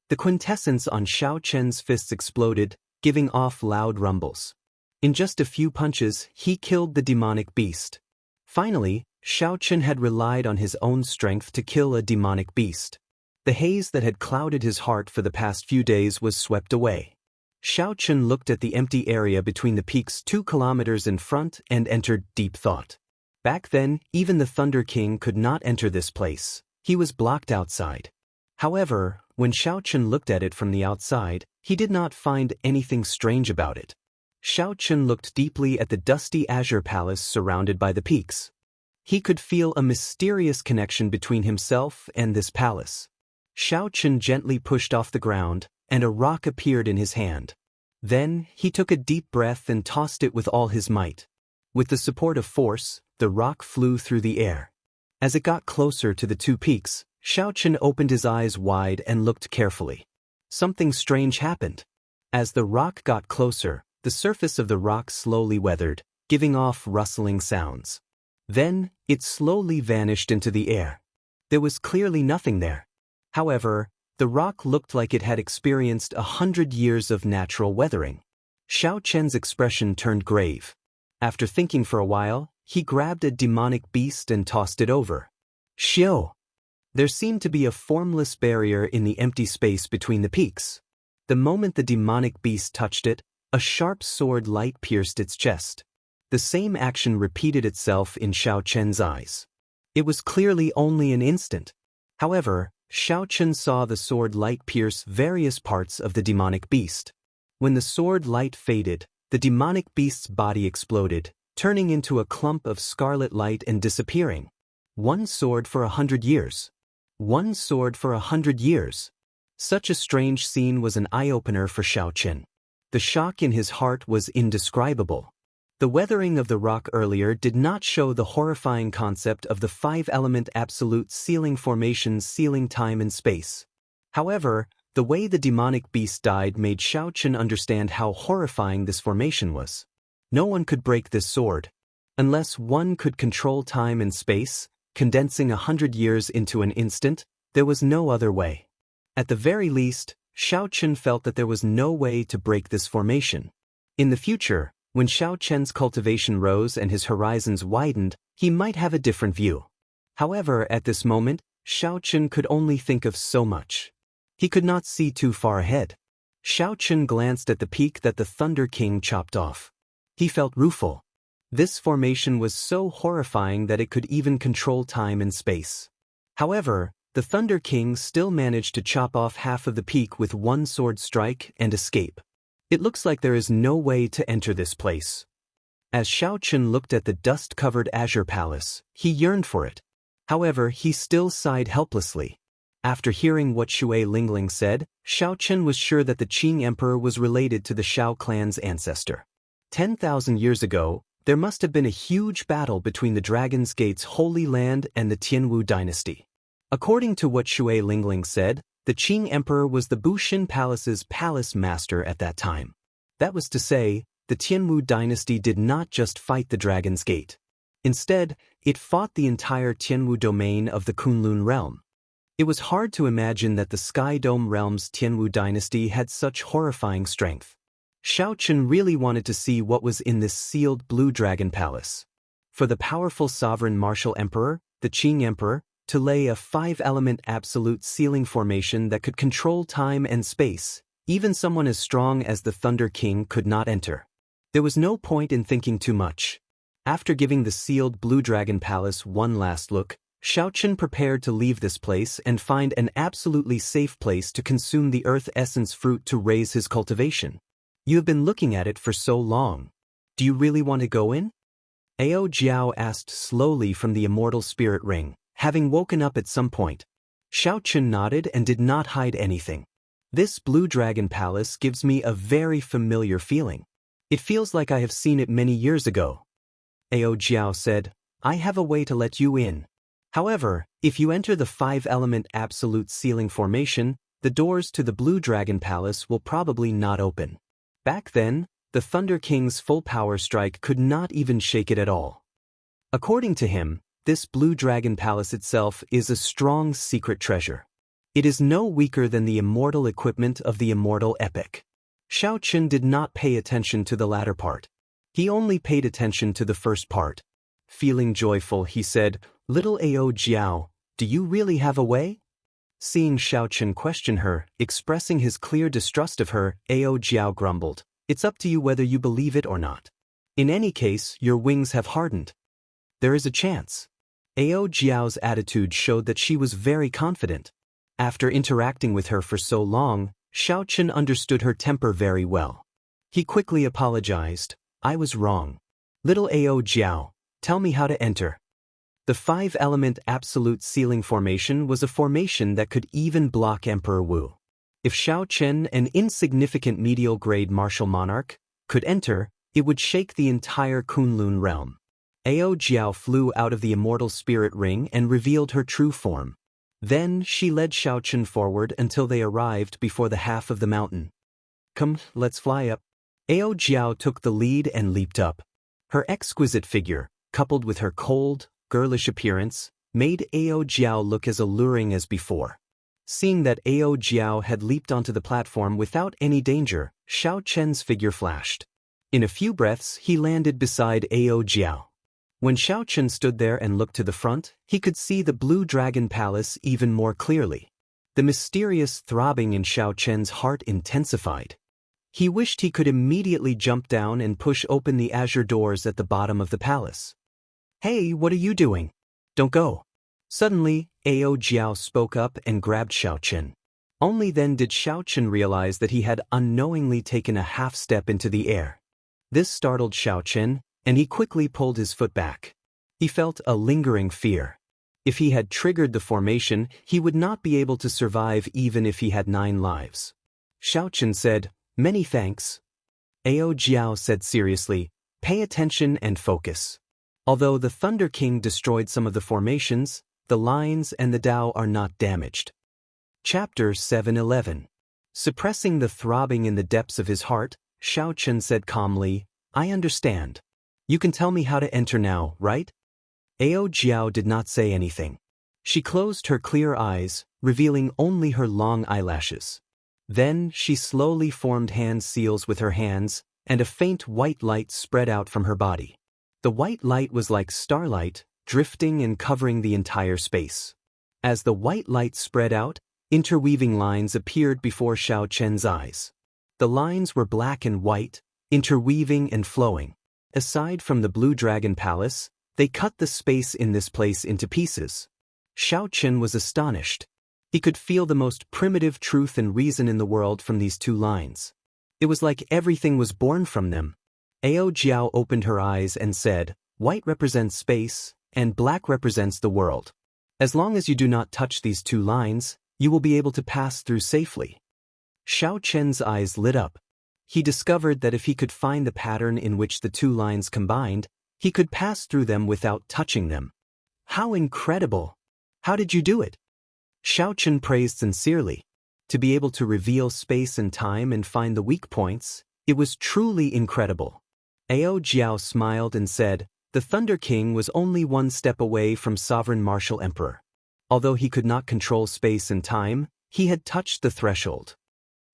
The quintessence on Xiaochen's fists exploded, giving off loud rumbles. In just a few punches, he killed the demonic beast. Finally, Xiaochen had relied on his own strength to kill a demonic beast. The haze that had clouded his heart for the past few days was swept away. Xiaochen looked at the empty area between the peaks 2 kilometers in front and entered deep thought. Back then, even the Thunder King could not enter this place. He was blocked outside. However, when Xiaochen looked at it from the outside, he did not find anything strange about it. Xiaochen looked deeply at the dusty azure palace surrounded by the peaks. He could feel a mysterious connection between himself and this palace. Xiaochen gently pushed off the ground, and a rock appeared in his hand. Then, he took a deep breath and tossed it with all his might. With the support of force, the rock flew through the air. As it got closer to the 2 peaks, Xiaochen opened his eyes wide and looked carefully. Something strange happened. As the rock got closer, the surface of the rock slowly weathered, giving off rustling sounds. Then, it slowly vanished into the air. There was clearly nothing there. However, the rock looked like it had experienced 100 years of natural weathering. Xiaochen's expression turned grave. After thinking for a while, he grabbed a demonic beast and tossed it over. Xiao! There seemed to be a formless barrier in the empty space between the peaks. The moment the demonic beast touched it, a sharp sword light pierced its chest. The same action repeated itself in Xiaochen's eyes. It was clearly only an instant. However, Xiaochen saw the sword light pierce various parts of the demonic beast. When the sword light faded, the demonic beast's body exploded, turning into a clump of scarlet light and disappearing. 1 sword for 100 years. 1 sword for 100 years. Such a strange scene was an eye-opener for Xiao Chen. The shock in his heart was indescribable. The weathering of the rock earlier did not show the horrifying concept of the five-element absolute sealing formations sealing time and space. However, the way the demonic beast died made Xiao Chen understand how horrifying this formation was. No one could break this sword. Unless one could control time and space, condensing 100 years into an instant, there was no other way. At the very least, Xiao Chen felt that there was no way to break this formation. In the future, when Xiao Chen's cultivation rose and his horizons widened, he might have a different view. However, at this moment, Xiao Chen could only think of so much. He could not see too far ahead. Xiao Chen glanced at the peak that the Thunder King chopped off. He felt rueful. This formation was so horrifying that it could even control time and space. However, the Thunder King still managed to chop off half of the peak with one sword strike and escape. It looks like there is no way to enter this place. As Xiao Chen looked at the dust-covered Azure Palace, he yearned for it. However, he still sighed helplessly. After hearing what Shui Lingling said, Xiao Chen was sure that the Qing Emperor was related to the Shao clan's ancestor. 10,000 years ago, there must have been a huge battle between the Dragon's Gate's Holy Land and the Tianwu dynasty. According to what Shui Lingling said, the Qing Emperor was the Buxin Palace's palace master at that time. That was to say, the Tianwu dynasty did not just fight the Dragon's Gate. Instead, it fought the entire Tianwu domain of the Kunlun realm. It was hard to imagine that the Sky Dome realm's Tianwu dynasty had such horrifying strength. Xiao Chen really wanted to see what was in this sealed Blue Dragon Palace. For the powerful sovereign martial emperor, the Qing Emperor, to lay a five-element absolute sealing formation that could control time and space, even someone as strong as the Thunder King could not enter. There was no point in thinking too much. After giving the sealed Blue Dragon Palace one last look, Xiao Chen prepared to leave this place and find an absolutely safe place to consume the Earth Essence fruit to raise his cultivation. You have been looking at it for so long. Do you really want to go in? Ao Jiao asked slowly from the Immortal Spirit Ring, having woken up at some point. Xiao Chen nodded and did not hide anything. This Blue Dragon Palace gives me a very familiar feeling. It feels like I have seen it many years ago. Ao Jiao said, I have a way to let you in. However, if you enter the five-element absolute sealing formation, the doors to the Blue Dragon Palace will probably not open. Back then, the Thunder King's full power strike could not even shake it at all. According to him, this Blue Dragon Palace itself is a strong secret treasure. It is no weaker than the immortal equipment of the immortal epic. Xiao Chen did not pay attention to the latter part. He only paid attention to the first part. Feeling joyful, he said, Little Ao Jiao, do you really have a way? Seeing Xiao Chen question her, expressing his clear distrust of her, Ao Jiao grumbled, It's up to you whether you believe it or not. In any case, your wings have hardened. There is a chance. Ao Jiao's attitude showed that she was very confident. After interacting with her for so long, Xiao Chen understood her temper very well. He quickly apologized, I was wrong. Little Ao Jiao, tell me how to enter. The five-element absolute sealing formation was a formation that could even block Emperor Wu. If Xiao Chen, an insignificant medial-grade martial monarch, could enter, it would shake the entire Kunlun realm. Ao Jiao flew out of the Immortal Spirit Ring and revealed her true form. Then she led Xiao Chen forward until they arrived before the half of the mountain. Come, let's fly up. Ao Jiao took the lead and leaped up. Her exquisite figure, coupled with her cold, girlish appearance, made Ao Jiao look as alluring as before. Seeing that Ao Jiao had leaped onto the platform without any danger, Xiao Chen's figure flashed. In a few breaths, he landed beside Ao Jiao. When Xiao Chen stood there and looked to the front, he could see the Blue Dragon Palace even more clearly. The mysterious throbbing in Xiao Chen's heart intensified. He wished he could immediately jump down and push open the azure doors at the bottom of the palace. Hey, what are you doing? Don't go. Suddenly, Ao Jiao spoke up and grabbed Xiao Chen. Only then did Xiao Chen realize that he had unknowingly taken a half step into the air. This startled Xiao Chen, and he quickly pulled his foot back. He felt a lingering fear. If he had triggered the formation, he would not be able to survive even if he had 9 lives. Xiaochen said, "Many thanks." Ao Jiao said seriously, "Pay attention and focus." Although the Thunder King destroyed some of the formations, the lines and the Dao are not damaged. Chapter 7:11. Suppressing the throbbing in the depths of his heart, Xiaochen said calmly, "I understand. You can tell me how to enter now, right?" Ao Jiao did not say anything. She closed her clear eyes, revealing only her long eyelashes. Then she slowly formed hand seals with her hands, and a faint white light spread out from her body. The white light was like starlight, drifting and covering the entire space. As the white light spread out, interweaving lines appeared before Xiaochen's eyes. The lines were black and white, interweaving and flowing. Aside from the Blue Dragon Palace, they cut the space in this place into pieces. Xiaochen was astonished. He could feel the most primitive truth and reason in the world from these 2 lines. It was like everything was born from them. Ao Jiao opened her eyes and said, "White represents space, and black represents the world. As long as you do not touch these 2 lines, you will be able to pass through safely." Xiaochen's eyes lit up. He discovered that if he could find the pattern in which the 2 lines combined, he could pass through them without touching them. How incredible! How did you do it? Xiaochen praised sincerely. To be able to reveal space and time and find the weak points, it was truly incredible. Ao Jiao smiled and said, "The Thunder King was only 1 step away from Sovereign Martial Emperor. Although he could not control space and time, he had touched the threshold.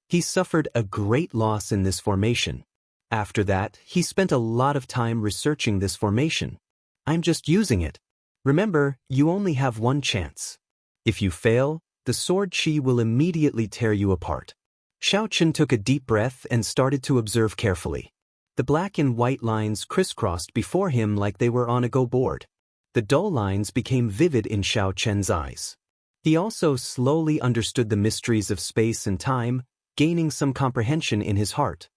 He suffered a great loss in this formation. After that, he spent a lot of time researching this formation. I'm just using it. Remember, you only have 1 chance. If you fail, the sword chi will immediately tear you apart." Xiaochen took a deep breath and started to observe carefully. The black and white lines crisscrossed before him like they were on a go board. The dull lines became vivid in Xiaochen's eyes. He also slowly understood the mysteries of space and time, gaining some comprehension in his heart.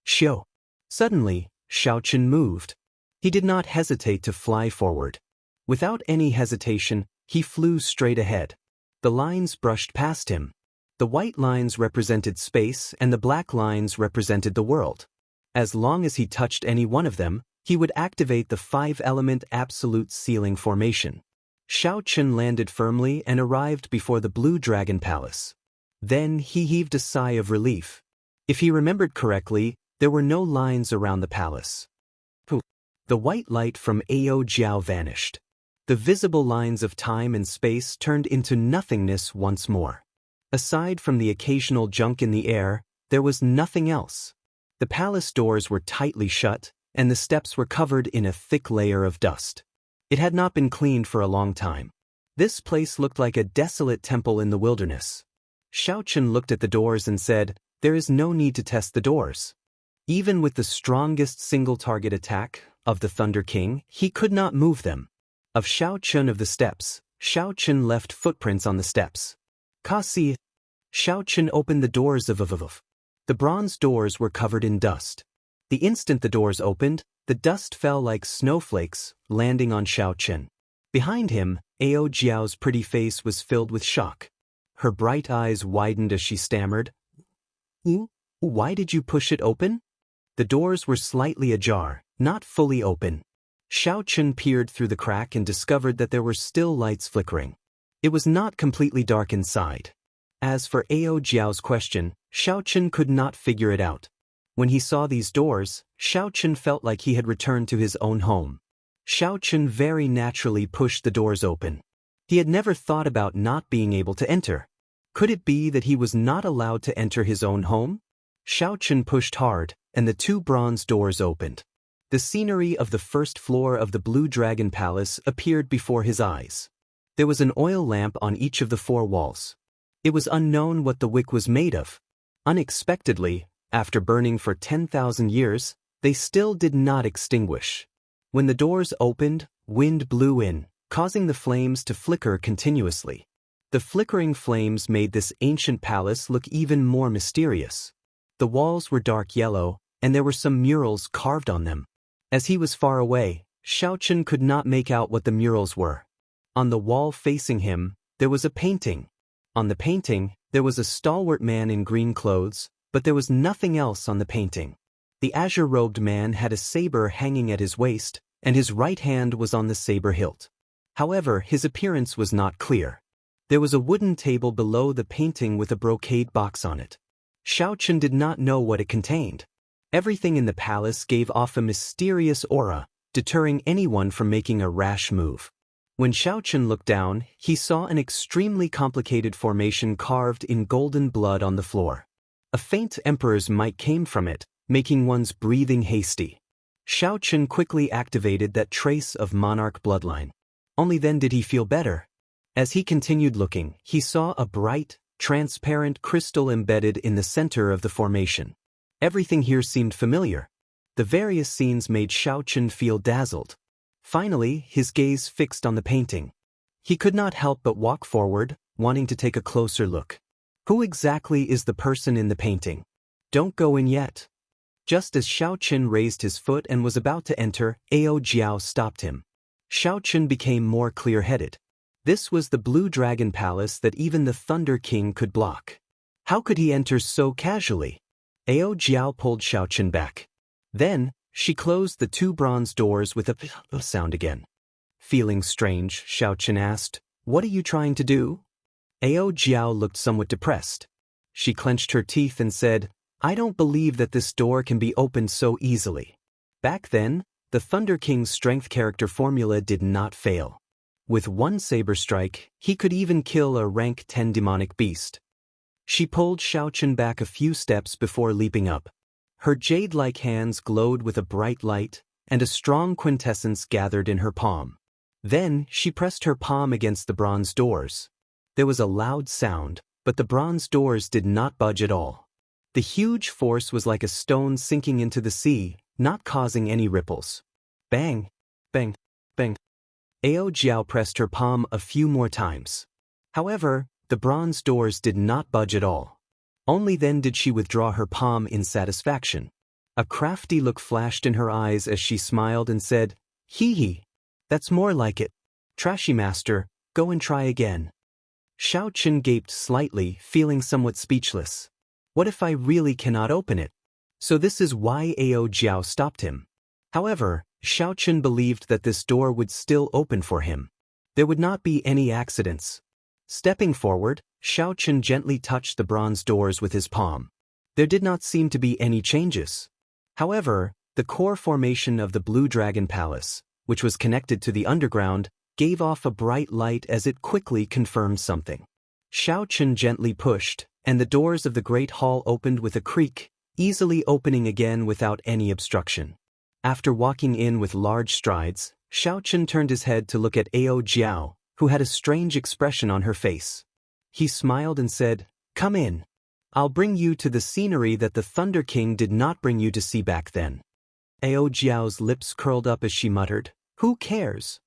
Xiao. Suddenly, Xiaochen moved. He did not hesitate to fly forward. Without any hesitation, he flew straight ahead. The lines brushed past him. The white lines represented space and the black lines represented the world. As long as he touched any one of them, he would activate the 5-element absolute sealing formation. Xiaochen landed firmly and arrived before the Blue Dragon Palace. Then he heaved a sigh of relief. If he remembered correctly, there were no lines around the palace. The white light from Ao Jiao vanished. The visible lines of time and space turned into nothingness once more. Aside from the occasional junk in the air, there was nothing else. The palace doors were tightly shut, and the steps were covered in a thick layer of dust. It had not been cleaned for a long time. This place looked like a desolate temple in the wilderness. Xiaochen looked at the doors and said, "There is no need to test the doors." Even with the strongest single-target attack of the Thunder King, he could not move them. Of Xiaochen of the steps, Xiaochen left footprints on the steps. Kasi. Xiaochen opened the doors of. The bronze doors were covered in dust. The instant the doors opened, the dust fell like snowflakes, landing on Xiaochen. Behind him, Ao Jiao's pretty face was filled with shock. Her bright eyes widened as she stammered, "Why did you push it open?" The doors were slightly ajar, not fully open. Xiaochen peered through the crack and discovered that there were still lights flickering. It was not completely dark inside. As for Ao Jiao's question, Xiaochen could not figure it out. When he saw these doors, Xiaochen felt like he had returned to his own home. Xiaochen very naturally pushed the doors open. He had never thought about not being able to enter. Could it be that he was not allowed to enter his own home? Xiaochen pushed hard, and the 2 bronze doors opened. The scenery of the first floor of the Blue Dragon Palace appeared before his eyes. There was an oil lamp on each of the 4 walls. It was unknown what the wick was made of. Unexpectedly, after burning for 10,000 years, they still did not extinguish. When the doors opened, wind blew in, causing the flames to flicker continuously. The flickering flames made this ancient palace look even more mysterious. The walls were dark yellow, and there were some murals carved on them. As he was far away, Xiaochen could not make out what the murals were. On the wall facing him, there was a painting. On the painting, there was a stalwart man in green clothes, but there was nothing else on the painting. The azure-robed man had a saber hanging at his waist, and his right hand was on the saber hilt. However, his appearance was not clear. There was a wooden table below the painting with a brocade box on it. Xiaochen did not know what it contained. Everything in the palace gave off a mysterious aura, deterring anyone from making a rash move. When Xiaochen looked down, he saw an extremely complicated formation carved in golden blood on the floor. A faint emperor's might came from it, making one's breathing hasty. Xiaochen quickly activated that trace of monarch bloodline. Only then did he feel better. As he continued looking, he saw a bright, transparent crystal embedded in the center of the formation. Everything here seemed familiar. The various scenes made Xiaochen feel dazzled. Finally, his gaze fixed on the painting. He could not help but walk forward, wanting to take a closer look. Who exactly is the person in the painting? Don't go in yet. Just as Xiaochen raised his foot and was about to enter, Ao Jiao stopped him. Xiaochen became more clear-headed. This was the Blue Dragon Palace that even the Thunder King could block. How could he enter so casually? Ao Jiao pulled Xiaochen back. Then, she closed the two bronze doors with a sound again. Feeling strange, Xiaochen asked, "What are you trying to do?" Ao Jiao looked somewhat depressed. She clenched her teeth and said, "I don't believe that this door can be opened so easily." Back then, the Thunder King's strength character formula did not fail. With one saber strike, he could even kill a rank 10 demonic beast. She pulled Xiaochen back a few steps before leaping up. Her jade-like hands glowed with a bright light, and a strong quintessence gathered in her palm. Then, she pressed her palm against the bronze doors. There was a loud sound, but the bronze doors did not budge at all. The huge force was like a stone sinking into the sea, not causing any ripples. Bang! Bang! Bang! Ao Jiao pressed her palm a few more times. However, the bronze doors did not budge at all. Only then did she withdraw her palm in satisfaction. A crafty look flashed in her eyes as she smiled and said, "Hee hee. That's more like it. Trashy master, go and try again." Xiaochen gaped slightly, feeling somewhat speechless. What if I really cannot open it? So this is why Ao Jiao stopped him. However, Xiaochen believed that this door would still open for him. There would not be any accidents. Stepping forward, Xiaochen gently touched the bronze doors with his palm. There did not seem to be any changes. However, the core formation of the Blue Dragon Palace, which was connected to the underground, gave off a bright light as it quickly confirmed something. Xiaochen gently pushed, and the doors of the Great Hall opened with a creak, easily opening again without any obstruction. After walking in with large strides, Xiaochen turned his head to look at Ao Jiao, who had a strange expression on her face. He smiled and said, "Come in. I'll bring you to the scenery that the Thunder King did not bring you to see back then." Ao Jiao's lips curled up as she muttered, "Who cares?"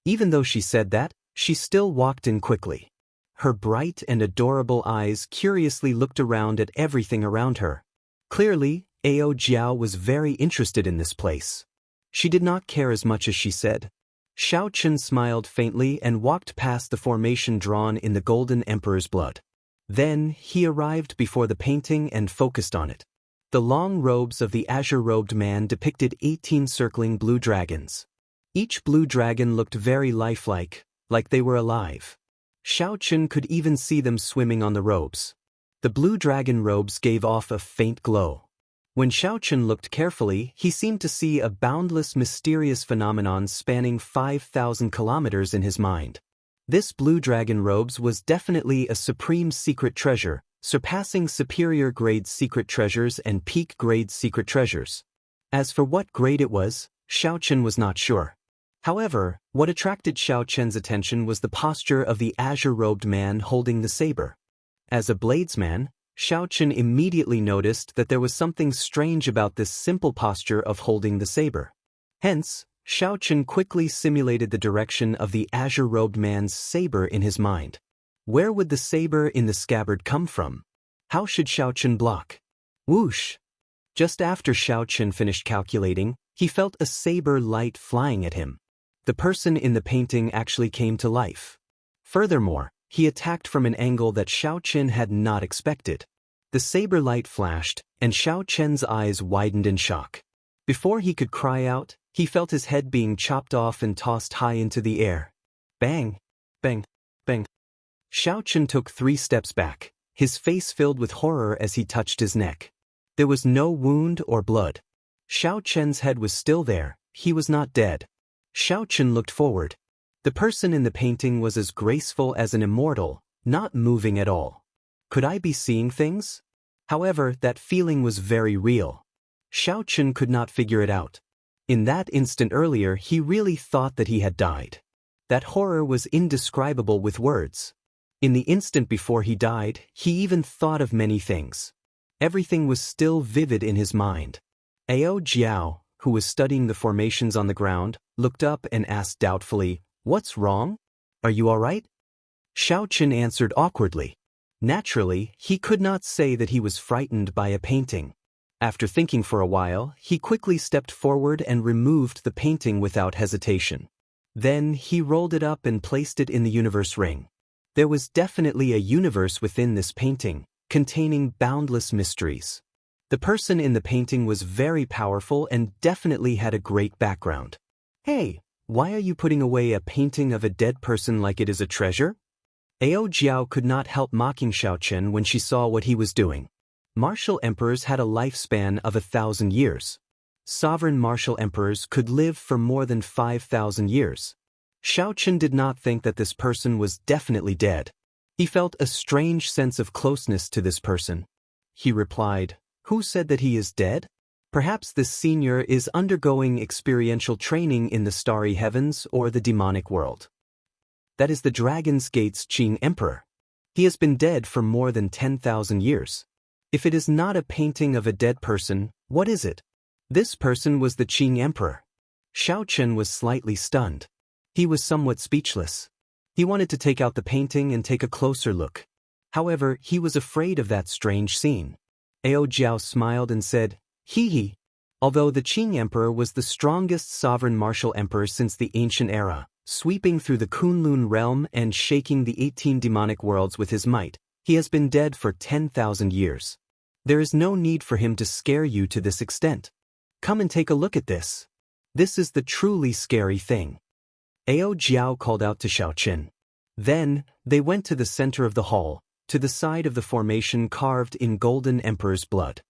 Even though she said that, she still walked in quickly. Her bright and adorable eyes curiously looked around at everything around her. Clearly, Ao Jiao was very interested in this place. She did not care as much as she said. Xiaochen smiled faintly and walked past the formation drawn in the Golden Emperor's blood. Then, he arrived before the painting and focused on it. The long robes of the azure-robed man depicted 18 circling blue dragons. Each blue dragon looked very lifelike, like they were alive. Xiaochen could even see them swimming on the robes. The blue dragon robes gave off a faint glow. When Xiaochen looked carefully, he seemed to see a boundless mysterious phenomenon spanning 5,000 kilometers in his mind. This blue dragon robes was definitely a supreme secret treasure, surpassing superior grade secret treasures and peak grade secret treasures. As for what grade it was, Xiaochen was not sure. However, what attracted Xiaochen's attention was the posture of the azure-robed man holding the saber. As a bladesman, Xiaochen immediately noticed that there was something strange about this simple posture of holding the saber. Hence, Xiaochen quickly simulated the direction of the azure-robed man's saber in his mind. Where would the saber in the scabbard come from? How should Xiaochen block? Whoosh! Just after Xiaochen finished calculating, he felt a saber light flying at him. The person in the painting actually came to life. Furthermore, he attacked from an angle that Xiao Chen had not expected. The saber light flashed, and Xiao Chen's eyes widened in shock. Before he could cry out, he felt his head being chopped off and tossed high into the air. Bang! Bang! Bang! Xiao Chen took 3 steps back, his face filled with horror as he touched his neck. There was no wound or blood. Xiao Chen's head was still there, he was not dead. Xiao Chen looked forward. The person in the painting was as graceful as an immortal, not moving at all. Could I be seeing things? However, that feeling was very real. Xiao Chen could not figure it out. In that instant earlier, he really thought that he had died. That horror was indescribable with words. In the instant before he died, he even thought of many things. Everything was still vivid in his mind. Ao Jiao, who was studying the formations on the ground, looked up and asked doubtfully, "What's wrong? Are you all right?" Xiao Chen answered awkwardly. Naturally, he could not say that he was frightened by a painting. After thinking for a while, he quickly stepped forward and removed the painting without hesitation. Then he rolled it up and placed it in the universe ring. There was definitely a universe within this painting, containing boundless mysteries. The person in the painting was very powerful and definitely had a great background. "Hey, why are you putting away a painting of a dead person like it is a treasure?" Ao Jiao could not help mocking Xiao Chen when she saw what he was doing. Martial emperors had a lifespan of 1,000 years. Sovereign martial emperors could live for more than 5,000 years. Xiao Chen did not think that this person was definitely dead. He felt a strange sense of closeness to this person. He replied, "Who said that he is dead? Perhaps this senior is undergoing experiential training in the starry heavens or the demonic world. That is the Dragon's Gate's Qing Emperor. He has been dead for more than 10,000 years. If it is not a painting of a dead person, what is it?" This person was the Qing Emperor. Xiao Chen was slightly stunned. He was somewhat speechless. He wanted to take out the painting and take a closer look. However, he was afraid of that strange scene. Ao Jiao smiled and said, "Hee." Although the Qing Emperor was the strongest sovereign martial emperor since the ancient era, sweeping through the Kunlun realm and shaking the 18 demonic worlds with his might, he has been dead for 10,000 years. There is no need for him to scare you to this extent. Come and take a look at this. This is the truly scary thing. Ao Jiao called out to Xiao Chen. Then, they went to the center of the hall, to the side of the formation carved in Golden Emperor's blood.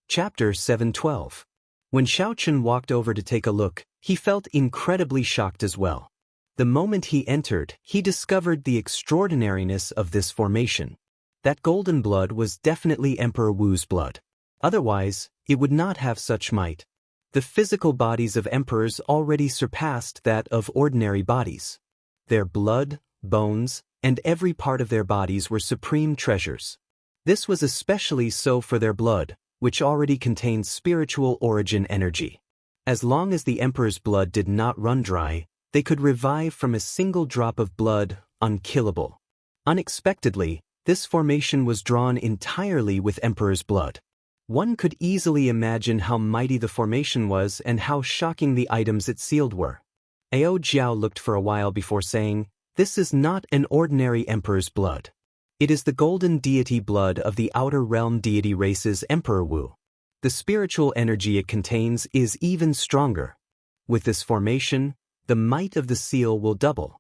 Chapter 712. When Xiao Chen walked over to take a look, he felt incredibly shocked as well. The moment he entered, he discovered the extraordinariness of this formation. That golden blood was definitely Emperor Wu's blood. Otherwise, it would not have such might. The physical bodies of emperors already surpassed that of ordinary bodies. Their blood, bones, and every part of their bodies were supreme treasures. This was especially so for their blood, which already contained spiritual origin energy. As long as the emperor's blood did not run dry, they could revive from a single drop of blood, unkillable. Unexpectedly, this formation was drawn entirely with emperor's blood. One could easily imagine how mighty the formation was and how shocking the items it sealed were. Ao Jiao looked for a while before saying, "This is not an ordinary emperor's blood. It is the golden deity blood of the outer realm deity race's Emperor Wu. The spiritual energy it contains is even stronger. With this formation, the might of the seal will double."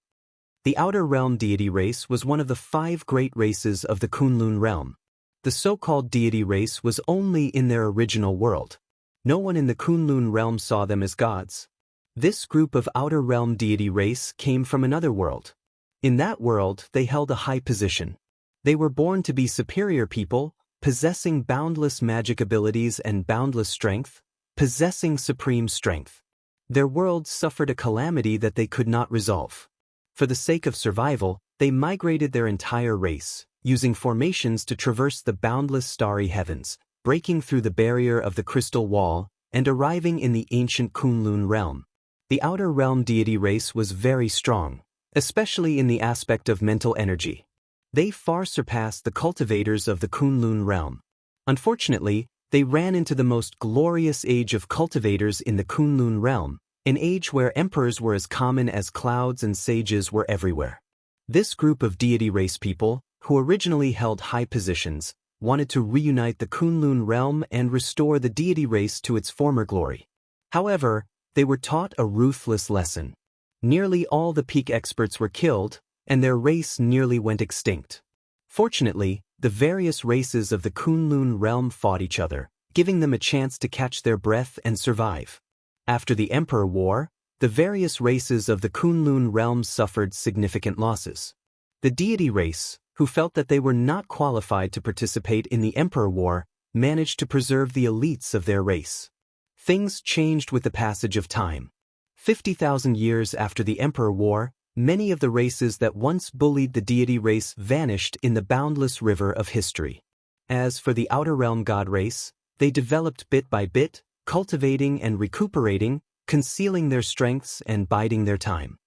The outer realm deity race was one of the 5 great races of the Kunlun realm. The so-called deity race was only in their original world. No one in the Kunlun realm saw them as gods. This group of outer realm deity race came from another world. In that world, they held a high position. They were born to be superior people, possessing boundless magic abilities and boundless strength, possessing supreme strength. Their world suffered a calamity that they could not resolve. For the sake of survival, they migrated their entire race, using formations to traverse the boundless starry heavens, breaking through the barrier of the crystal wall, and arriving in the ancient Kunlun realm. The outer realm deity race was very strong, especially in the aspect of mental energy. They far surpassed the cultivators of the Kunlun realm. Unfortunately, they ran into the most glorious age of cultivators in the Kunlun realm, an age where emperors were as common as clouds and sages were everywhere. This group of deity race people, who originally held high positions, wanted to reunite the Kunlun realm and restore the deity race to its former glory. However, they were taught a ruthless lesson. Nearly all the peak experts were killed, and their race nearly went extinct. Fortunately, the various races of the Kunlun realm fought each other, giving them a chance to catch their breath and survive. After the Emperor War, the various races of the Kunlun realm suffered significant losses. The deity race, who felt that they were not qualified to participate in the Emperor War, managed to preserve the elites of their race. Things changed with the passage of time. 50,000 years after the Emperor War, many of the races that once bullied the deity race vanished in the boundless river of history. As for the Outer Realm God race, they developed bit by bit, cultivating and recuperating, concealing their strengths and biding their time.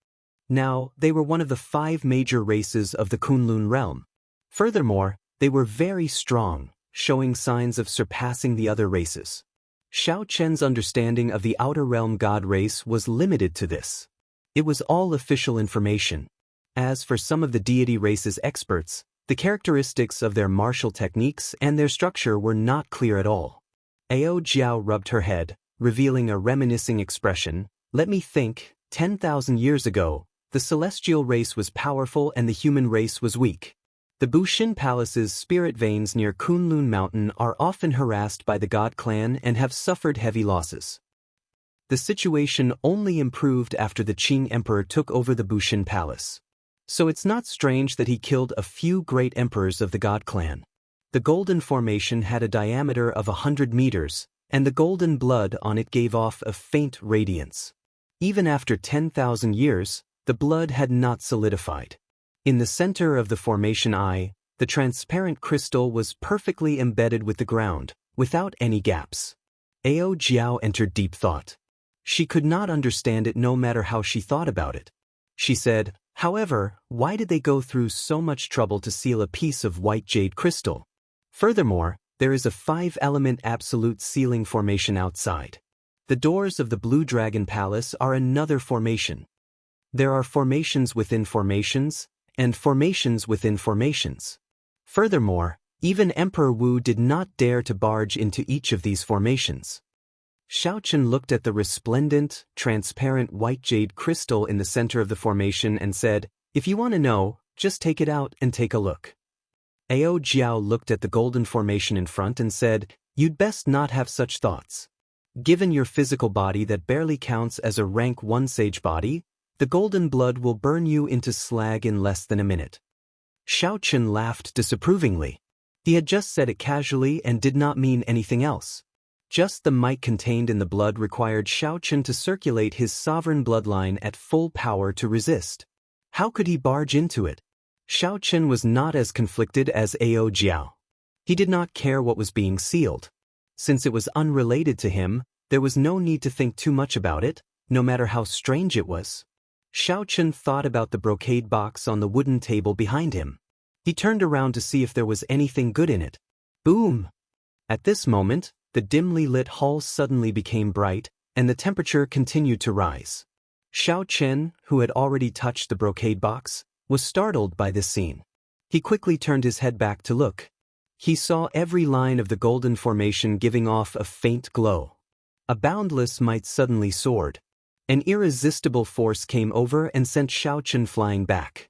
Now, they were one of the 5 major races of the Kunlun realm. Furthermore, they were very strong, showing signs of surpassing the other races. Xiao Chen's understanding of the Outer Realm God race was limited to this. It was all official information. As for some of the deity race's experts, the characteristics of their martial techniques and their structure were not clear at all. Ao Jiao rubbed her head, revealing a reminiscing expression. Let me think, 10,000 years ago, the celestial race was powerful and the human race was weak. The Bushin Palace's spirit veins near Kunlun Mountain are often harassed by the God clan and have suffered heavy losses. The situation only improved after the Qing Emperor took over the Bushin Palace. So it's not strange that he killed a few great emperors of the God clan. The golden formation had a diameter of 100 meters, and the golden blood on it gave off a faint radiance. Even after 10,000 years, the blood had not solidified. In the center of the formation eye, the transparent crystal was perfectly embedded with the ground, without any gaps. Ao Jiao entered deep thought. She could not understand it no matter how she thought about it. She said, however, why did they go through so much trouble to seal a piece of white jade crystal? Furthermore, there is a 5-element absolute sealing formation outside. The doors of the Blue Dragon Palace are another formation. There are formations within formations, and formations within formations. Furthermore, even Emperor Wu did not dare to barge into each of these formations. Xiao Chen looked at the resplendent, transparent white jade crystal in the center of the formation and said, if you want to know, just take it out and take a look. Ao Jiao looked at the golden formation in front and said, you'd best not have such thoughts. Given your physical body that barely counts as a rank 1 sage body, the golden blood will burn you into slag in less than a minute. Xiao Chen laughed disapprovingly. He had just said it casually and did not mean anything else. Just the might contained in the blood required Xiao Chen to circulate his sovereign bloodline at full power to resist. How could he barge into it? Xiao Chen was not as conflicted as Ao Jiao. He did not care what was being sealed. Since it was unrelated to him, there was no need to think too much about it, no matter how strange it was. Xiao Chen thought about the brocade box on the wooden table behind him. He turned around to see if there was anything good in it. Boom! At this moment, the dimly lit hall suddenly became bright, and the temperature continued to rise. Xiao Chen, who had already touched the brocade box, was startled by this scene. He quickly turned his head back to look. He saw every line of the golden formation giving off a faint glow. A boundless might suddenly soared. An irresistible force came over and sent Xiao Chen flying back.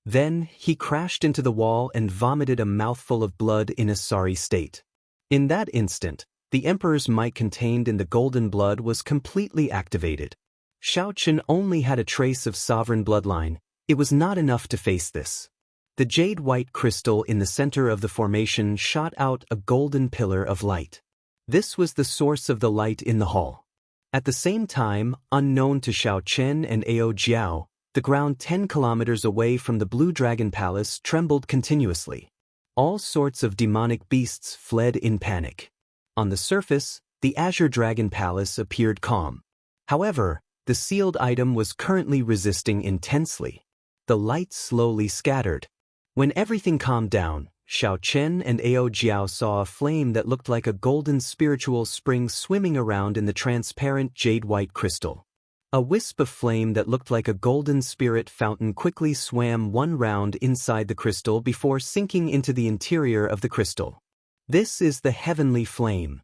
Then, he crashed into the wall and vomited a mouthful of blood in a sorry state. In that instant, the Emperor's might contained in the golden blood was completely activated. Xiao Chen only had a trace of sovereign bloodline. It was not enough to face this. The jade-white crystal in the center of the formation shot out a golden pillar of light. This was the source of the light in the hall. At the same time, unknown to Xiao Chen and Ao Jiao, the ground 10 kilometers away from the Blue Dragon Palace trembled continuously. All sorts of demonic beasts fled in panic. On the surface, the Azure Dragon Palace appeared calm. However, the sealed item was currently resisting intensely. The light slowly scattered. When everything calmed down, Xiao Chen and Ao Jiao saw a flame that looked like a golden spiritual spring swimming around in the transparent jade-white crystal. A wisp of flame that looked like a golden spirit fountain quickly swam one round inside the crystal before sinking into the interior of the crystal. This is the heavenly flame.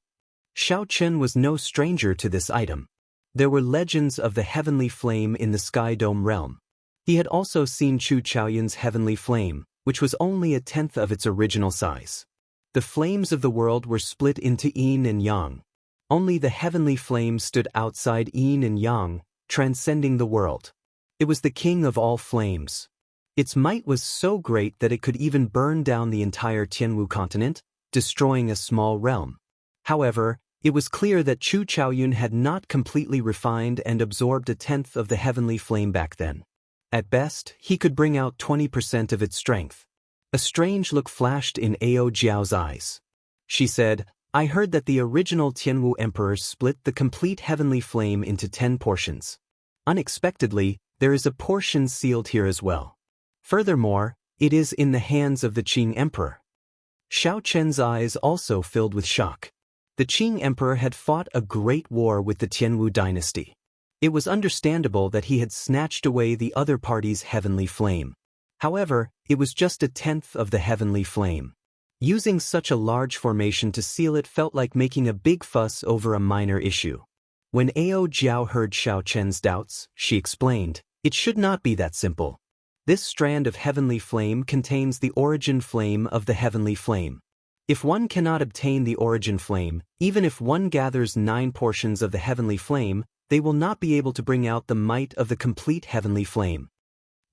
Xiao Chen was no stranger to this item. There were legends of the heavenly flame in the Sky Dome realm. He had also seen Chu Chaoyun's heavenly flame, which was only a tenth of its original size. The flames of the world were split into yin and yang. Only the heavenly flame stood outside yin and yang, transcending the world. It was the king of all flames. Its might was so great that it could even burn down the entire Tianwu continent, destroying a small realm. However, it was clear that Chu Chaoyun had not completely refined and absorbed a tenth of the heavenly flame back then. At best, he could bring out 20% of its strength. A strange look flashed in Ao Jiao's eyes. She said, I heard that the original Tianwu emperor split the complete heavenly flame into 10 portions. Unexpectedly, there is a portion sealed here as well. Furthermore, it is in the hands of the Qing emperor. Xiao Chen's eyes also filled with shock. The Qing emperor had fought a great war with the Tianwu dynasty. It was understandable that he had snatched away the other party's heavenly flame. However, it was just a tenth of the heavenly flame. Using such a large formation to seal it felt like making a big fuss over a minor issue. When Ao Jiao heard Xiao Chen's doubts, she explained, it should not be that simple. This strand of heavenly flame contains the origin flame of the heavenly flame. If one cannot obtain the origin flame, even if one gathers 9 portions of the heavenly flame, they will not be able to bring out the might of the complete heavenly flame.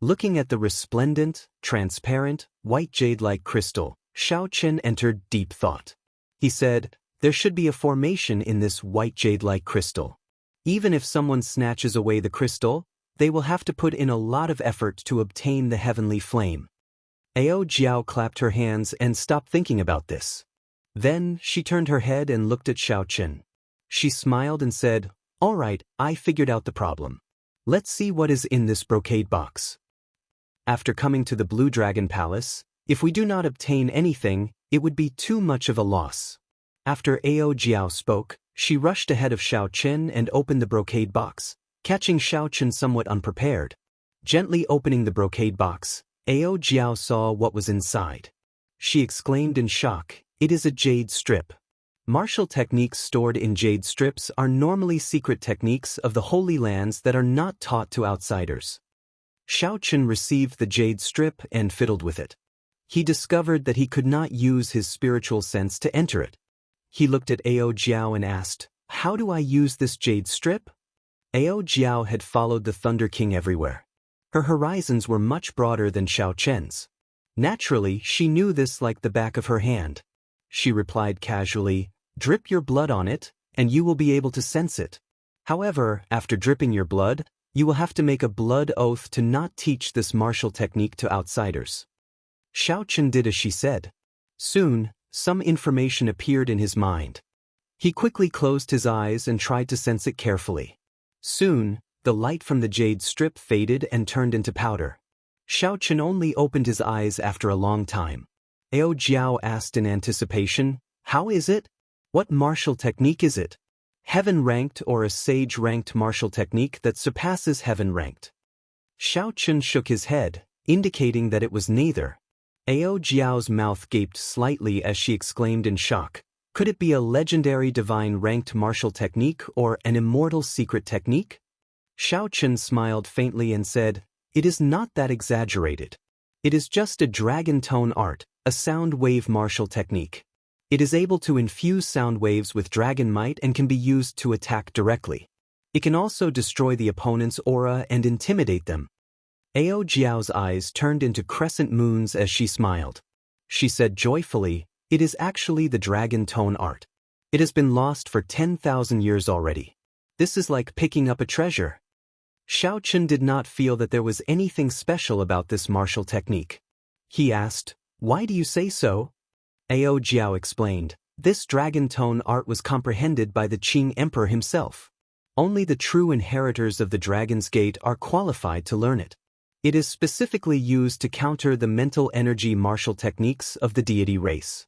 Looking at the resplendent, transparent, white jade-like crystal, Xiao Chen entered deep thought. He said, there should be a formation in this white jade-like crystal. Even if someone snatches away the crystal, they will have to put in a lot of effort to obtain the heavenly flame. Ao Jiao clapped her hands and stopped thinking about this. Then, she turned her head and looked at Xiao Chen. She smiled and said, all right, I figured out the problem. Let's see what is in this brocade box. After coming to the Blue Dragon Palace, if we do not obtain anything, it would be too much of a loss. After Ao Jiao spoke, she rushed ahead of Xiao Chen and opened the brocade box, catching Xiao Chen somewhat unprepared. Gently opening the brocade box, Ao Jiao saw what was inside. She exclaimed in shock, it is a jade strip. Martial techniques stored in jade strips are normally secret techniques of the Holy Lands that are not taught to outsiders. Xiao Chen received the jade strip and fiddled with it. He discovered that he could not use his spiritual sense to enter it. He looked at Ao Jiao and asked, how do I use this jade strip? Ao Jiao had followed the Thunder King everywhere. Her horizons were much broader than Xiao Chen's. Naturally, she knew this like the back of her hand. She replied casually, drip your blood on it, and you will be able to sense it. However, after dripping your blood, you will have to make a blood oath to not teach this martial technique to outsiders. Xiao Chen did as she said. Soon, some information appeared in his mind. He quickly closed his eyes and tried to sense it carefully. Soon, the light from the jade strip faded and turned into powder. Xiao Chen only opened his eyes after a long time. Ao Jiao asked in anticipation, how is it? What martial technique is it? Heaven-ranked or a sage-ranked martial technique that surpasses heaven-ranked? Xiao Chen shook his head, indicating that it was neither. Ao Jiao's mouth gaped slightly as she exclaimed in shock, could it be a legendary divine-ranked martial technique or an immortal secret technique? Xiao Chen smiled faintly and said, it is not that exaggerated. It is just a dragon tone art, a sound wave martial technique. It is able to infuse sound waves with dragon might and can be used to attack directly. It can also destroy the opponent's aura and intimidate them. Ao Jiao's eyes turned into crescent moons as she smiled. She said joyfully, it is actually the dragon tone art. It has been lost for 10,000 years already. This is like picking up a treasure. Xiao Chen did not feel that there was anything special about this martial technique. He asked, why do you say so? Ao Jiao explained, this dragon tone art was comprehended by the Qing emperor himself. Only the true inheritors of the Dragon's Gate are qualified to learn it. It is specifically used to counter the mental energy martial techniques of the deity race.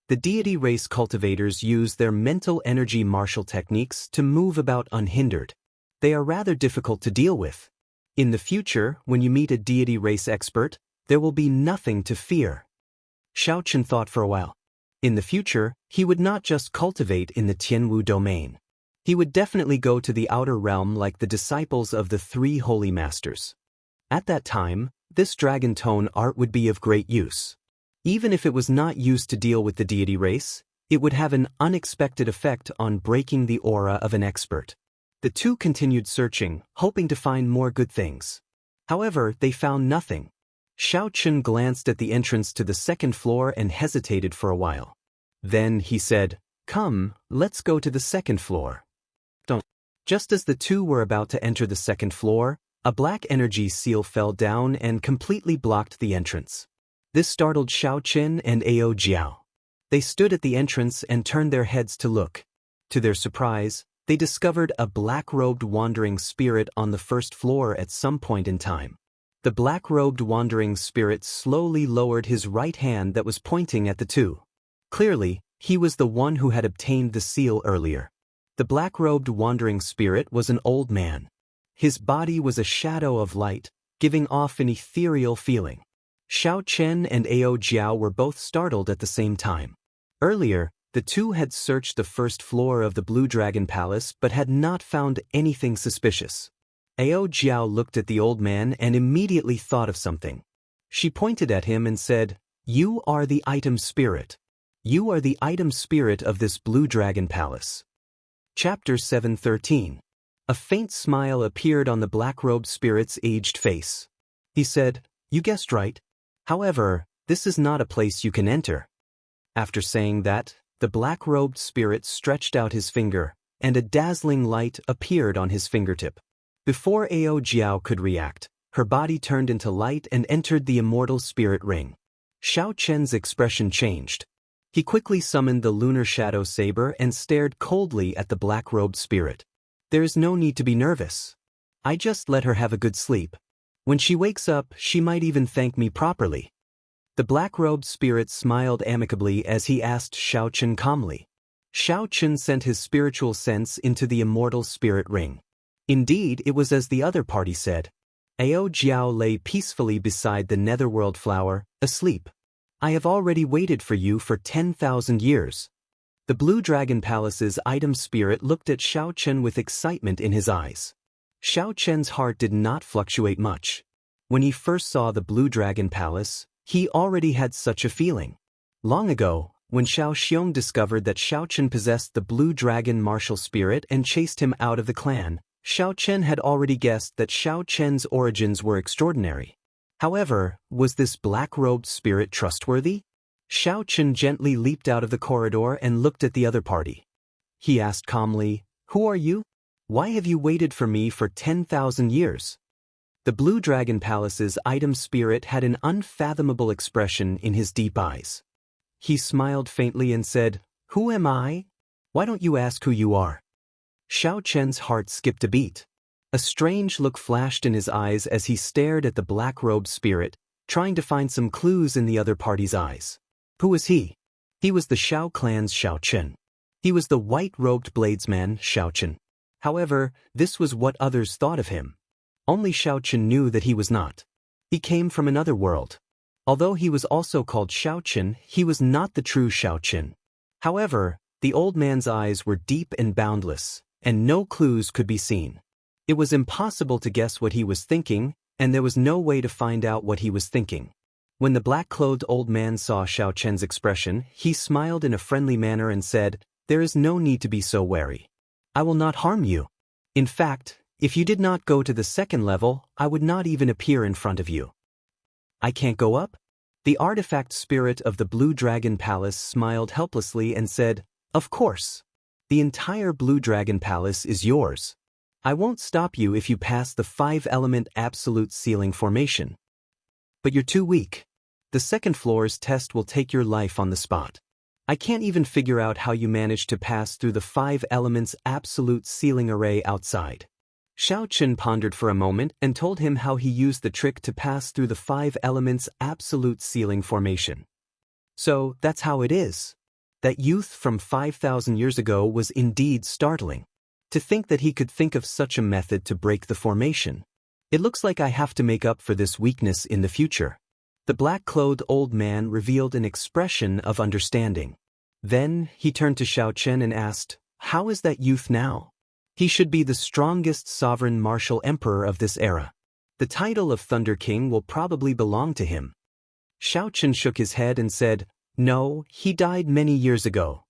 The deity race cultivators use their mental energy martial techniques to move about unhindered. They are rather difficult to deal with. In the future, when you meet a deity race expert, there will be nothing to fear. Xiaochen thought for a while. In the future, he would not just cultivate in the Tianwu domain. He would definitely go to the outer realm like the disciples of the three holy masters. At that time, this dragon tone art would be of great use. Even if it was not used to deal with the deity race, it would have an unexpected effect on breaking the aura of an expert. The two continued searching, hoping to find more good things. However, they found nothing. Xiaochen glanced at the entrance to the second floor and hesitated for a while. Then he said, "Come, let's go to the second floor." Don't. Just as the two were about to enter the second floor, a black energy seal fell down and completely blocked the entrance. This startled Xiaochen and Ao Jiao. They stood at the entrance and turned their heads to look. To their surprise, they discovered a black-robed wandering spirit on the first floor at some point in time. The black-robed wandering spirit slowly lowered his right hand that was pointing at the two. Clearly, he was the one who had obtained the seal earlier. The black-robed wandering spirit was an old man. His body was a shadow of light, giving off an ethereal feeling. Xiaochen and Ao Jiao were both startled at the same time. Earlier, the two had searched the first floor of the Blue Dragon Palace but had not found anything suspicious. Ao Jiao looked at the old man and immediately thought of something. She pointed at him and said, "You are the item spirit. You are the item spirit of this Blue Dragon Palace." Chapter 713. A faint smile appeared on the black-robed spirit's aged face. He said, "You guessed right. However, this is not a place you can enter." After saying that, the black-robed spirit stretched out his finger, and a dazzling light appeared on his fingertip. Before Ao Jiao could react, her body turned into light and entered the immortal spirit ring. Xiaochen's expression changed. He quickly summoned the lunar shadow saber and stared coldly at the black-robed spirit. "There is no need to be nervous. I just let her have a good sleep. When she wakes up, she might even thank me properly." The black-robed spirit smiled amicably as he asked Xiaochen calmly. Xiaochen sent his spiritual sense into the immortal spirit ring. Indeed, it was as the other party said. Ao Jiao lay peacefully beside the netherworld flower, asleep. "I have already waited for you for 10,000 years. The Blue Dragon Palace's item spirit looked at Xiaochen with excitement in his eyes. Xiaochen's heart did not fluctuate much. When he first saw the Blue Dragon Palace, he already had such a feeling. Long ago, when Xiao Xiong discovered that Xiaochen possessed the Blue Dragon martial spirit and chased him out of the clan, Xiaochen had already guessed that Xiaochen's origins were extraordinary. However, was this black-robed spirit trustworthy? Xiaochen gently leaped out of the corridor and looked at the other party. He asked calmly, "Who are you? Why have you waited for me for 10,000 years?" The Blue Dragon Palace's item spirit had an unfathomable expression in his deep eyes. He smiled faintly and said, "Who am I? Why don't you ask who you are?" Xiaochen's heart skipped a beat. A strange look flashed in his eyes as he stared at the black-robed spirit, trying to find some clues in the other party's eyes. Who was he? He was the Xiao clan's Xiaochen. He was the white-robed bladesman Xiaochen. However, this was what others thought of him. Only Xiaochen knew that he was not. He came from another world. Although he was also called Xiaochen, he was not the true Xiaochen. However, the old man's eyes were deep and boundless, and no clues could be seen. It was impossible to guess what he was thinking, and there was no way to find out what he was thinking. When the black-clothed old man saw Xiaochen's expression, he smiled in a friendly manner and said, "There is no need to be so wary. I will not harm you. In fact, if you did not go to the second level, I would not even appear in front of you." "I can't go up?" The artifact spirit of the Blue Dragon Palace smiled helplessly and said, "Of course. The entire Blue Dragon Palace is yours. I won't stop you if you pass the 5-element absolute ceiling formation. But you're too weak. The second floor's test will take your life on the spot. I can't even figure out how you managed to pass through the 5 elements absolute ceiling array outside." Xiaochen pondered for a moment and told him how he used the trick to pass through the 5 elements absolute ceiling formation. "So, that's how it is. That youth from 5,000 years ago was indeed startling. To think that he could think of such a method to break the formation. It looks like I have to make up for this weakness in the future. The black-clothed old man revealed an expression of understanding. Then, he turned to Xiaochen and asked, "How is that youth now? He should be the strongest sovereign martial emperor of this era. The title of Thunder King will probably belong to him." Xiaochen shook his head and said, "No, he died many years ago."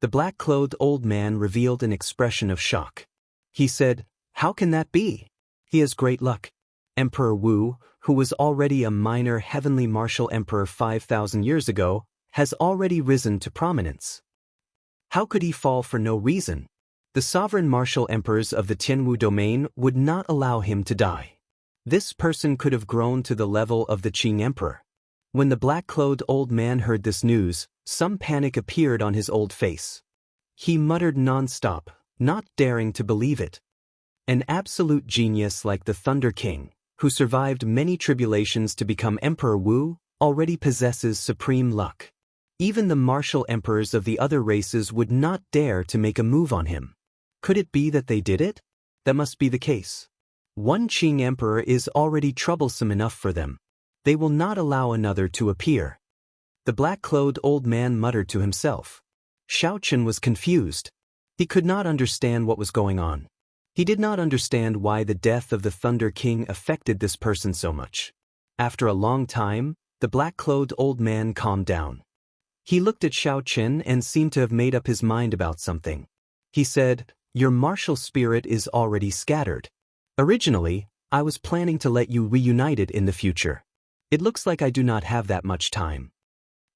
The black-clothed old man revealed an expression of shock. He said, "How can that be? He has great luck. Emperor Wu, who was already a minor heavenly martial emperor 5,000 years ago, has already risen to prominence. How could he fall for no reason? The sovereign martial emperors of the Tianwu domain would not allow him to die. This person could have grown to the level of the Qing emperor." When the black-clothed old man heard this news, some panic appeared on his old face. He muttered non-stop, not daring to believe it. An absolute genius like the Thunder King, who survived many tribulations to become Emperor Wu, already possesses supreme luck. Even the martial emperors of the other races would not dare to make a move on him. Could it be that they did it? That must be the case. One Qing emperor is already troublesome enough for them. They will not allow another to appear. The black-clothed old man muttered to himself. Xiaochen was confused. He could not understand what was going on. He did not understand why the death of the Thunder King affected this person so much. After a long time, the black-clothed old man calmed down. He looked at Xiaochen and seemed to have made up his mind about something. He said, "Your martial spirit is already scattered. Originally, I was planning to let you reunite it in the future. It looks like I do not have that much time."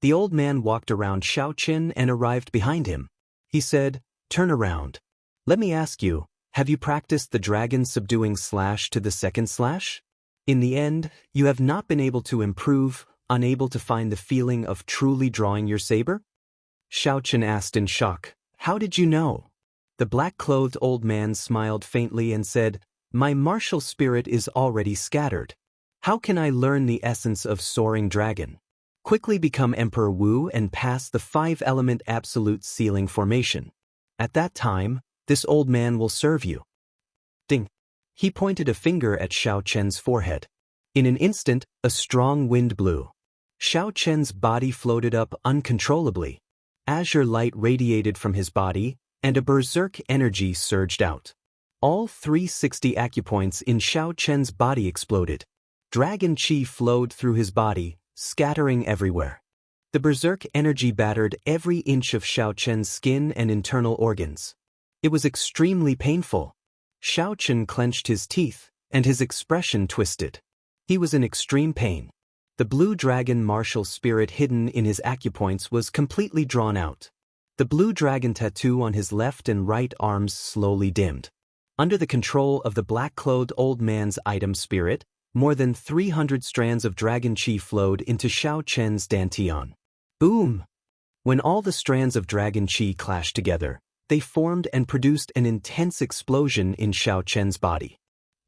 The old man walked around Xiaochen and arrived behind him. He said, "Turn around. Let me ask you, have you practiced the dragon subduing slash to the second slash? In the end, you have not been able to improve, unable to find the feeling of truly drawing your saber?" Xiaochen asked in shock, "How did you know?" The black-clothed old man smiled faintly and said, "My martial spirit is already scattered. How can I learn the essence of soaring dragon? Quickly become Emperor Wu and pass the 5-element absolute ceiling formation. At that time, this old man will serve you." Ding! He pointed a finger at Xiaochen's forehead. In an instant, a strong wind blew. Xiaochen's body floated up uncontrollably. Azure light radiated from his body, and a berserk energy surged out. All 360 acupoints in Xiaochen's body exploded. Dragon chi flowed through his body, scattering everywhere. The berserk energy battered every inch of Xiaochen's skin and internal organs. It was extremely painful. Xiaochen clenched his teeth, and his expression twisted. He was in extreme pain. The blue dragon martial spirit hidden in his acupoints was completely drawn out. The blue dragon tattoo on his left and right arms slowly dimmed. Under the control of the black-clothed old man's item spirit, more than 300 strands of dragon chi flowed into Xiaochen's dantian. Boom! When all the strands of dragon chi clashed together, they formed and produced an intense explosion in Xiaochen's body.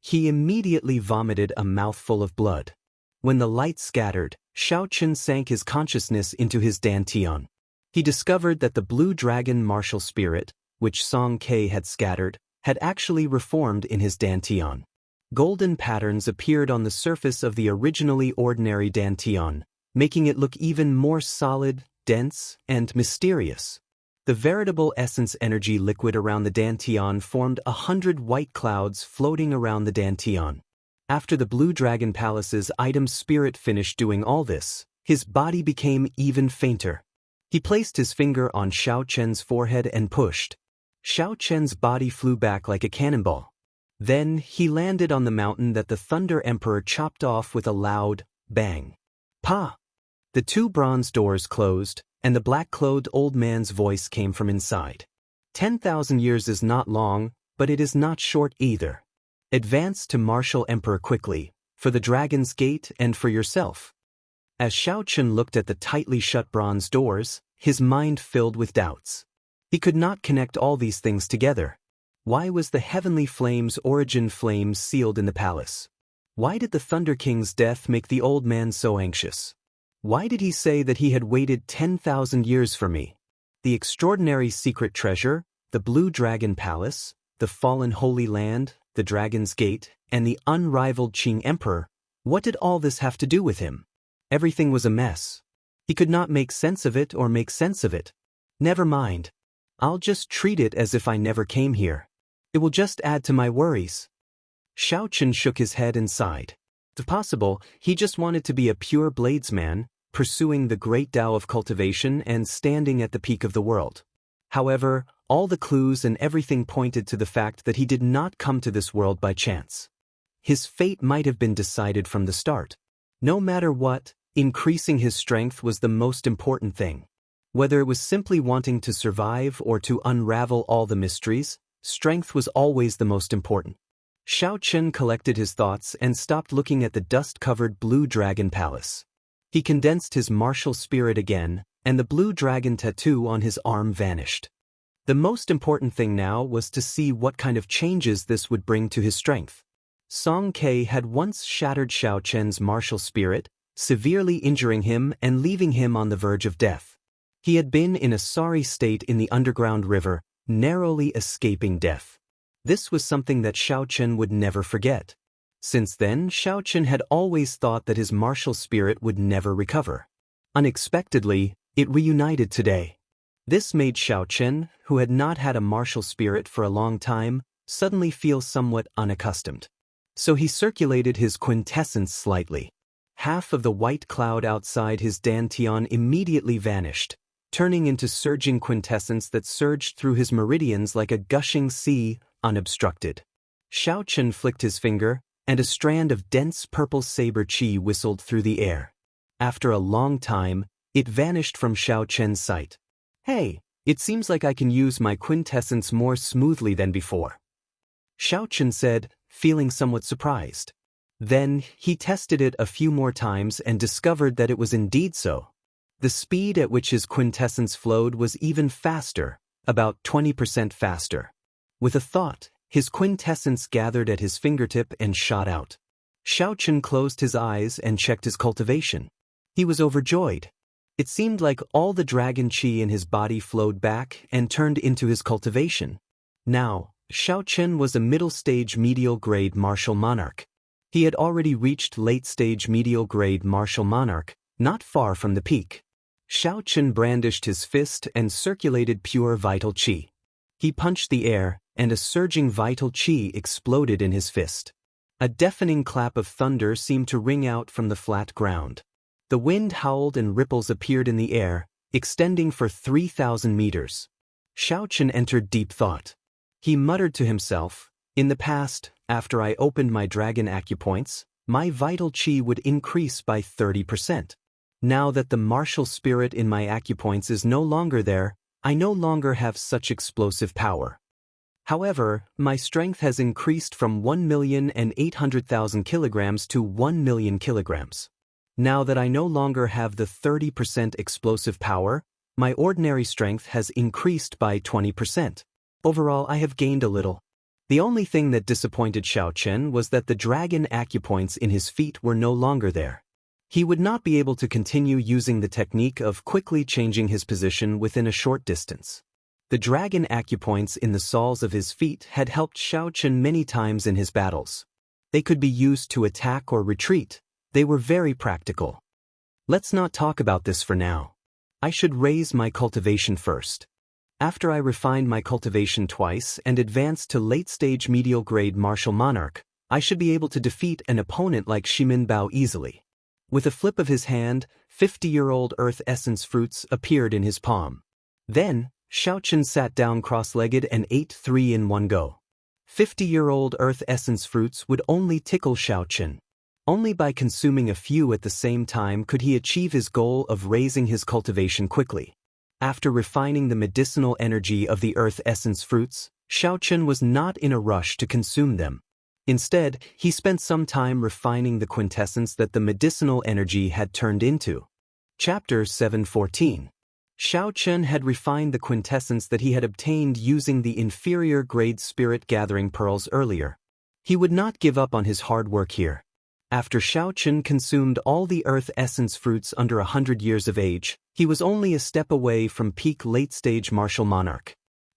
He immediately vomited a mouthful of blood. When the light scattered, Xiaochen sank his consciousness into his dantian. He discovered that the blue dragon martial spirit, which Song Ke had scattered, had actually reformed in his dantian. Golden patterns appeared on the surface of the originally ordinary dantian, making it look even more solid, dense, and mysterious. The veritable essence energy liquid around the dantian formed 100 white clouds floating around the dantian. After the Blue Dragon Palace's item spirit finished doing all this, his body became even fainter. He placed his finger on Xiaochen's forehead and pushed. Xiaochen's body flew back like a cannonball. Then he landed on the mountain that the Thunder Emperor chopped off with a loud bang. Pa! The 2 bronze doors closed, and the black-clothed old man's voice came from inside. 10,000 years is not long, but it is not short either. Advance to Martial Emperor quickly, for the Dragon's Gate and for yourself. As Xiaochen looked at the tightly shut bronze doors, his mind filled with doubts. He could not connect all these things together. Why was the heavenly flame's origin flame sealed in the palace? Why did the Thunder King's death make the old man so anxious? Why did he say that he had waited 10,000 years for me? The extraordinary secret treasure, the Blue Dragon Palace, the fallen Holy Land, the Dragon's Gate, and the unrivaled Qing Emperor. What did all this have to do with him? Everything was a mess. He could not make sense of it or make sense of it. Never mind. I'll just treat it as if I never came here. It will just add to my worries. Xiaochen shook his head and sighed. If possible, he just wanted to be a pure bladesman, pursuing the great Tao of cultivation and standing at the peak of the world. However, all the clues and everything pointed to the fact that he did not come to this world by chance. His fate might have been decided from the start. No matter what, increasing his strength was the most important thing. Whether it was simply wanting to survive or to unravel all the mysteries, strength was always the most important. Xiaochen collected his thoughts and stopped looking at the dust-covered blue dragon palace. He condensed his martial spirit again, and the blue dragon tattoo on his arm vanished. The most important thing now was to see what kind of changes this would bring to his strength. Song Ke had once shattered Xiaochen's martial spirit, severely injuring him and leaving him on the verge of death. He had been in a sorry state in the underground river, narrowly escaping death. This was something that Xiaochen would never forget. Since then, Xiaochen had always thought that his martial spirit would never recover. Unexpectedly, it reunited today. This made Xiaochen, who had not had a martial spirit for a long time, suddenly feel somewhat unaccustomed. So he circulated his quintessence slightly. Half of the white cloud outside his dantian immediately vanished, turning into surging quintessence that surged through his meridians like a gushing sea, unobstructed. Xiaochen flicked his finger, and a strand of dense purple saber qi whistled through the air. After a long time, it vanished from Xiaochen's sight. Hey, it seems like I can use my quintessence more smoothly than before. Xiaochen said, feeling somewhat surprised. Then, he tested it a few more times and discovered that it was indeed so. The speed at which his quintessence flowed was even faster, about 20% faster. With a thought, his quintessence gathered at his fingertip and shot out. Xiaochen closed his eyes and checked his cultivation. He was overjoyed. It seemed like all the dragon qi in his body flowed back and turned into his cultivation. Now, Xiaochen was a middle-stage medial-grade martial monarch. He had already reached late-stage medial-grade martial monarch, not far from the peak. Xiaochen brandished his fist and circulated pure vital qi. He punched the air, and a surging vital qi exploded in his fist. A deafening clap of thunder seemed to ring out from the flat ground. The wind howled and ripples appeared in the air, extending for 3,000 meters. Xiaochen entered deep thought. He muttered to himself, "In the past, after I opened my dragon acupoints, my vital qi would increase by 30%. Now that the martial spirit in my acupoints is no longer there, I no longer have such explosive power. However, my strength has increased from 1,800,000 kilograms to 1 million kilograms. Now that I no longer have the 30% explosive power, my ordinary strength has increased by 20%. Overall, I have gained a little." The only thing that disappointed Xiaochen was that the dragon acupoints in his feet were no longer there. He would not be able to continue using the technique of quickly changing his position within a short distance. The dragon acupoints in the soles of his feet had helped Xiaochen many times in his battles. They could be used to attack or retreat. They were very practical. Let's not talk about this for now. I should raise my cultivation first. After I refined my cultivation twice and advanced to late-stage medial-grade martial monarch, I should be able to defeat an opponent like Shimin Bao easily. With a flip of his hand, 50-year-old earth essence fruits appeared in his palm. Then, Xiaochen sat down cross-legged and ate 3 in one go. 50-year-old earth essence fruits would only tickle Xiaochen. Only by consuming a few at the same time could he achieve his goal of raising his cultivation quickly. After refining the medicinal energy of the earth essence fruits, Xiaochen was not in a rush to consume them. Instead, he spent some time refining the quintessence that the medicinal energy had turned into. Chapter 714. Xiaochen had refined the quintessence that he had obtained using the inferior-grade spirit-gathering pearls earlier. He would not give up on his hard work here. After Xiaochen consumed all the earth essence fruits under 100 years of age, he was only a step away from peak late-stage martial monarch.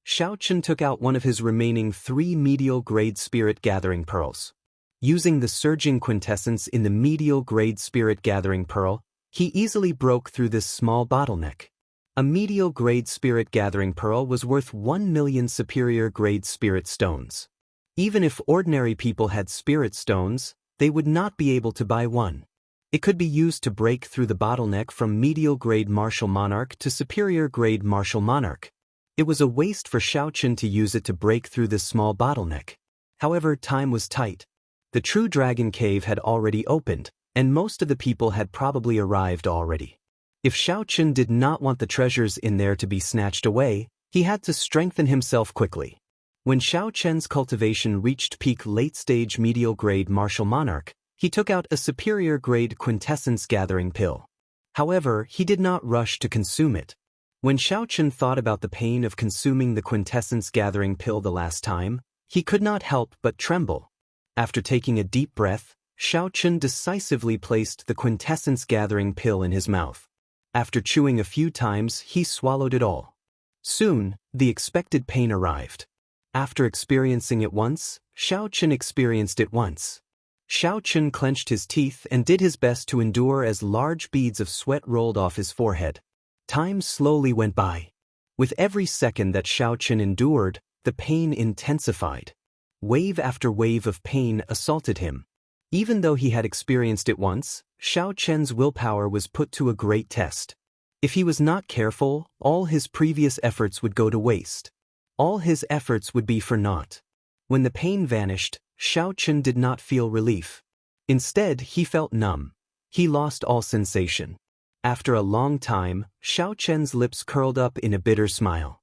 Xiaochen took out one of his remaining 3 medial-grade spirit-gathering pearls. Using the surging quintessence in the medial-grade spirit-gathering pearl, he easily broke through this small bottleneck. A medial-grade spirit-gathering pearl was worth 1 million superior-grade spirit stones. Even if ordinary people had spirit stones, they would not be able to buy one. It could be used to break through the bottleneck from medial-grade martial monarch to superior-grade martial monarch. It was a waste for Xiaochen to use it to break through this small bottleneck. However, time was tight. The true dragon cave had already opened, and most of the people had probably arrived already. If Xiaochen did not want the treasures in there to be snatched away, he had to strengthen himself quickly. When Xiaochen's cultivation reached peak late-stage medial-grade martial monarch, he took out a superior-grade quintessence-gathering pill. However, he did not rush to consume it. When Xiaochen thought about the pain of consuming the quintessence-gathering pill the last time, he could not help but tremble. After taking a deep breath, Xiaochen decisively placed the quintessence-gathering pill in his mouth. After chewing a few times, he swallowed it all. Soon, the expected pain arrived. After experiencing it once, Xiaochen experienced it once. Xiaochen clenched his teeth and did his best to endure as large beads of sweat rolled off his forehead. Time slowly went by. With every second that Xiaochen endured, the pain intensified. Wave after wave of pain assaulted him. Even though he had experienced it once, Xiaochen's willpower was put to a great test. If he was not careful, all his previous efforts would go to waste. All his efforts would be for naught. When the pain vanished, Xiaochen did not feel relief. Instead, he felt numb. He lost all sensation. After a long time, Xiaochen's lips curled up in a bitter smile.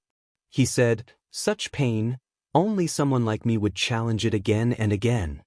He said, "Such pain, only someone like me would challenge it again and again."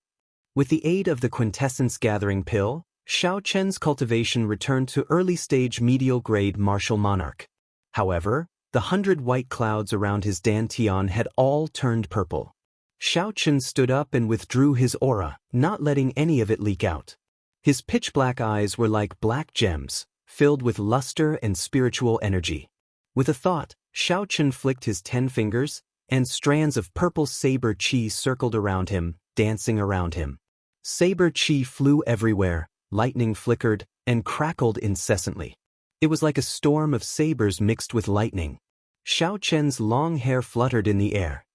With the aid of the quintessence-gathering pill, Xiaochen's cultivation returned to early-stage medial-grade martial monarch. However, the 100 white clouds around his dantian had all turned purple. Xiaochen stood up and withdrew his aura, not letting any of it leak out. His pitch-black eyes were like black gems, filled with luster and spiritual energy. With a thought, Xiaochen flicked his 10 fingers, and strands of purple saber chi circled around him, dancing around him. Saber chi flew everywhere, lightning flickered, and crackled incessantly. It was like a storm of sabers mixed with lightning. Xiaochen's long hair fluttered in the air.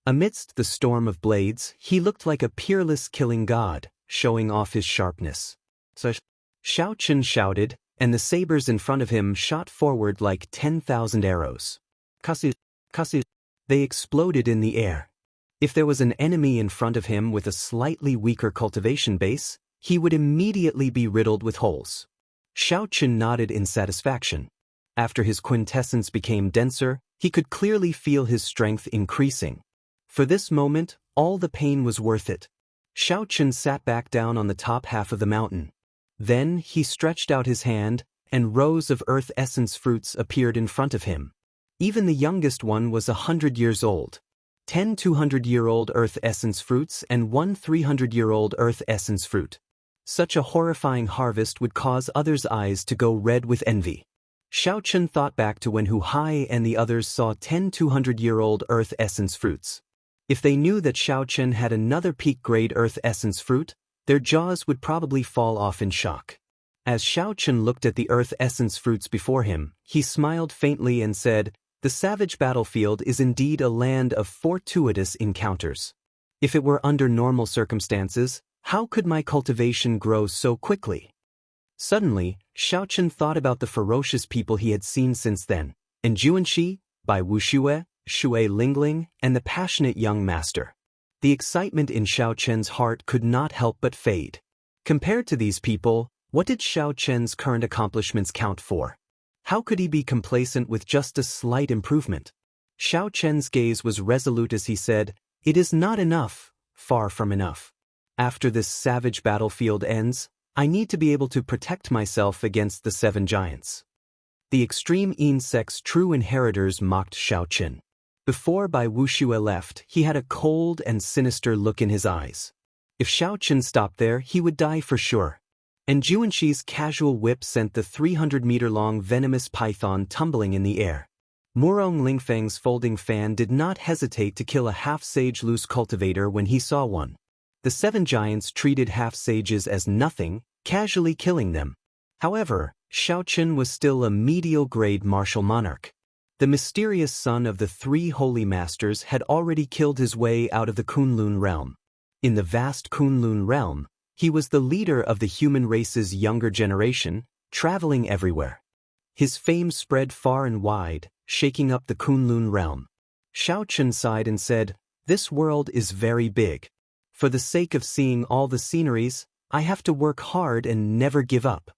Amidst the storm of blades, he looked like a peerless killing god, showing off his sharpness. So Xiaochen shouted, and the sabers in front of him shot forward like 10,000 arrows. Kasu. They exploded in the air. If there was an enemy in front of him with a slightly weaker cultivation base, he would immediately be riddled with holes. Xiaochen nodded in satisfaction. After his quintessence became denser, he could clearly feel his strength increasing. For this moment, all the pain was worth it. Xiaochen sat back down on the top half of the mountain. Then he stretched out his hand, and rows of earth essence fruits appeared in front of him. Even the youngest one was 100 years old. 10 200-year-old earth essence fruits and 1 300-year-old earth essence fruit. Such a horrifying harvest would cause others' eyes to go red with envy. Xiaochen thought back to when Hu Hai and the others saw 10 200-year-old earth essence fruits. If they knew that Xiaochen had another peak-grade earth essence fruit, their jaws would probably fall off in shock. As Xiaochen looked at the earth essence fruits before him, he smiled faintly and said, "The savage battlefield is indeed a land of fortuitous encounters. If it were under normal circumstances, how could my cultivation grow so quickly?" Suddenly, Xiaochen thought about the ferocious people he had seen since then, and Xianxia, by Wuxia, Shui Lingling, and the passionate young master. The excitement in Xiaochen's heart could not help but fade. Compared to these people, what did Xiaochen's current accomplishments count for? How could he be complacent with just a slight improvement? Xiaochen's gaze was resolute as he said, "It is not enough, far from enough. After this savage battlefield ends, I need to be able to protect myself against the 7 giants." The extreme insect's true inheritors mocked Xiaochen. Before Bai Wuxia left, he had a cold and sinister look in his eyes. If Xiaochen stopped there, he would die for sure. And Xianxi's casual whip sent the 300-meter-long venomous python tumbling in the air. Murong Lingfeng's folding fan did not hesitate to kill a half-sage loose cultivator when he saw one. The 7 giants treated half-sages as nothing, casually killing them. However, Xiaochen was still a medial-grade martial monarch. The mysterious son of the 3 holy masters had already killed his way out of the Kunlun realm. In the vast Kunlun realm, he was the leader of the human race's younger generation, traveling everywhere. His fame spread far and wide, shaking up the Kunlun realm. Xiaochen sighed and said, "This world is very big. For the sake of seeing all the sceneries, I have to work hard and never give up."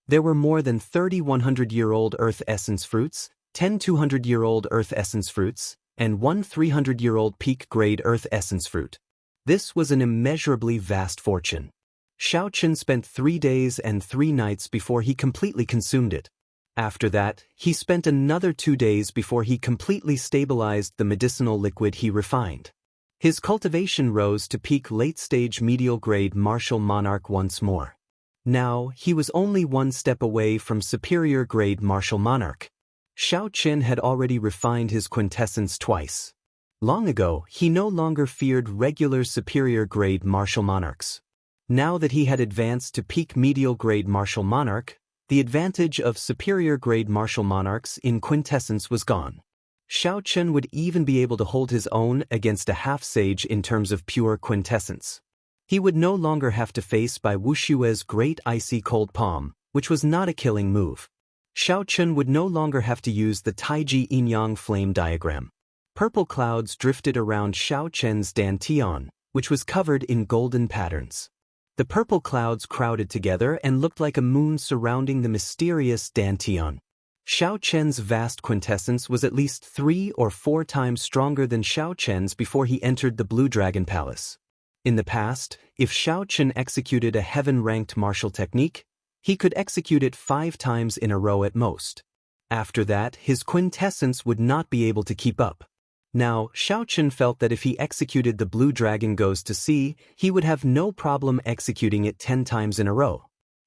There were more than 30 100-year-old Earth essence fruits, 10 200-year-old Earth essence fruits, and 1 300-year-old peak-grade Earth essence fruit. This was an immeasurably vast fortune. Xiaochen spent 3 days and 3 nights before he completely consumed it. After that, he spent another 2 days before he completely stabilized the medicinal liquid he refined. His cultivation rose to peak late-stage medial-grade martial monarch once more. Now, he was only 1 step away from superior-grade martial monarch. Xiaochen had already refined his quintessence twice. Long ago, he no longer feared regular superior-grade martial monarchs. Now that he had advanced to peak medial-grade martial monarch, the advantage of superior-grade martial monarchs in quintessence was gone. Xiaochen would even be able to hold his own against a half-sage in terms of pure quintessence. He would no longer have to face by Wushue's great icy cold palm, which was not a killing move. Xiaochen would no longer have to use the Taiji Yin-Yang flame diagram. Purple clouds drifted around Xiaochen's dantian, which was covered in golden patterns. The purple clouds crowded together and looked like a moon surrounding the mysterious dantian. Xiaochen's vast quintessence was at least 3 or 4 times stronger than Xiaochen's before he entered the Blue Dragon Palace. In the past, if Xiaochen executed a heaven-ranked martial technique, he could execute it 5 times in a row at most. After that, his quintessence would not be able to keep up. Now, Xiaochen felt that if he executed the Blue Dragon Goes to Sea, he would have no problem executing it 10 times in a row.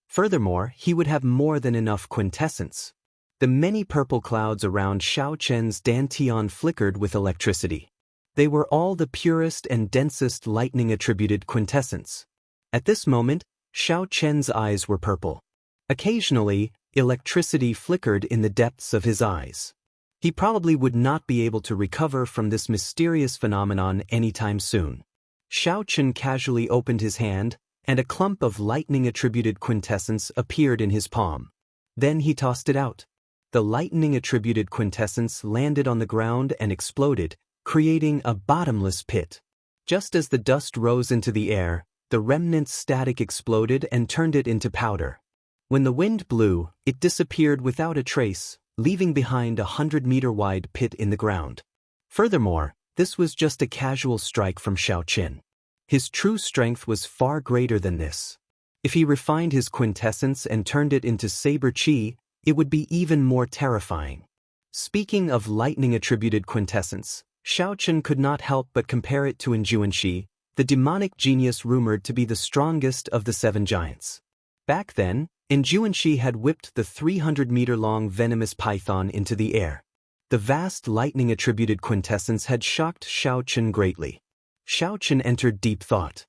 Furthermore, he would have more than enough quintessence. The many purple clouds around Xiaochen's dantian flickered with electricity. They were all the purest and densest lightning-attributed quintessence. At this moment, Xiaochen's eyes were purple. Occasionally, electricity flickered in the depths of his eyes. He probably would not be able to recover from this mysterious phenomenon anytime soon. Xiaochen casually opened his hand, and a clump of lightning-attributed quintessence appeared in his palm. Then he tossed it out. The lightning-attributed quintessence landed on the ground and exploded, creating a bottomless pit. Just as the dust rose into the air, the remnant static exploded and turned it into powder. When the wind blew, it disappeared without a trace, leaving behind a 100-meter-wide pit in the ground. Furthermore, this was just a casual strike from Xiaochen. His true strength was far greater than this. If he refined his quintessence and turned it into saber chi, it would be even more terrifying. Speaking of lightning-attributed quintessence, Xiaochen could not help but compare it to Injuanxi, the demonic genius rumored to be the strongest of the 7 giants. Back then, Injuanxi had whipped the 300-meter-long venomous python into the air. The vast lightning-attributed quintessence had shocked Xiaochen greatly. Xiaochen entered deep thought.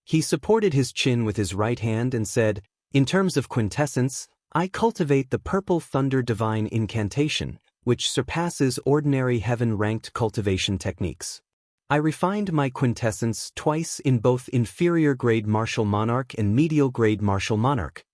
He supported his chin with his right hand and said, "In terms of quintessence, I cultivate the Purple Thunder Divine Incantation, which surpasses ordinary heaven-ranked cultivation techniques. I refined my quintessence twice in both inferior-grade martial monarch and medial-grade martial monarch.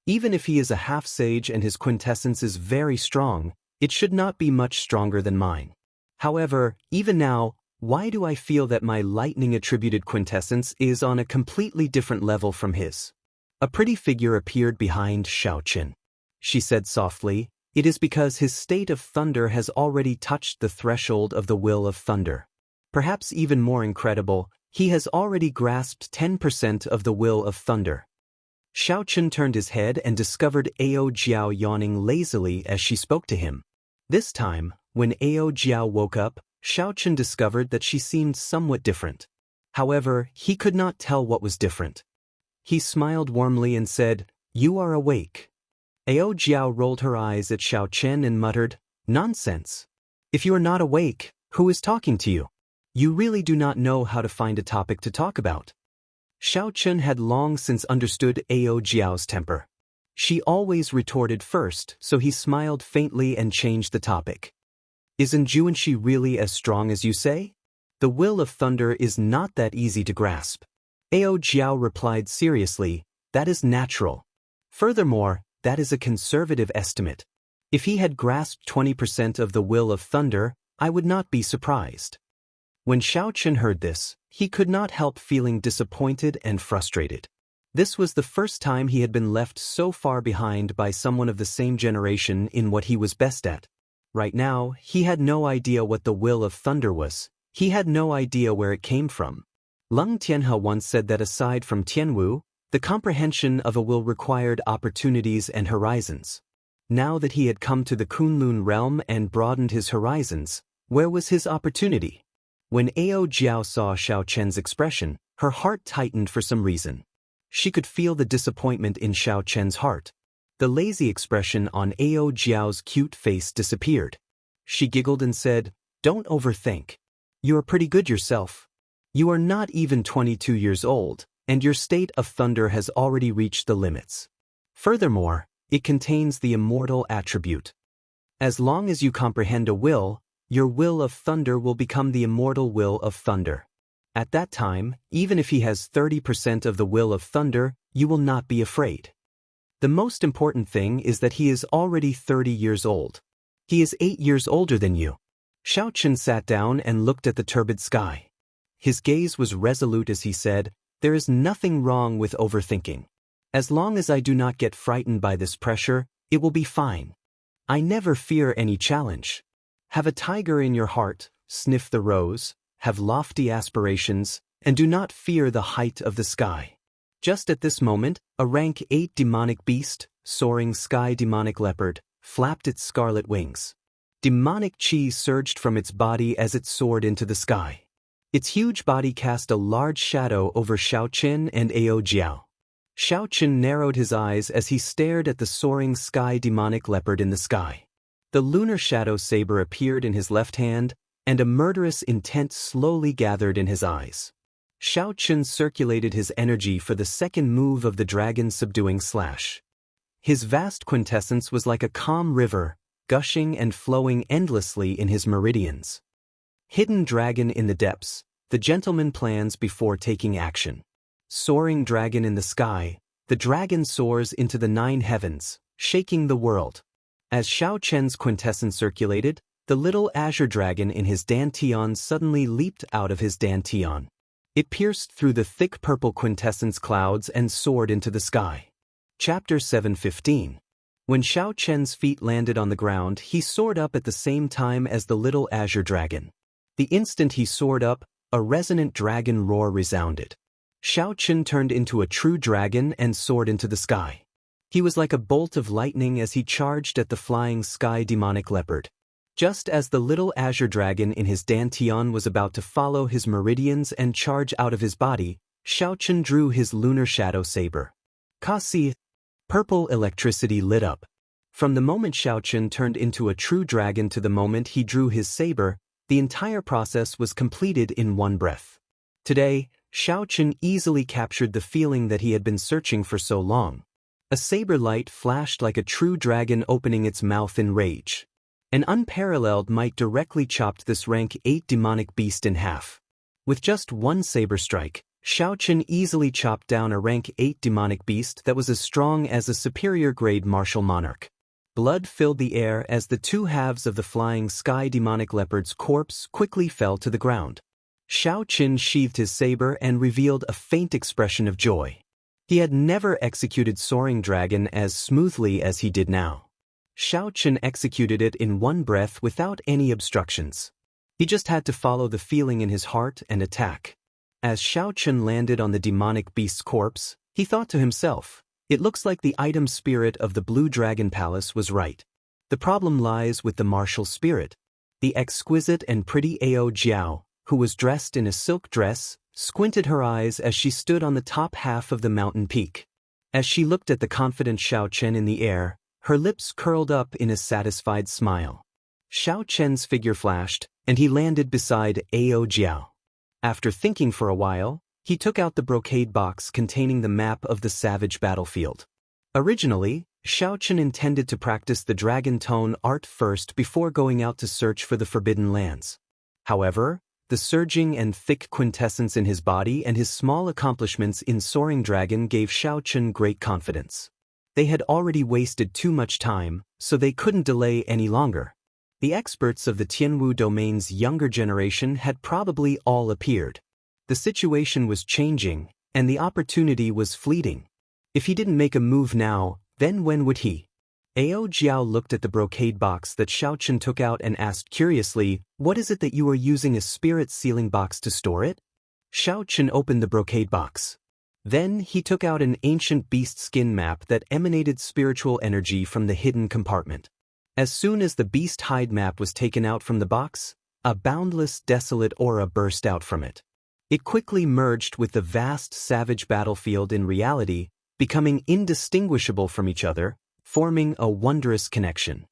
Even if he is a half-sage and his quintessence is very strong, it should not be much stronger than mine. However, even now, why do I feel that my lightning-attributed quintessence is on a completely different level from his?" A pretty figure appeared behind Xiaochen. She said softly, "It is because his state of thunder has already touched the threshold of the will of thunder. Perhaps even more incredible, he has already grasped 10% of the will of thunder." Xiaochen turned his head and discovered Ao Jiao yawning lazily as she spoke to him. This time, when Ao Jiao woke up, Xiaochen discovered that she seemed somewhat different. However, he could not tell what was different. He smiled warmly and said, "You are awake." Ao Jiao rolled her eyes at Xiaochen and muttered, "Nonsense. If you are not awake, who is talking to you? You really do not know how to find a topic to talk about. Xiao Chen had long since understood Ao Jiao's temper. She always retorted first, so he smiled faintly and changed the topic. Isn't Juanxi really as strong as you say? The will of thunder is not that easy to grasp. Ao Jiao replied seriously, that is natural. Furthermore, that is a conservative estimate. If he had grasped 20% of the will of thunder, I would not be surprised. When Xiao Chen heard this, he could not help feeling disappointed and frustrated. This was the first time he had been left so far behind by someone of the same generation in what he was best at. Right now, he had no idea what the will of thunder was. He had no idea where it came from. Lung Tianhe once said that aside from Tianwu, the comprehension of a will required opportunities and horizons. Now that he had come to the Kunlun realm and broadened his horizons, where was his opportunity? When Ao Jiao saw Xiao Chen's expression, her heart tightened for some reason. She could feel the disappointment in Xiao Chen's heart. The lazy expression on Ao Jiao's cute face disappeared. She giggled and said, "Don't overthink. You are pretty good yourself. You are not even 22 years old, and your state of thunder has already reached the limits. Furthermore, it contains the immortal attribute. As long as you comprehend a will, your will of thunder will become the immortal will of thunder. At that time, even if he has 30% of the will of thunder, you will not be afraid. The most important thing is that he is already 30 years old. He is 8 years older than you." Xiao Chen sat down and looked at the turbid sky. His gaze was resolute as he said, "There is nothing wrong with overthinking. As long as I do not get frightened by this pressure, it will be fine. I never fear any challenge. Have a tiger in your heart, sniff the rose, have lofty aspirations, and do not fear the height of the sky." Just at this moment, a rank 8 demonic beast, soaring sky demonic leopard, flapped its scarlet wings. Demonic chi surged from its body as it soared into the sky. Its huge body cast a large shadow over Xiao Chen and Ao Jiao. Xiao Chen narrowed his eyes as he stared at the soaring sky demonic leopard in the sky. The lunar shadow saber appeared in his left hand, and a murderous intent slowly gathered in his eyes. Xiao Chen circulated his energy for the second move of the dragon subduing slash. His vast quintessence was like a calm river, gushing and flowing endlessly in his meridians. Hidden dragon in the depths, the gentleman plans before taking action. Soaring dragon in the sky, the dragon soars into the 9 heavens, shaking the world. As Xiao Chen's quintessence circulated, the little azure dragon in his dantian suddenly leaped out of his dantian. It pierced through the thick purple quintessence clouds and soared into the sky. Chapter 7:15. When Xiao Chen's feet landed on the ground, he soared up at the same time as the little azure dragon. The instant he soared up, a resonant dragon roar resounded. Xiao Chen turned into a true dragon and soared into the sky. He was like a bolt of lightning as he charged at the flying sky demonic leopard. Just as the little azure dragon in his dantian was about to follow his meridians and charge out of his body, Xiao Chen drew his lunar shadow saber. Kasi! Purple electricity lit up. From the moment Xiao Chen turned into a true dragon to the moment he drew his saber, the entire process was completed in one breath. Today, Xiao Chen easily captured the feeling that he had been searching for so long. A saber light flashed like a true dragon opening its mouth in rage. An unparalleled might directly chopped this rank 8 demonic beast in half. With just one saber strike, Xiao Chen easily chopped down a rank 8 demonic beast that was as strong as a superior grade martial monarch. Blood filled the air as the 2 halves of the flying sky demonic leopard's corpse quickly fell to the ground. Xiao Chen sheathed his saber and revealed a faint expression of joy. He had never executed Soaring Dragon as smoothly as he did now. Xiao Chen executed it in one breath without any obstructions. He just had to follow the feeling in his heart and attack. As Xiao Chen landed on the demonic beast's corpse, he thought to himself, "It looks like the item spirit of the Blue Dragon Palace was right. The problem lies with the martial spirit." The exquisite and pretty Ao Jiao, who was dressed in a silk dress, squinted her eyes as she stood on the top half of the mountain peak. As she looked at the confident Xiao Chen in the air, her lips curled up in a satisfied smile. Xiao Chen's figure flashed, and he landed beside Ao Jiao. After thinking for a while, he took out the brocade box containing the map of the savage battlefield. Originally, Xiao Chen intended to practice the dragon tone art first before going out to search for the forbidden lands. However, the surging and thick quintessence in his body and his small accomplishments in soaring dragon gave Xiao Chen great confidence. They had already wasted too much time, so they couldn't delay any longer. The experts of the Tianwu domain's younger generation had probably all appeared. The situation was changing, and the opportunity was fleeting. If he didn't make a move now, then when would he? Ao Jiao looked at the brocade box that Xiao Chen took out and asked curiously, "What is it that you are using a spirit sealing box to store it?" Xiao Chen opened the brocade box. Then he took out an ancient beast skin map that emanated spiritual energy from the hidden compartment. As soon as the beast hide map was taken out from the box, a boundless, desolate aura burst out from it. It quickly merged with the vast savage battlefield in reality, becoming indistinguishable from each other, forming a wondrous connection.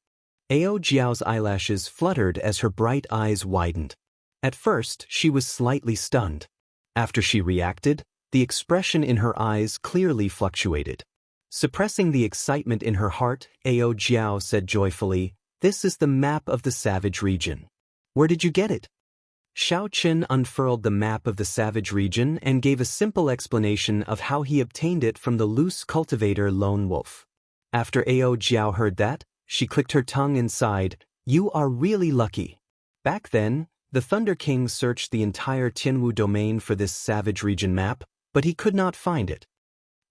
Ao Jiao's eyelashes fluttered as her bright eyes widened. At first, she was slightly stunned. After she reacted, the expression in her eyes clearly fluctuated. Suppressing the excitement in her heart, Ao Jiao said joyfully, "This is the map of the savage region. Where did you get it?" Xiao Chen unfurled the map of the savage region and gave a simple explanation of how he obtained it from the loose cultivator Lone Wolf. After Ao Jiao heard that, she clicked her tongue and sighed, "You are really lucky." Back then, the Thunder King searched the entire Tianwu domain for this savage region map, but he could not find it.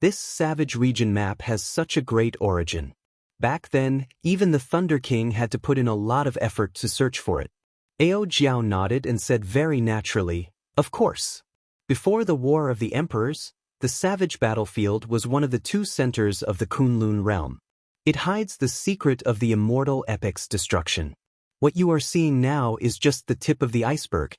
This savage region map has such a great origin. Back then, even the Thunder King had to put in a lot of effort to search for it. Ao Jiao nodded and said very naturally, "Of course." Before the War of the Emperors, the savage battlefield was one of the two centers of the Kunlun realm. It hides the secret of the immortal epic's destruction. What you are seeing now is just the tip of the iceberg.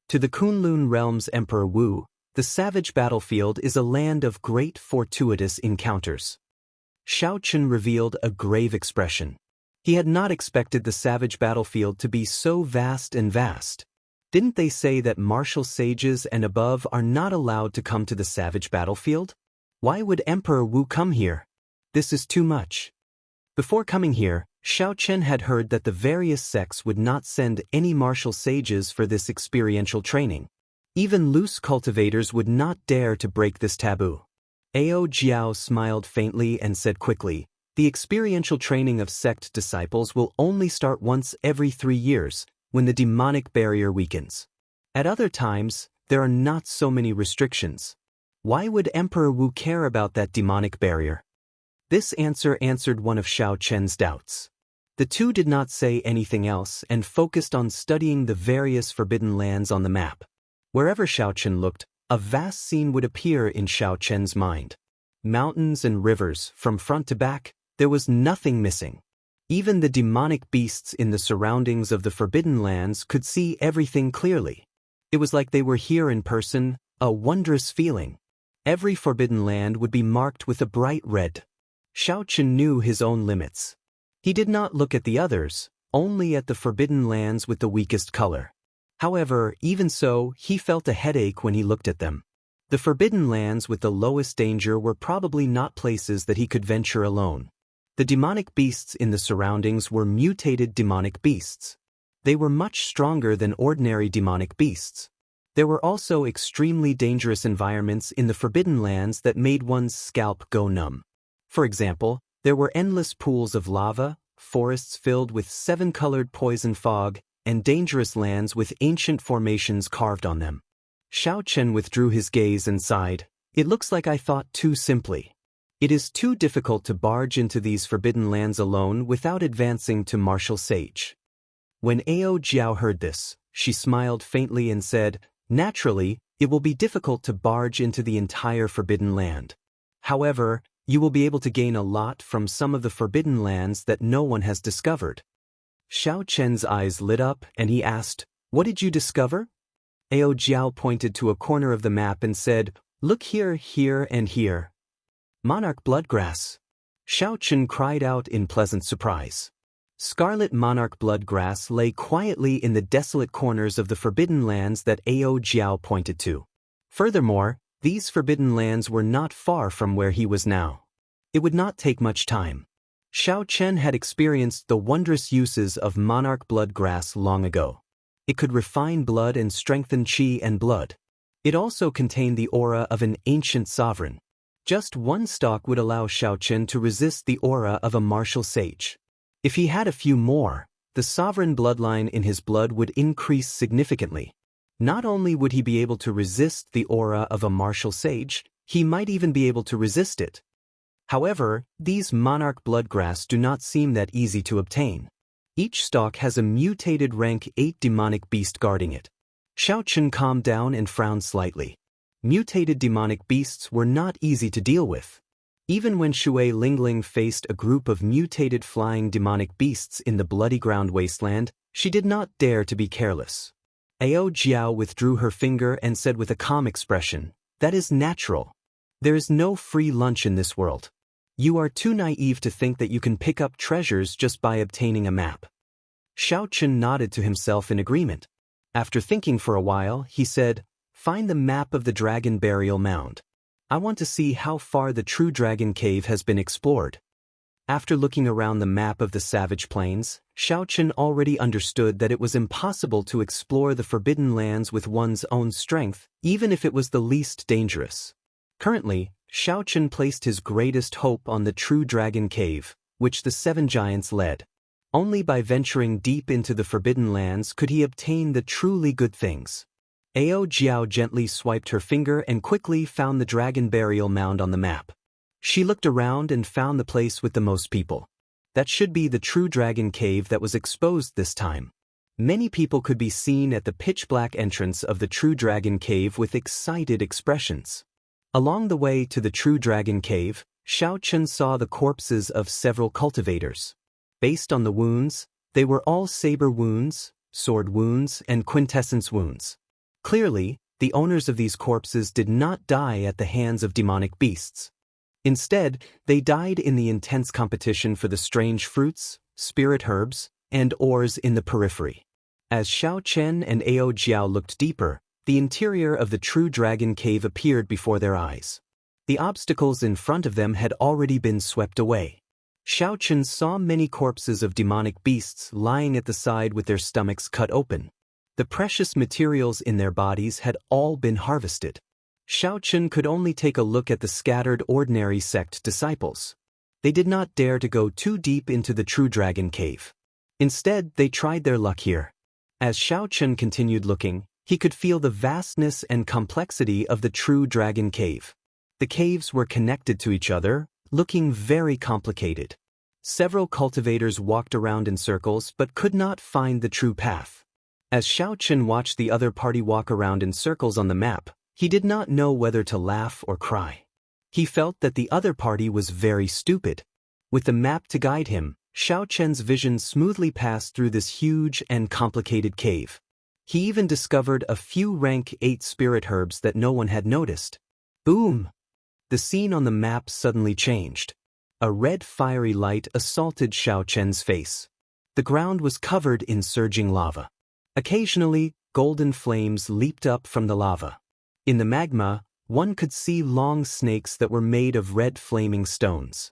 To the Kunlun realm's Emperor Wu, the savage battlefield is a land of great fortuitous encounters. Xiao Chen revealed a grave expression. He had not expected the savage battlefield to be so vast and vast. Didn't they say that martial sages and above are not allowed to come to the savage battlefield? Why would Emperor Wu come here? This is too much. Before coming here, Xiao Chen had heard that the various sects would not send any martial sages for this experiential training. Even loose cultivators would not dare to break this taboo. Ao Jiao smiled faintly and said quickly, "The experiential training of sect disciples will only start once every 3 years, when the demonic barrier weakens. At other times, there are not so many restrictions. Why would Emperor Wu care about that demonic barrier?" This answer answered one of Xiao Chen's doubts. The two did not say anything else and focused on studying the various forbidden lands on the map. Wherever Xiao Chen looked, a vast scene would appear in Xiao Chen's mind. Mountains and rivers, from front to back, there was nothing missing. Even the demonic beasts in the surroundings of the forbidden lands could see everything clearly. It was like they were here in person, a wondrous feeling. Every forbidden land would be marked with a bright red. Xiao Chen knew his own limits. He did not look at the others, only at the forbidden lands with the weakest color. However, even so, he felt a headache when he looked at them. The forbidden lands with the lowest danger were probably not places that he could venture alone. The demonic beasts in the surroundings were mutated demonic beasts. They were much stronger than ordinary demonic beasts. There were also extremely dangerous environments in the forbidden lands that made one's scalp go numb. For example, there were endless pools of lava, forests filled with 7-colored poison fog, and dangerous lands with ancient formations carved on them. Xiao Chen withdrew his gaze and sighed, "It looks like I thought too simply. It is too difficult to barge into these forbidden lands alone without advancing to martial sage." When Ao Jiao heard this, she smiled faintly and said, "Naturally, it will be difficult to barge into the entire forbidden land. However, you will be able to gain a lot from some of the forbidden lands that no one has discovered." Xiao Chen's eyes lit up and he asked, "What did you discover?" Ao Jiao pointed to a corner of the map and said, "Look here, here, and here." "Monarch bloodgrass." Xiao Chen cried out in pleasant surprise. Scarlet monarch bloodgrass lay quietly in the desolate corners of the forbidden lands that Ao Jiao pointed to. Furthermore, these forbidden lands were not far from where he was now. It would not take much time. Xiao Chen had experienced the wondrous uses of monarch bloodgrass long ago. It could refine blood and strengthen qi and blood. It also contained the aura of an ancient sovereign. Just one stalk would allow Xiao Chen to resist the aura of a martial sage. If he had a few more, the sovereign bloodline in his blood would increase significantly. Not only would he be able to resist the aura of a martial sage, he might even be able to resist it. However, these monarch bloodgrass do not seem that easy to obtain. Each stalk has a mutated rank 8 demonic beast guarding it. Xiao Chen calmed down and frowned slightly. Mutated demonic beasts were not easy to deal with. Even when Shui Lingling faced a group of mutated flying demonic beasts in the bloody ground wasteland, she did not dare to be careless. Ao Jiao withdrew her finger and said with a calm expression, "That is natural. There is no free lunch in this world. You are too naive to think that you can pick up treasures just by obtaining a map." Xiao Chen nodded to himself in agreement. After thinking for a while, he said, "Find the map of the Dragon Burial Mound. I want to see how far the true Dragon Cave has been explored." After looking around the map of the Savage Plains, Xiao Chen already understood that it was impossible to explore the Forbidden Lands with one's own strength, even if it was the least dangerous. Currently, Xiao Chen placed his greatest hope on the true Dragon Cave, which the 7 giants led. Only by venturing deep into the Forbidden Lands could he obtain the truly good things. Ao Jiao gently swiped her finger and quickly found the Dragon Burial Mound on the map. She looked around and found the place with the most people. That should be the true Dragon Cave that was exposed this time. Many people could be seen at the pitch-black entrance of the true Dragon Cave with excited expressions. Along the way to the true Dragon Cave, Xiao Chen saw the corpses of several cultivators. Based on the wounds, they were all saber wounds, sword wounds, and quintessence wounds. Clearly, the owners of these corpses did not die at the hands of demonic beasts. Instead, they died in the intense competition for the strange fruits, spirit herbs, and ores in the periphery. As Xiao Chen and Ao Jiao looked deeper, the interior of the true Dragon Cave appeared before their eyes. The obstacles in front of them had already been swept away. Xiao Chen saw many corpses of demonic beasts lying at the side with their stomachs cut open. The precious materials in their bodies had all been harvested. Xiao Chen could only take a look at the scattered ordinary sect disciples. They did not dare to go too deep into the true Dragon Cave. Instead, they tried their luck here. As Xiao Chen continued looking, he could feel the vastness and complexity of the true Dragon Cave. The caves were connected to each other, looking very complicated. Several cultivators walked around in circles but could not find the true path. As Xiao Chen watched the other party walk around in circles on the map, he did not know whether to laugh or cry. He felt that the other party was very stupid. With the map to guide him, Xiao Chen's vision smoothly passed through this huge and complicated cave. He even discovered a few rank 8 spirit herbs that no one had noticed. Boom! The scene on the map suddenly changed. A red fiery light assaulted Xiao Chen's face. The ground was covered in surging lava. Occasionally, golden flames leaped up from the lava. In the magma, one could see long snakes that were made of red flaming stones.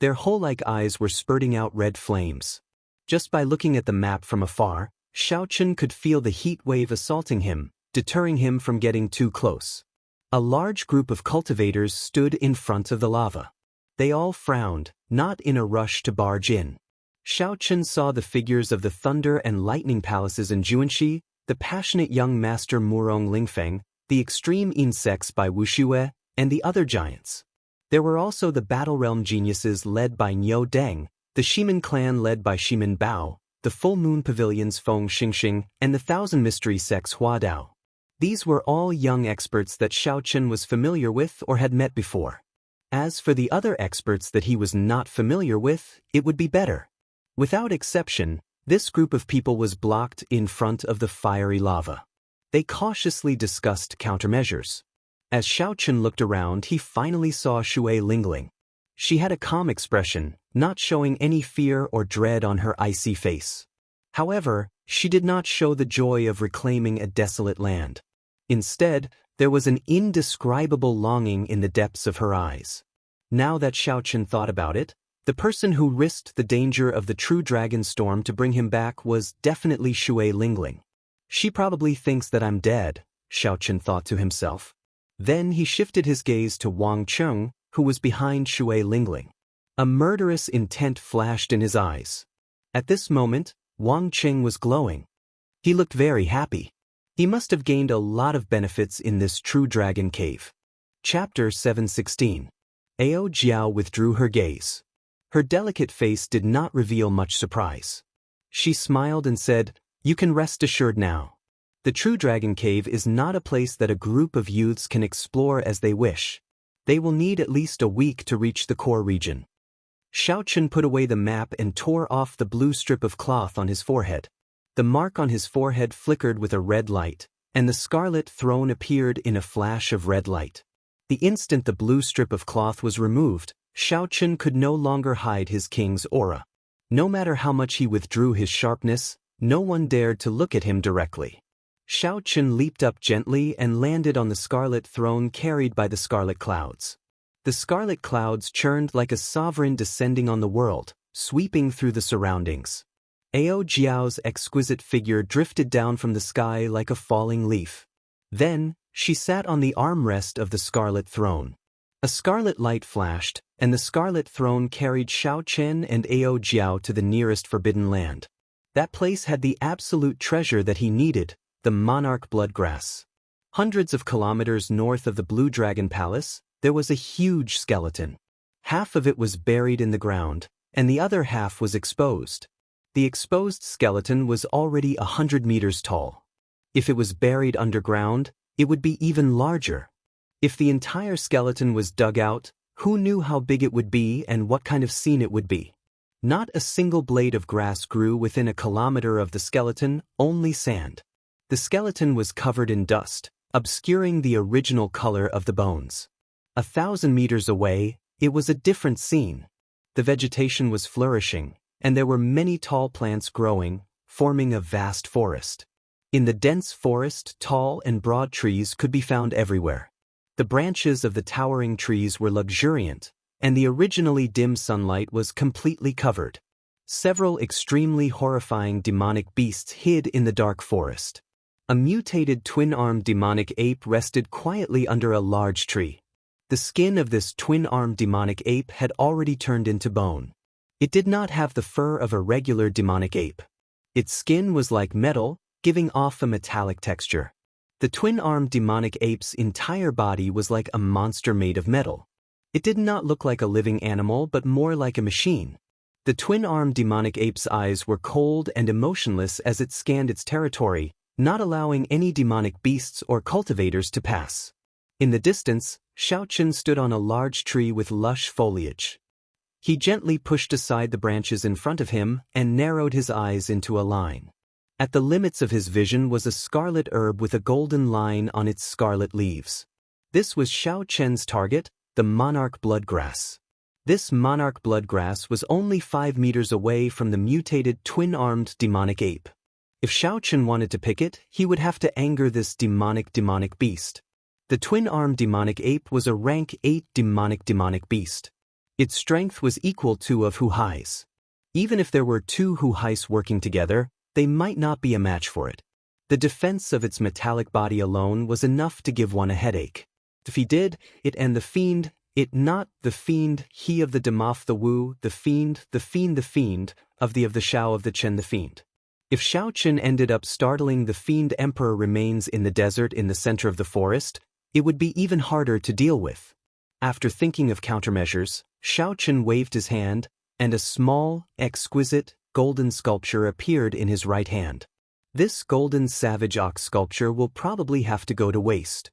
Their hole-like eyes were spurting out red flames. Just by looking at the map from afar, Xiao Chen could feel the heat wave assaulting him, deterring him from getting too close. A large group of cultivators stood in front of the lava. They all frowned, not in a rush to barge in. Xiao Chen saw the figures of the Thunder and Lightning Palaces in Juanxi, the passionate young master Murong Lingfeng, the extreme insects by Wuxia, and the other giants. There were also the Battle Realm geniuses led by Niu Deng, the Shiman clan led by Shiman Bao, the Full Moon Pavilions Feng Xingxing, and the Thousand Mystery sects Hua Dao. These were all young experts that Xiao Chen was familiar with or had met before. As for the other experts that he was not familiar with, it would be better. Without exception, this group of people was blocked in front of the fiery lava. They cautiously discussed countermeasures. As Xiao Chen looked around, he finally saw Shui Lingling. She had a calm expression, not showing any fear or dread on her icy face. However, she did not show the joy of reclaiming a desolate land. Instead, there was an indescribable longing in the depths of her eyes. Now that Xiaochen thought about it, the person who risked the danger of the true dragon storm to bring him back was definitely Shui Lingling. She probably thinks that I'm dead, Xiaochen thought to himself. Then he shifted his gaze to Wang Cheng, who was behind Shui Lingling. A murderous intent flashed in his eyes. At this moment, Wang Cheng was glowing. He looked very happy. He must have gained a lot of benefits in this true dragon cave. Chapter 716. Ao Jiao withdrew her gaze. Her delicate face did not reveal much surprise. She smiled and said, "You can rest assured now. The true dragon cave is not a place that a group of youths can explore as they wish. They will need at least a week to reach the core region." Xiaochen put away the map and tore off the blue strip of cloth on his forehead. The mark on his forehead flickered with a red light, and the scarlet throne appeared in a flash of red light. The instant the blue strip of cloth was removed, Xiaochen could no longer hide his king's aura. No matter how much he withdrew his sharpness, no one dared to look at him directly. Xiaochen leaped up gently and landed on the scarlet throne carried by the scarlet clouds. The scarlet clouds churned like a sovereign descending on the world, sweeping through the surroundings. Ao Jiao's exquisite figure drifted down from the sky like a falling leaf. Then, she sat on the armrest of the scarlet throne. A scarlet light flashed, and the scarlet throne carried Xiaochen and Ao Jiao to the nearest forbidden land. That place had the absolute treasure that he needed, the monarch bloodgrass. Hundreds of kilometers north of the Blue Dragon Palace, there was a huge skeleton. Half of it was buried in the ground, and the other half was exposed. The exposed skeleton was already 100 meters tall. If it was buried underground, it would be even larger. If the entire skeleton was dug out, who knew how big it would be and what kind of scene it would be? Not a single blade of grass grew within a kilometer of the skeleton, only sand. The skeleton was covered in dust, obscuring the original color of the bones. 1,000 meters away, it was a different scene. The vegetation was flourishing, and there were many tall plants growing, forming a vast forest. In the dense forest, tall and broad trees could be found everywhere. The branches of the towering trees were luxuriant, and the originally dim sunlight was completely covered. Several extremely horrifying demonic beasts hid in the dark forest. A mutated twin-armed demonic ape rested quietly under a large tree. The skin of this twin-armed demonic ape had already turned into bone. It did not have the fur of a regular demonic ape. Its skin was like metal, giving off a metallic texture. The twin-armed demonic ape's entire body was like a monster made of metal. It did not look like a living animal but more like a machine. The twin-armed demonic ape's eyes were cold and emotionless as it scanned its territory, not allowing any demonic beasts or cultivators to pass. In the distance, Xiaochen stood on a large tree with lush foliage. He gently pushed aside the branches in front of him and narrowed his eyes into a line. At the limits of his vision was a scarlet herb with a golden line on its scarlet leaves. This was Xiaochen's target, the monarch bloodgrass. This monarch bloodgrass was only 5 meters away from the mutated twin-armed demonic ape. If Xiaochen wanted to pick it, he would have to anger this demonic beast. The twin-armed demonic ape was a rank 8 demonic beast. Its strength was equal to of Huhai's. Even if there were 2 Huhais working together, they might not be a match for it. The defense of its metallic body alone was enough to give one a headache. If he did, it and the fiend, it not the fiend, he of the Demoth the Wu, the fiend, of the Shao of the Chen the fiend. If Xiaochen ended up startling the fiend emperor remains in the desert in the center of the forest, it would be even harder to deal with. After thinking of countermeasures, Xiaochen waved his hand, and a small, exquisite, golden sculpture appeared in his right hand. This golden savage ox sculpture will probably have to go to waste.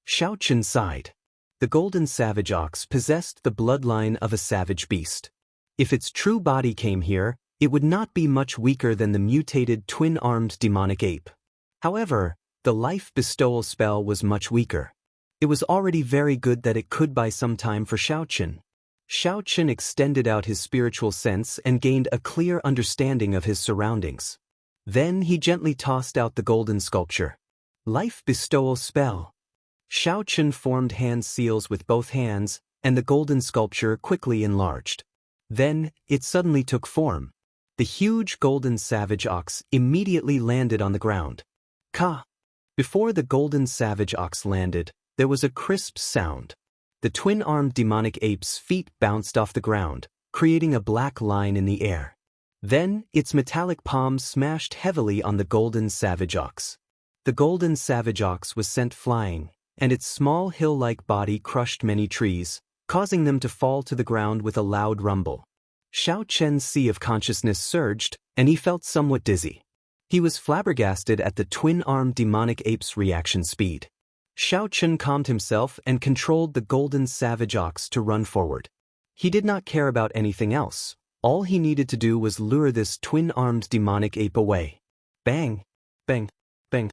Xiaochen sighed. The golden savage ox possessed the bloodline of a savage beast. If its true body came here, it would not be much weaker than the mutated twin-armed demonic ape. However, the life bestowal spell was much weaker. It was already very good that it could buy some time for Xiaochen. Xiao Chen extended out his spiritual sense and gained a clear understanding of his surroundings. Then he gently tossed out the golden sculpture. Life bestowal spell. Xiao Chen formed hand seals with both hands, and the golden sculpture quickly enlarged. Then, it suddenly took form. The huge golden savage ox immediately landed on the ground. Ka! Before the golden savage ox landed, there was a crisp sound. The twin-armed demonic ape's feet bounced off the ground, creating a black line in the air. Then, its metallic palms smashed heavily on the golden savage ox. The golden savage ox was sent flying, and its small hill-like body crushed many trees, causing them to fall to the ground with a loud rumble. Xiao Chen's sea of consciousness surged, and he felt somewhat dizzy. He was flabbergasted at the twin-armed demonic ape's reaction speed. Xiao Chen calmed himself and controlled the golden savage ox to run forward. He did not care about anything else. All he needed to do was lure this twin-armed demonic ape away. Bang! Bang! Bang!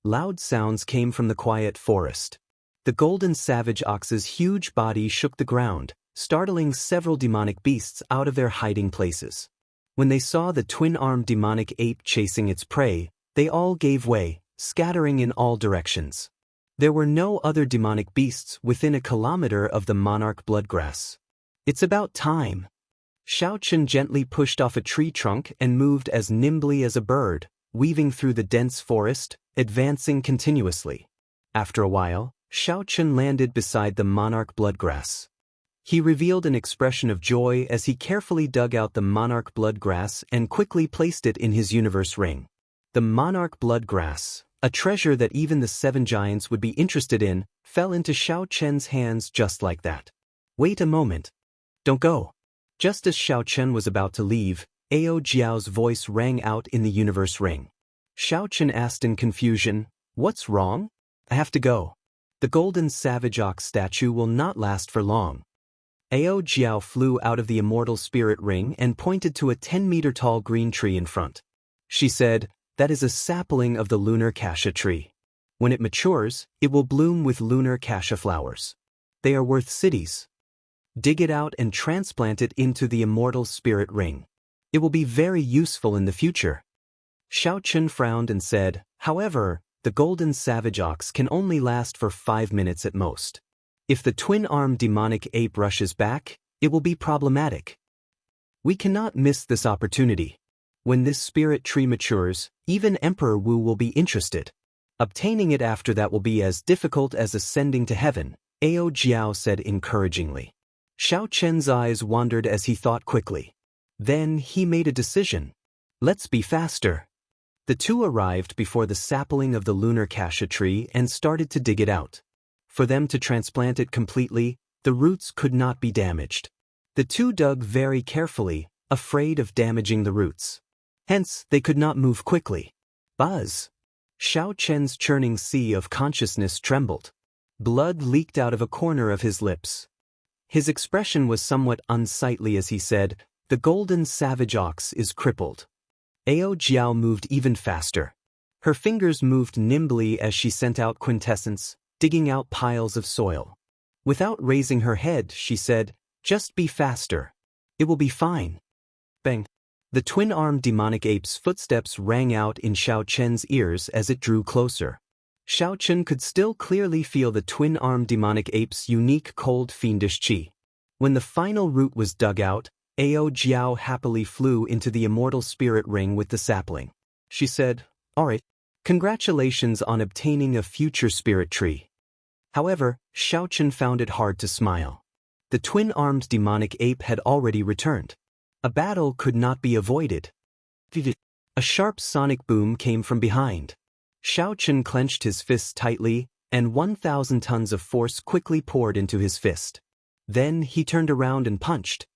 Loud sounds came from the quiet forest. The golden savage ox's huge body shook the ground, startling several demonic beasts out of their hiding places. When they saw the twin-armed demonic ape chasing its prey, they all gave way, scattering in all directions. There were no other demonic beasts within a kilometer of the monarch bloodgrass. It's about time. Xiao Chen gently pushed off a tree trunk and moved as nimbly as a bird, weaving through the dense forest, advancing continuously. After a while, Xiao Chen landed beside the monarch bloodgrass. He revealed an expression of joy as he carefully dug out the monarch bloodgrass and quickly placed it in his universe ring. The monarch bloodgrass, a treasure that even the 7 giants would be interested in, fell into Xiao Chen's hands just like that. Wait a moment. Don't go. Just as Xiao Chen was about to leave, Ao Jiao's voice rang out in the universe ring. Xiao Chen asked in confusion, "What's wrong?" "I have to go. The golden savage ox statue will not last for long." Ao Jiao flew out of the immortal spirit ring and pointed to a 10-meter-tall green tree in front. She said, "That is a sapling of the lunar cassia tree. When it matures, it will bloom with lunar cassia flowers. They are worth cities. Dig it out and transplant it into the immortal spirit ring. It will be very useful in the future." Xiao Chen frowned and said, "However, the golden savage ox can only last for 5 minutes at most. If the twin-armed demonic ape rushes back, it will be problematic. We cannot miss this opportunity. When this spirit tree matures, even Emperor Wu will be interested. Obtaining it after that will be as difficult as ascending to heaven," Ao Jiao said encouragingly. Xiao Chen's eyes wandered as he thought quickly. Then he made a decision. "Let's be faster." The two arrived before the sapling of the lunar cassia tree and started to dig it out. For them to transplant it completely, the roots could not be damaged. The two dug very carefully, afraid of damaging the roots. Hence, they could not move quickly. Buzz! Xiao Chen's churning sea of consciousness trembled. Blood leaked out of a corner of his lips. His expression was somewhat unsightly as he said, "The golden savage ox is crippled." Ao Jiao moved even faster. Her fingers moved nimbly as she sent out quintessence, digging out piles of soil. Without raising her head, she said, "Just be faster. It will be fine." Bang! The twin-armed demonic ape's footsteps rang out in Xiao Chen's ears as it drew closer. Xiao Chen could still clearly feel the twin-armed demonic ape's unique cold fiendish qi. When the final root was dug out, Ao Jiao happily flew into the immortal spirit ring with the sapling. She said, "Alright, congratulations on obtaining a future spirit tree." However, Xiao Chen found it hard to smile. The twin-armed demonic ape had already returned. A battle could not be avoided. A sharp sonic boom came from behind. Xiao Chen clenched his fists tightly, and 1,000 tons of force quickly poured into his fist. Then he turned around and punched.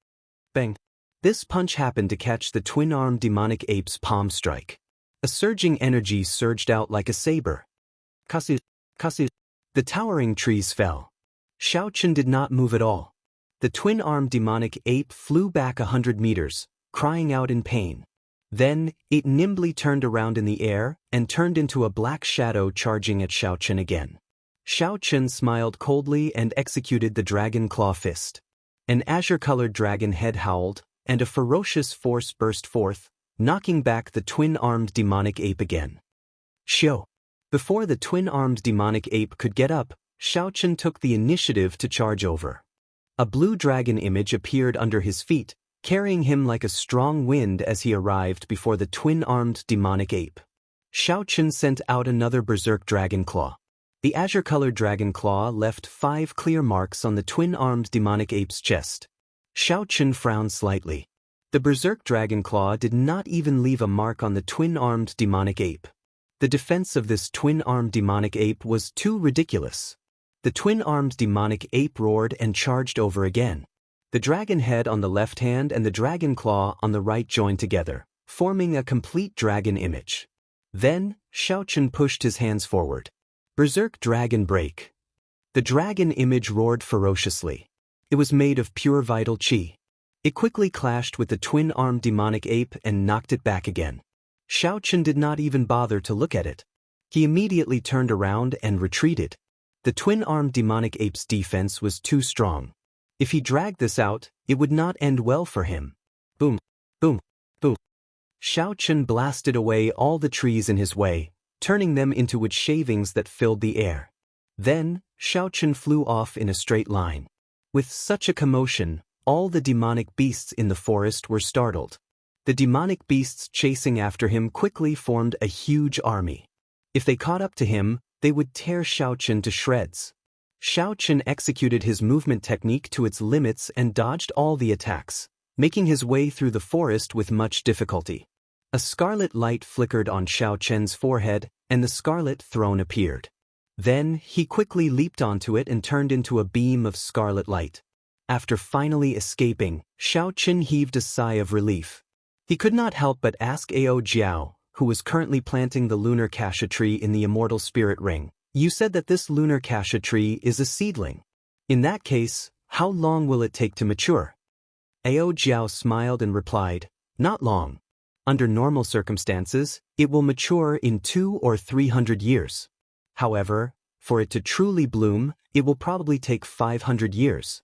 Bang! This punch happened to catch the twin-armed demonic ape's palm strike. A surging energy surged out like a saber. Kasu! Kasu! The towering trees fell. Xiao Chen did not move at all. The twin-armed demonic ape flew back 100 meters, crying out in pain. Then, it nimbly turned around in the air and turned into a black shadow charging at Xiao Chen again. Xiao Chen smiled coldly and executed the dragon claw fist. An azure-colored dragon head howled, and a ferocious force burst forth, knocking back the twin-armed demonic ape again. Xiao. Before the twin-armed demonic ape could get up, Xiaochen took the initiative to charge over. A blue dragon image appeared under his feet, carrying him like a strong wind as he arrived before the twin-armed demonic ape. Xiaochen sent out another berserk dragon claw. The azure-colored dragon claw left 5 clear marks on the twin-armed demonic ape's chest. Xiaochen frowned slightly. The berserk dragon claw did not even leave a mark on the twin-armed demonic ape. The defense of this twin-armed demonic ape was too ridiculous. The twin-armed demonic ape roared and charged over again. The dragon head on the left hand and the dragon claw on the right joined together, forming a complete dragon image. Then, Xiaochen pushed his hands forward. Berserk Dragon Break. The dragon image roared ferociously. It was made of pure vital qi. It quickly clashed with the twin-armed demonic ape and knocked it back again. Xiaochen did not even bother to look at it. He immediately turned around and retreated. The twin-armed demonic ape's defense was too strong. If he dragged this out, it would not end well for him. Boom, boom, boom. Xiaochen blasted away all the trees in his way, turning them into wood shavings that filled the air. Then, Xiaochen flew off in a straight line. With such a commotion, all the demonic beasts in the forest were startled. The demonic beasts chasing after him quickly formed a huge army. If they caught up to him, they would tear Xiaochen to shreds. Xiaochen executed his movement technique to its limits and dodged all the attacks, making his way through the forest with much difficulty. A scarlet light flickered on Xiaochen's forehead, and the scarlet throne appeared. Then, he quickly leaped onto it and turned into a beam of scarlet light. After finally escaping, Xiaochen heaved a sigh of relief. He could not help but ask Ao Jiao, who was currently planting the lunar cassia tree in the immortal spirit ring. You said that this lunar cassia tree is a seedling. In that case, how long will it take to mature? Ao Jiao smiled and replied, not long. Under normal circumstances, it will mature in 200 or 300 years. However, for it to truly bloom, it will probably take 500 years.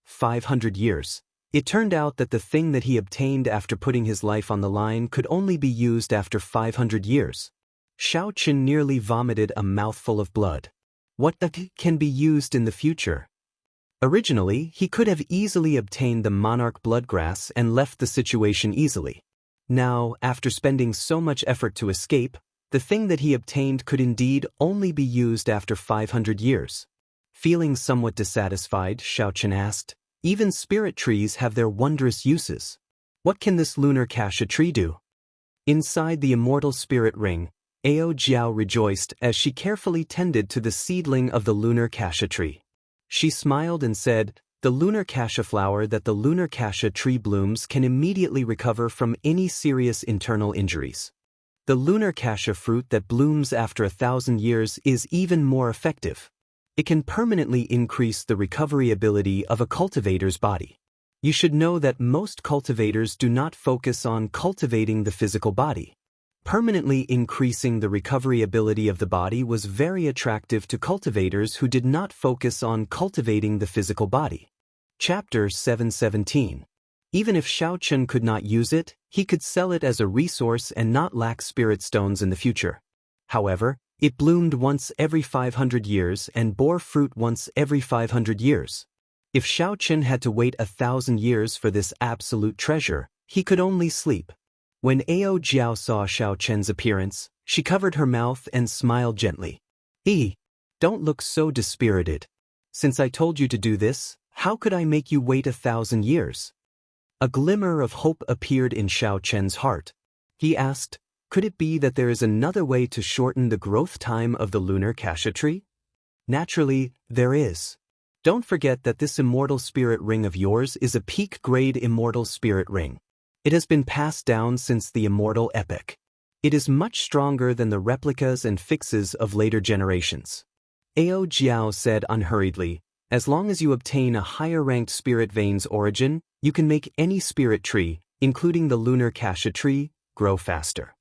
500 years. It turned out that the thing that he obtained after putting his life on the line could only be used after 500 years. Xiaochen nearly vomited a mouthful of blood. What can be used in the future? Originally, he could have easily obtained the monarch bloodgrass and left the situation easily. Now, after spending so much effort to escape, the thing that he obtained could indeed only be used after 500 years. Feeling somewhat dissatisfied, Xiaochen asked, even spirit trees have their wondrous uses. What can this lunar cassia tree do? Inside the immortal spirit ring, Ao Jiao rejoiced as she carefully tended to the seedling of the lunar cassia tree. She smiled and said, the lunar cassia flower that the lunar cassia tree blooms can immediately recover from any serious internal injuries. The lunar cassia fruit that blooms after 1,000 years is even more effective. It can permanently increase the recovery ability of a cultivator's body. You should know that most cultivators do not focus on cultivating the physical body. Permanently increasing the recovery ability of the body was very attractive to cultivators who did not focus on cultivating the physical body. Chapter 717. Even if Xiaochen could not use it, he could sell it as a resource and not lack spirit stones in the future. However, it bloomed once every 500 years and bore fruit once every 500 years. If Xiaochen had to wait 1,000 years for this absolute treasure, he could only sleep. When Ao Jiao saw Xiaochen's appearance, she covered her mouth and smiled gently. Don't look so dispirited. Since I told you to do this, how could I make you wait 1,000 years? A glimmer of hope appeared in Xiaochen's heart. He asked, could it be that there is another way to shorten the growth time of the lunar cassia tree? Naturally, there is. Don't forget that this immortal spirit ring of yours is a peak-grade immortal spirit ring. It has been passed down since the immortal epoch. It is much stronger than the replicas and fixes of later generations. Ao Jiao said unhurriedly, as long as you obtain a higher-ranked spirit vein's origin, you can make any spirit tree, including the lunar cassia tree, grow faster.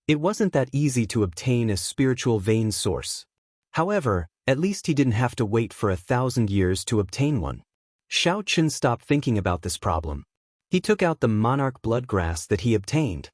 It wasn't that easy to obtain a spiritual vein source. However, at least he didn't have to wait for 1,000 years to obtain one. Xiao Chen stopped thinking about this problem. He took out the monarch bloodgrass that he obtained.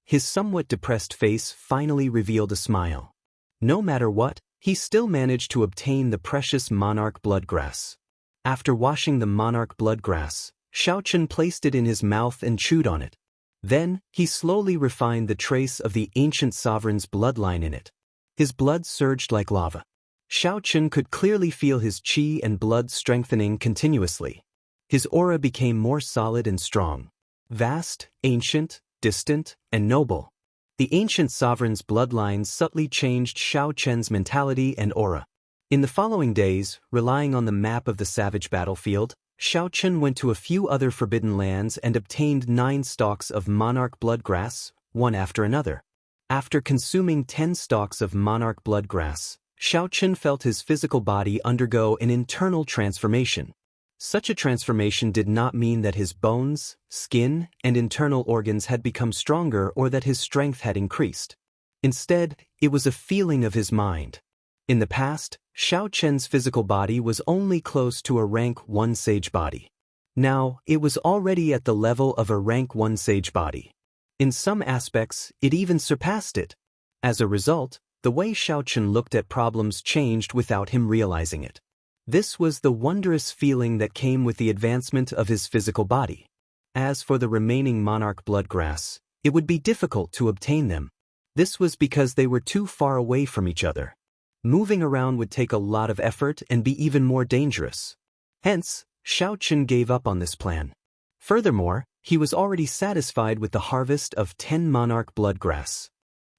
His somewhat depressed face finally revealed a smile. No matter what, he still managed to obtain the precious monarch bloodgrass. After washing the monarch bloodgrass, Xiao Chen placed it in his mouth and chewed on it. Then, he slowly refined the trace of the ancient sovereign's bloodline in it. His blood surged like lava. Xiao Chen could clearly feel his qi and blood strengthening continuously. His aura became more solid and strong. Vast, ancient, distant, and noble. The ancient sovereign's bloodline subtly changed Xiao Chen's mentality and aura. In the following days, relying on the map of the savage battlefield, Xiao Chen went to a few other forbidden lands and obtained 9 stalks of monarch bloodgrass, one after another. After consuming 10 stalks of monarch bloodgrass, Xiao Chen felt his physical body undergo an internal transformation. Such a transformation did not mean that his bones, skin, and internal organs had become stronger or that his strength had increased. Instead, it was a feeling of his mind. In the past, Xiao Chen's physical body was only close to a rank 1 sage body. Now, it was already at the level of a rank 1 sage body. In some aspects, it even surpassed it. As a result, the way Xiao Chen looked at problems changed without him realizing it. This was the wondrous feeling that came with the advancement of his physical body. As for the remaining monarch bloodgrass, it would be difficult to obtain them. This was because they were too far away from each other. Moving around would take a lot of effort and be even more dangerous. Hence, Xiao Chen gave up on this plan. Furthermore, he was already satisfied with the harvest of 10 monarch bloodgrass.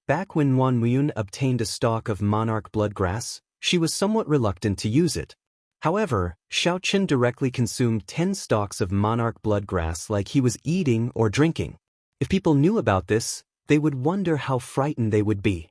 Back when Wan Muyun obtained a stalk of monarch bloodgrass, she was somewhat reluctant to use it. However, Xiao Chen directly consumed 10 stalks of monarch bloodgrass like he was eating or drinking. If people knew about this, they would wonder how frightened they would be.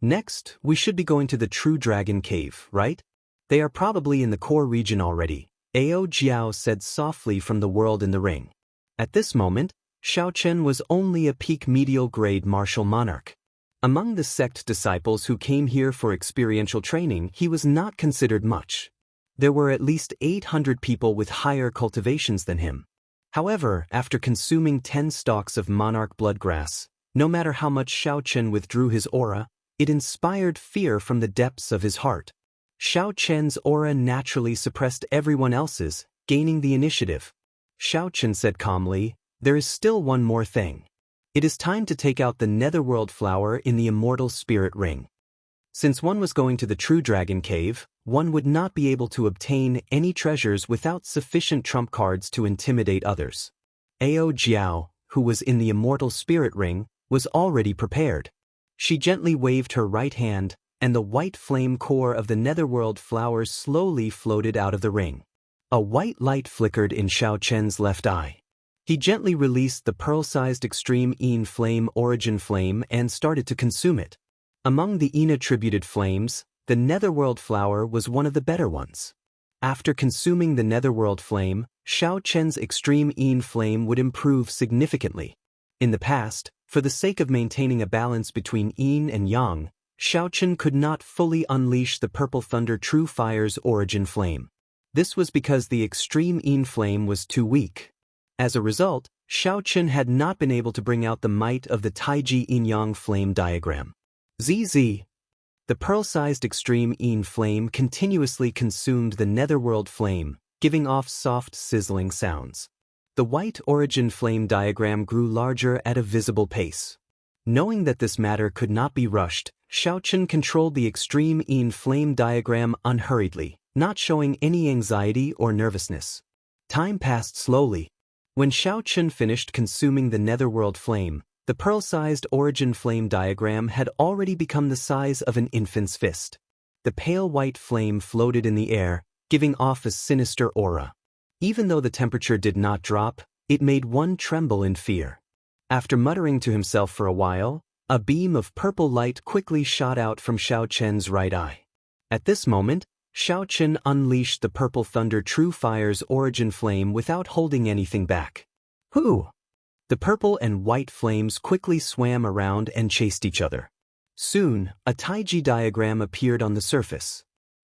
Next, we should be going to the True Dragon Cave, right? They are probably in the core region already, Ao Jiao said softly from the world in the ring. At this moment, Xiao Chen was only a peak medial grade martial monarch. Among the sect disciples who came here for experiential training, he was not considered much. There were at least 800 people with higher cultivations than him. However, after consuming 10 stalks of monarch bloodgrass, no matter how much Xiao Chen withdrew his aura, it inspired fear from the depths of his heart. Xiao Chen's aura naturally suppressed everyone else's, gaining the initiative. Xiao Chen said calmly, "There is still one more thing. It is time to take out the netherworld flower in the immortal spirit ring." Since one was going to the True Dragon Cave, one would not be able to obtain any treasures without sufficient trump cards to intimidate others. Ao Jiao, who was in the immortal spirit ring, was already prepared. She gently waved her right hand, and the white flame core of the netherworld flowers slowly floated out of the ring. A white light flickered in Xiao Chen's left eye. He gently released the pearl-sized extreme Yin flame origin flame and started to consume it. Among the Yin-attributed flames, the netherworld flower was one of the better ones. After consuming the netherworld flame, Xiao Chen's extreme Yin flame would improve significantly. In the past, for the sake of maintaining a balance between Yin and Yang, Xiao Chen could not fully unleash the Purple Thunder True Fire's origin flame. This was because the extreme Yin flame was too weak. As a result, Xiao Chen had not been able to bring out the might of the Taiji Yin-Yang flame diagram. ZZ. The pearl-sized extreme Yin flame continuously consumed the netherworld flame, giving off soft sizzling sounds. The white origin flame diagram grew larger at a visible pace. Knowing that this matter could not be rushed, Xiao Chen controlled the extreme Yin flame diagram unhurriedly, not showing any anxiety or nervousness. Time passed slowly. When Xiao Chen finished consuming the netherworld flame, the pearl-sized origin flame diagram had already become the size of an infant's fist. The pale white flame floated in the air, giving off a sinister aura. Even though the temperature did not drop, it made one tremble in fear. After muttering to himself for a while, a beam of purple light quickly shot out from Xiao Chen's right eye. At this moment, Xiao Chen unleashed the Purple Thunder True Fire's origin flame without holding anything back. Hoo! The purple and white flames quickly swam around and chased each other. Soon, a Taiji diagram appeared on the surface.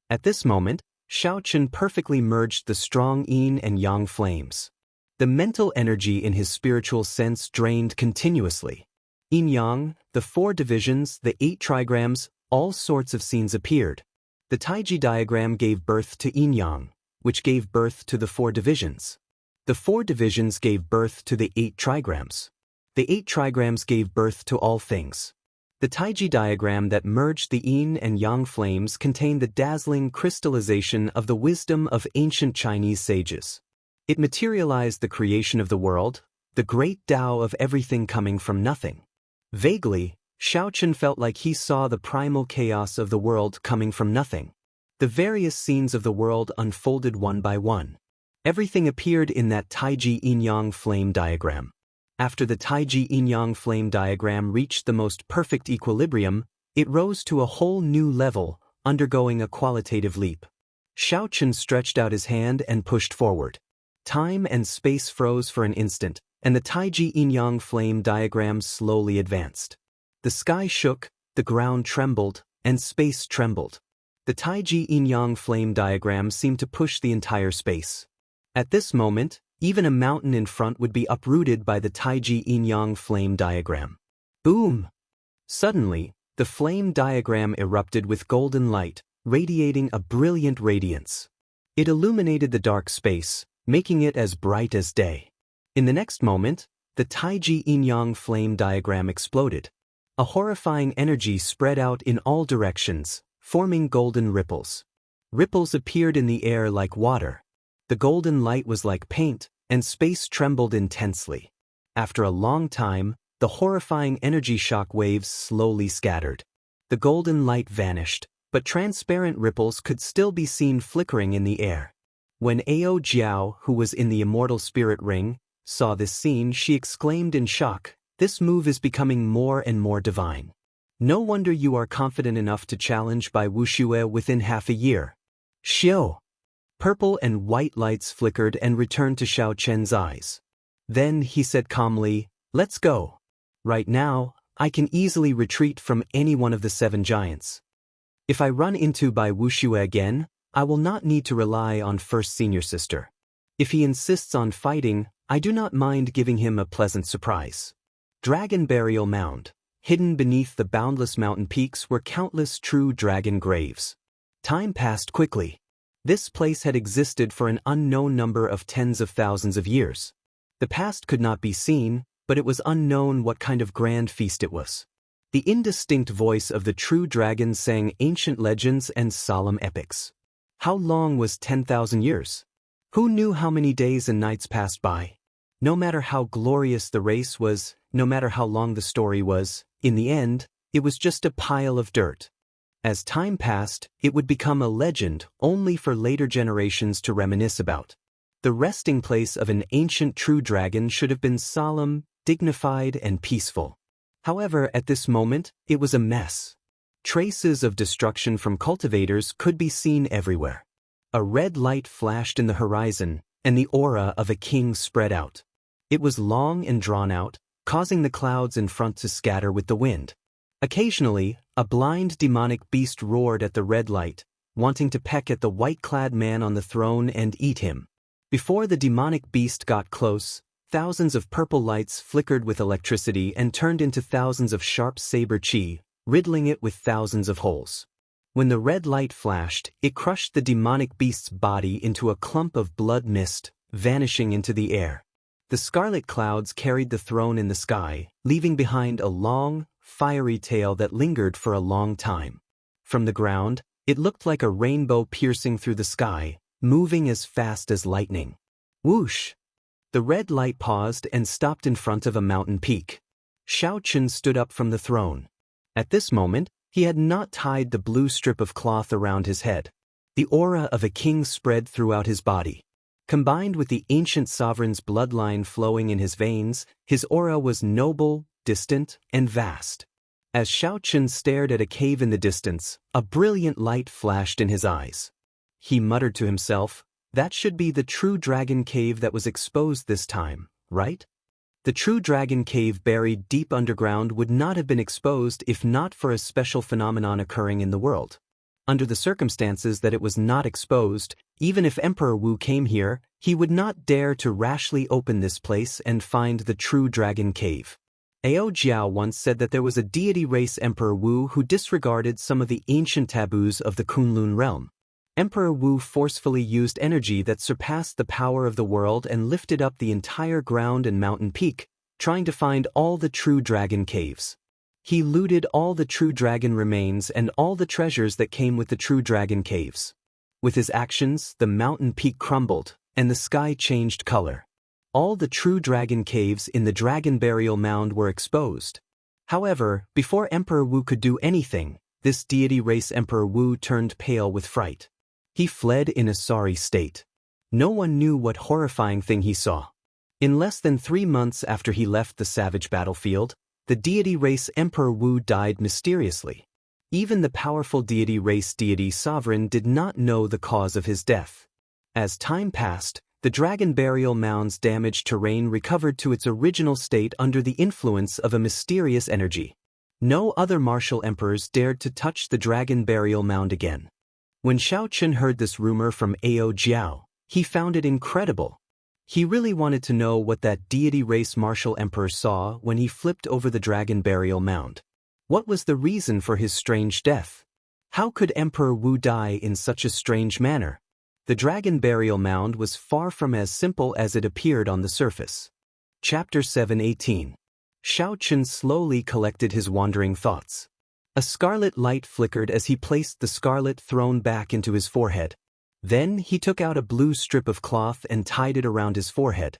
At this moment, Xiaochen perfectly merged the strong yin and yang flames. The mental energy in his spiritual sense drained continuously. Yin-yang, the 4 divisions, the 8 trigrams, all sorts of scenes appeared. The Taiji diagram gave birth to yin-yang, which gave birth to the 4 divisions. The 4 divisions gave birth to the 8 trigrams. The 8 trigrams gave birth to all things. The Taiji diagram that merged the yin and yang flames contained the dazzling crystallization of the wisdom of ancient Chinese sages. It materialized the creation of the world, the great Tao of everything coming from nothing. Vaguely, Xiaochen felt like he saw the primal chaos of the world coming from nothing. The various scenes of the world unfolded one by one. Everything appeared in that Taiji yin-yang flame diagram. After the Taiji yin-yang flame diagram reached the most perfect equilibrium, it rose to a whole new level, undergoing a qualitative leap. Xiaochen stretched out his hand and pushed forward. Time and space froze for an instant, and the Taiji yin-yang flame diagram slowly advanced. The sky shook, the ground trembled, and space trembled. The Taiji yin-yang flame diagram seemed to push the entire space. At this moment, even a mountain in front would be uprooted by the Taiji yin-yang flame diagram. Boom! Suddenly, the flame diagram erupted with golden light, radiating a brilliant radiance. It illuminated the dark space, making it as bright as day. In the next moment, the Taiji yin-yang flame diagram exploded. A horrifying energy spread out in all directions, forming golden ripples. Ripples appeared in the air like water. The golden light was like paint, and space trembled intensely. After a long time, the horrifying energy shock waves slowly scattered. The golden light vanished, but transparent ripples could still be seen flickering in the air. When Ao Jiao, who was in the immortal spirit ring, saw this scene, she exclaimed in shock, "This move is becoming more and more divine. No wonder you are confident enough to challenge by Wuxia within half a year." Xiao! Purple and white lights flickered and returned to Xiaochen's eyes. Then he said calmly, "Let's go. Right now, I can easily retreat from any one of the 7 giants. If I run into Bai Wuxia again, I will not need to rely on first senior sister. If he insists on fighting, I do not mind giving him a pleasant surprise." Dragon Burial Mound. Hidden beneath the boundless mountain peaks were countless true dragon graves. Time passed quickly. This place had existed for an unknown number of tens of thousands of years. The past could not be seen, but it was unknown what kind of grand feast it was. The indistinct voice of the true dragon sang ancient legends and solemn epics. How long was 10,000 years? Who knew how many days and nights passed by? No matter how glorious the race was, no matter how long the story was, in the end, it was just a pile of dirt. As time passed, it would become a legend only for later generations to reminisce about. The resting place of an ancient true dragon should have been solemn, dignified, and peaceful. However, at this moment, it was a mess. Traces of destruction from cultivators could be seen everywhere. A red light flashed in the horizon, and the aura of a king spread out. It was long and drawn out, causing the clouds in front to scatter with the wind. Occasionally, a blind demonic beast roared at the red light, wanting to peck at the white-clad man on the throne and eat him. Before the demonic beast got close, thousands of purple lights flickered with electricity and turned into thousands of sharp saber chi, riddling it with thousands of holes. When the red light flashed, it crushed the demonic beast's body into a clump of blood mist, vanishing into the air. The scarlet clouds carried the throne in the sky, leaving behind a long, fiery tail that lingered for a long time. From the ground, it looked like a rainbow piercing through the sky, moving as fast as lightning. Whoosh! The red light paused and stopped in front of a mountain peak. Xiaochen stood up from the throne. At this moment, he had not tied the blue strip of cloth around his head. The aura of a king spread throughout his body. Combined with the ancient sovereign's bloodline flowing in his veins, his aura was noble, distant, and vast. As Xiaochen stared at a cave in the distance, a brilliant light flashed in his eyes. He muttered to himself, "That should be the true dragon cave that was exposed this time, right?" The true dragon cave buried deep underground would not have been exposed if not for a special phenomenon occurring in the world. under the circumstances that it was not exposed. Even if Emperor Wu came here, he would not dare to rashly open this place and find the true dragon cave. Ao Jiao once said that there was a deity race Emperor Wu who disregarded some of the ancient taboos of the Kunlun realm. Emperor Wu forcefully used energy that surpassed the power of the world and lifted up the entire ground and mountain peak, trying to find all the true dragon caves. He looted all the true dragon remains and all the treasures that came with the true dragon caves. With his actions, the mountain peak crumbled, and the sky changed color. All the true dragon caves in the dragon burial mound were exposed. However, before Emperor Wu could do anything, this deity race Emperor Wu turned pale with fright. He fled in a sorry state. No one knew what horrifying thing he saw. In less than 3 months after he left the savage battlefield, the deity race Emperor Wu died mysteriously. Even the powerful deity race deity sovereign did not know the cause of his death. As time passed, the dragon burial mound's damaged terrain recovered to its original state under the influence of a mysterious energy. No other martial emperors dared to touch the dragon burial mound again. When Xiao Chen heard this rumor from Ao Jiao, he found it incredible. He really wanted to know what that deity race martial emperor saw when he flipped over the dragon burial mound. What was the reason for his strange death? How could Emperor Wu die in such a strange manner? The dragon burial mound was far from as simple as it appeared on the surface. Chapter 7:18. Xiao Chen slowly collected his wandering thoughts. A scarlet light flickered as he placed the scarlet throne back into his forehead. Then he took out a blue strip of cloth and tied it around his forehead.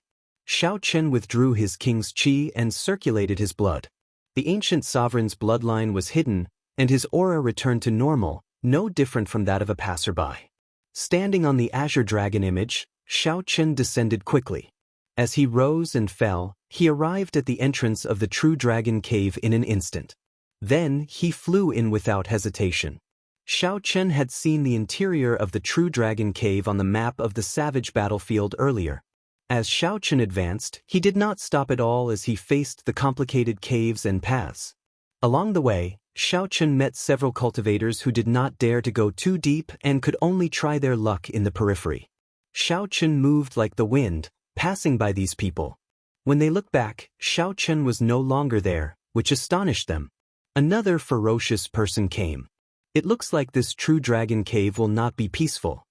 Xiao Chen withdrew his king's qi and circulated his blood. The ancient sovereign's bloodline was hidden, and his aura returned to normal, no different from that of a passerby. Standing on the azure dragon image, Xiao Chen descended quickly. As he rose and fell, he arrived at the entrance of the true dragon cave in an instant. Then he flew in without hesitation. Xiao Chen had seen the interior of the true dragon cave on the map of the savage battlefield earlier. As Xiao Chen advanced, he did not stop at all as he faced the complicated caves and paths. Along the way, Xiao Chen met several cultivators who did not dare to go too deep and could only try their luck in the periphery. Xiao Chen moved like the wind, passing by these people. When they looked back, Xiao Chen was no longer there, which astonished them. Another ferocious person came. It looks like this true dragon cave will not be peaceful.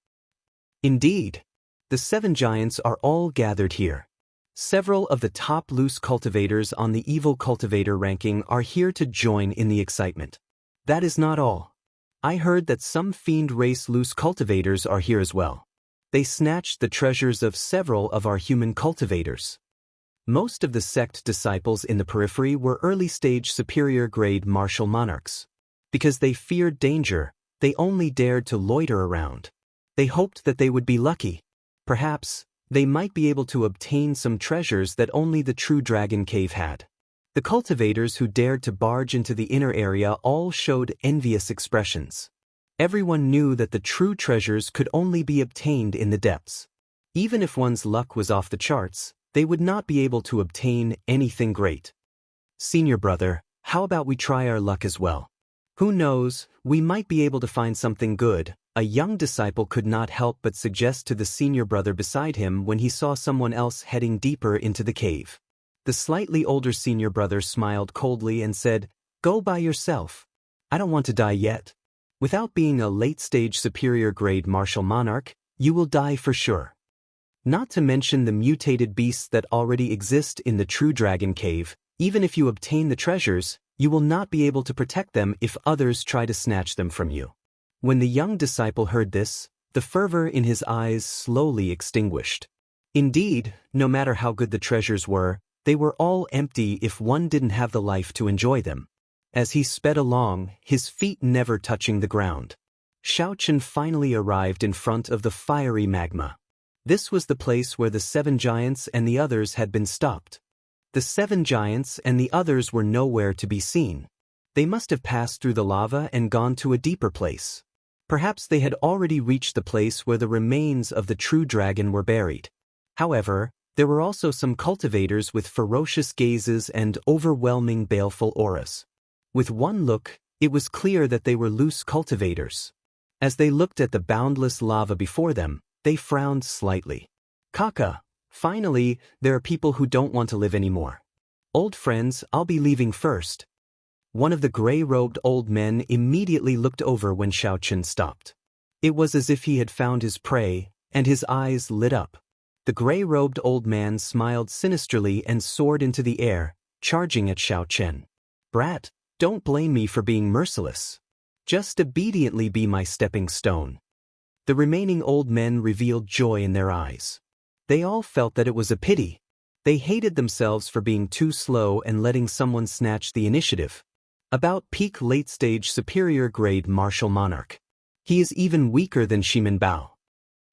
Indeed. The 7 giants are all gathered here. Several of the top loose cultivators on the evil cultivator ranking are here to join in the excitement. That is not all. I heard that some fiend race loose cultivators are here as well. They snatched the treasures of several of our human cultivators. Most of the sect disciples in the periphery were early-stage superior-grade martial monarchs. Because they feared danger, they only dared to loiter around. They hoped that they would be lucky. Perhaps, they might be able to obtain some treasures that only the true dragon cave had. The cultivators who dared to barge into the inner area all showed envious expressions. Everyone knew that the true treasures could only be obtained in the depths. Even if one's luck was off the charts, they would not be able to obtain anything great. Senior brother, how about we try our luck as well? Who knows, we might be able to find something good. A young disciple could not help but suggest to the senior brother beside him when he saw someone else heading deeper into the cave. The slightly older senior brother smiled coldly and said, "Go by yourself. I don't want to die yet. Without being a late-stage superior-grade martial monarch, you will die for sure. Not to mention the mutated beasts that already exist in the true dragon cave. Even if you obtain the treasures, you will not be able to protect them if others try to snatch them from you." When the young disciple heard this, the fervor in his eyes slowly extinguished. Indeed, no matter how good the treasures were, they were all empty if one didn't have the life to enjoy them. As he sped along, his feet never touching the ground, Xiao Chen finally arrived in front of the fiery magma. This was the place where the 7 giants and the others had been stopped. The 7 giants and the others were nowhere to be seen. They must have passed through the lava and gone to a deeper place. Perhaps they had already reached the place where the remains of the true dragon were buried. However, there were also some cultivators with ferocious gazes and overwhelming baleful auras. With one look, it was clear that they were loose cultivators. As they looked at the boundless lava before them, they frowned slightly. Kaka, finally, there are people who don't want to live anymore. Old friends, I'll be leaving first. One of the gray-robed old men immediately looked over when Xiaochen stopped. It was as if he had found his prey, and his eyes lit up. The gray-robed old man smiled sinisterly and soared into the air, charging at Xiaochen. Brat, don't blame me for being merciless. Just obediently be my stepping stone. The remaining old men revealed joy in their eyes. They all felt that it was a pity. They hated themselves for being too slow and letting someone snatch the initiative. About peak late-stage superior-grade martial monarch. He is even weaker than Shimin Bao.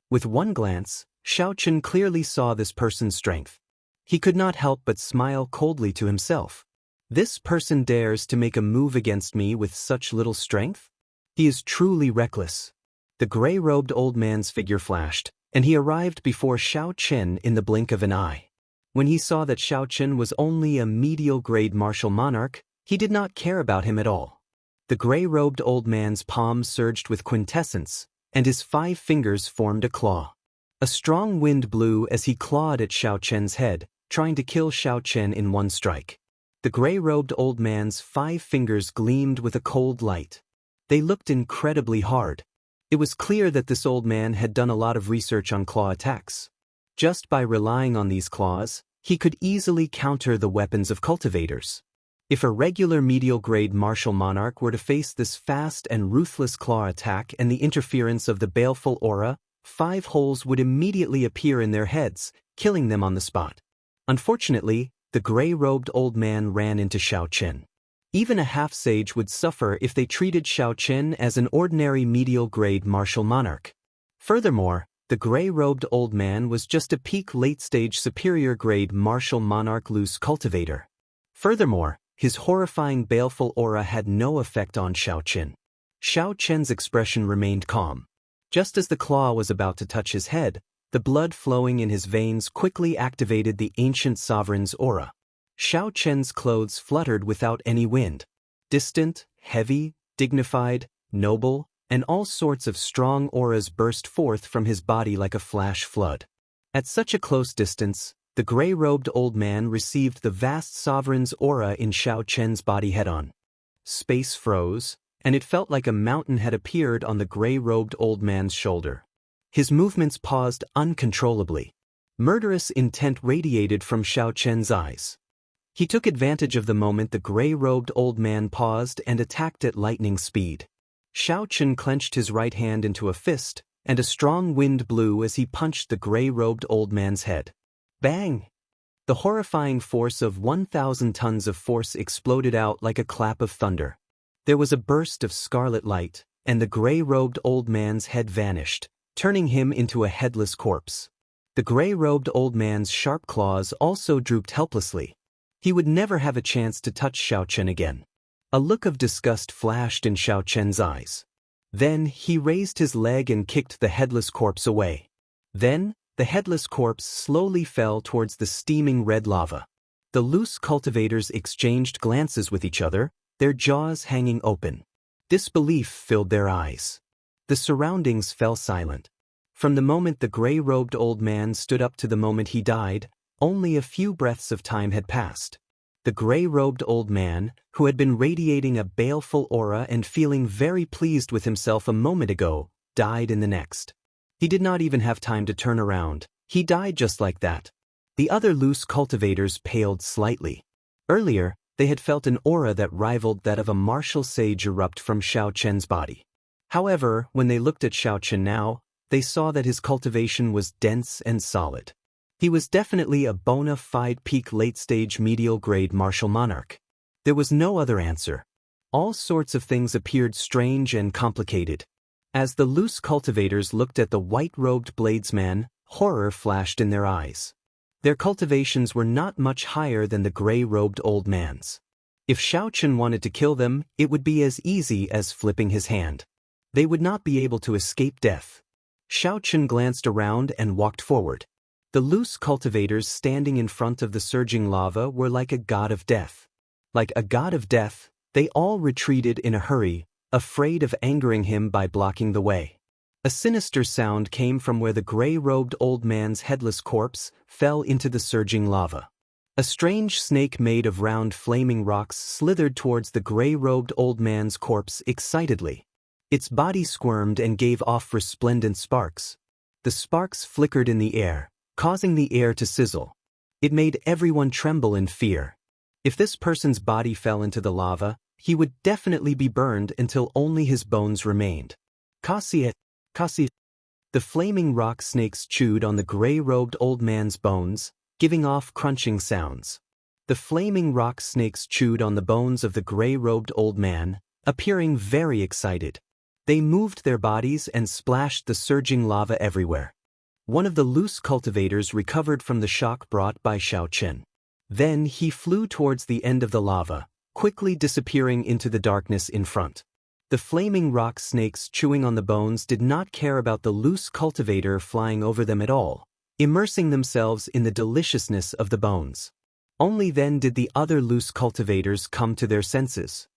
With one glance, Xiaochen clearly saw this person's strength. He could not help but smile coldly to himself. This person dares to make a move against me with such little strength? He is truly reckless. The gray-robed old man's figure flashed, and he arrived before Xiaochen in the blink of an eye. When he saw that Xiaochen was only a medial-grade martial monarch, he did not care about him at all. The gray-robed old man's palm surged with quintessence, and his 5 fingers formed a claw. A strong wind blew as he clawed at Xiaochen's head, trying to kill Xiaochen in one strike. The gray-robed old man's 5 fingers gleamed with a cold light. They looked incredibly hard. It was clear that this old man had done a lot of research on claw attacks. Just by relying on these claws, he could easily counter the weapons of cultivators. If a regular medial-grade martial monarch were to face this fast and ruthless claw attack and the interference of the baleful aura, 5 holes would immediately appear in their heads, killing them on the spot. Unfortunately, the gray-robed old man ran into Xiaochen. Even a half-sage would suffer if they treated Xiaochen as an ordinary medial-grade martial monarch. Furthermore, the gray-robed old man was just a peak late-stage superior-grade martial monarch loose cultivator. Furthermore, his horrifying baleful aura had no effect on Xiaochen. Xiaochen's expression remained calm. Just as the claw was about to touch his head, the blood flowing in his veins quickly activated the ancient sovereign's aura. Xiaochen's clothes fluttered without any wind. Distant, heavy, dignified, noble, and all sorts of strong auras burst forth from his body like a flash flood. At such a close distance, the gray-robed old man received the vast sovereign's aura in Xiaochen's body head-on. Space froze, and it felt like a mountain had appeared on the gray-robed old man's shoulder. His movements paused uncontrollably. Murderous intent radiated from Xiaochen's eyes. He took advantage of the moment the gray-robed old man paused and attacked at lightning speed. Xiaochen clenched his right hand into a fist, and a strong wind blew as he punched the gray-robed old man's head. Bang! The horrifying force of 1,000 tons of force exploded out like a clap of thunder. There was a burst of scarlet light, and the gray-robed old man's head vanished, turning him into a headless corpse. The gray-robed old man's sharp claws also drooped helplessly. He would never have a chance to touch Xiaochen again. A look of disgust flashed in Xiaochen's eyes. Then he raised his leg and kicked the headless corpse away. Then, the headless corpse slowly fell towards the steaming red lava. The loose cultivators exchanged glances with each other, their jaws hanging open. Disbelief filled their eyes. The surroundings fell silent. From the moment the gray-robed old man stood up to the moment he died, only a few breaths of time had passed. The gray-robed old man, who had been radiating a baleful aura and feeling very pleased with himself a moment ago, died in the next. He did not even have time to turn around. He died just like that. The other loose cultivators paled slightly. Earlier, they had felt an aura that rivaled that of a martial sage erupt from Xiaochen's body. However, when they looked at Xiaochen now, they saw that his cultivation was dense and solid. He was definitely a bona fide peak late-stage medial-grade martial monarch. There was no other answer. All sorts of things appeared strange and complicated. As the loose cultivators looked at the white-robed bladesman, horror flashed in their eyes. Their cultivations were not much higher than the gray-robed old man's. If Xiaochen wanted to kill them, it would be as easy as flipping his hand. They would not be able to escape death. Xiaochen glanced around and walked forward. The loose cultivators standing in front of the surging lava were like a god of death. Like a god of death, they all retreated in a hurry, afraid of angering him by blocking the way. A sinister sound came from where the gray-robed old man's headless corpse fell into the surging lava. A strange snake made of round flaming rocks slithered towards the gray-robed old man's corpse excitedly. Its body squirmed and gave off resplendent sparks. The sparks flickered in the air, causing the air to sizzle. It made everyone tremble in fear. If this person's body fell into the lava, he would definitely be burned until only his bones remained. Kasi. The flaming rock snakes chewed on the gray-robed old man's bones, giving off crunching sounds. The flaming rock snakes chewed on the bones of the gray-robed old man, appearing very excited. They moved their bodies and splashed the surging lava everywhere. One of the loose cultivators recovered from the shock brought by Xiaochen. Then he flew towards the end of the lava, quickly disappearing into the darkness in front. The flaming rock snakes chewing on the bones did not care about the loose cultivator flying over them at all, immersing themselves in the deliciousness of the bones. Only then did the other loose cultivators come to their senses.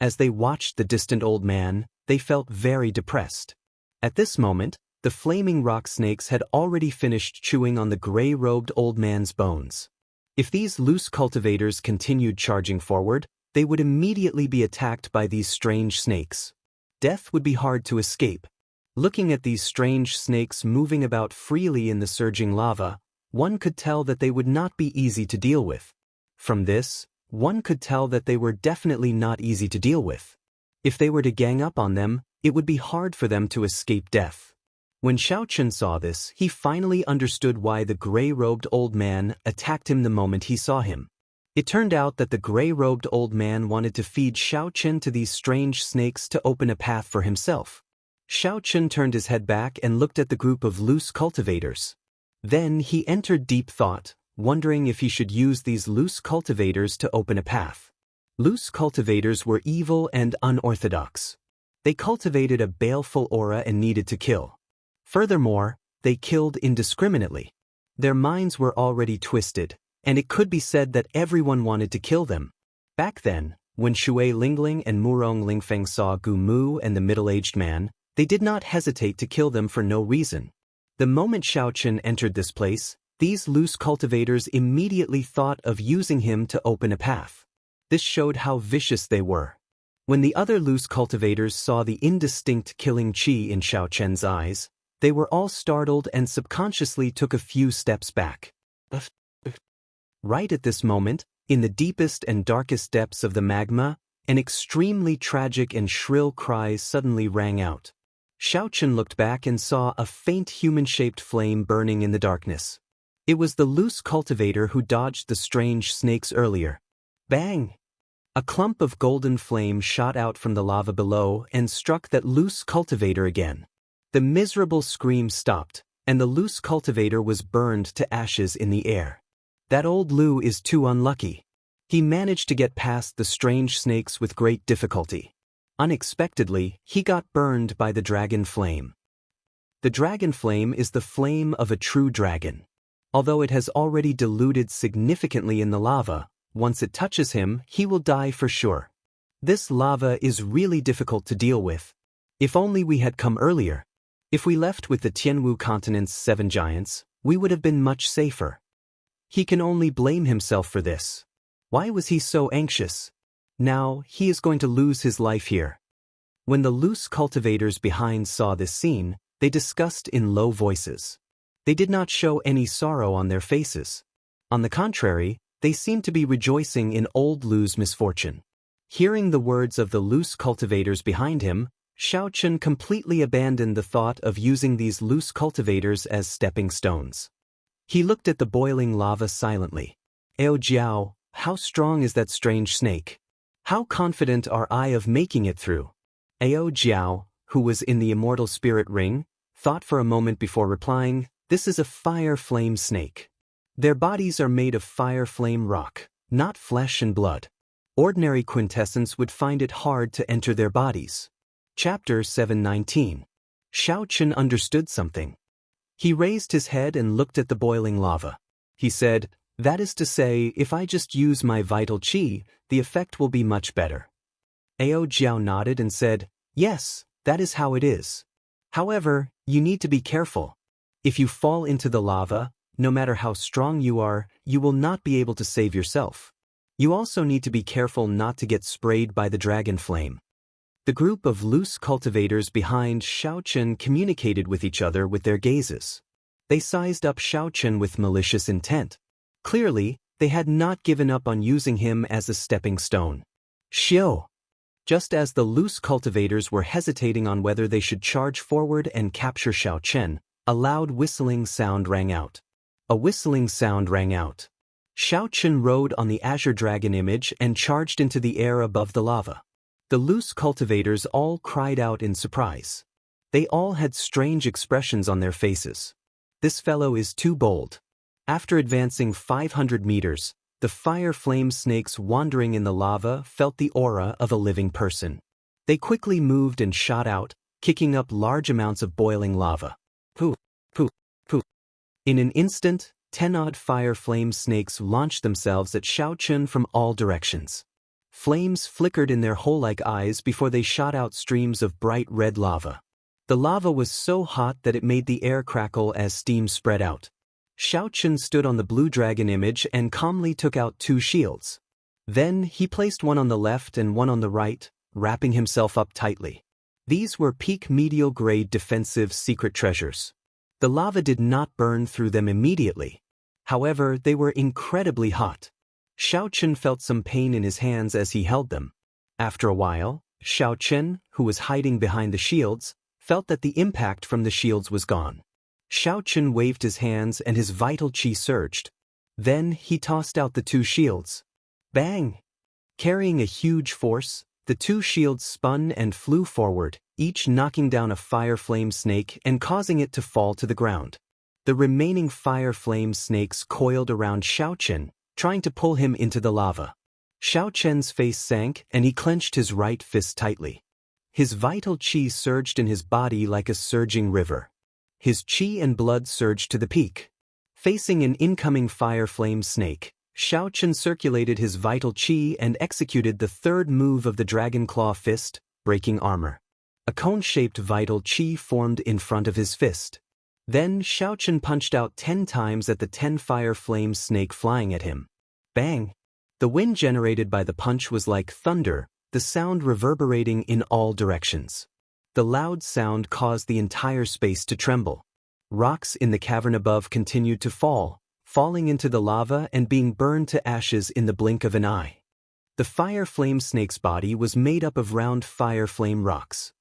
As they watched the distant old man, they felt very depressed. At this moment, the flaming rock snakes had already finished chewing on the gray-robed old man's bones. If these loose cultivators continued charging forward, they would immediately be attacked by these strange snakes. Death would be hard to escape. Looking at these strange snakes moving about freely in the surging lava, one could tell that they would not be easy to deal with. From this, one could tell that they were definitely not easy to deal with. If they were to gang up on them, it would be hard for them to escape death. When Xiaochen saw this, he finally understood why the gray-robed old man attacked him the moment he saw him. It turned out that the gray-robed old man wanted to feed Xiaochen to these strange snakes to open a path for himself. Xiaochen turned his head back and looked at the group of loose cultivators. Then he entered deep thought, wondering if he should use these loose cultivators to open a path. Loose cultivators were evil and unorthodox. They cultivated a baleful aura and needed to kill. Furthermore, they killed indiscriminately. Their minds were already twisted, and it could be said that everyone wanted to kill them. Back then, when Shui Lingling and Murong Lingfeng saw Gu Mu and the middle-aged man, they did not hesitate to kill them for no reason. The moment Xiaochen entered this place, these loose cultivators immediately thought of using him to open a path. This showed how vicious they were. When the other loose cultivators saw the indistinct killing chi in Xiaochen's eyes, they were all startled and subconsciously took a few steps back. Right at this moment, in the deepest and darkest depths of the magma, an extremely tragic and shrill cry suddenly rang out. Xiaochen looked back and saw a faint human-shaped flame burning in the darkness. It was the loose cultivator who dodged the strange snakes earlier. Bang! A clump of golden flame shot out from the lava below and struck that loose cultivator again. The miserable scream stopped, and the loose cultivator was burned to ashes in the air. That old Lu is too unlucky. He managed to get past the strange snakes with great difficulty. Unexpectedly, he got burned by the dragon flame. The dragon flame is the flame of a true dragon. Although it has already diluted significantly in the lava, once it touches him, he will die for sure. This lava is really difficult to deal with. If only we had come earlier. If we left with the Tianwu continent's 7 giants, we would have been much safer. He can only blame himself for this. Why was he so anxious? Now, he is going to lose his life here. When the loose cultivators behind saw this scene, they discussed in low voices. They did not show any sorrow on their faces. On the contrary, they seemed to be rejoicing in old Lu's misfortune. Hearing the words of the loose cultivators behind him, Xiaochen completely abandoned the thought of using these loose cultivators as stepping stones. He looked at the boiling lava silently. "Ao Jiao, how strong is that strange snake? How confident are I of making it through?" Ao Jiao, who was in the immortal spirit ring, thought for a moment before replying, "This is a fire flame snake. Their bodies are made of fire flame rock, not flesh and blood. Ordinary quintessence would find it hard to enter their bodies." Chapter 719. Xiaochen understood something. He raised his head and looked at the boiling lava. He said, "That is to say, if I just use my vital qi, the effect will be much better." Ao Jiao nodded and said, Yes, that is how it is. However, you need to be careful. If you fall into the lava, no matter how strong you are, you will not be able to save yourself. You also need to be careful not to get sprayed by the dragon flame. The group of loose cultivators behind Xiaochen communicated with each other with their gazes. They sized up Xiaochen with malicious intent. Clearly, they had not given up on using him as a stepping stone. Xiao! Just as the loose cultivators were hesitating on whether they should charge forward and capture Xiaochen, a loud whistling sound rang out. A whistling sound rang out. Xiaochen rode on the azure dragon image and charged into the air above the lava. The loose cultivators all cried out in surprise. They all had strange expressions on their faces. This fellow is too bold. After advancing 500 meters, the fire flame snakes wandering in the lava felt the aura of a living person. They quickly moved and shot out, kicking up large amounts of boiling lava. Poof, poof, poof. In an instant, 10-odd fire flame snakes launched themselves at Xiaochen from all directions. Flames flickered in their hole-like eyes before they shot out streams of bright red lava. The lava was so hot that it made the air crackle as steam spread out. Xiaochen stood on the blue dragon image and calmly took out 2 shields. Then he placed one on the left and one on the right, wrapping himself up tightly. These were peak medial grade defensive secret treasures. The lava did not burn through them immediately. However, they were incredibly hot. Xiaochen felt some pain in his hands as he held them. After a while, Xiaochen, who was hiding behind the shields, felt that the impact from the shields was gone. Xiaochen waved his hands and his vital qi surged. Then he tossed out the 2 shields. Bang! Carrying a huge force, the 2 shields spun and flew forward, each knocking down a fire flame snake and causing it to fall to the ground. The remaining fire flame snakes coiled around Xiaochen, trying to pull him into the lava. Xiaochen's face sank and he clenched his right fist tightly. His vital qi surged in his body like a surging river. His qi and blood surged to the peak. Facing an incoming fire flame snake, Xiaochen circulated his vital qi and executed the 3rd move of the dragon claw fist, breaking armor. A cone-shaped vital qi formed in front of his fist. Then Xiaochen punched out 10 times at the 10 fire flame snake flying at him. Bang! The wind generated by the punch was like thunder, the sound reverberating in all directions. The loud sound caused the entire space to tremble. Rocks in the cavern above continued to fall, falling into the lava and being burned to ashes in the blink of an eye. The fire flame snake's body was made up of round fire flame rocks.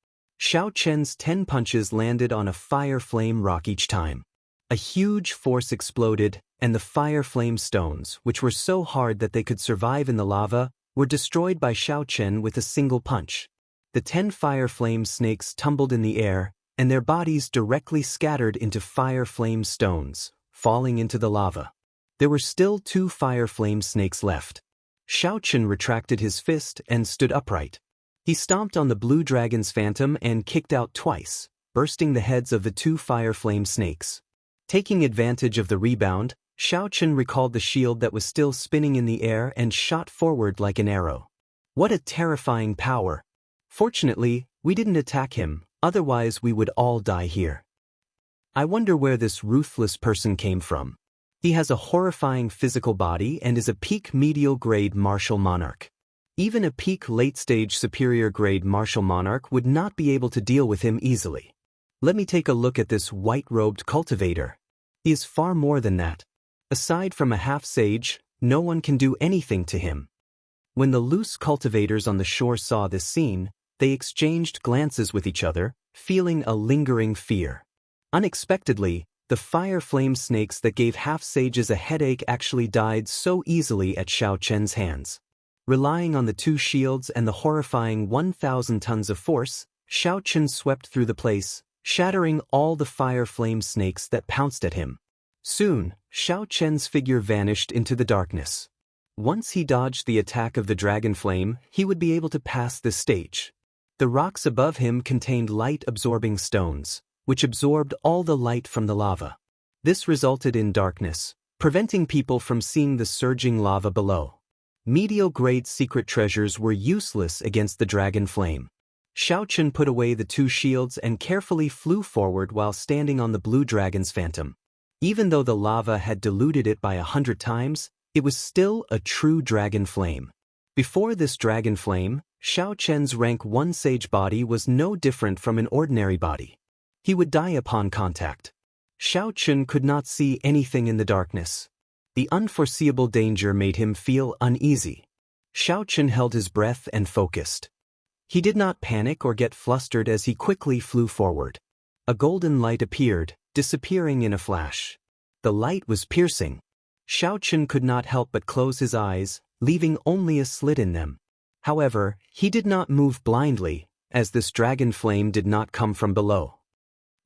Xiaochen's 10 punches landed on a fire flame rock each time. A huge force exploded, and the fire flame stones, which were so hard that they could survive in the lava, were destroyed by Xiaochen with a single punch. The 10 fire flame snakes tumbled in the air, and their bodies directly scattered into fire flame stones, falling into the lava. There were still 2 fire flame snakes left. Xiaochen retracted his fist and stood upright. He stomped on the blue dragon's phantom and kicked out twice, bursting the heads of the 2 fire flame snakes. Taking advantage of the rebound, Xiaochen recalled the shield that was still spinning in the air and shot forward like an arrow. What a terrifying power! Fortunately, we didn't attack him, otherwise we would all die here. I wonder where this ruthless person came from. He has a horrifying physical body and is a peak medial grade martial monarch. Even a peak late-stage superior grade martial monarch would not be able to deal with him easily. Let me take a look at this white-robed cultivator. He is far more than that. Aside from a half-sage, no one can do anything to him. When the loose cultivators on the shore saw this scene, they exchanged glances with each other, feeling a lingering fear. Unexpectedly, the fire flame snakes that gave half-sages a headache actually died so easily at Xiaochen's hands. Relying on the 2 shields and the horrifying 1,000 tons of force, Xiaochen swept through the place, shattering all the fire flame snakes that pounced at him. Soon, Xiaochen's figure vanished into the darkness. Once he dodged the attack of the dragon flame, he would be able to pass this stage. The rocks above him contained light-absorbing stones, which absorbed all the light from the lava. This resulted in darkness, preventing people from seeing the surging lava below. Medial-grade secret treasures were useless against the dragon flame. Xiaochen put away the two shields and carefully flew forward while standing on the blue dragon's phantom. Even though the lava had diluted it by 100 times, it was still a true dragon flame. Before this dragon flame, Xiaochen's rank 1 sage body was no different from an ordinary body. He would die upon contact. Xiaochen could not see anything in the darkness. The unforeseeable danger made him feel uneasy. Xiaochen held his breath and focused. He did not panic or get flustered as he quickly flew forward. A golden light appeared, disappearing in a flash. The light was piercing. Xiaochen could not help but close his eyes, leaving only a slit in them. However, he did not move blindly, as this dragon flame did not come from below.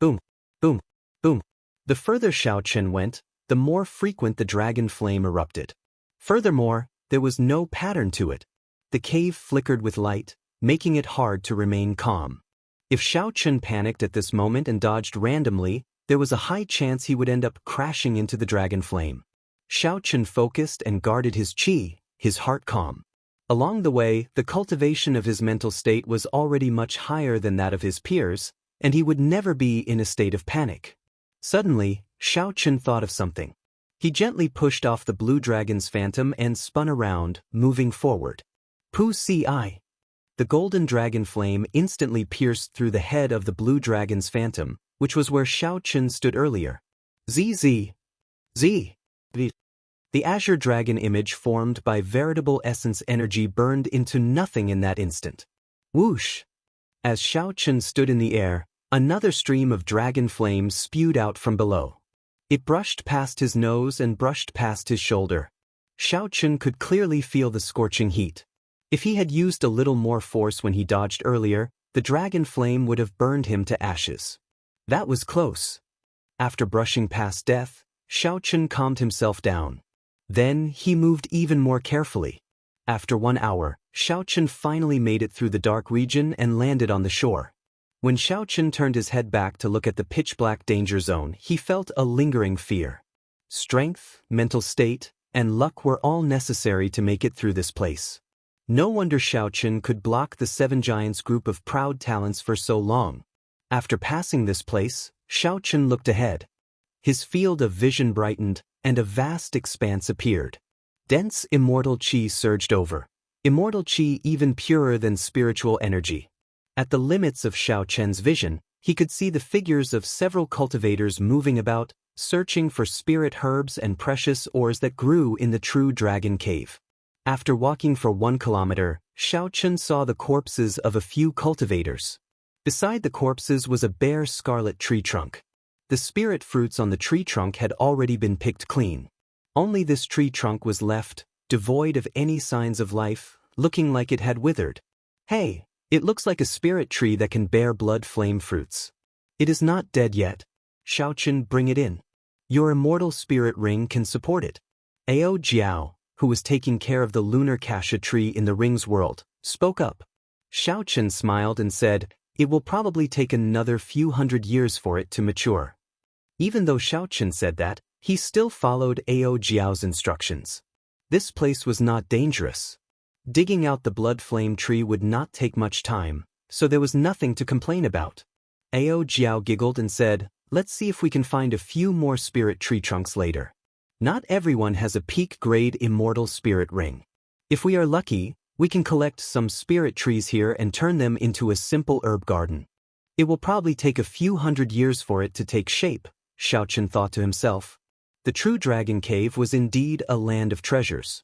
Boom, boom, boom. The further Xiaochen went, the more frequent the dragon flame erupted. Furthermore, there was no pattern to it. The cave flickered with light, making it hard to remain calm. If Xiaochen panicked at this moment and dodged randomly, there was a high chance he would end up crashing into the dragon flame. Xiaochen focused and guarded his qi, his heart calm. Along the way, the cultivation of his mental state was already much higher than that of his peers, and he would never be in a state of panic. Suddenly, Xiaochen thought of something. He gently pushed off the blue dragon's phantom and spun around, moving forward. Pu Si. The golden dragon flame instantly pierced through the head of the blue dragon's phantom, which was where Xiaochen stood earlier. Z. The azure dragon image formed by veritable essence energy burned into nothing in that instant. Whoosh! As Xiaochen stood in the air, another stream of dragon flame spewed out from below. It brushed past his nose and brushed past his shoulder. Xiaochen could clearly feel the scorching heat. If he had used a little more force when he dodged earlier, the dragon flame would have burned him to ashes. That was close. After brushing past death, Xiaochen calmed himself down. Then he moved even more carefully. After 1 hour, Xiaochen finally made it through the dark region and landed on the shore. When Xiaochen turned his head back to look at the pitch-black danger zone, he felt a lingering fear. Strength, mental state, and luck were all necessary to make it through this place. No wonder Xiaochen could block the 7 giants group of proud talents for so long. After passing this place, Xiaochen looked ahead. His field of vision brightened, and a vast expanse appeared. Dense immortal qi surged over. Immortal qi even purer than spiritual energy. At the limits of Xiaochen's vision, he could see the figures of several cultivators moving about, searching for spirit herbs and precious ores that grew in the true dragon cave. After walking for 1 kilometer, Xiaochen saw the corpses of a few cultivators. Beside the corpses was a bare scarlet tree trunk. The spirit fruits on the tree trunk had already been picked clean. Only this tree trunk was left, devoid of any signs of life, looking like it had withered. Hey, it looks like a spirit tree that can bear blood flame fruits. It is not dead yet. Xiaochen, bring it in. Your immortal spirit ring can support it. Ao Jiao, who was taking care of the lunar cassia tree in the ring's world, spoke up. Xiaochen smiled and said, it will probably take another few hundred years for it to mature. Even though Xiaochen said that, he still followed Ao Jiao's instructions. This place was not dangerous. Digging out the blood flame tree would not take much time, so there was nothing to complain about. Ao Jiao giggled and said, let's see if we can find a few more spirit tree trunks later. Not everyone has a peak-grade immortal spirit ring. If we are lucky, we can collect some spirit trees here and turn them into a simple herb garden. It will probably take a few hundred years for it to take shape, Xiaochen thought to himself. The true dragon cave was indeed a land of treasures.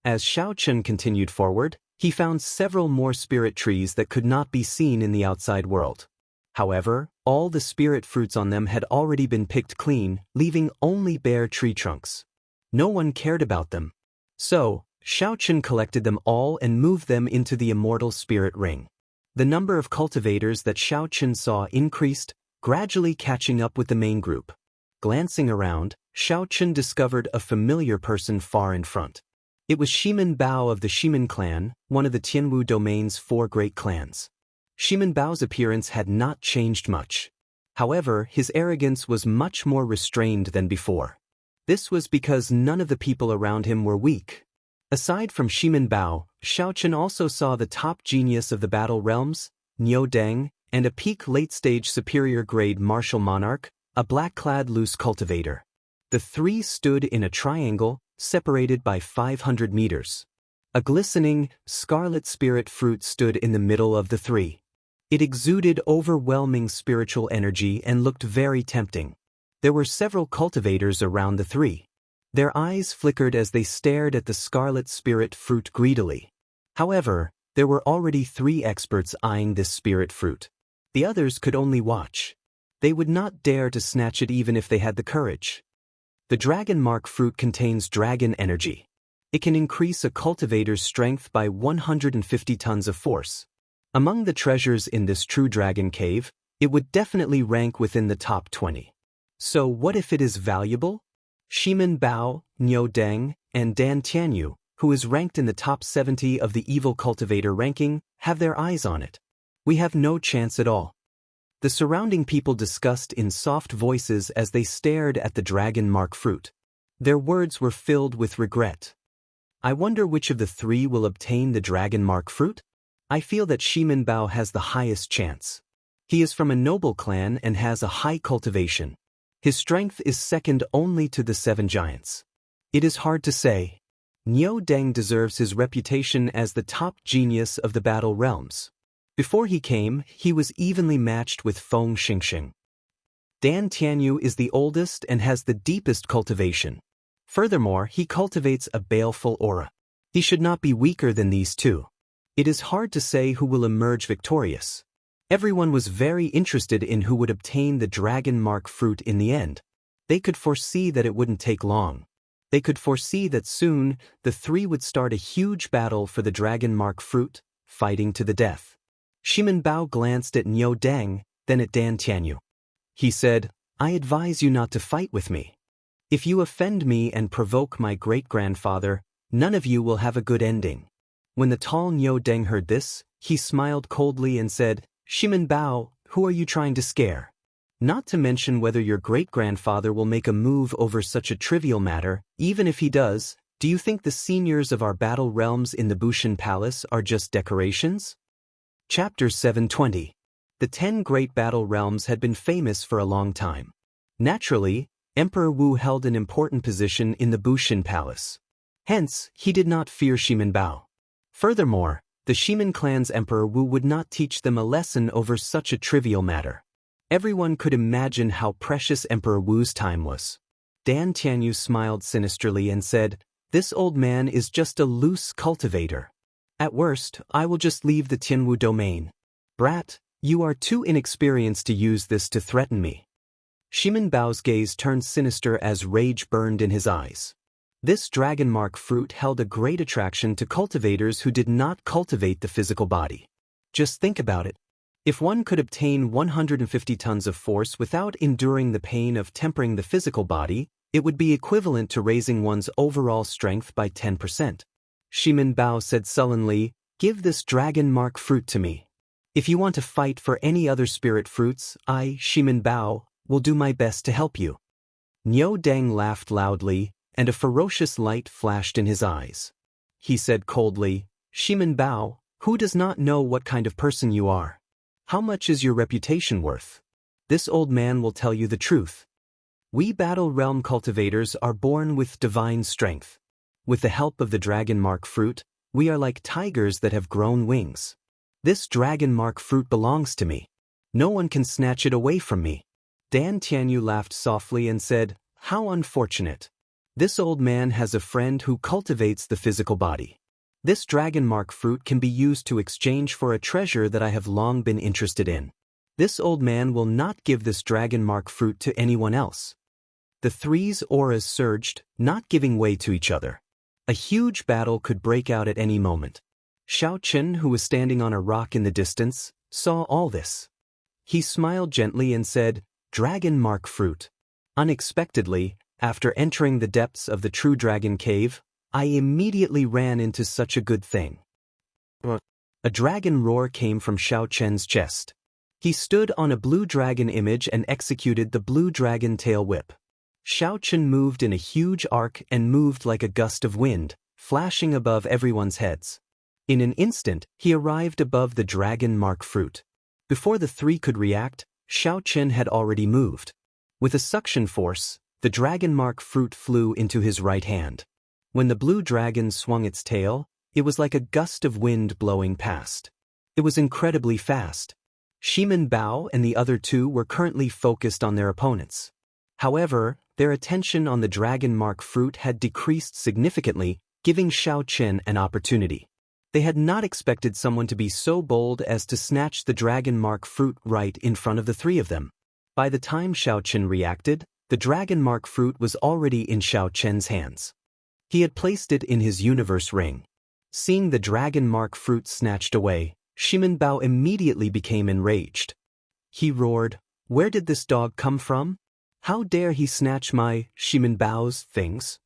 As Xiaochen continued forward, he found several more spirit trees that could not be seen in the outside world. However, all the spirit fruits on them had already been picked clean, leaving only bare tree trunks. No one cared about them. So, Xiaochen collected them all and moved them into the immortal spirit ring. The number of cultivators that Xiaochen saw increased, gradually catching up with the main group. Glancing around, Xiaochen discovered a familiar person far in front. It was Shimen Bao of the Shimen clan, one of the Tianwu domain's 4 great clans. Shimen Bao's appearance had not changed much. However, his arrogance was much more restrained than before. This was because none of the people around him were weak. Aside from Shimen Bao, Xiaochen also saw the top genius of the battle realms, Niu Deng, and a peak late-stage superior-grade martial monarch, a black-clad loose cultivator. The three stood in a triangle, separated by 500 meters. A glistening, scarlet spirit fruit stood in the middle of the three. It exuded overwhelming spiritual energy and looked very tempting. There were several cultivators around the three. Their eyes flickered as they stared at the scarlet spirit fruit greedily. However, there were already 3 experts eyeing this spirit fruit. The others could only watch. They would not dare to snatch it even if they had the courage. The dragon mark fruit contains dragon energy. It can increase a cultivator's strength by 150 tons of force. Among the treasures in this true dragon cave, it would definitely rank within the top 20. So what if it is valuable? Shimin Bao, Niu Deng, and Dan Tianyu, who is ranked in the top 70 of the evil cultivator ranking, have their eyes on it. We have no chance at all. The surrounding people discussed in soft voices as they stared at the dragon mark fruit. Their words were filled with regret. I wonder which of the 3 will obtain the dragon mark fruit? I feel that Shimin Bao has the highest chance. He is from a noble clan and has a high cultivation. His strength is second only to the 7 giants. It is hard to say. Niu Deng deserves his reputation as the top genius of the battle realms. Before he came, he was evenly matched with Feng Xingxing. Dan Tianyu is the oldest and has the deepest cultivation. Furthermore, he cultivates a baleful aura. He should not be weaker than these 2. It is hard to say who will emerge victorious. Everyone was very interested in who would obtain the dragon mark fruit in the end. They could foresee that it wouldn't take long. They could foresee that soon, the 3 would start a huge battle for the dragon mark fruit, fighting to the death. Shimin Bao glanced at Niu Deng, then at Dan Tianyu. He said, I advise you not to fight with me. If you offend me and provoke my great-grandfather, none of you will have a good ending. When the tall Niu Deng heard this, he smiled coldly and said, Shimin Bao, who are you trying to scare? Not to mention whether your great-grandfather will make a move over such a trivial matter. Even if he does, do you think the seniors of our battle realms in the Bushan Palace are just decorations? Chapter 720. The 10 great battle realms had been famous for a long time. Naturally, Emperor Wu held an important position in the Bushan Palace. Hence, he did not fear Shimin Bao. Furthermore, the Shimin clan's Emperor Wu would not teach them a lesson over such a trivial matter. Everyone could imagine how precious Emperor Wu's time was. Dan Tianyu smiled sinisterly and said, This old man is just a loose cultivator. At worst, I will just leave the Tianwu domain. Brat, you are too inexperienced to use this to threaten me. Shimin Bao's gaze turned sinister as rage burned in his eyes. This dragon mark fruit held a great attraction to cultivators who did not cultivate the physical body. Just think about it. If one could obtain 150 tons of force without enduring the pain of tempering the physical body, it would be equivalent to raising one's overall strength by 10%. Shimin Bao said sullenly, Give this dragon mark fruit to me. If you want to fight for any other spirit fruits, I, Shimin Bao, will do my best to help you. Niu Deng laughed loudly, and a ferocious light flashed in his eyes. He said coldly, Shimin Bao, who does not know what kind of person you are? How much is your reputation worth? This old man will tell you the truth. We Battle Realm cultivators are born with divine strength. With the help of the dragon mark fruit, we are like tigers that have grown wings. This dragon mark fruit belongs to me. No one can snatch it away from me. Dan Tianyu laughed softly and said, How unfortunate. This old man has a friend who cultivates the physical body. This dragon mark fruit can be used to exchange for a treasure that I have long been interested in. This old man will not give this dragon mark fruit to anyone else. The three's auras surged, not giving way to each other. A huge battle could break out at any moment. Xiao Chen, who was standing on a rock in the distance, saw all this. He smiled gently and said, Dragon mark fruit. Unexpectedly, after entering the depths of the true dragon cave, I immediately ran into such a good thing. What? A dragon roar came from Xiao Chen's chest. He stood on a blue dragon image and executed the blue dragon tail whip. Xiao Chen moved in a huge arc and moved like a gust of wind, flashing above everyone's heads. In an instant, he arrived above the dragon mark fruit. Before the three could react, Xiaochen had already moved. With a suction force, the dragon mark fruit flew into his right hand. When the blue dragon swung its tail, it was like a gust of wind blowing past. It was incredibly fast. Shimin Bao and the other two were currently focused on their opponents. However, their attention on the dragon mark fruit had decreased significantly, giving Xiaochen an opportunity. They had not expected someone to be so bold as to snatch the dragon mark fruit right in front of the three of them. By the time Xiaochen reacted, the dragon mark fruit was already in Xiaochen's hands. He had placed it in his universe ring. Seeing the dragon mark fruit snatched away, Shimin Bao immediately became enraged. He roared, "Where did this dog come from? How dare he snatch my, Shimin Bao's, things?"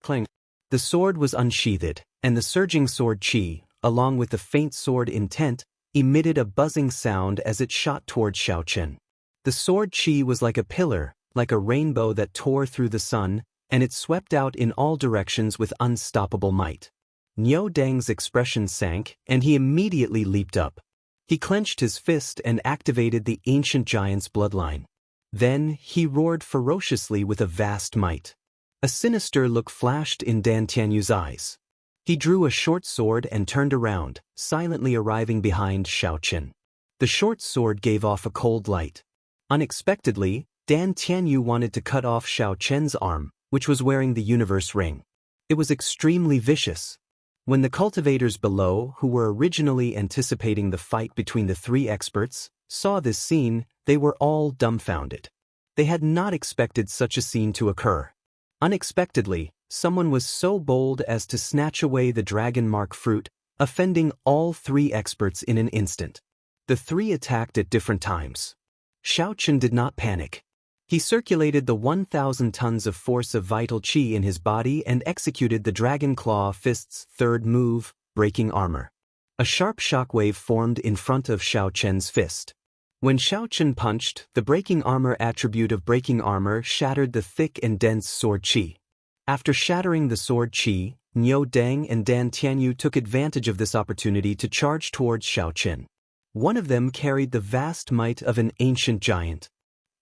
Clang. The sword was unsheathed, and the surging sword qi, along with the faint sword intent, emitted a buzzing sound as it shot towards Xiaochen. The sword qi was like a pillar, like a rainbow that tore through the sun, and it swept out in all directions with unstoppable might. Niu Deng's expression sank, and he immediately leaped up. He clenched his fist and activated the ancient giant's bloodline. Then he roared ferociously with a vast might. A sinister look flashed in Dan Tianyu's eyes. He drew a short sword and turned around, silently arriving behind Xiaochen. The short sword gave off a cold light. Unexpectedly, Dan Tianyu wanted to cut off Xiaochen's arm, which was wearing the universe ring. It was extremely vicious. When the cultivators below, who were originally anticipating the fight between the three experts, saw this scene, they were all dumbfounded. They had not expected such a scene to occur. Unexpectedly, someone was so bold as to snatch away the dragon mark fruit, offending all three experts in an instant. The three attacked at different times. Xiaochen did not panic. He circulated the 1,000 tons of force of vital qi in his body and executed the Dragon Claw Fist's third move, breaking armor. A sharp shockwave formed in front of Xiaochen's fist. When Xiaochen punched, the breaking armor attribute of breaking armor shattered the thick and dense sword qi. After shattering the sword qi, Niu Deng and Dan Tianyu took advantage of this opportunity to charge towards Xiaochen. One of them carried the vast might of an ancient giant.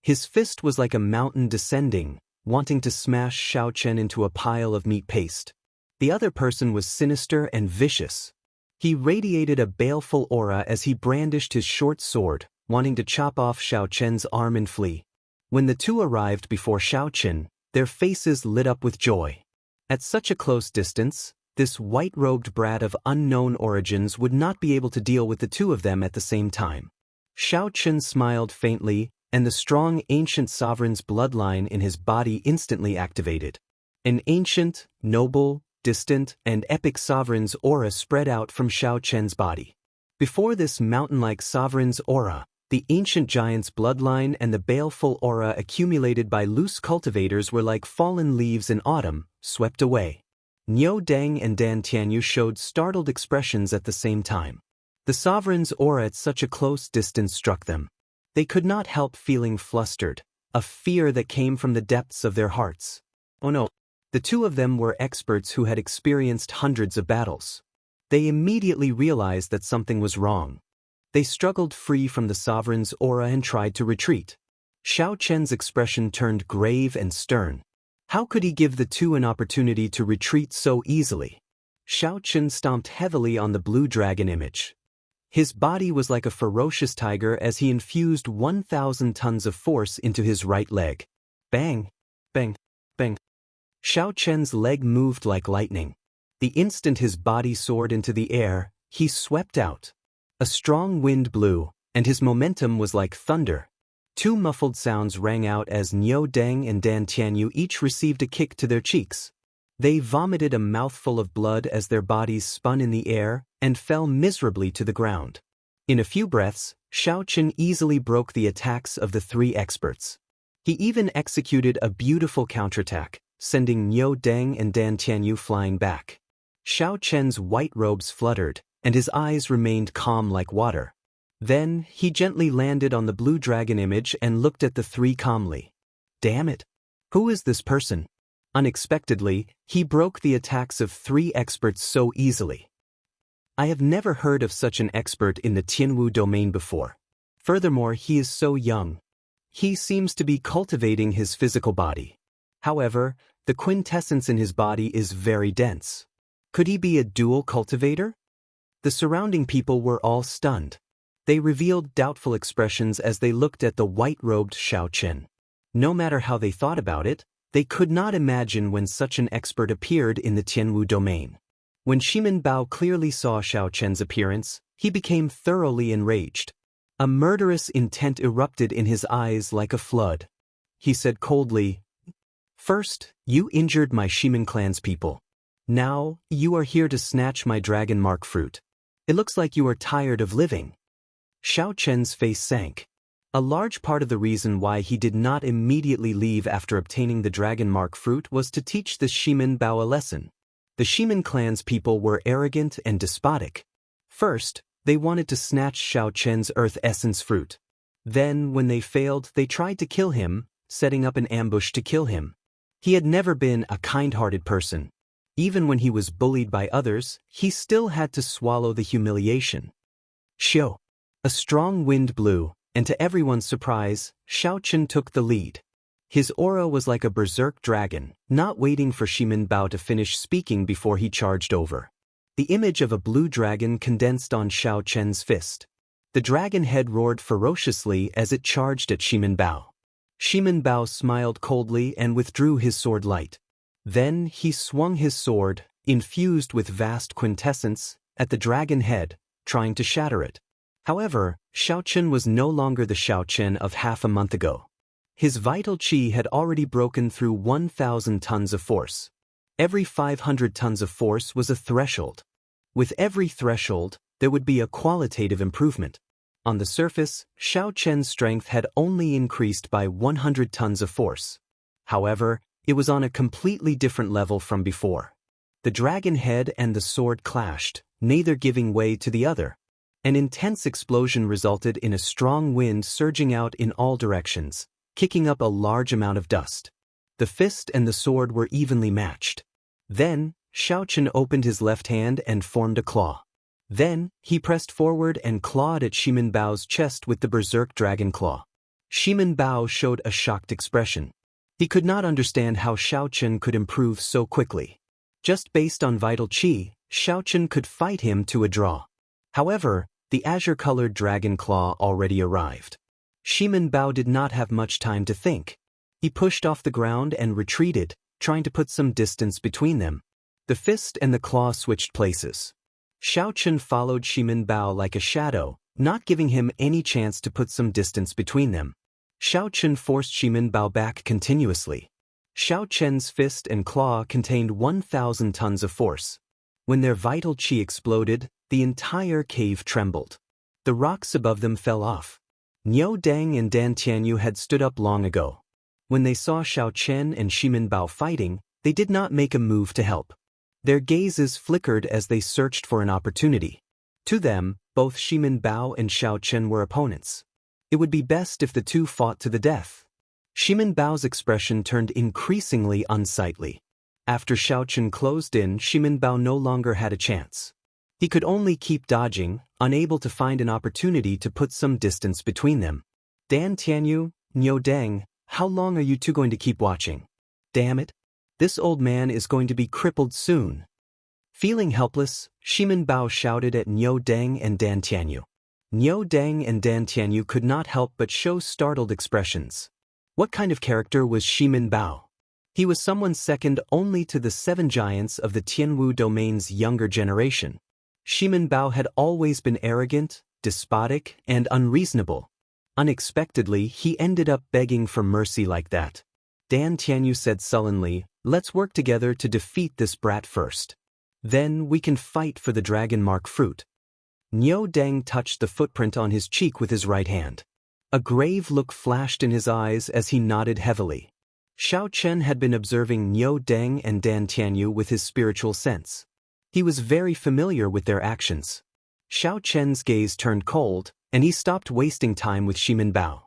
His fist was like a mountain descending, wanting to smash Xiaochen into a pile of meat paste. The other person was sinister and vicious. He radiated a baleful aura as he brandished his short sword, wanting to chop off Xiaochen's arm and flee. When the two arrived before Xiaochen, their faces lit up with joy. At such a close distance, this white-robed brat of unknown origins would not be able to deal with the two of them at the same time. Xiaochen smiled faintly, and the strong ancient sovereign's bloodline in his body instantly activated. An ancient, noble, distant, and epic sovereign's aura spread out from Xiaochen's body. Before this mountain-like sovereign's aura, the ancient giant's bloodline and the baleful aura accumulated by loose cultivators were like fallen leaves in autumn, swept away. Niu Deng and Dan Tianyu showed startled expressions at the same time. The sovereign's aura at such a close distance struck them. They could not help feeling flustered, a fear that came from the depths of their hearts. Oh no! The two of them were experts who had experienced hundreds of battles. They immediately realized that something was wrong. They struggled free from the sovereign's aura and tried to retreat. Xiaochen's expression turned grave and stern. How could he give the two an opportunity to retreat so easily? Xiaochen stomped heavily on the blue dragon image. His body was like a ferocious tiger as he infused 1,000 tons of force into his right leg. Bang! Bang! Bang! Xiaochen's leg moved like lightning. The instant his body soared into the air, he swept out. A strong wind blew, and his momentum was like thunder. Two muffled sounds rang out as Niu Deng and Dan Tianyu each received a kick to their cheeks. They vomited a mouthful of blood as their bodies spun in the air and fell miserably to the ground. In a few breaths, Xiaochen easily broke the attacks of the three experts. He even executed a beautiful counterattack, sending Niu Deng and Dan Tianyu flying back. Xiaochen's white robes fluttered, and his eyes remained calm like water. Then, he gently landed on the blue dragon image and looked at the three calmly. Damn it! Who is this person? Unexpectedly, he broke the attacks of three experts so easily. I have never heard of such an expert in the Tianwu domain before. Furthermore, he is so young. He seems to be cultivating his physical body. However, the quintessence in his body is very dense. Could he be a dual cultivator? The surrounding people were all stunned. They revealed doubtful expressions as they looked at the white-robed Xiaochen. No matter how they thought about it, they could not imagine when such an expert appeared in the Tianwu domain. When Shimin Bao clearly saw Xiaochen's appearance, he became thoroughly enraged. A murderous intent erupted in his eyes like a flood. He said coldly, "First, you injured my Shimin clan's people. Now, you are here to snatch my dragon mark fruit. It looks like you are tired of living." Xiaochen's face sank. A large part of the reason why he did not immediately leave after obtaining the dragon mark fruit was to teach the Shimin Bao a lesson. The Shimin clan's people were arrogant and despotic. First, they wanted to snatch Xiaochen's earth essence fruit. Then, when they failed, they tried to kill him, setting up an ambush to kill him. He had never been a kind-hearted person. Even when he was bullied by others, he still had to swallow the humiliation. Xiao. A strong wind blew, and to everyone's surprise, Xiaochen took the lead. His aura was like a berserk dragon, not waiting for Shimin Bao to finish speaking before he charged over. The image of a blue dragon condensed on Xiaochen's fist. The dragon head roared ferociously as it charged at Shimin Bao. Shimin Bao smiled coldly and withdrew his sword light. Then he swung his sword, infused with vast quintessence, at the dragon head, trying to shatter it. However, Xiaochen was no longer the Xiaochen of half a month ago. His vital qi had already broken through 1,000 tons of force. Every 500 tons of force was a threshold. With every threshold, there would be a qualitative improvement. On the surface, Xiaochen's strength had only increased by 100 tons of force. However, it was on a completely different level from before. The dragon head and the sword clashed, neither giving way to the other. An intense explosion resulted in a strong wind surging out in all directions, kicking up a large amount of dust. The fist and the sword were evenly matched. Then, Xiaochen opened his left hand and formed a claw. Then, he pressed forward and clawed at Shimin Bao's chest with the berserk dragon claw. Shimin Bao showed a shocked expression. He could not understand how Xiaochen could improve so quickly. Just based on vital qi, Xiaochen could fight him to a draw. However, the azure-colored dragon claw already arrived. Shimin Bao did not have much time to think. He pushed off the ground and retreated, trying to put some distance between them. The fist and the claw switched places. Xiaochen followed Shimin Bao like a shadow, not giving him any chance to put some distance between them. Xiaochen forced Shimin Bao back continuously. Xiaochen's fist and claw contained 1,000 tons of force. When their vital qi exploded, the entire cave trembled. The rocks above them fell off. Niu Deng and Dan Tianyu had stood up long ago. When they saw Xiaochen and Shimin Bao fighting, they did not make a move to help. Their gazes flickered as they searched for an opportunity. To them, both Shimin Bao and Xiaochen were opponents. It would be best if the two fought to the death. Shimin Bao's expression turned increasingly unsightly. After Xiaochen closed in, Shimin Bao no longer had a chance. He could only keep dodging, unable to find an opportunity to put some distance between them. Dan Tianyu, Niu Deng, how long are you two going to keep watching? Damn it! This old man is going to be crippled soon. Feeling helpless, Shimin Bao shouted at Niu Deng and Dan Tianyu. Niu Deng and Dan Tianyu could not help but show startled expressions. What kind of character was Shimin Bao? He was someone second only to the 7 giants of the Tianwu domain's younger generation. Shimin Bao had always been arrogant, despotic, and unreasonable. Unexpectedly, he ended up begging for mercy like that. Dan Tianyu said sullenly, "Let's work together to defeat this brat first. Then we can fight for the dragon mark fruit." Niu Deng touched the footprint on his cheek with his right hand. A grave look flashed in his eyes as he nodded heavily. Xiaochen had been observing Niu Deng and Dan Tianyu with his spiritual sense. He was very familiar with their actions. Xiaochen's gaze turned cold, and he stopped wasting time with Shimin Bao.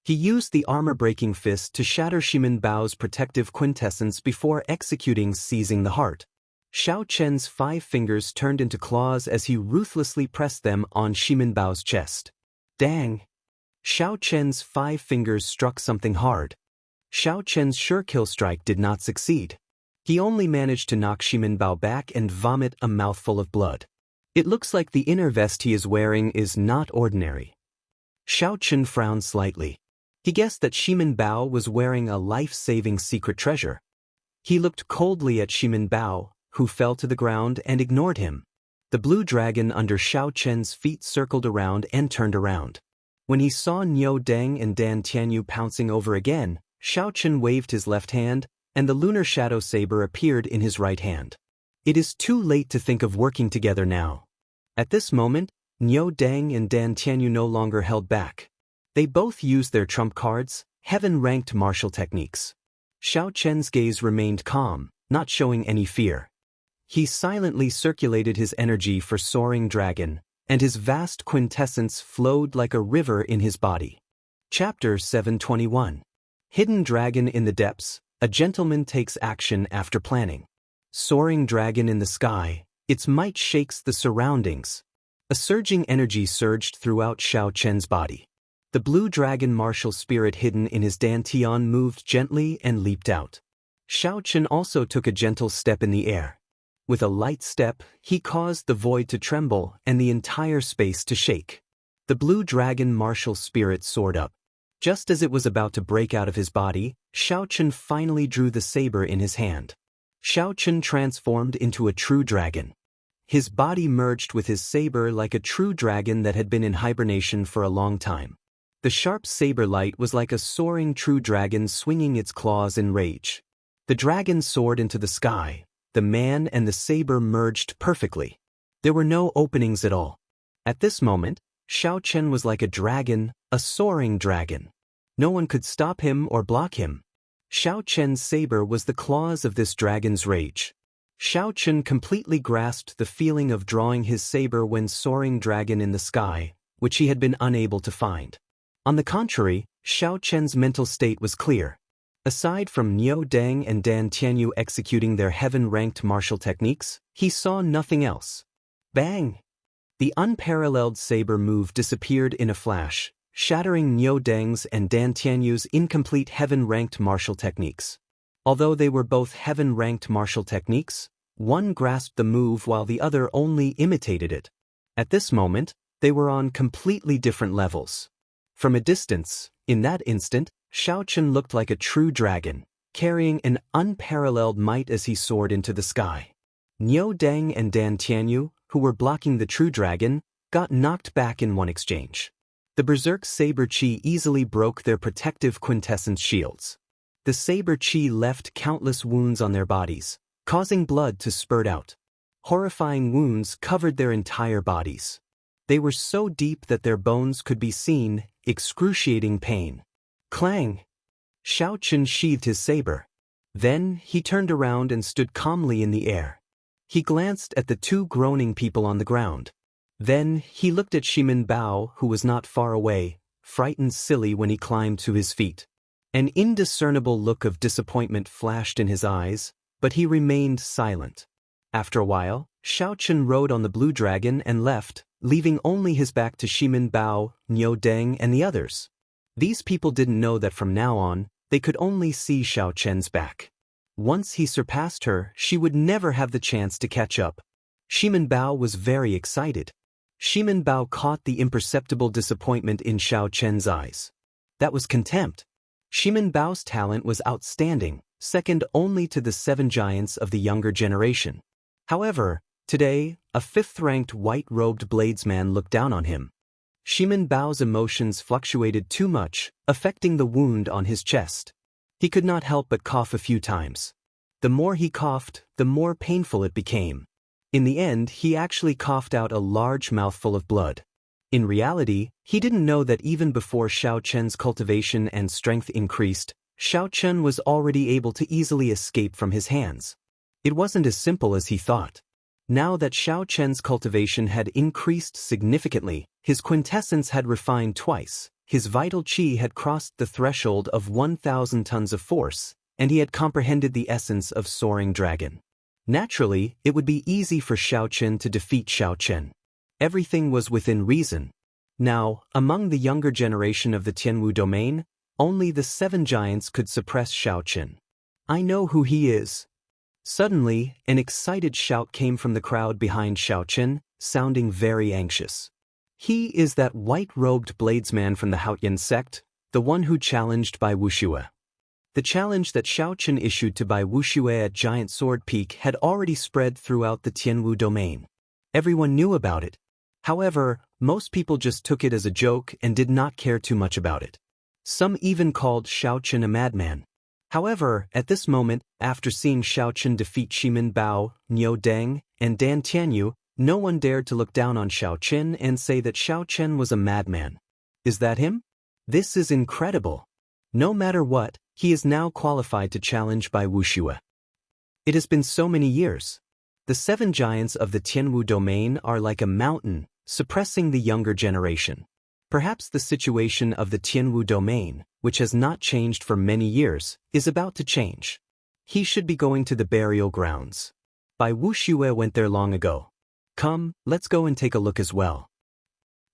He used the armor-breaking fist to shatter Shimin Bao's protective quintessence before executing seizing the heart. Xiaochen's 5 fingers turned into claws as he ruthlessly pressed them on Shimin Bao's chest. Dang! Xiao Chen's 5 fingers struck something hard. Xiao Chen's sure kill strike did not succeed. He only managed to knock Shimin Bao back and vomit a mouthful of blood. It looks like the inner vest he is wearing is not ordinary. Xiao Chen frowned slightly. He guessed that Shimin Bao was wearing a life-saving secret treasure. He looked coldly at Shimin Bao, who fell to the ground and ignored him. The blue dragon under Xiao Chen's feet circled around and turned around. When he saw Niu Deng and Dan Tianyu pouncing over again, Xiao Chen waved his left hand, and the lunar shadow saber appeared in his right hand. It is too late to think of working together now. At this moment, Niu Deng and Dan Tianyu no longer held back. They both used their trump cards, heaven-ranked martial techniques. Xiao Chen's gaze remained calm, not showing any fear. He silently circulated his energy for Soaring Dragon, and his vast quintessence flowed like a river in his body. Chapter 721. Hidden Dragon in the Depths, a gentleman takes action after planning. Soaring dragon in the sky, its might shakes the surroundings. A surging energy surged throughout Xiao Chen's body. The blue dragon martial spirit hidden in his dantian moved gently and leaped out. Xiao Chen also took a gentle step in the air. With a light step, he caused the void to tremble and the entire space to shake. The blue dragon martial spirit soared up. Just as it was about to break out of his body, Xiao Chen finally drew the saber in his hand. Xiao Chen transformed into a true dragon. His body merged with his saber like a true dragon that had been in hibernation for a long time. The sharp saber light was like a soaring true dragon swinging its claws in rage. The dragon soared into the sky. The man and the saber merged perfectly. There were no openings at all. At this moment, Xiao Chen was like a dragon, a soaring dragon. No one could stop him or block him. Xiao Chen's saber was the claws of this dragon's rage. Xiao Chen completely grasped the feeling of drawing his saber when soaring dragon in the sky, which he had been unable to find. On the contrary, Xiao Chen's mental state was clear. Aside from Niu Deng and Dan Tianyu executing their heaven-ranked martial techniques, he saw nothing else. Bang! The unparalleled saber move disappeared in a flash, shattering Niu Deng's and Dan Tianyu's incomplete heaven-ranked martial techniques. Although they were both heaven-ranked martial techniques, one grasped the move while the other only imitated it. At this moment, they were on completely different levels. From a distance, in that instant, Xiao Chen looked like a true dragon, carrying an unparalleled might as he soared into the sky. Niu Deng and Dan Tianyu, who were blocking the true dragon, got knocked back in one exchange. The berserk saber chi easily broke their protective quintessence shields. The saber chi left countless wounds on their bodies, causing blood to spurt out. Horrifying wounds covered their entire bodies. They were so deep that their bones could be seen, excruciating pain. Clang! Xiao Chen sheathed his saber. Then he turned around and stood calmly in the air. He glanced at the two groaning people on the ground. Then he looked at Shimin Bao, who was not far away, frightened silly when he climbed to his feet. An indiscernible look of disappointment flashed in his eyes, but he remained silent. After a while, Xiao Chen rode on the blue dragon and left, leaving only his back to Shimin Bao, Niu Deng and the others. These people didn't know that from now on, they could only see Xiao Chen's back. Once he surpassed her, she would never have the chance to catch up. Shimin Bao was very excited. Shimin Bao caught the imperceptible disappointment in Xiao Chen's eyes. That was contempt. Shimin Bao's talent was outstanding, second only to the 7 giants of the younger generation. However, today, a 5th-ranked white-robed bladesman looked down on him. Shimin Bao's emotions fluctuated too much, affecting the wound on his chest. He could not help but cough a few times. The more he coughed, the more painful it became. In the end, he actually coughed out a large mouthful of blood. In reality, he didn't know that even before Xiao Chen's cultivation and strength increased, Xiao Chen was already able to easily escape from his hands. It wasn't as simple as he thought. Now that Xiao Chen's cultivation had increased significantly, his quintessence had refined twice, his vital qi had crossed the threshold of 1,000 tons of force, and he had comprehended the essence of Soaring Dragon. Naturally, it would be easy for Xiao Chen to defeat Xiao Chen. Everything was within reason. Now, among the younger generation of the Tianwu domain, only the 7 giants could suppress Xiaoqin. I know who he is. Suddenly, an excited shout came from the crowd behind Xiaoqin, sounding very anxious. He is that white-robed bladesman from the Haotian sect, the one who challenged Bai Wuxia. The challenge that Xiaoqin issued to Bai Wuxia at Giant Sword Peak had already spread throughout the Tianwu domain. Everyone knew about it. However, most people just took it as a joke and did not care too much about it. Some even called Xiaoqin a madman. However, at this moment, after seeing Xiaoqin defeat Shimin Bao, Niu Deng, and Dan Tianyu, no one dared to look down on Xiaoqin and say that Xiaoqin was a madman. Is that him? This is incredible. No matter what, he is now qualified to challenge Bai Wuxia. It has been so many years. The 7 giants of the Tianwu domain are like a mountain, suppressing the younger generation. Perhaps the situation of the Tianwu domain, which has not changed for many years, is about to change. He should be going to the burial grounds. Bai Wuxia went there long ago. Come, let's go and take a look as well.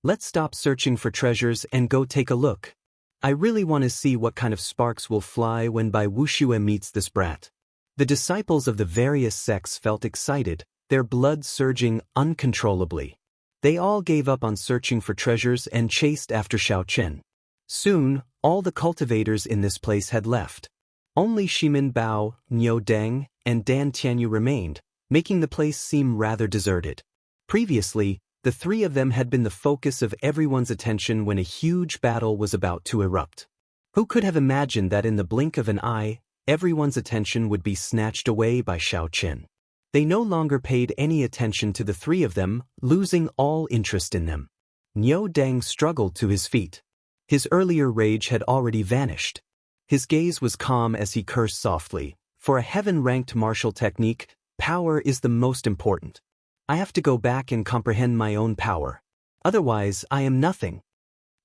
Let's stop searching for treasures and go take a look. I really want to see what kind of sparks will fly when Bai Wuxia meets this brat. The disciples of the various sects felt excited, their blood surging uncontrollably. They all gave up on searching for treasures and chased after Xiaoqin. Soon, all the cultivators in this place had left. Only Shimin Bao, Niu Deng, and Dan Tianyu remained, making the place seem rather deserted. Previously, the 3 of them had been the focus of everyone's attention when a huge battle was about to erupt. Who could have imagined that in the blink of an eye, everyone's attention would be snatched away by Xiaoqin? They no longer paid any attention to the 3 of them, losing all interest in them. Niu Deng struggled to his feet. His earlier rage had already vanished. His gaze was calm as he cursed softly. For a heaven-ranked martial technique, power is the most important. I have to go back and comprehend my own power. Otherwise, I am nothing.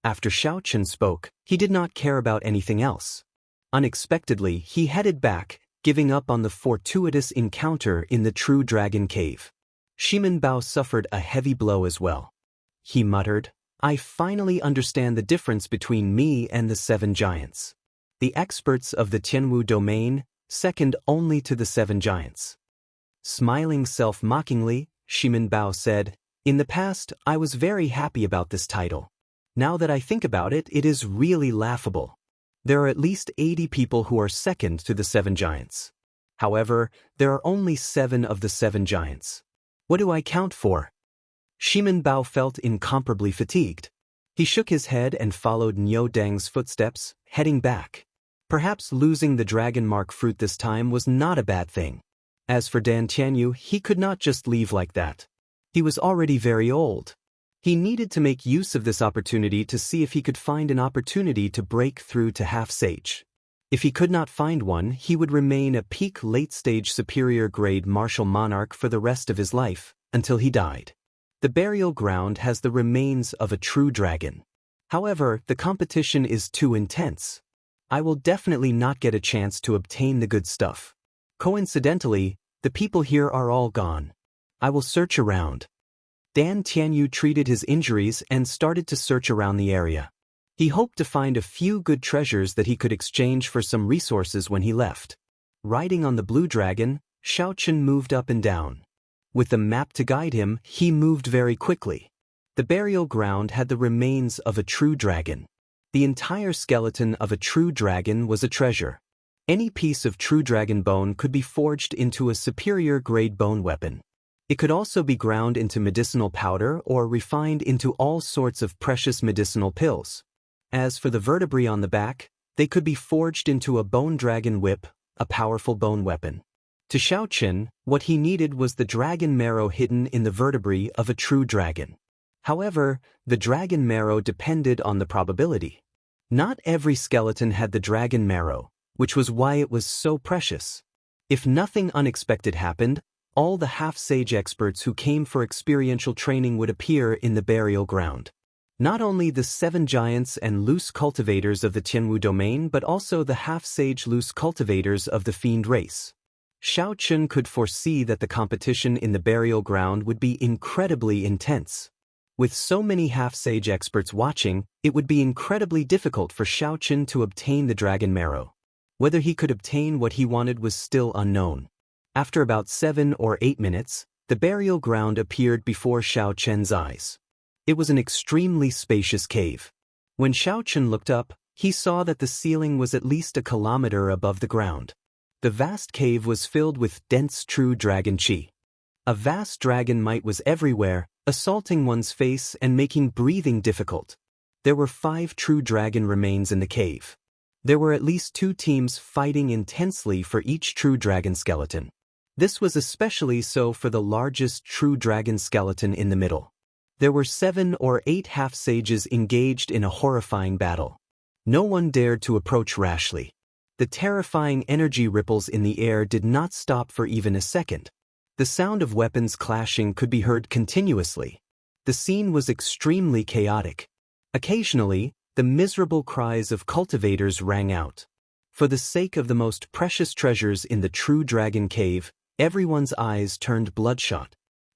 After Xiaoqin spoke, he did not care about anything else. Unexpectedly, he headed back, giving up on the fortuitous encounter in the True Dragon Cave. Shimin Bao suffered a heavy blow as well. He muttered, I finally understand the difference between me and the 7 giants. The experts of the Tianwu domain, second only to the 7 giants. Smiling self-mockingly, Shimin Bao said, In the past, I was very happy about this title. Now that I think about it, it is really laughable. There are at least 80 people who are second to the 7 giants. However, there are only 7 of the 7 giants. What do I count for? Shimin Bao felt incomparably fatigued. He shook his head and followed Niu Deng's footsteps, heading back. Perhaps losing the dragon mark fruit this time was not a bad thing. As for Dan Tianyu, he could not just leave like that. He was already very old. He needed to make use of this opportunity to see if he could find an opportunity to break through to half-sage. If he could not find one, he would remain a peak late-stage superior-grade martial monarch for the rest of his life, until he died. The burial ground has the remains of a true dragon. However, the competition is too intense. I will definitely not get a chance to obtain the good stuff. Coincidentally, the people here are all gone. I will search around. Dan Tianyu treated his injuries and started to search around the area. He hoped to find a few good treasures that he could exchange for some resources when he left. Riding on the blue dragon, Xiaoqin moved up and down. With the map to guide him, he moved very quickly. The burial ground had the remains of a true dragon. The entire skeleton of a true dragon was a treasure. Any piece of true dragon bone could be forged into a superior-grade bone weapon. It could also be ground into medicinal powder or refined into all sorts of precious medicinal pills. As for the vertebrae on the back, they could be forged into a bone dragon whip, a powerful bone weapon. To Xiaoqin, what he needed was the dragon marrow hidden in the vertebrae of a true dragon. However, the dragon marrow depended on the probability. Not every skeleton had the dragon marrow, which was why it was so precious. If nothing unexpected happened, all the half-sage experts who came for experiential training would appear in the burial ground. Not only the 7 giants and loose cultivators of the Tianwu domain but also the half-sage loose cultivators of the fiend race. Xiaoqin could foresee that the competition in the burial ground would be incredibly intense. With so many half-sage experts watching, it would be incredibly difficult for Xiaochen to obtain the dragon marrow. Whether he could obtain what he wanted was still unknown. After about 7 or 8 minutes, the burial ground appeared before Xiaochen's eyes. It was an extremely spacious cave. When Xiaochen looked up, he saw that the ceiling was at least a kilometer above the ground. The vast cave was filled with dense true dragon qi. A vast dragon might was everywhere, assaulting one's face and making breathing difficult. There were 5 true dragon remains in the cave. There were at least 2 teams fighting intensely for each true dragon skeleton. This was especially so for the largest true dragon skeleton in the middle. There were 7 or 8 half-sages engaged in a horrifying battle. No one dared to approach rashly. The terrifying energy ripples in the air did not stop for even a second. The sound of weapons clashing could be heard continuously. The scene was extremely chaotic. Occasionally, the miserable cries of cultivators rang out. For the sake of the most precious treasures in the true dragon cave, everyone's eyes turned bloodshot.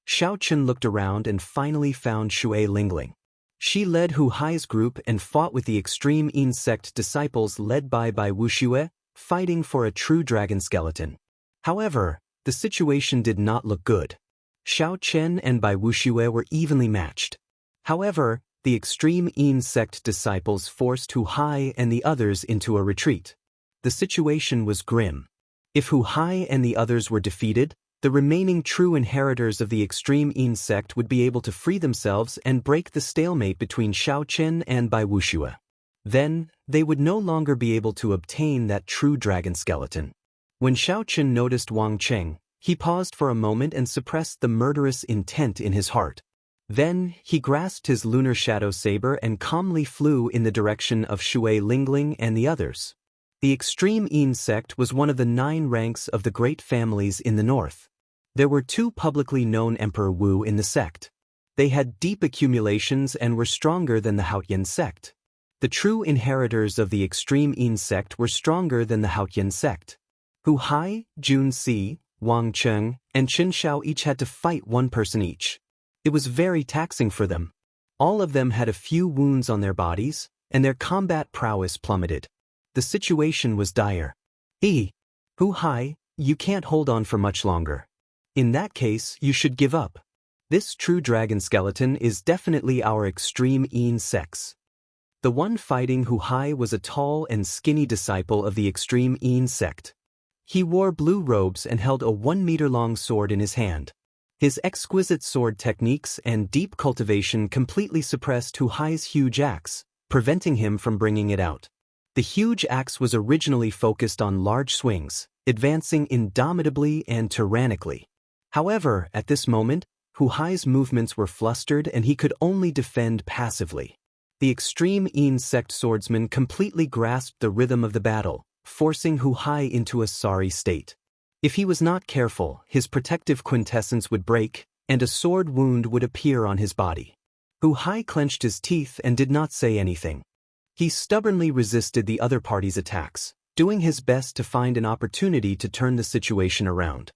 Xiaochen looked around and finally found Shui Lingling. She led Hu Hai's group and fought with the extreme insect disciples led by Wuxia, fighting for a true dragon skeleton. However, the situation did not look good. Xiaochen and Wuxia were evenly matched. However, the extreme insect disciples forced Hu Hai and the others into a retreat. The situation was grim. If Hu Hai and the others were defeated, the remaining true inheritors of the extreme insect would be able to free themselves and break the stalemate between Xiaochen and Wuxia. Then, they would no longer be able to obtain that true dragon skeleton. When Xiaochen noticed Wang Cheng, he paused for a moment and suppressed the murderous intent in his heart. Then, he grasped his lunar shadow saber and calmly flew in the direction of Shui Lingling and the others. The extreme insect was one of the 9 ranks of the great families in the north. There were 2 publicly known Emperor Wu in the sect. They had deep accumulations and were stronger than the Haotian sect. The true inheritors of the extreme insect were stronger than the Haotian sect. Hu Hai, Jun Si, Wang Cheng, and Chen Xiao each had to fight 1 person each. It was very taxing for them. All of them had a few wounds on their bodies, and their combat prowess plummeted. The situation was dire. Hu Hai, you can't hold on for much longer. In that case, you should give up. This true dragon skeleton is definitely our extreme insects. The one fighting Hu Hai was a tall and skinny disciple of the extreme insect. He wore blue robes and held a 1-meter-long sword in his hand. His exquisite sword techniques and deep cultivation completely suppressed Hu Hai's huge axe, preventing him from bringing it out. The huge axe was originally focused on large swings, advancing indomitably and tyrannically. However, at this moment, Hu Hai's movements were flustered and he could only defend passively. The extreme insect swordsman completely grasped the rhythm of the battle, forcing Hu Hai into a sorry state. If he was not careful, his protective quintessence would break, and a sword wound would appear on his body. Hu Hai clenched his teeth and did not say anything. He stubbornly resisted the other party's attacks, doing his best to find an opportunity to turn the situation around.